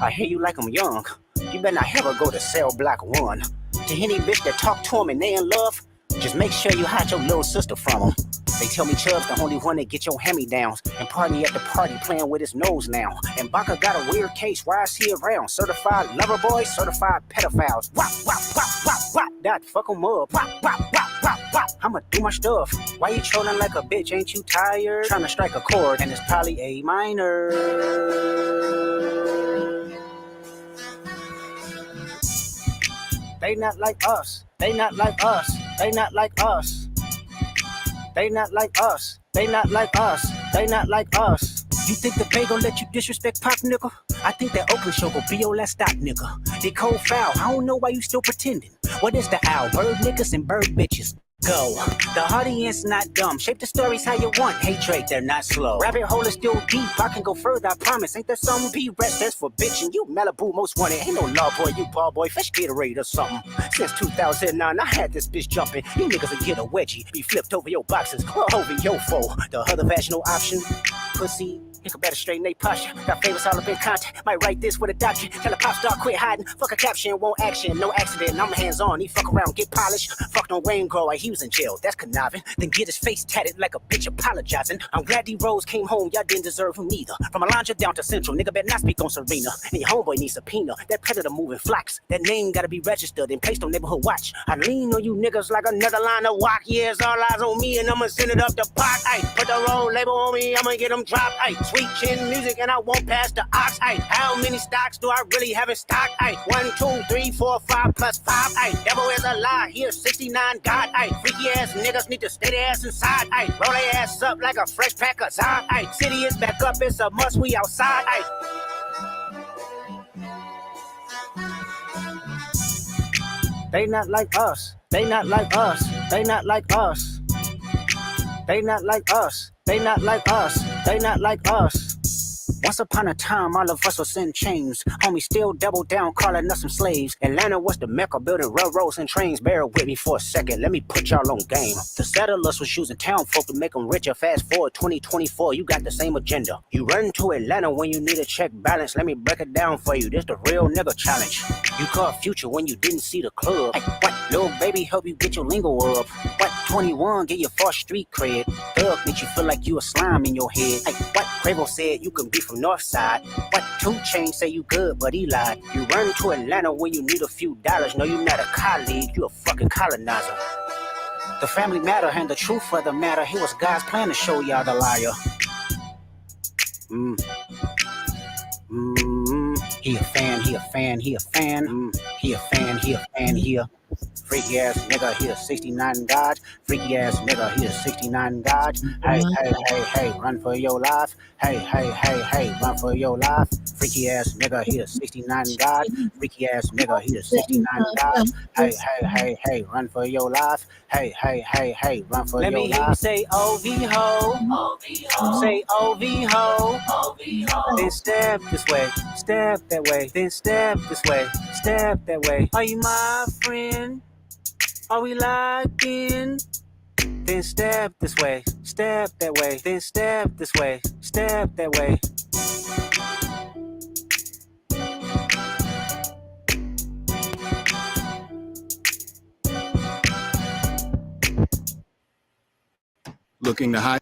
I hear you like I'm young. You better not ever go to cell block 1. To any bitch that talk to him and they in love, just make sure you hide your little sister from him. They tell me Chubb's the only one that get your hand-me-downs and party at the party playing with his nose now. And Baca got a weird case, why is he around? Certified lover boys, certified pedophiles. Wop, wop, wop, wop, wop, that fuck him up. Wop, wop, wop, wop, wop, I'ma do my stuff. Why you trolling like a bitch, ain't you tired? Trying to strike a chord and it's probably A minor. They not like us, they not like us, they not like us. They not like us, they not like us, they not like us. You think the Bay gon' let you disrespect Pop, nigga? I think that Oakland show gon' be your last stop, nigga. They cold foul, I don't know why you still pretending. What is the owl? Bird niggas and bird bitches. Go. The audience not dumb. Shape the stories how you want. Hey Drake, they're not slow. Rabbit hole is still deep. I can go further, I promise. Ain't there some P-Rest that's for bitching? You Malibu most wanted. Ain't no law boy, you ball boy. Fish Gatorade or something. Since 2009, I had this bitch jumping. You niggas will get a wedgie. Be flipped over your boxes or over your foe. The other vaginal option, pussy Nigga better straighten they posture. Got favors all up in content. Might write this with a doctrine. Tell a pop star quit hiding. Fuck a caption, won't action. No accident. I'm hands on. He fuck around, get polished. Fuck no rain grower. He was in jail. That's conniving. Then get his face tatted like a bitch apologizing. I'm glad D-Rose came home. Y'all didn't deserve him neither. From Alondra down to Central. Nigga better not speak on Serena. And your homeboy needs subpoena. That predator moving flocks. That name gotta be registered and placed on neighborhood watch. I lean on you niggas like another line of walk. Yeah, it's all eyes on me and I'ma send it up the pot. Ay, put the roll label on me. I'ma get them dropped. Ay, sweet chin music and I won't pass the ox. Ay, how many stocks do I really have in stock? Ay, 1, 2, 3, 4, 5 plus 5. Ay, devil is a lie. Here's 69 God. Ay, freaky ass niggas need to stay their ass inside. Ay, roll their ass up like a fresh pack of Zod. Ay, city is back up. It's a must. We outside. Ay. They not like us. They not like us. They not like us. They not like us. They not like us. They not like us. Once upon a time, all of us was in chains. Homie still double down, calling us some slaves. Atlanta was the mecca, building railroads and trains. Bear with me for a second, let me put y'all on game. The settlers was using town folk to make them richer. Fast forward 2024, you got the same agenda. You run to Atlanta when you need a check balance. Let me break it down for you, this the real nigga challenge. You caught Future when you didn't see the club. Hey, what, little baby help you get your lingo up. What, 21 get your false street cred. Thug makes you feel like you a slime in your head. Hey, what, Quavo said you can be from North Side. What, 2 Chainz say you good, but he lied. You run to Atlanta when you need a few dollars. No, you're not a colleague, you a fucking colonizer. The family matter and the truth of the matter. It was God's plan to show y'all the liar. He a fan, he a fan, he a fan. He a fan, he a fan, he a freaky ass nigga, he a 69 God. Freaky ass nigga, he a 69 God. Hey, hey, hey, hey, run for your life. Hey, hey, hey, hey, run for your life. Freaky ass nigga, he a 69 God. Freaky ass nigga, he a 69 God. Hey, hey, hey, hey, run for your life. Hey, hey, hey, hey, run for your life. Let me hear you say OV ho. Say OV ho. Then step this way, step that way. Then step this way, step that way. Are you my friend? Are we locked in? Then step this way, step that way. Then step this way, step that way. Looking to hide.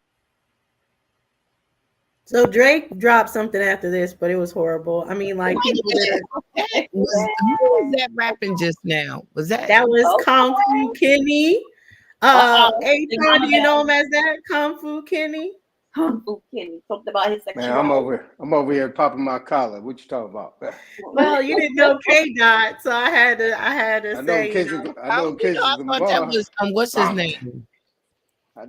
So Drake dropped something after this, but it was horrible. I mean, like people that who was that rapping just now? Was that was Kung Fu Kenny? Akon, do you know him as that? Kung Fu Kenny? Kung Fu Kenny talked about his sexuality. Man, I'm over here popping my collar. What you talking about? Well, you didn't know KDot, so I had to I know say. I know Kendrick Lamar. That was what's his name?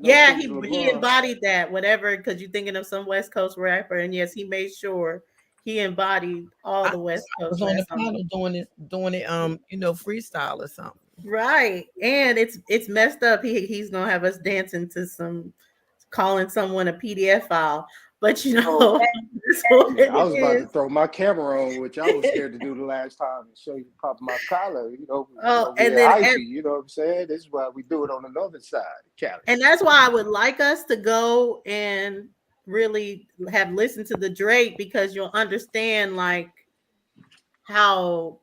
Yeah, he embodied that, whatever, because you're thinking of some West Coast rapper, and yes, he made sure he embodied all the West Coast. Was on the panel doing it, freestyle or something. Right, and it's messed up. He's gonna have us dancing to some, calling someone a PDF file, but I was about to throw my camera on, which I was scared to do the last time, and show you pop my collar. And then icy, you know what I'm saying? This is why we do it on the northern side, Cali. And that's why I would like us to go and really have listened to the Drake, because you'll understand like how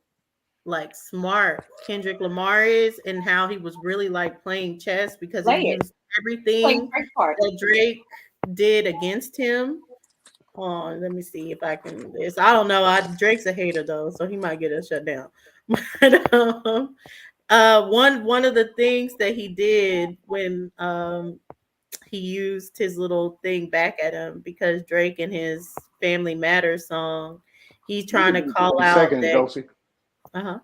like smart Kendrick Lamar is and how he was really like playing chess, because he used everything that Drake did against him. Let me see if I can do this. I don't know. Drake's a hater though, so he might get us shut down. But one of the things that he did when he used his little thing back at him, because Drake in his Family Matters song, he's trying to call out that.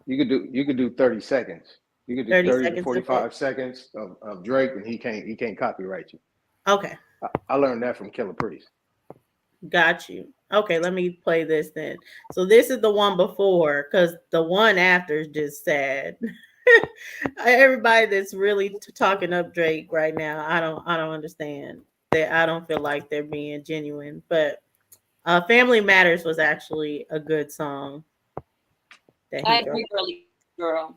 You could do 30 seconds. You could do 30 to 45 seconds of Drake, and he can't copyright you. Okay. I learned that from Killer Priest. Got you. Okay, let me play this then. So this is the one before, because the one after is just sad. Everybody that's really talking up Drake right now, I don't understand that. I don't feel like they're being genuine. But Family Matters was actually a good song. I agree, girl.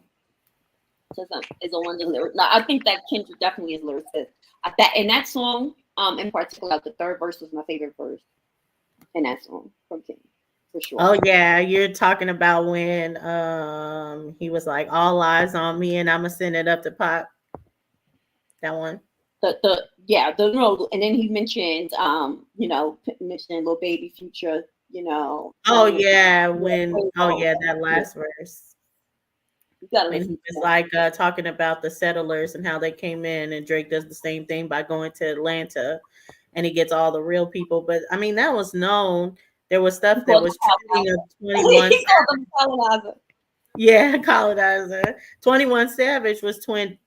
Is a wonder lyric. No, I think that Kendrick definitely is lyricist. That song, in particular, the third verse was my favorite verse. in that song from King, for sure. Oh yeah, you're talking about when he was like, "All eyes on me," and I'ma send it up to Pop. That one. And then he mentioned mentioned Lil Baby Future, Oh yeah, that last verse. You gotta when he was like talking about the settlers and how they came in, and Drake does the same thing by going to Atlanta, and he gets all the real people. But I mean, that was known. There was stuff that was trending of 21. He called them colonizer. Yeah, colonizer. 21 Savage was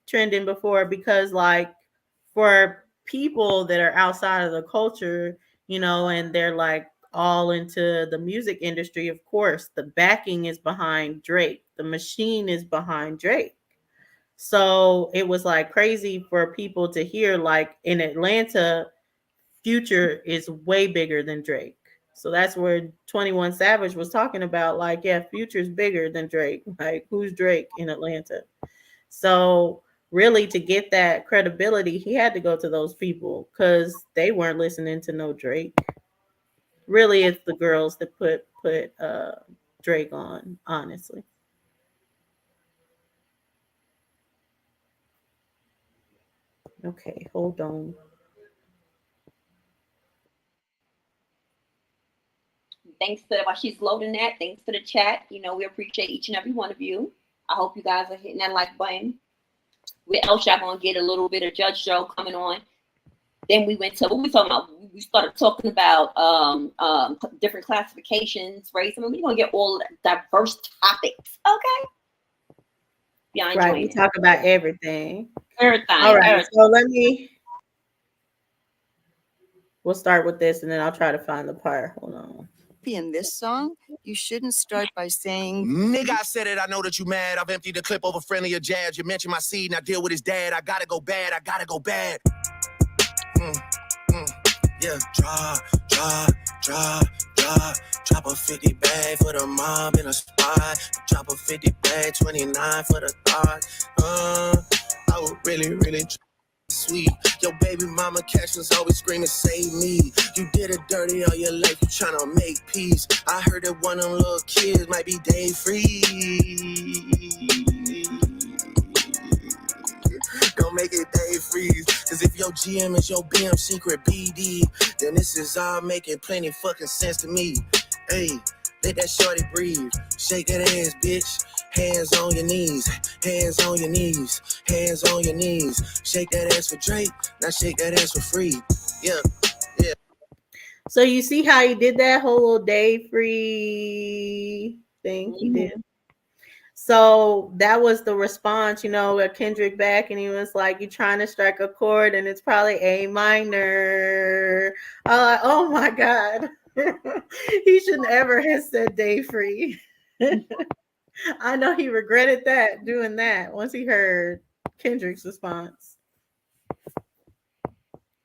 trending before, because like for people that are outside of the culture, and they're like all into the music industry, of course, the backing is behind Drake. The machine is behind Drake. So it was like crazy for people to hear, like in Atlanta, Future is way bigger than Drake. So that's where 21 Savage was talking about, like, yeah, Future's bigger than Drake. Like, who's Drake in Atlanta? So really, to get that credibility, he had to go to those people, because they weren't listening to no Drake. Really, it's the girls that put Drake on, honestly. Okay, hold on. Thanks to while she's loading that. Thanks for the chat. We appreciate each and every one of you. I hope you guys are hitting that like button. With Elshot gonna get a little bit of Judge Joe coming on. Then we went to what we talking about. We started talking about different classifications, race. I mean, we're gonna get all diverse topics. Okay. Yeah, right. We talk about everything. Everything. All right. Everything. So we'll start with this, and then I'll try to find the part. Hold on. In this song, you shouldn't start by saying, "Nigga, I said it. I know that you mad. I've emptied the clip over friendlier jabs. You mentioned my seed, and I deal with his dad. I gotta go bad. I gotta go bad." Yeah, drop a 50 bag for the mob in a spot. Drop a 50 bag, 29 for the thought. I would really sweet. Your baby mama captions always screaming, "Save me." You did it dirty all your life, you tryna make peace. I heard that one of them little kids might be day free. Don't make it day freeze. Cause if your GM is your BM secret BD, then this is all making plenty fucking sense to me. Hey, let that shorty breathe. Shake that ass, bitch. Hands on your knees, hands on your knees, hands on your knees. Shake that ass for Drake, now shake that ass for free. Yeah. So you see how he did that whole little day free thing he did. So that was the response, with Kendrick back, and he was like, "You trying to strike a chord, and it's probably A minor." Oh my God. He shouldn't ever have said day free. I know he regretted doing that once he heard Kendrick's response.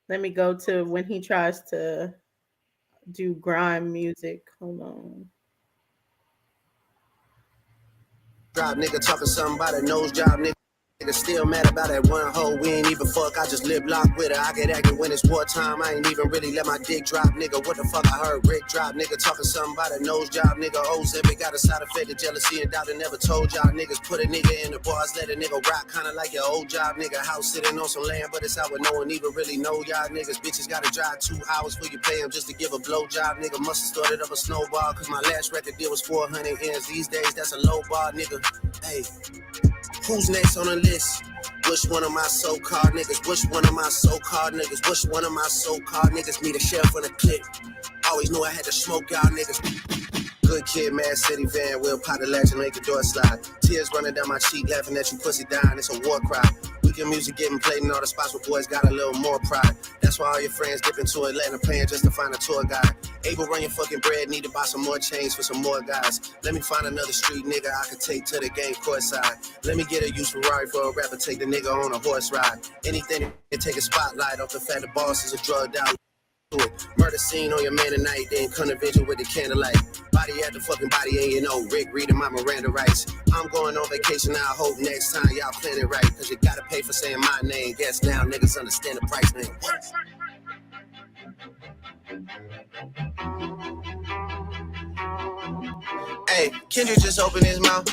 Let me go to when he tries to do grime music. Hold on. Drop nigga talking something about a nose job, nigga. Nigga still mad about that one hoe. We ain't even fuck, I just live locked with her. I get acting when it's wartime. I ain't even really let my dick drop, nigga. What the fuck I heard Rick drop, nigga. Talking something about a nose job, nigga. O's if it got a side effect of jealousy and doubt and never told y'all niggas. Put a nigga in the bars, let a nigga rock, kinda like your old job, nigga. House sitting on some land, but it's out where no one even really know y'all niggas. Bitches gotta drive 2 hours for you pay them just to give a blow job, nigga. Must've started up a snowball, cause my last record deal was 400 ends. These days, that's a low bar, nigga. Hey. Who's next on the list? Which one of my so-called niggas? Which one of my so-called niggas? Which one of my so-called niggas need a sheriff on the clip? Always knew I had to smoke y'all niggas. Good kid, Mad City van, will pop the latch and make the door slide. Tears running down my cheek, laughing at you pussy dying, it's a war cry. Weekend music getting played in all the spots where boys got a little more pride. That's why all your friends dip into Atlanta playing just to find a tour guide. Able run your fucking bread, need to buy some more chains for some more guys. Let me find another street nigga I could take to the game courtside. Let me get a used Ferrari for a rapper, take the nigga on a horse ride. Anything to take a spotlight off the fact the boss is a drugged out. Murder scene on your man tonight, then come to vigil with the candlelight. Body at the fucking body, and Rick reading my Miranda rights. I'm going on vacation, I hope next time y'all plan it right. Cause you gotta pay for saying my name. Guess now niggas understand the price, man. What? Hey, Kendrick just opened his mouth.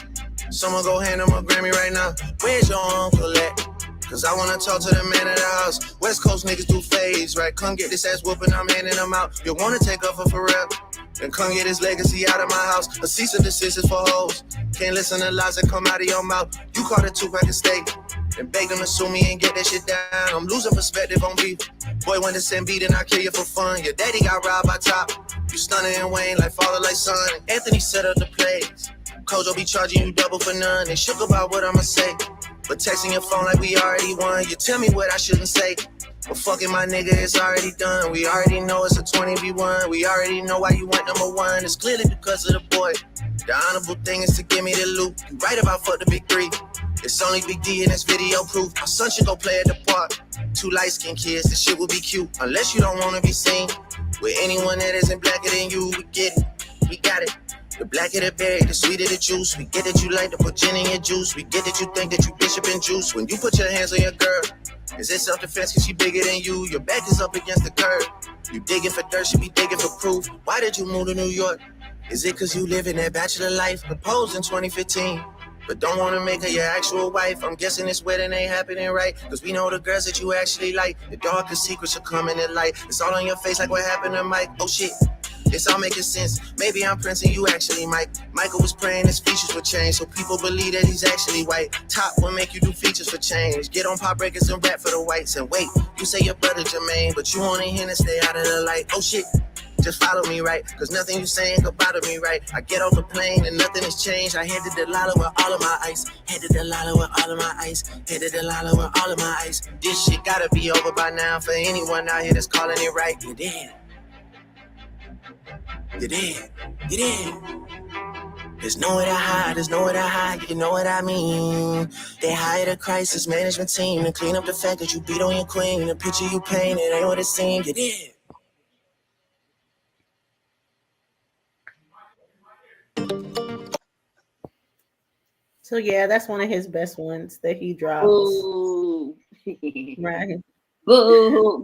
Someone go hand him a Grammy right now. Where's your uncle at? Cause I wanna talk to the man of the house. West Coast niggas do phase, right? Come get this ass whooping, I'm handing them out. You wanna take off for real? Then come get his legacy out of my house. A cease and desist is for hoes. Can't listen to lies that come out of your mouth. You caught a two-pack of steak and beg them to sue me and get that shit down. I'm losing perspective on beef. Boy, when the send beat and I kill you for fun. Your daddy got robbed by Top. You stunning and Wayne like father, like son. Anthony set up the plays. Kojo be charging you double for none. They shook about what I'ma say. But texting your phone like we already won. You tell me what I shouldn't say. But fucking my nigga, it's already done. We already know it's a 20v1. We already know why you went number one. It's clearly because of the boy. The honorable thing is to give me the loot. You right about fuck the big three. It's only Big D in this video proof. My son should go play at the park. Two light-skinned kids, this shit will be cute. Unless you don't wanna be seen with anyone that isn't blacker than you. We get it, we got it. The blacker the berry, the sweeter the juice. We get that you like to put gin in your juice. We get that you think that you bishop and juice. When you put your hands on your girl, is it self-defense cause she bigger than you? Your back is up against the curb. You digging for dirt, she be digging for proof. Why did you move to New York? Is it cause you live in that bachelor life? Proposed in 2015, but don't wanna make her your actual wife. I'm guessing this wedding ain't happening right, cause we know the girls that you actually like. The darkest secrets are coming to light. It's all on your face like what happened to Mike. Oh shit, it's all making sense. Maybe I'm Prince and you actually Mike. Michael was praying his features would change, so people believe that he's actually white. Top will make you do features for change. Get on pop breakers and rap for the whites. And wait, you say your brother Jermaine, but you only here to stay out of the light. Oh shit, just follow me, right? Cause nothing you saying could bother me, right? I get off the plane and nothing has changed. I headed to Delilah with all of my ice. Headed to Delilah with all of my ice. Headed to Delilah with all of my ice. This shit gotta be over by now for anyone out here that's calling it right. You did. You did. You did. There's nowhere to hide, there's nowhere to hide, you know what I mean. They hired a crisis management team to clean up the fact that you beat on your queen. The picture you painted ain't what it seemed. You did. So yeah, that's one of his best ones that he drops. Ooh. Right. Boo.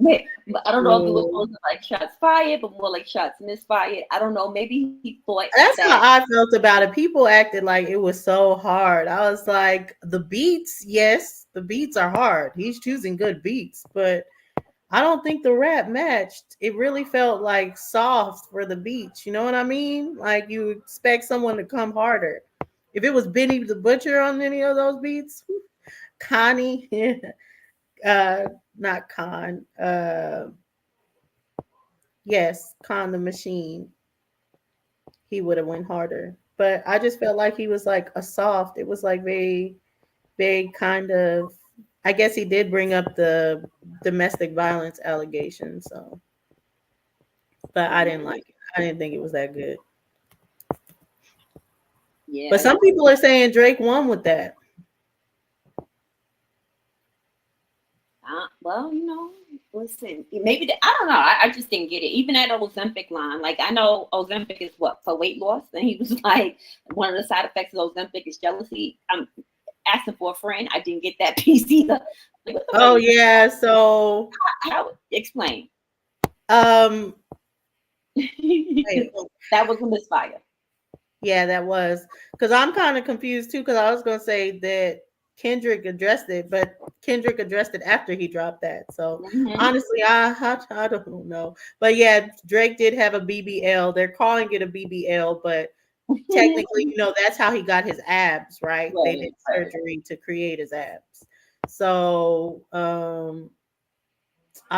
I don't know if it was like shots fired, but more like shots misfired. I don't know. Maybe he thought that's how I felt about it. People acted like it was so hard. I was like, the beats, yes, the beats are hard. He's choosing good beats, but I don't think the rap matched. It really felt like soft for the beats. You know what I mean? Like you expect someone to come harder. If it was Benny the Butcher on any of those beats, Connie, not Con, yes, Con the Machine, he would have went harder. But I just felt like he was like a soft. It was like very, very kind of. I guess he did bring up the domestic violence allegation, so. But I didn't like it. I didn't think it was that good. Yeah. But some people are saying Drake won with that. Well, you know, listen, maybe I don't know. I just didn't get it. Even that Ozempic line, like I know Ozempic is what for weight loss, and he was like, one of the side effects of Ozempic is jealousy. I'm asking for a friend. I didn't get that piece either. Like, oh yeah, so how explain? That was a misfire. Yeah, that was because I'm kind of confused too. Because I was gonna say that Kendrick addressed it, but Kendrick addressed it after he dropped that. So honestly, I don't know. But yeah, Drake did have a BBL. They're calling it a BBL, but technically, you know, that's how he got his abs, right? They did surgery to create his abs. So I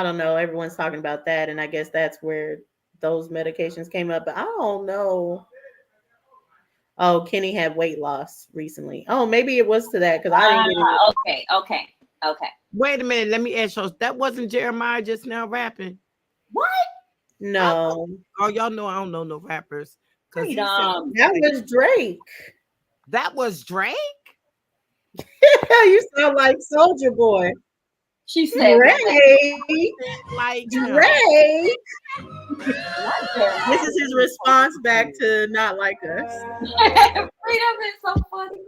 don't know. Everyone's talking about that, and I guess that's where those medications came up. But I don't know. Oh, Kenny had weight loss recently. Oh, maybe it was to that because I didn't get it. Okay. Wait a minute. Let me ask you. That wasn't Jeremiah just now rapping? What? No. Oh, y'all know I don't know no rappers. That was Drake. That was Drake? You sound like Soldier Boy. She said Drake. Like Drake. This is his response back to Not Like Us. Freedom is so funny.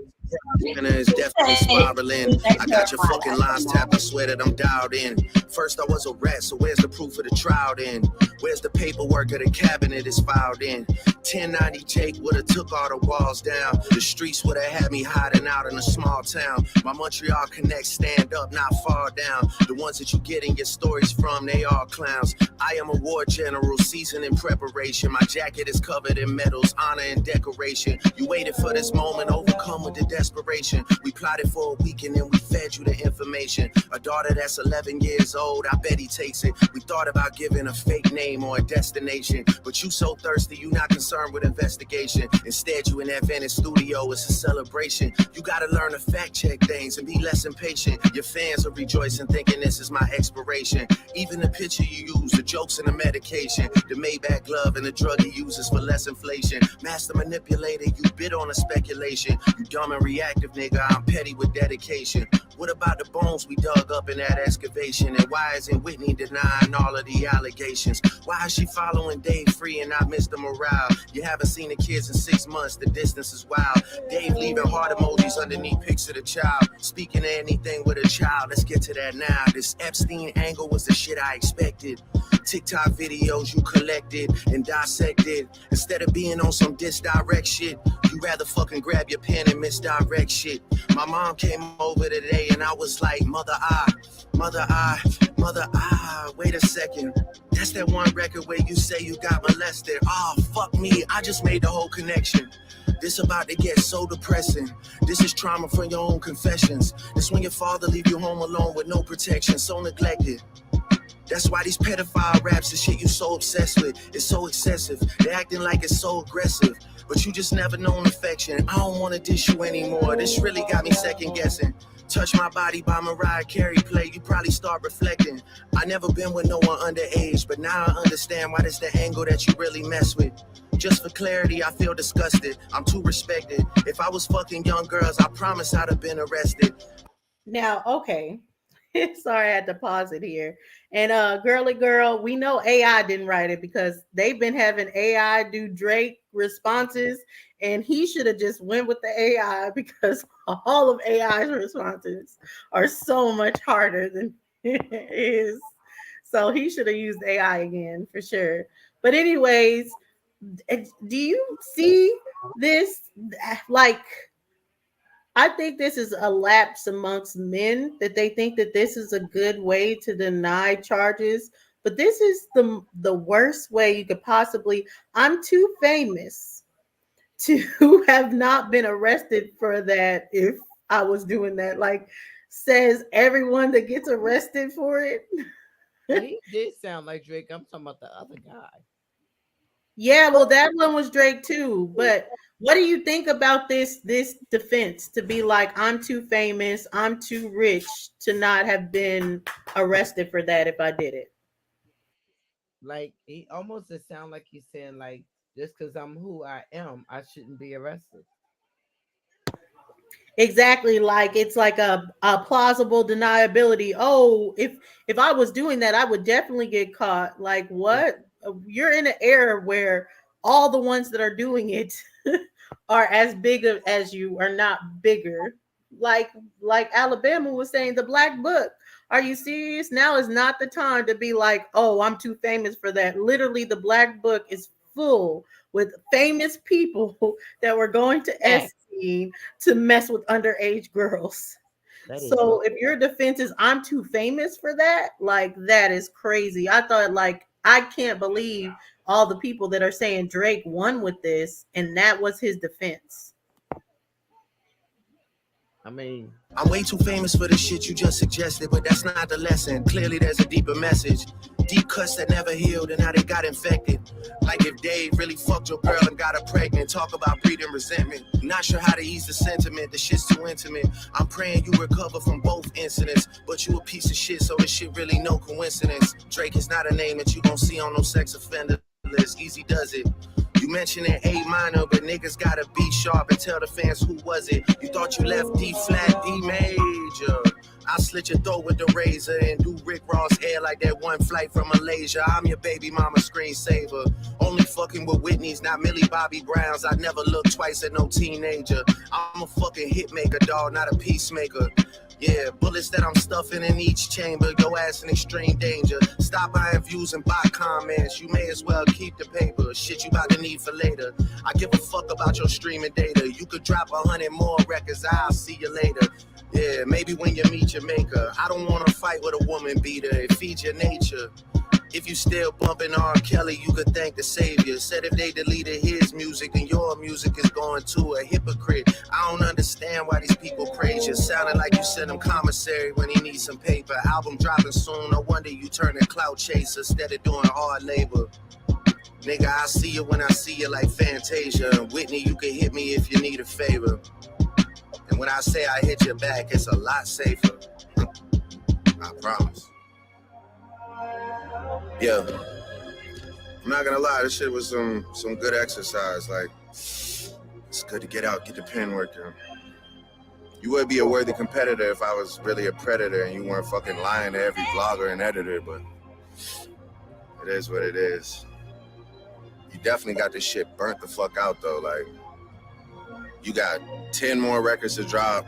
China is definitely spiraling. I got your fucking lines tapped. I swear that I'm dialed in. First I was a rat, so where's the proof of the trial then? Where's the paperwork of the cabinet is filed in? 1090 Jake would've took all the walls down. The streets would've had me hiding out in a small town. My Montreal connects stand up, not fall down. The ones that you getting your stories from, they all clowns. I am a war general, seasoned in preparation. My jacket is covered in medals, honor and decoration. You waited for this moment, overcome with the desperation. We plotted for a week and then we fed you the information. A daughter that's 11 years old, I bet he takes it. We thought about giving a fake name or a destination, but you so thirsty, you not concerned with investigation. Instead, you in that Venice studio, it's a celebration. You gotta learn to fact check things and be less impatient. Your fans are rejoicing, thinking this is my expiration. Even the picture you use, the jokes and the medication, the Maybach glove and the drug he uses for less inflation. Master manipulator, you bid on a speculation. You dumb and reactive, nigga, I'm petty with dedication. What about the bones we dug up in that excavation? And why isn't Whitney denying all of the allegations? Why is she following Dave free and not Mr. Morale? You haven't seen the kids in 6 months, the distance is wild. Dave leaving heart emojis underneath pics of the child. Speaking of anything with a child, let's get to that now. This Epstein angle was the shit I expected. TikTok videos you collected and dissected. Instead of being on some disdirect shit, you rather fucking grab your pen and misdirect shit. My mom came over today and I was like, mother, wait a second. That's that one record where you say you got molested. Oh, fuck me, I just made the whole connection. This about to get so depressing. This is trauma from your own confessions. This when your father leave you home alone with no protection, so neglected. That's why these pedophile raps and shit you so obsessed with, it's so excessive. They're acting like it's so aggressive, but you just never known affection. I don't wanna dish you anymore. This really got me second guessing. Touch My Body by Mariah Carey play, you probably start reflecting. I never been with no one underage, but now I understand why that's the angle that you really mess with. Just for clarity, I feel disgusted. I'm too respected. If I was fucking young girls, I promise I'd have been arrested. Now, okay. Sorry, I had to pause it here. And girly girl, we know AI didn't write it because they've been having AI do Drake responses, and he should have just went with the AI because all of AI's responses are so much harder than his. So he should have used AI again for sure. But anyways, do you see this? Like, I think this is a lapse amongst men that they think that this is a good way to deny charges, but this is the worst way you could possibly. I'm too famous to have not been arrested for that if I was doing that. Like, says everyone that gets arrested for it. He did sound like Drake. I'm talking about the other guy. Yeah, well, that one was Drake too. But what do you think about this defense to be like, I'm too famous, I'm too rich to not have been arrested for that if I did it? Like, he almost it sound like he's saying, like, just because I'm who I am, I shouldn't be arrested. Exactly, like it's like a plausible deniability. Oh, if I was doing that, I would definitely get caught. Like, what? You're in an era where all the ones that are doing it are as big as you, are not bigger. Like Alabama was saying, the Black Book. Are you serious? Now is not the time to be like, oh, I'm too famous for that. Literally, the Black Book is full with famous people that were going to Epstein to mess with underage girls. So if your defense is I'm too famous for that, like, that is crazy. I thought, like, I can't believe all the people that are saying Drake won with this, and that was his defense. I mean, I'm way too famous for the shit you just suggested, but that's not the lesson. Clearly there's a deeper message. Deep cuts that never healed and now they got infected. Like if Dave really fucked your girl and got her pregnant. Talk about breeding resentment. Not sure how to ease the sentiment. The shit's too intimate. I'm praying you recover from both incidents. But you a piece of shit, so this shit really no coincidence. Drake is not a name that you gon' see on no sex offender list. Easy does it. You mentioned an A minor, but niggas gotta be sharp and tell the fans who was it. You thought you left D flat, D major. I slit your throat with the razor and do Rick Ross hair like that one flight from Malaysia. I'm your baby mama screensaver. Only fucking with Whitney's, not Millie Bobby Browns. I never look twice at no teenager. I'm a fucking hit maker, dog, not a peacemaker. Yeah, bullets that I'm stuffing in each chamber. Your ass in extreme danger. Stop buying views and buy comments. You may as well keep the paper. Shit you about to need for later. I give a fuck about your streaming data. You could drop 100 more records. I'll see you later. Yeah, maybe when you meet your maker. I don't want to fight with a woman beater. It feeds your nature. If you still bumping R. Kelly, you could thank the savior. Said if they deleted his music, then your music is going to a hypocrite. I don't understand why these people praise you. Sounding like you sent him commissary when he needs some paper. Album dropping soon, no wonder you turn a clout chaser instead of doing hard labor. Nigga, I see you when I see you like Fantasia. Whitney, you can hit me if you need a favor. And when I say I hit your back, it's a lot safer. I promise. Yeah, I'm not gonna lie, this shit was some good exercise. Like, it's good to get out, get the pen working. You would be a worthy competitor if I was really a predator and you weren't fucking lying to every vlogger and editor, but it is what it is. You definitely got this shit burnt the fuck out though. Like, you got 10 more records to drop.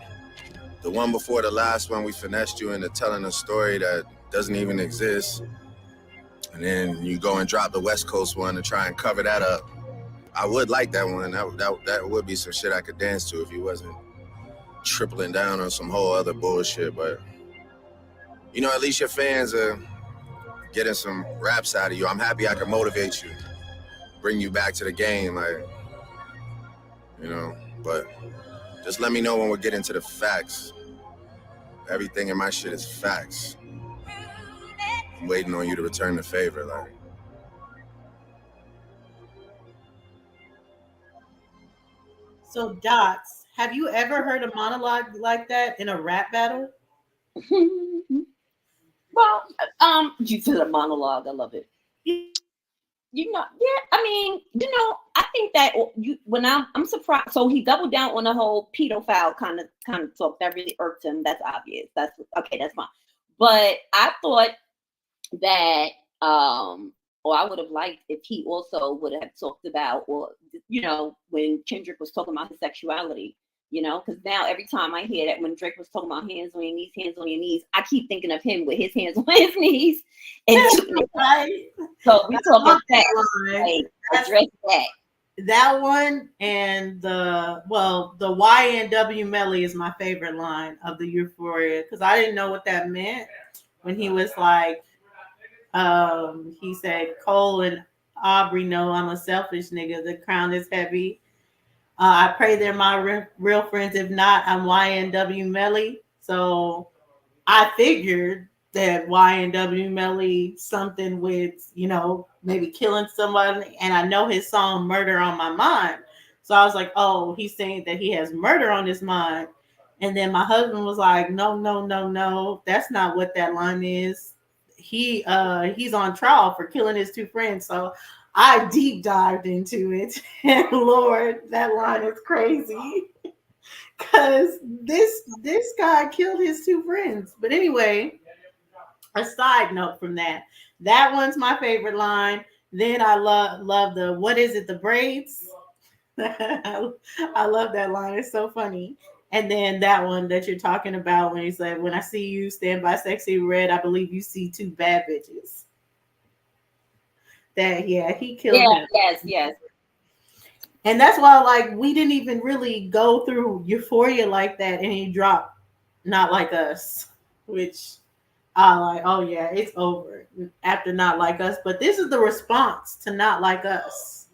The one before the last one, we finessed you into telling a story that doesn't even exist. And then you go and drop the West Coast one to try and cover that up. I would like that one. That would be some shit I could dance to if you wasn't tripling down on some whole other bullshit. But, you know, at least your fans are getting some raps out of you. I'm happy I can motivate you, bring you back to the game, like, you know. But just let me know when we're getting to the facts. Everything in my shit is facts. I'm waiting on you to return the favor, like. So, Dots, have you ever heard a monologue like that in a rap battle? Well, you said a monologue. I love it. You know, yeah. I mean, you know, I think that when I'm surprised. So he doubled down on the whole pedophile kind of talk. That really irked him. That's obvious. That's okay. That's fine. But I thought that or I would have liked if he also would have talked about, or you know, when Kendrick was talking about his sexuality, you know, because now every time I hear that when Drake was talking about hands on your knees, I keep thinking of him with his hands on his knees and right. So we talking that, like, address that. That one and the YNW Melly is my favorite line of the Euphoria, because I didn't know what that meant when he was like, he said, Cole and Aubrey know I'm a selfish nigga. The crown is heavy. I pray they're my real friends. If not, I'm YNW Melly. So I figured that YNW Melly something with, you know, maybe killing somebody. And I know his song Murder on My Mind. So I was like, oh, he's saying that he has murder on his mind. And then my husband was like, no. That's not what that line is. He's on trial for killing his two friends. So I deep dived into it. And Lord, that line is crazy. Because this guy killed his two friends. But anyway, a side note from that one's my favorite line. Then I love the, what is it, the braids? I love that line. It's so funny. And then that one that you're talking about when he said, when I see you stand by sexy red, I believe you see two bad bitches. That, yeah, he killed him. Yes. And that's why, like, we didn't even really go through Euphoria like that, and he dropped Not Like Us, which I like, oh yeah, it's over after Not Like Us. But this is the response to Not Like Us.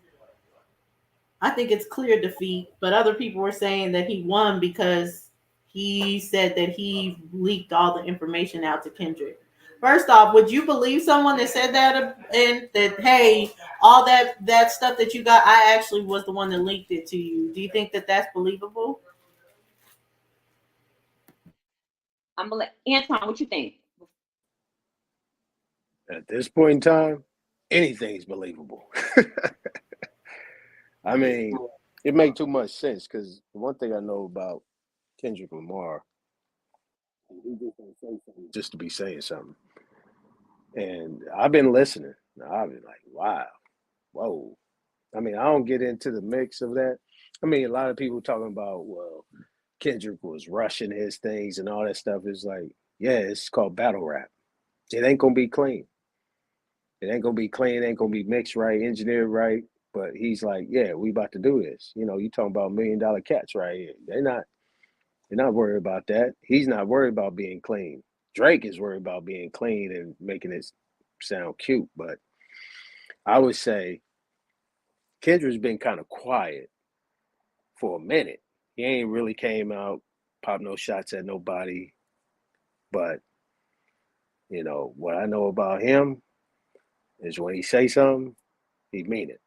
I think it's clear defeat, but other people were saying that he won because he said that he leaked all the information out to Kendrick. First off, would you believe someone that said that, and that, hey, all that stuff that you got, I actually was the one that leaked it to you? Do you think that that's believable? I'm gonna let Anton, what you think? At this point in time, anything's believable. I mean, it makes too much sense, because one thing I know about Kendrick Lamar He just don't say something just to be saying something. And I've been listening. I've been like, wow, whoa. I mean, I don't get into the mix of that. I mean, a lot of people talking about, well, Kendrick was rushing his things and all that stuff. It's like, yeah, it's called battle rap. It ain't gonna be clean. It ain't gonna be clean. It ain't gonna be mixed right, engineered right. But he's like, yeah, we about to do this. You know, you talking about $1 million cats right here. They're not worried about that. He's not worried about being clean. Drake is worried about being clean and making it sound cute. But I would say Kendrick's been kind of quiet for a minute. He ain't really came out, pop no shots at nobody. But, you know, what I know about him is when he say something, he mean it.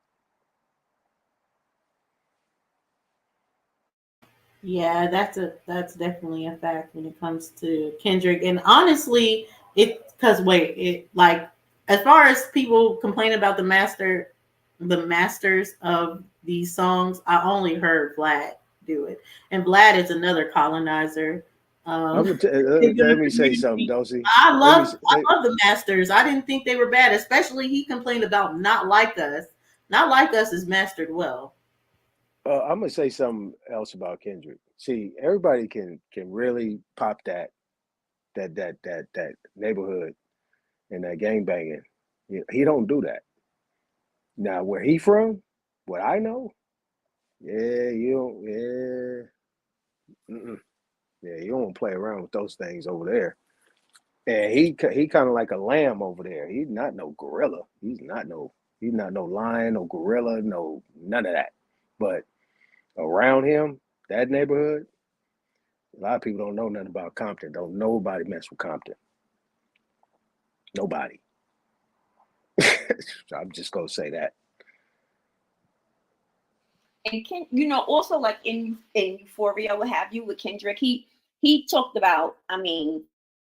Yeah, that's definitely a fact when it comes to Kendrick. And honestly, like as far as people complain about the masters of these songs, I only heard Vlad do it, and Vlad is another colonizer. Let me say something, Dosey. I love the masters. I didn't think they were bad, especially he complained about Not Like Us. Not Like Us is mastered well. I'm gonna say something else about Kendrick. See, everybody can really pop that neighborhood and that gang banging. He don't do that. Now, where he from, what I know, yeah, you don't play around with those things over there. And he kind of like a lamb over there. He's not no gorilla. He's not no lion, no gorilla, no none of that. But around him, that neighborhood, a lot of people don't know nothing about Compton. Don't nobody mess with Compton. Nobody. I'm just gonna say that. And also like in Euphoria, what have you, with Kendrick, he talked about, I mean,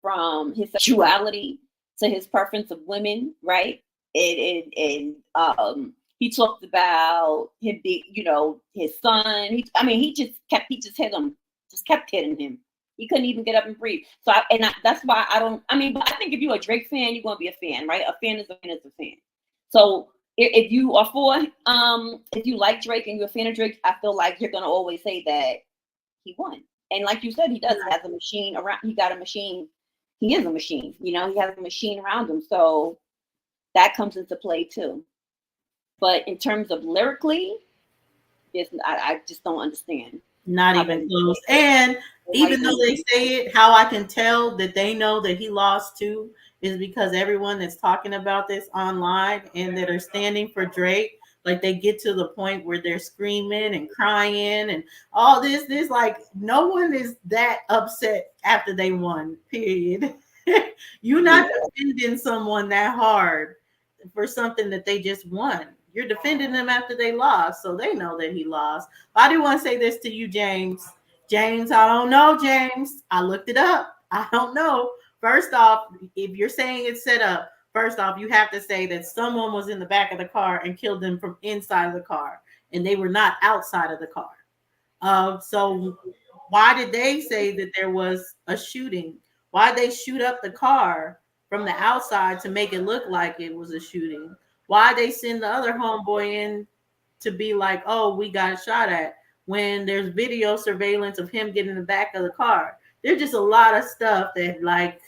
from his sexuality to his preference of women, right? He talked about him being, his son. He just kept hitting him. He couldn't even get up and breathe. So that's why I don't. But I think if you're a Drake fan, you're gonna be a fan, right? A fan is a fan is a fan. So if you are if you like Drake and you're a fan of Drake, I feel like you're gonna always say that he won. And like you said, he does have a machine around. He got a machine. He is a machine. He has a machine around him. So that comes into play too. But in terms of lyrically, I just don't understand. Not even close. And even though they say it, how I can tell that they know that he lost too is because everyone that's talking about this online and that are standing for Drake, like they get to the point where they're screaming and crying and all this, like no one is that upset after they won, period. You're not defending someone that hard for something that they just won. You're defending them after they lost, so they know that he lost. But I do want to say this to you, James. James, I don't know, James. I looked it up. I don't know. First off, if you're saying it's set up, first off, you have to say that someone was in the back of the car and killed them from inside of the car, and they were not outside of the car. So why did they say that there was a shooting? Why did they shoot up the car from the outside to make it look like it was a shooting? Why they send the other homeboy in to be like, oh, we got shot at, when there's video surveillance of him getting in the back of the car? There's just a lot of stuff that, like,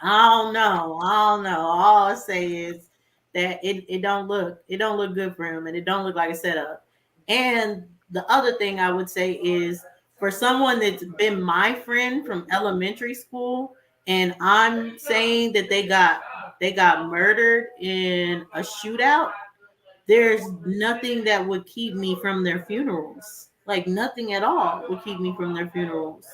I don't know. All I say is that it don't look good for him, and it don't look like a setup. And the other thing I would say is, for someone that's been my friend from elementary school, and I'm saying that they got murdered in a shootout, there's nothing that would keep me from their funerals. Like nothing at all would keep me from their funerals.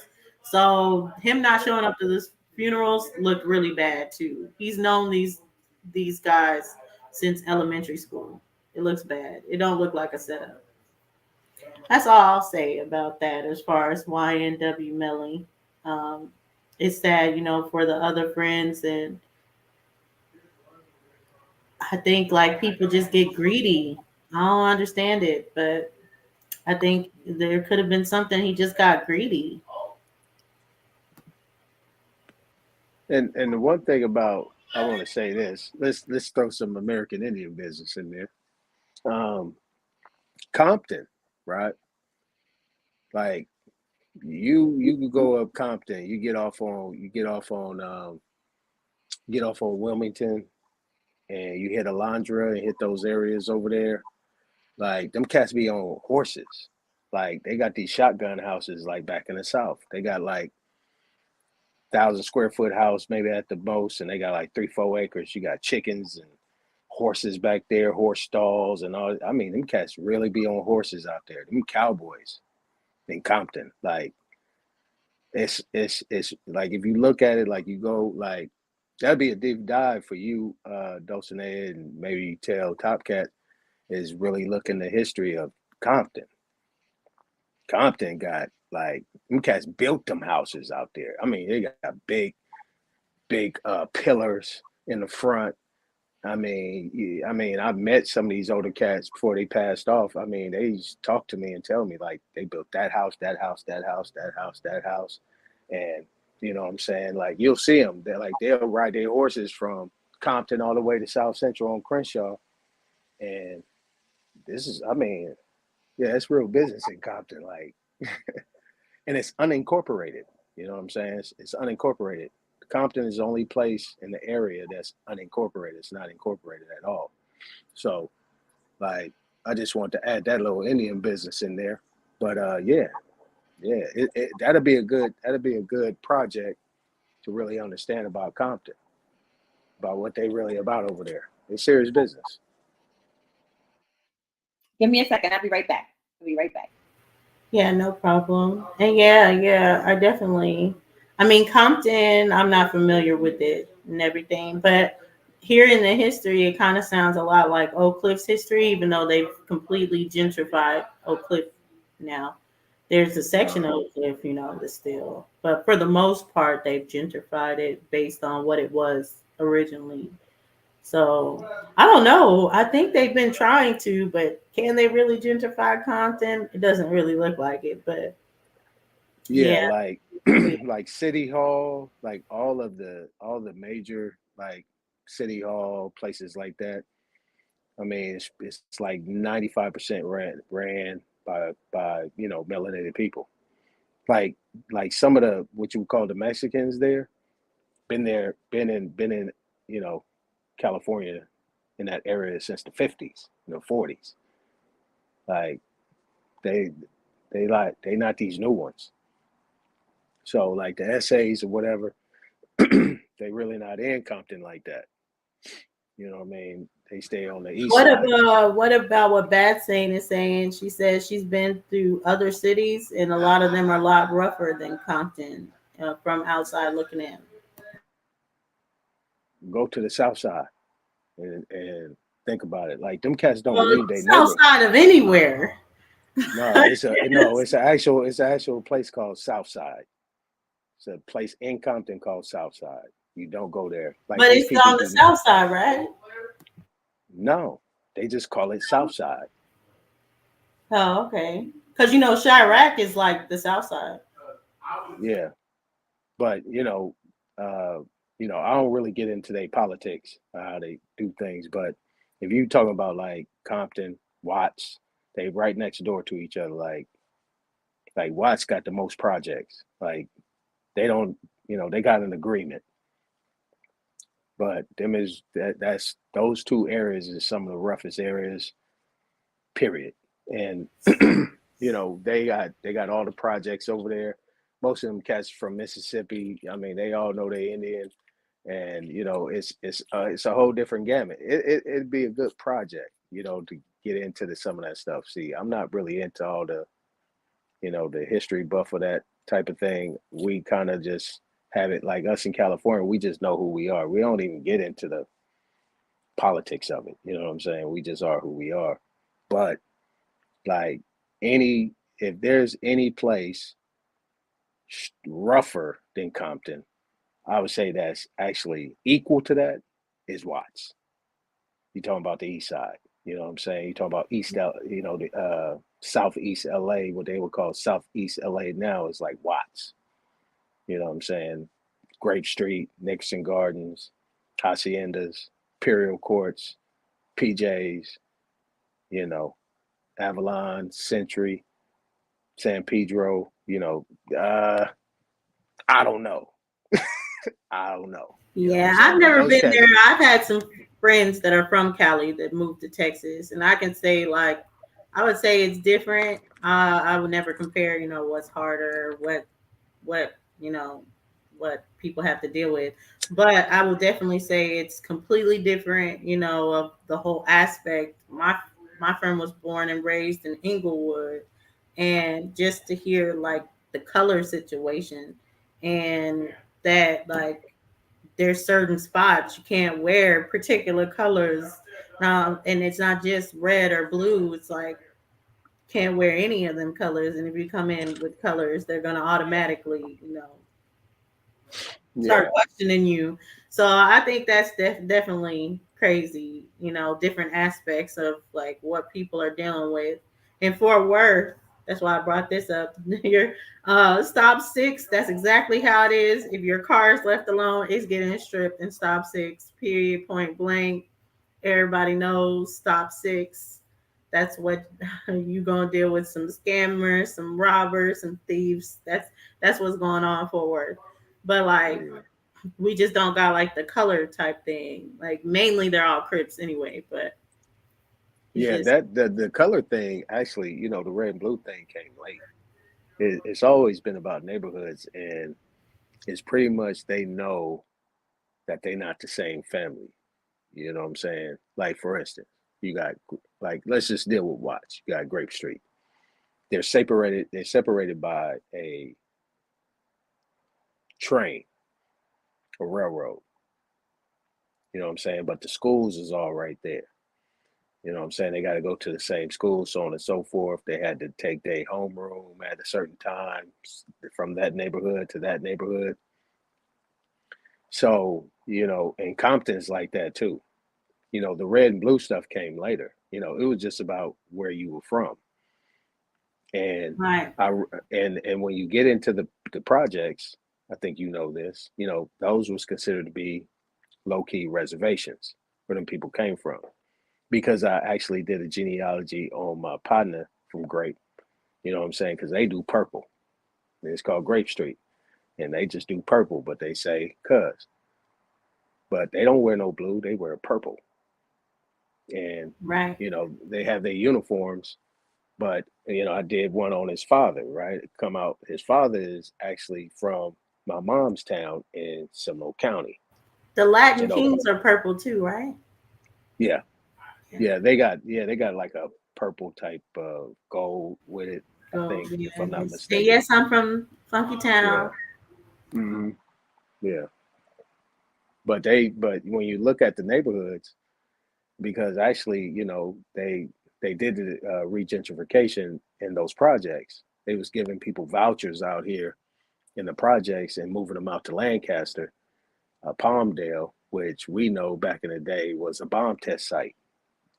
So him not showing up to this funerals looked really bad too. He's known these guys since elementary school. It looks bad. It don't look like a setup. That's all I'll say about that as far as YNW Melly. It's sad, for the other friends, and I think like people just get greedy. I don't understand it, but I think there could have been something. He just got greedy. And the one thing about I want to say this. Let's throw some American Indian business in there. Um, Compton, right? Like you could go up Compton. You get off on Wilmington, and you hit Alondra and hit those areas over there. Like them cats be on horses. Like they got these shotgun houses like back in the South. They got like 1,000 square foot house maybe at the most, and they got like 3-4 acres. You got chickens and horses back there, horse stalls and all. I mean, them cats really be on horses out there. Them cowboys in Compton. Like it's like if you look at it, like you go like that'd be a deep dive for you, Dulcinea, and maybe tell Top Cat is really looking the history of Compton. Compton got like them cats built them houses out there. I mean, they got big pillars in the front. I mean, I've met some of these older cats before they passed off. I mean, they used to talk to me and tell me like they built that house, that house, that house, that house, that house, and you know what I'm saying? Like you'll see them. They'll ride their horses from Compton all the way to South Central on Crenshaw, and I mean, yeah, it's real business in Compton. Like, and it's unincorporated. You know what I'm saying? It's unincorporated. Compton is the only place in the area that's unincorporated. It's not incorporated at all. So, like, I just want to add that little Indian business in there. But that'd be a good project to really understand about Compton, about what they really about over there. It's serious business. Give me a second. I'll be right back. Yeah, no problem. And yeah, I mean, Compton, I'm not familiar with it and everything, but hearing the history, it kind of sounds a lot like Oak Cliff's history, even though they've completely gentrified Oak Cliff now. There's a section of Oak Cliff, that's still, but for the most part, they've gentrified it based on what it was originally. So I don't know. I think they've been trying to, but can they really gentrify Compton? It doesn't really look like it, but Yeah, yeah. like like City Hall, like all the major like City Hall places like that. I mean, it's like 95% ran by melanated people. Like some of the what you would call the Mexicans been in you know California in that area since the 50s, 40s. Like they they not these new ones. So like the essays or whatever, they really not in Compton like that. You know what I mean? They stay on the east side. What about what Bad Sane is saying? She says she's been through other cities, and a lot of them are a lot rougher than Compton from outside looking in. Go to the south side and think about it. Like them cats don't Well, leave their it's neighborhood. outside of anywhere. No, it's an actual place called South Side. It's a place in Compton called South Side. You don't go there. Like But these it's people on the do. south side, right? No, they just call it South Side. Oh, okay. Because Chirac is like the south side. Yeah, but I don't really get into their politics, how they do things. But if you talking about like Compton, Watts, they right next door to each other. Like Watts got the most projects. Like they don't, they got an agreement. But that's those two areas is some of the roughest areas, period. And they got all the projects over there. Most of them cats from Mississippi. I mean, they all know they Indian, and it's a whole different gamut. It'd be a good project, to get into some of that stuff. See, I'm not really into all the history buff of that type of thing. We kind of just have it like us in California. We just know who we are. We don't even get into the politics of it. You know what I'm saying? We just are who we are. But like if there's any place rougher than Compton, I would say that's actually equal to that is Watts. You're talking about the east side. You know what I'm saying? You're talking about the southeast LA, what they would call southeast LA now is like Watts. You know what I'm saying? Grape Street, Nixon Gardens, Haciendas, Imperial Courts, PJs, you know, Avalon, Century, San Pedro, you know, I don't know. I don't know. Yeah, I've never been there. I've had some friends that are from Cali that moved to Texas, and I can say, like, I would say it's different. I would never compare, you know, what's harder, what you know, what people have to deal with. But I will definitely say it's completely different, you know, of the whole aspect. My friend was born and raised in Inglewood, and just to hear like the color situation and that like there's certain spots you can't wear particular colors. And it's not just red or blue. It's like can't wear any of them colors. And if you come in with colors, they're gonna automatically, you know, start questioning you. So I think that's definitely crazy, you know, different aspects of like what people are dealing with. In Fort Worth, that's why I brought this up. Your stop 6, that's exactly how it is. If your car is left alone, it's getting stripped in stop 6, period, point blank. Everybody knows stop 6. That's what you gonna deal with, some scammers, some robbers, some thieves. That's what's going on Fort Worth. But like we just don't got like the color type thing. Like mainly they're all Crips anyway, but yeah, that the color thing actually, you know, the red and blue thing came late. It's always been about neighborhoods, and it's pretty much they know that they're not the same family. You know what I'm saying? Like for instance, you got like let's just deal with Watts. You got Grape Street. They're separated. They're separated by a train, a railroad. You know what I'm saying? But the schools is all right there. You know what I'm saying? They got to go to the same school, so on and so forth. They had to take their homeroom at a certain time from that neighborhood to that neighborhood. So, you know, and Compton's like that too. You know, the red and blue stuff came later. You know, it was just about where you were from. And right. And when you get into the projects, I think you know this, you know, those was considered to be low-key reservations where them people came from. Because I actually did a genealogy on my partner from Grape. You know what I'm saying? Because they do purple. And it's called Grape Street. And they just do purple, but they say cuz. But they don't wear no blue, they wear purple. And right, you know, they have their uniforms, but you know, I did one on his father, right? Come out, his father is actually from my mom's town in Seminole County. The Latin Kings are purple too, right? Yeah. Yeah, they got like a purple type of gold with it, I think, if I'm not mistaken. And yes, I'm from Funky Town. Yeah. Mm-hmm. Yeah. But when you look at the neighborhoods, because actually, you know, they did the regentrification in those projects. They was giving people vouchers out here in the projects and moving them out to Lancaster, Palmdale, which we know back in the day was a bomb test site.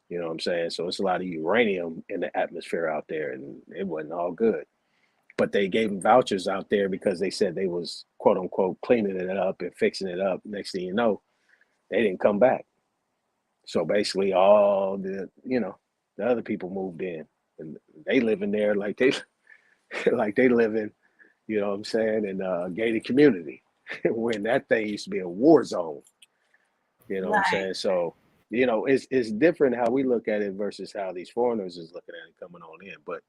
You know what I'm saying? So it's a lot of uranium in the atmosphere out there, and it wasn't all good. But they gave them vouchers out there because they said they was quote unquote cleaning it up and fixing it up. Next thing you know, they didn't come back. So basically all the, you know, the other people moved in and they live in there like they live in, you know what I'm saying, in a gated community when that thing used to be a war zone. You know what I'm saying? So, you know, it's different how we look at it versus how these foreigners is looking at it coming on in. But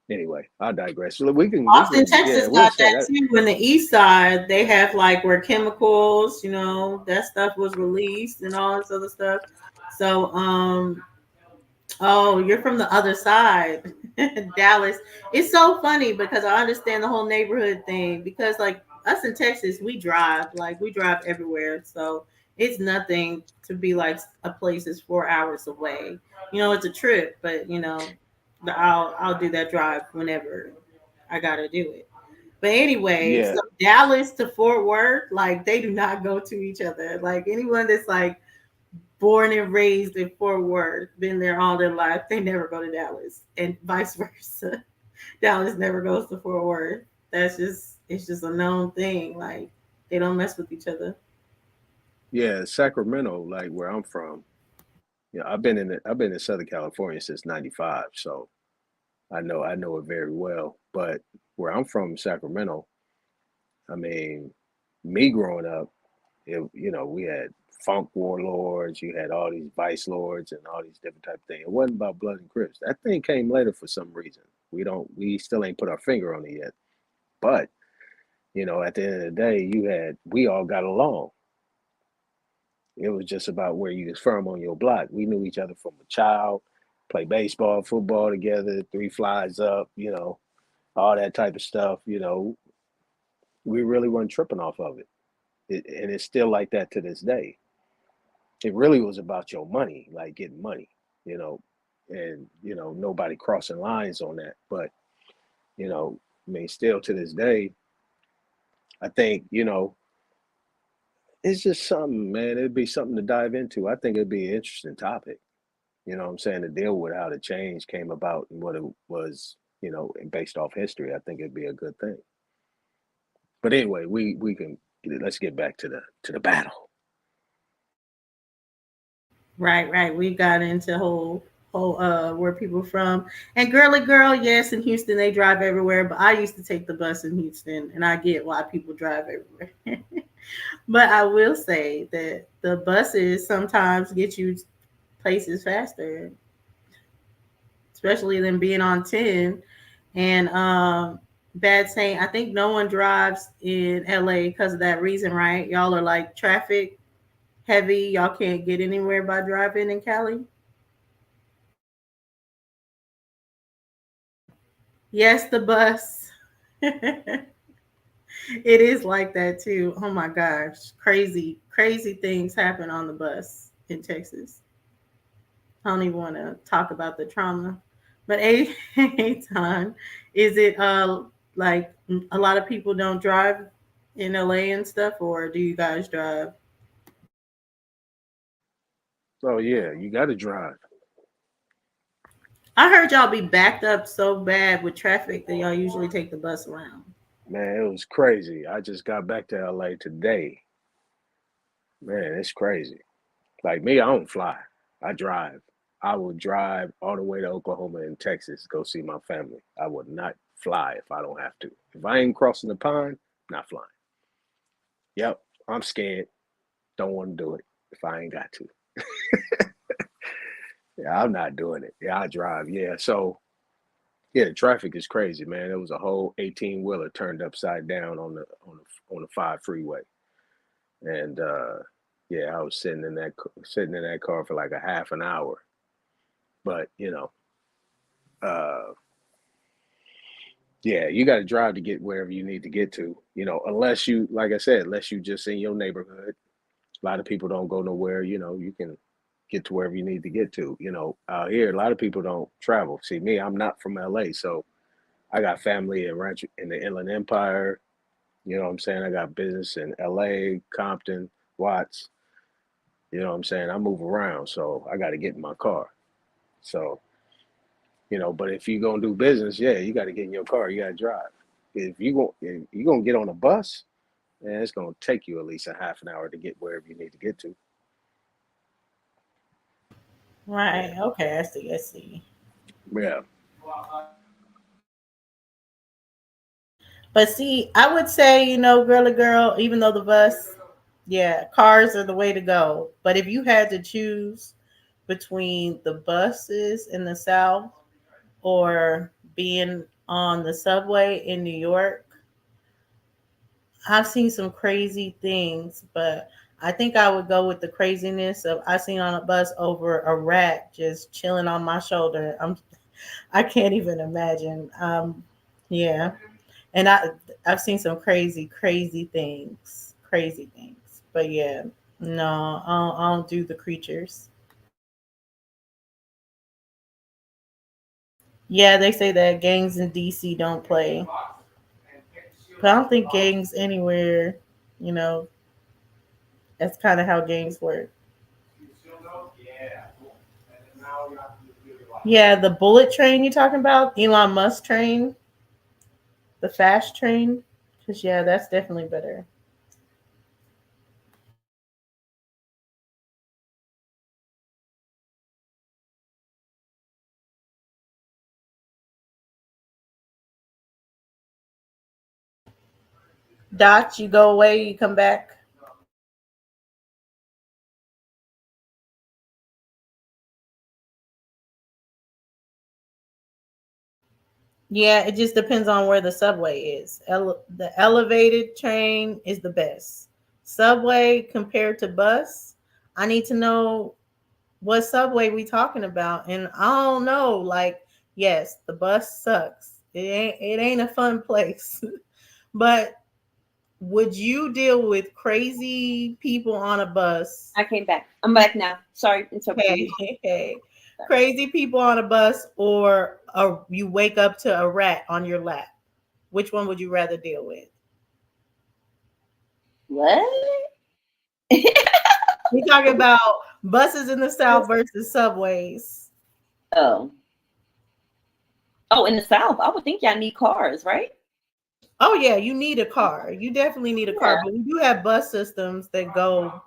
anyway, I digress. So Austin, Texas got that too. In the east side, they have like where chemicals, you know, that stuff was released and all this other stuff. So, oh, you're from the other side, Dallas. It's so funny because I understand the whole neighborhood thing because like us in Texas, we drive everywhere. So it's nothing to be like a place is 4 hours away. You know, it's a trip, but you know, I'll do that drive whenever I gotta do it. But anyway, so Dallas to Fort Worth, like they do not go to each other. Like anyone that's like born and raised in Fort Worth, been there all their life, they never go to Dallas, and vice versa. Dallas never goes to Fort Worth. It's just a known thing. Like They don't mess with each other. Yeah, Sacramento, like where I'm from. Yeah, I've been in Southern California since '95, so I know it very well. But where I'm from, Sacramento, I mean, me growing up, we had funk warlords, you had all these vice lords and all these different type of things. It wasn't about blood and crips. That thing came later for some reason. We still ain't put our finger on it yet. But at the end of the day, we all got along. It was just about where you was from on your block. We knew each other from a child, play baseball, football together, three flies up, all that type of stuff. We really weren't tripping off of it. And it's still like that to this day. It really was about your money, like getting money, and nobody crossing lines on that. But I mean, still to this day, I think it's just something, man. It'd be something to dive into. I think it'd be an interesting topic. You know what I'm saying, to deal with how the change came about and what it was, and based off history. I think it'd be a good thing. But anyway, we can let's get back to the battle. Right. We got into whole where people from. And girly girl, yes, in Houston they drive everywhere, but I used to take the bus in Houston, and I get why people drive everywhere. But I will say that the buses sometimes get you places faster, especially than being on 10. And Bad saying, I think no one drives in LA because of that reason, right? Y'all are like traffic heavy. Y'all can't get anywhere by driving in Cali. Yes, the bus. It is like that too. Oh my gosh. Crazy things happen on the bus in Texas. I don't even want to talk about the trauma. But a time, is it like a lot of people don't drive in LA and stuff, or do you guys drive? Oh yeah, you got to drive. I heard y'all be backed up so bad with traffic that y'all usually take the bus around. Man, it was crazy. I just got back to LA today. Man, it's crazy. Like me, I don't fly. I drive. I will drive all the way to Oklahoma and Texas, go see my family. I would not fly if I don't have to. If I ain't crossing the pond, not flying. Yep, I'm scared. Don't want to do it if I ain't got to. Yeah, I'm not doing it. Yeah, I drive. Yeah, so yeah, the traffic is crazy, man. It was a whole 18-wheeler turned upside down on the 5 freeway, and yeah, I was sitting in that car for like a half an hour. But uh, yeah, you got to drive to get wherever you need to get to. Unless you, like I said, unless you just in your neighborhood. A lot of people don't go nowhere. You can get to wherever you need to get to. Out here, a lot of people don't travel. See, me, I'm not from LA, so I got family in the Inland Empire. You know what I'm saying? I got business in LA, Compton, Watts. You know what I'm saying? I move around, so I got to get in my car. So, but if you're going to do business, yeah, you got to get in your car. You got to drive. If you're going to get on a bus, man, it's going to take you at least a half an hour to get wherever you need to get to. Right. Yeah. Okay, I see. Yeah. But see, I would say, girly girl, even though the bus, yeah, cars are the way to go. But if you had to choose between the buses in the South or being on the subway in New York, I've seen some crazy things, but I think I would go with the craziness of I seen on a bus over a rat just chilling on my shoulder. I can't even imagine. Yeah. And I've seen some crazy things. But yeah, no, I don't do the creatures. Yeah, they say that gangs in DC don't play. But I don't think gangs anywhere, you know, that's kind of how gangs work. Yeah, the bullet train you're talking about, Elon Musk train, the fast train. Because, yeah, that's definitely better. Dot, you go away, you come back. Yeah, it just depends on where the subway is. The elevated train is the best. Subway compared to bus, I need to know what subway we talking about. And I don't know. Like, yes, the bus sucks. It ain't a fun place. But would you deal with crazy people on a bus? I came back. I'm back now. Sorry, interrupting you. Hey. Crazy people on a bus, or you wake up to a rat on your lap? Which one would you rather deal with? What? We talking about buses in the South versus subways. Oh. Oh, in the South, I would think y'all need cars, right? Oh yeah, you need a car. You definitely need a car. Yeah. But we do have bus systems that go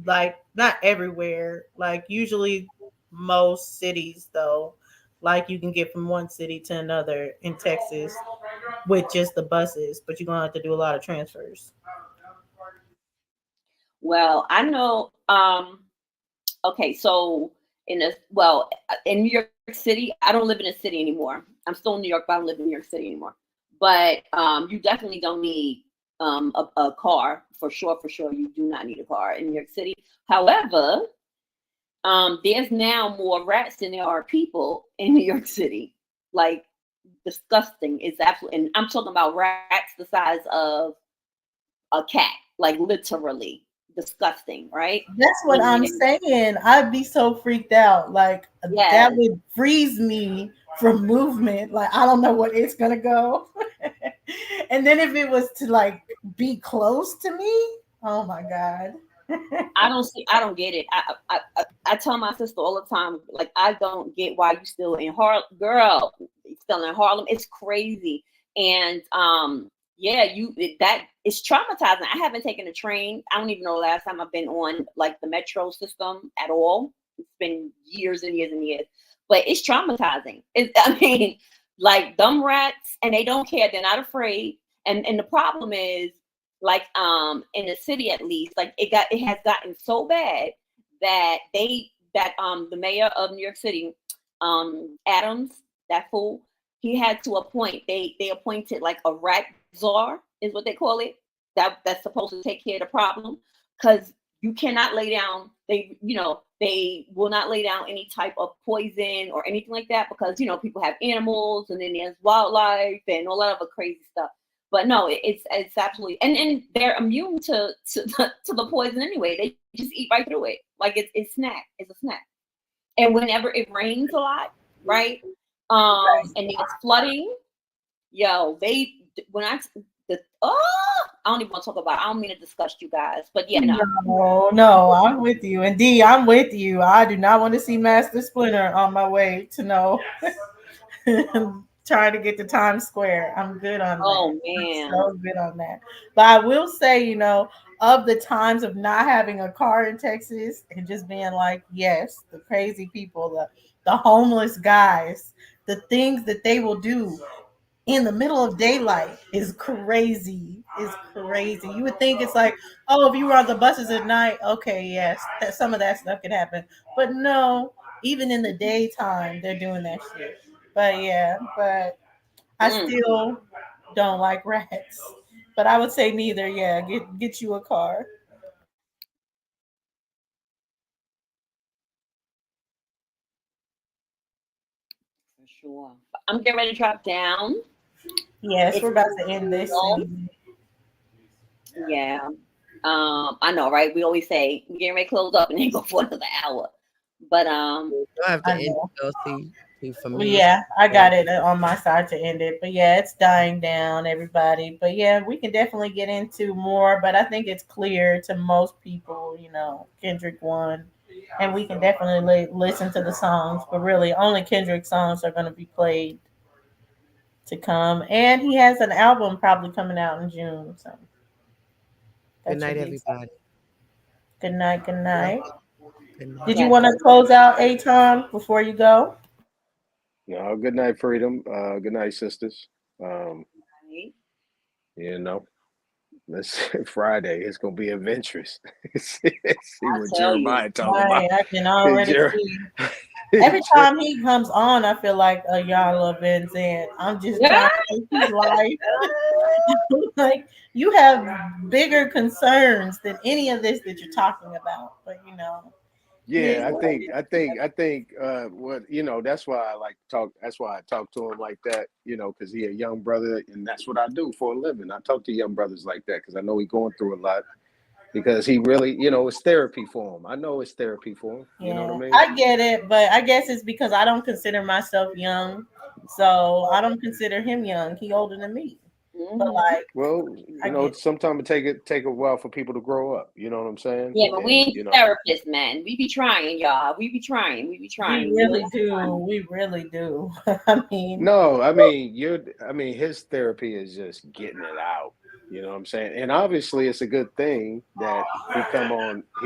like not everywhere. Like usually most cities though. Like you can get from one city to another in Texas with just the buses, but you're gonna have to do a lot of transfers. Well, I know. Okay, so in New York City, I don't live in a city anymore. I'm still in New York, but I don't live in New York City anymore. But you definitely don't need a car for sure. For sure, you do not need a car in New York City. However, there's now more rats than there are people in New York City. Like disgusting. It's absolutely, and I'm talking about rats the size of a cat, like literally disgusting, right? That's what I'm saying. I'd be so freaked out. Like that would freeze me from movement. Like I don't know where it's gonna go. And then if it was to like be close to me, oh my god. I don't get it. I tell my sister all the time, like I don't get why you still in Harlem, girl. Still in Harlem, it's crazy. And yeah, that is traumatizing. I haven't taken a train. I don't even know the last time I've been on like the metro system at all. It's been years and years and years, but it's traumatizing. I mean, like dumb rats, and they don't care. They're not afraid. And the problem is, like in the city at least, like it has gotten so bad that the mayor of New York City, Adams, that fool, he had to appoint. They appointed like a rat czar, is what they call it. That's supposed to take care of the problem, because you cannot lay down. They will not lay down any type of poison or anything like that, because people have animals, and then there's wildlife and all that other crazy stuff. But no, it's absolutely, and they're immune to the poison anyway. They just eat right through it, like it's a snack. And whenever it rains a lot, right? And it's flooding, I don't even want to talk about it. I don't mean to disgust you guys, but yeah, No, I'm with you. And D, I'm with you. I do not want to see Master Splinter on my way to trying to get to Times Square. I'm good on that. Oh man. I'm so good on that. But I will say, of the times of not having a car in Texas and just being like, yes, the crazy people, the homeless guys, the things that they will do in the middle of daylight is crazy. Is crazy. You would think it's like, oh, if you were on the buses at night, okay, yes, some of that stuff could happen. But no, even in the daytime, they're doing that shit. But yeah, but I still don't like rats. But I would say neither. Yeah, get you a car. For sure. I'm getting ready to drop down. Yes, we're about to end this. Yeah. I know, right? We always say we're getting ready to close up and then go for another hour. But you have to end for me. Yeah, I got it on my side to end it. But yeah, it's dying down, everybody. But yeah, we can definitely get into more. But I think it's clear to most people, Kendrick won. And we can definitely listen to the songs. But really, only Kendrick songs are going to be played to come. And he has an album probably coming out in June. So good night, everybody. Good night. Good night. Good night. Did you want to close out, Aton, before you go? No, good night, Freedom. Good night, sisters. let's Friday. It's gonna be adventurous. See I what tell you. Jeremiah talking about. Right, I can already see. Every time he comes on, I feel like a y'all events in. I'm just trying to take his life. Like you have bigger concerns than any of this that you're talking about. But you know. Yeah, I think what that's why I like to talk. That's why I talk to him like that, because he a young brother, and that's what I do for a living. I talk to young brothers like that because I know he's going through a lot. Because he really, it's therapy for him. I know it's therapy for him. You know what I mean? I get it, but I guess it's because I don't consider myself young, so I don't consider him young. He older than me. But like, well, sometimes it take a while for people to grow up. You know what I'm saying? Yeah, but we ain't therapists, man. We be trying, y'all. We be trying. We really do. We really do. I mean, no, his therapy is just getting it out. You know what I'm saying? And obviously, it's a good thing that he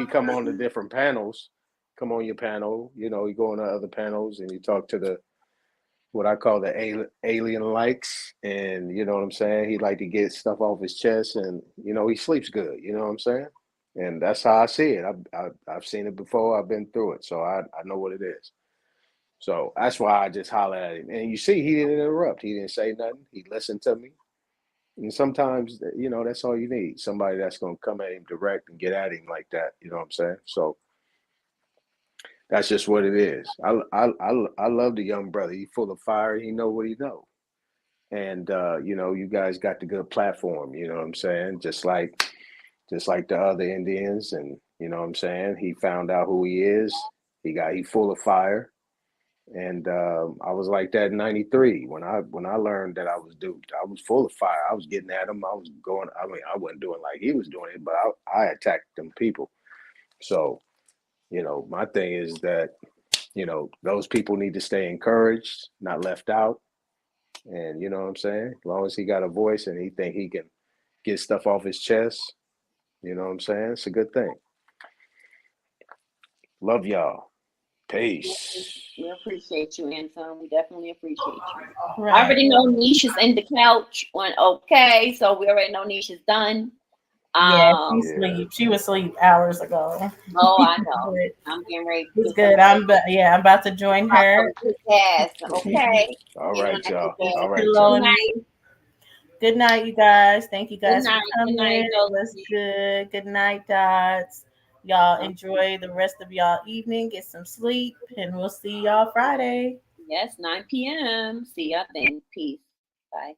come on the different panels. Come on your panel. You go on to other panels and you talk to what I call the alien likes, and you know what I'm saying? He like to get stuff off his chest, and he sleeps good, you know what I'm saying? And that's how I see it. I've seen it before, I've been through it, so I know what it is. So that's why I just holler at him. And you see, he didn't interrupt, he didn't say nothing, he listened to me. And sometimes, that's all you need. Somebody that's gonna come at him direct and get at him like that, you know what I'm saying? So that's just what it is. I love the young brother. He's full of fire. He know what he know. And you guys got the good platform. You know what I'm saying? Just like the other Indians, and you know what I'm saying. He found out who he is. He full of fire. And I was like that in '93 when I learned that I was duped. I was full of fire. I was getting at him. I was going. I mean, I wasn't doing like he was doing it, but I attacked them people. So. My thing is that, those people need to stay encouraged, not left out. And you know what I'm saying? As long as he got a voice and he think he can get stuff off his chest, you know what I'm saying? It's a good thing. Love y'all. Peace. We appreciate you, Anton. We definitely appreciate you. Right. I already know Nisha's in the couch on okay, so we already know Nisha's done. Yeah, she was asleep hours ago. Oh, I know. I'm getting ready. It's good. I'm about to join her. Yes. Okay. All right, y'all. All right, y'all. Good night, you guys. Thank you guys for coming. Good night, it was good. Good night, Dots. Y'all enjoy the rest of y'all evening. Get some sleep, and we'll see y'all Friday. Yes, 9 p.m. See y'all then. Peace. Bye.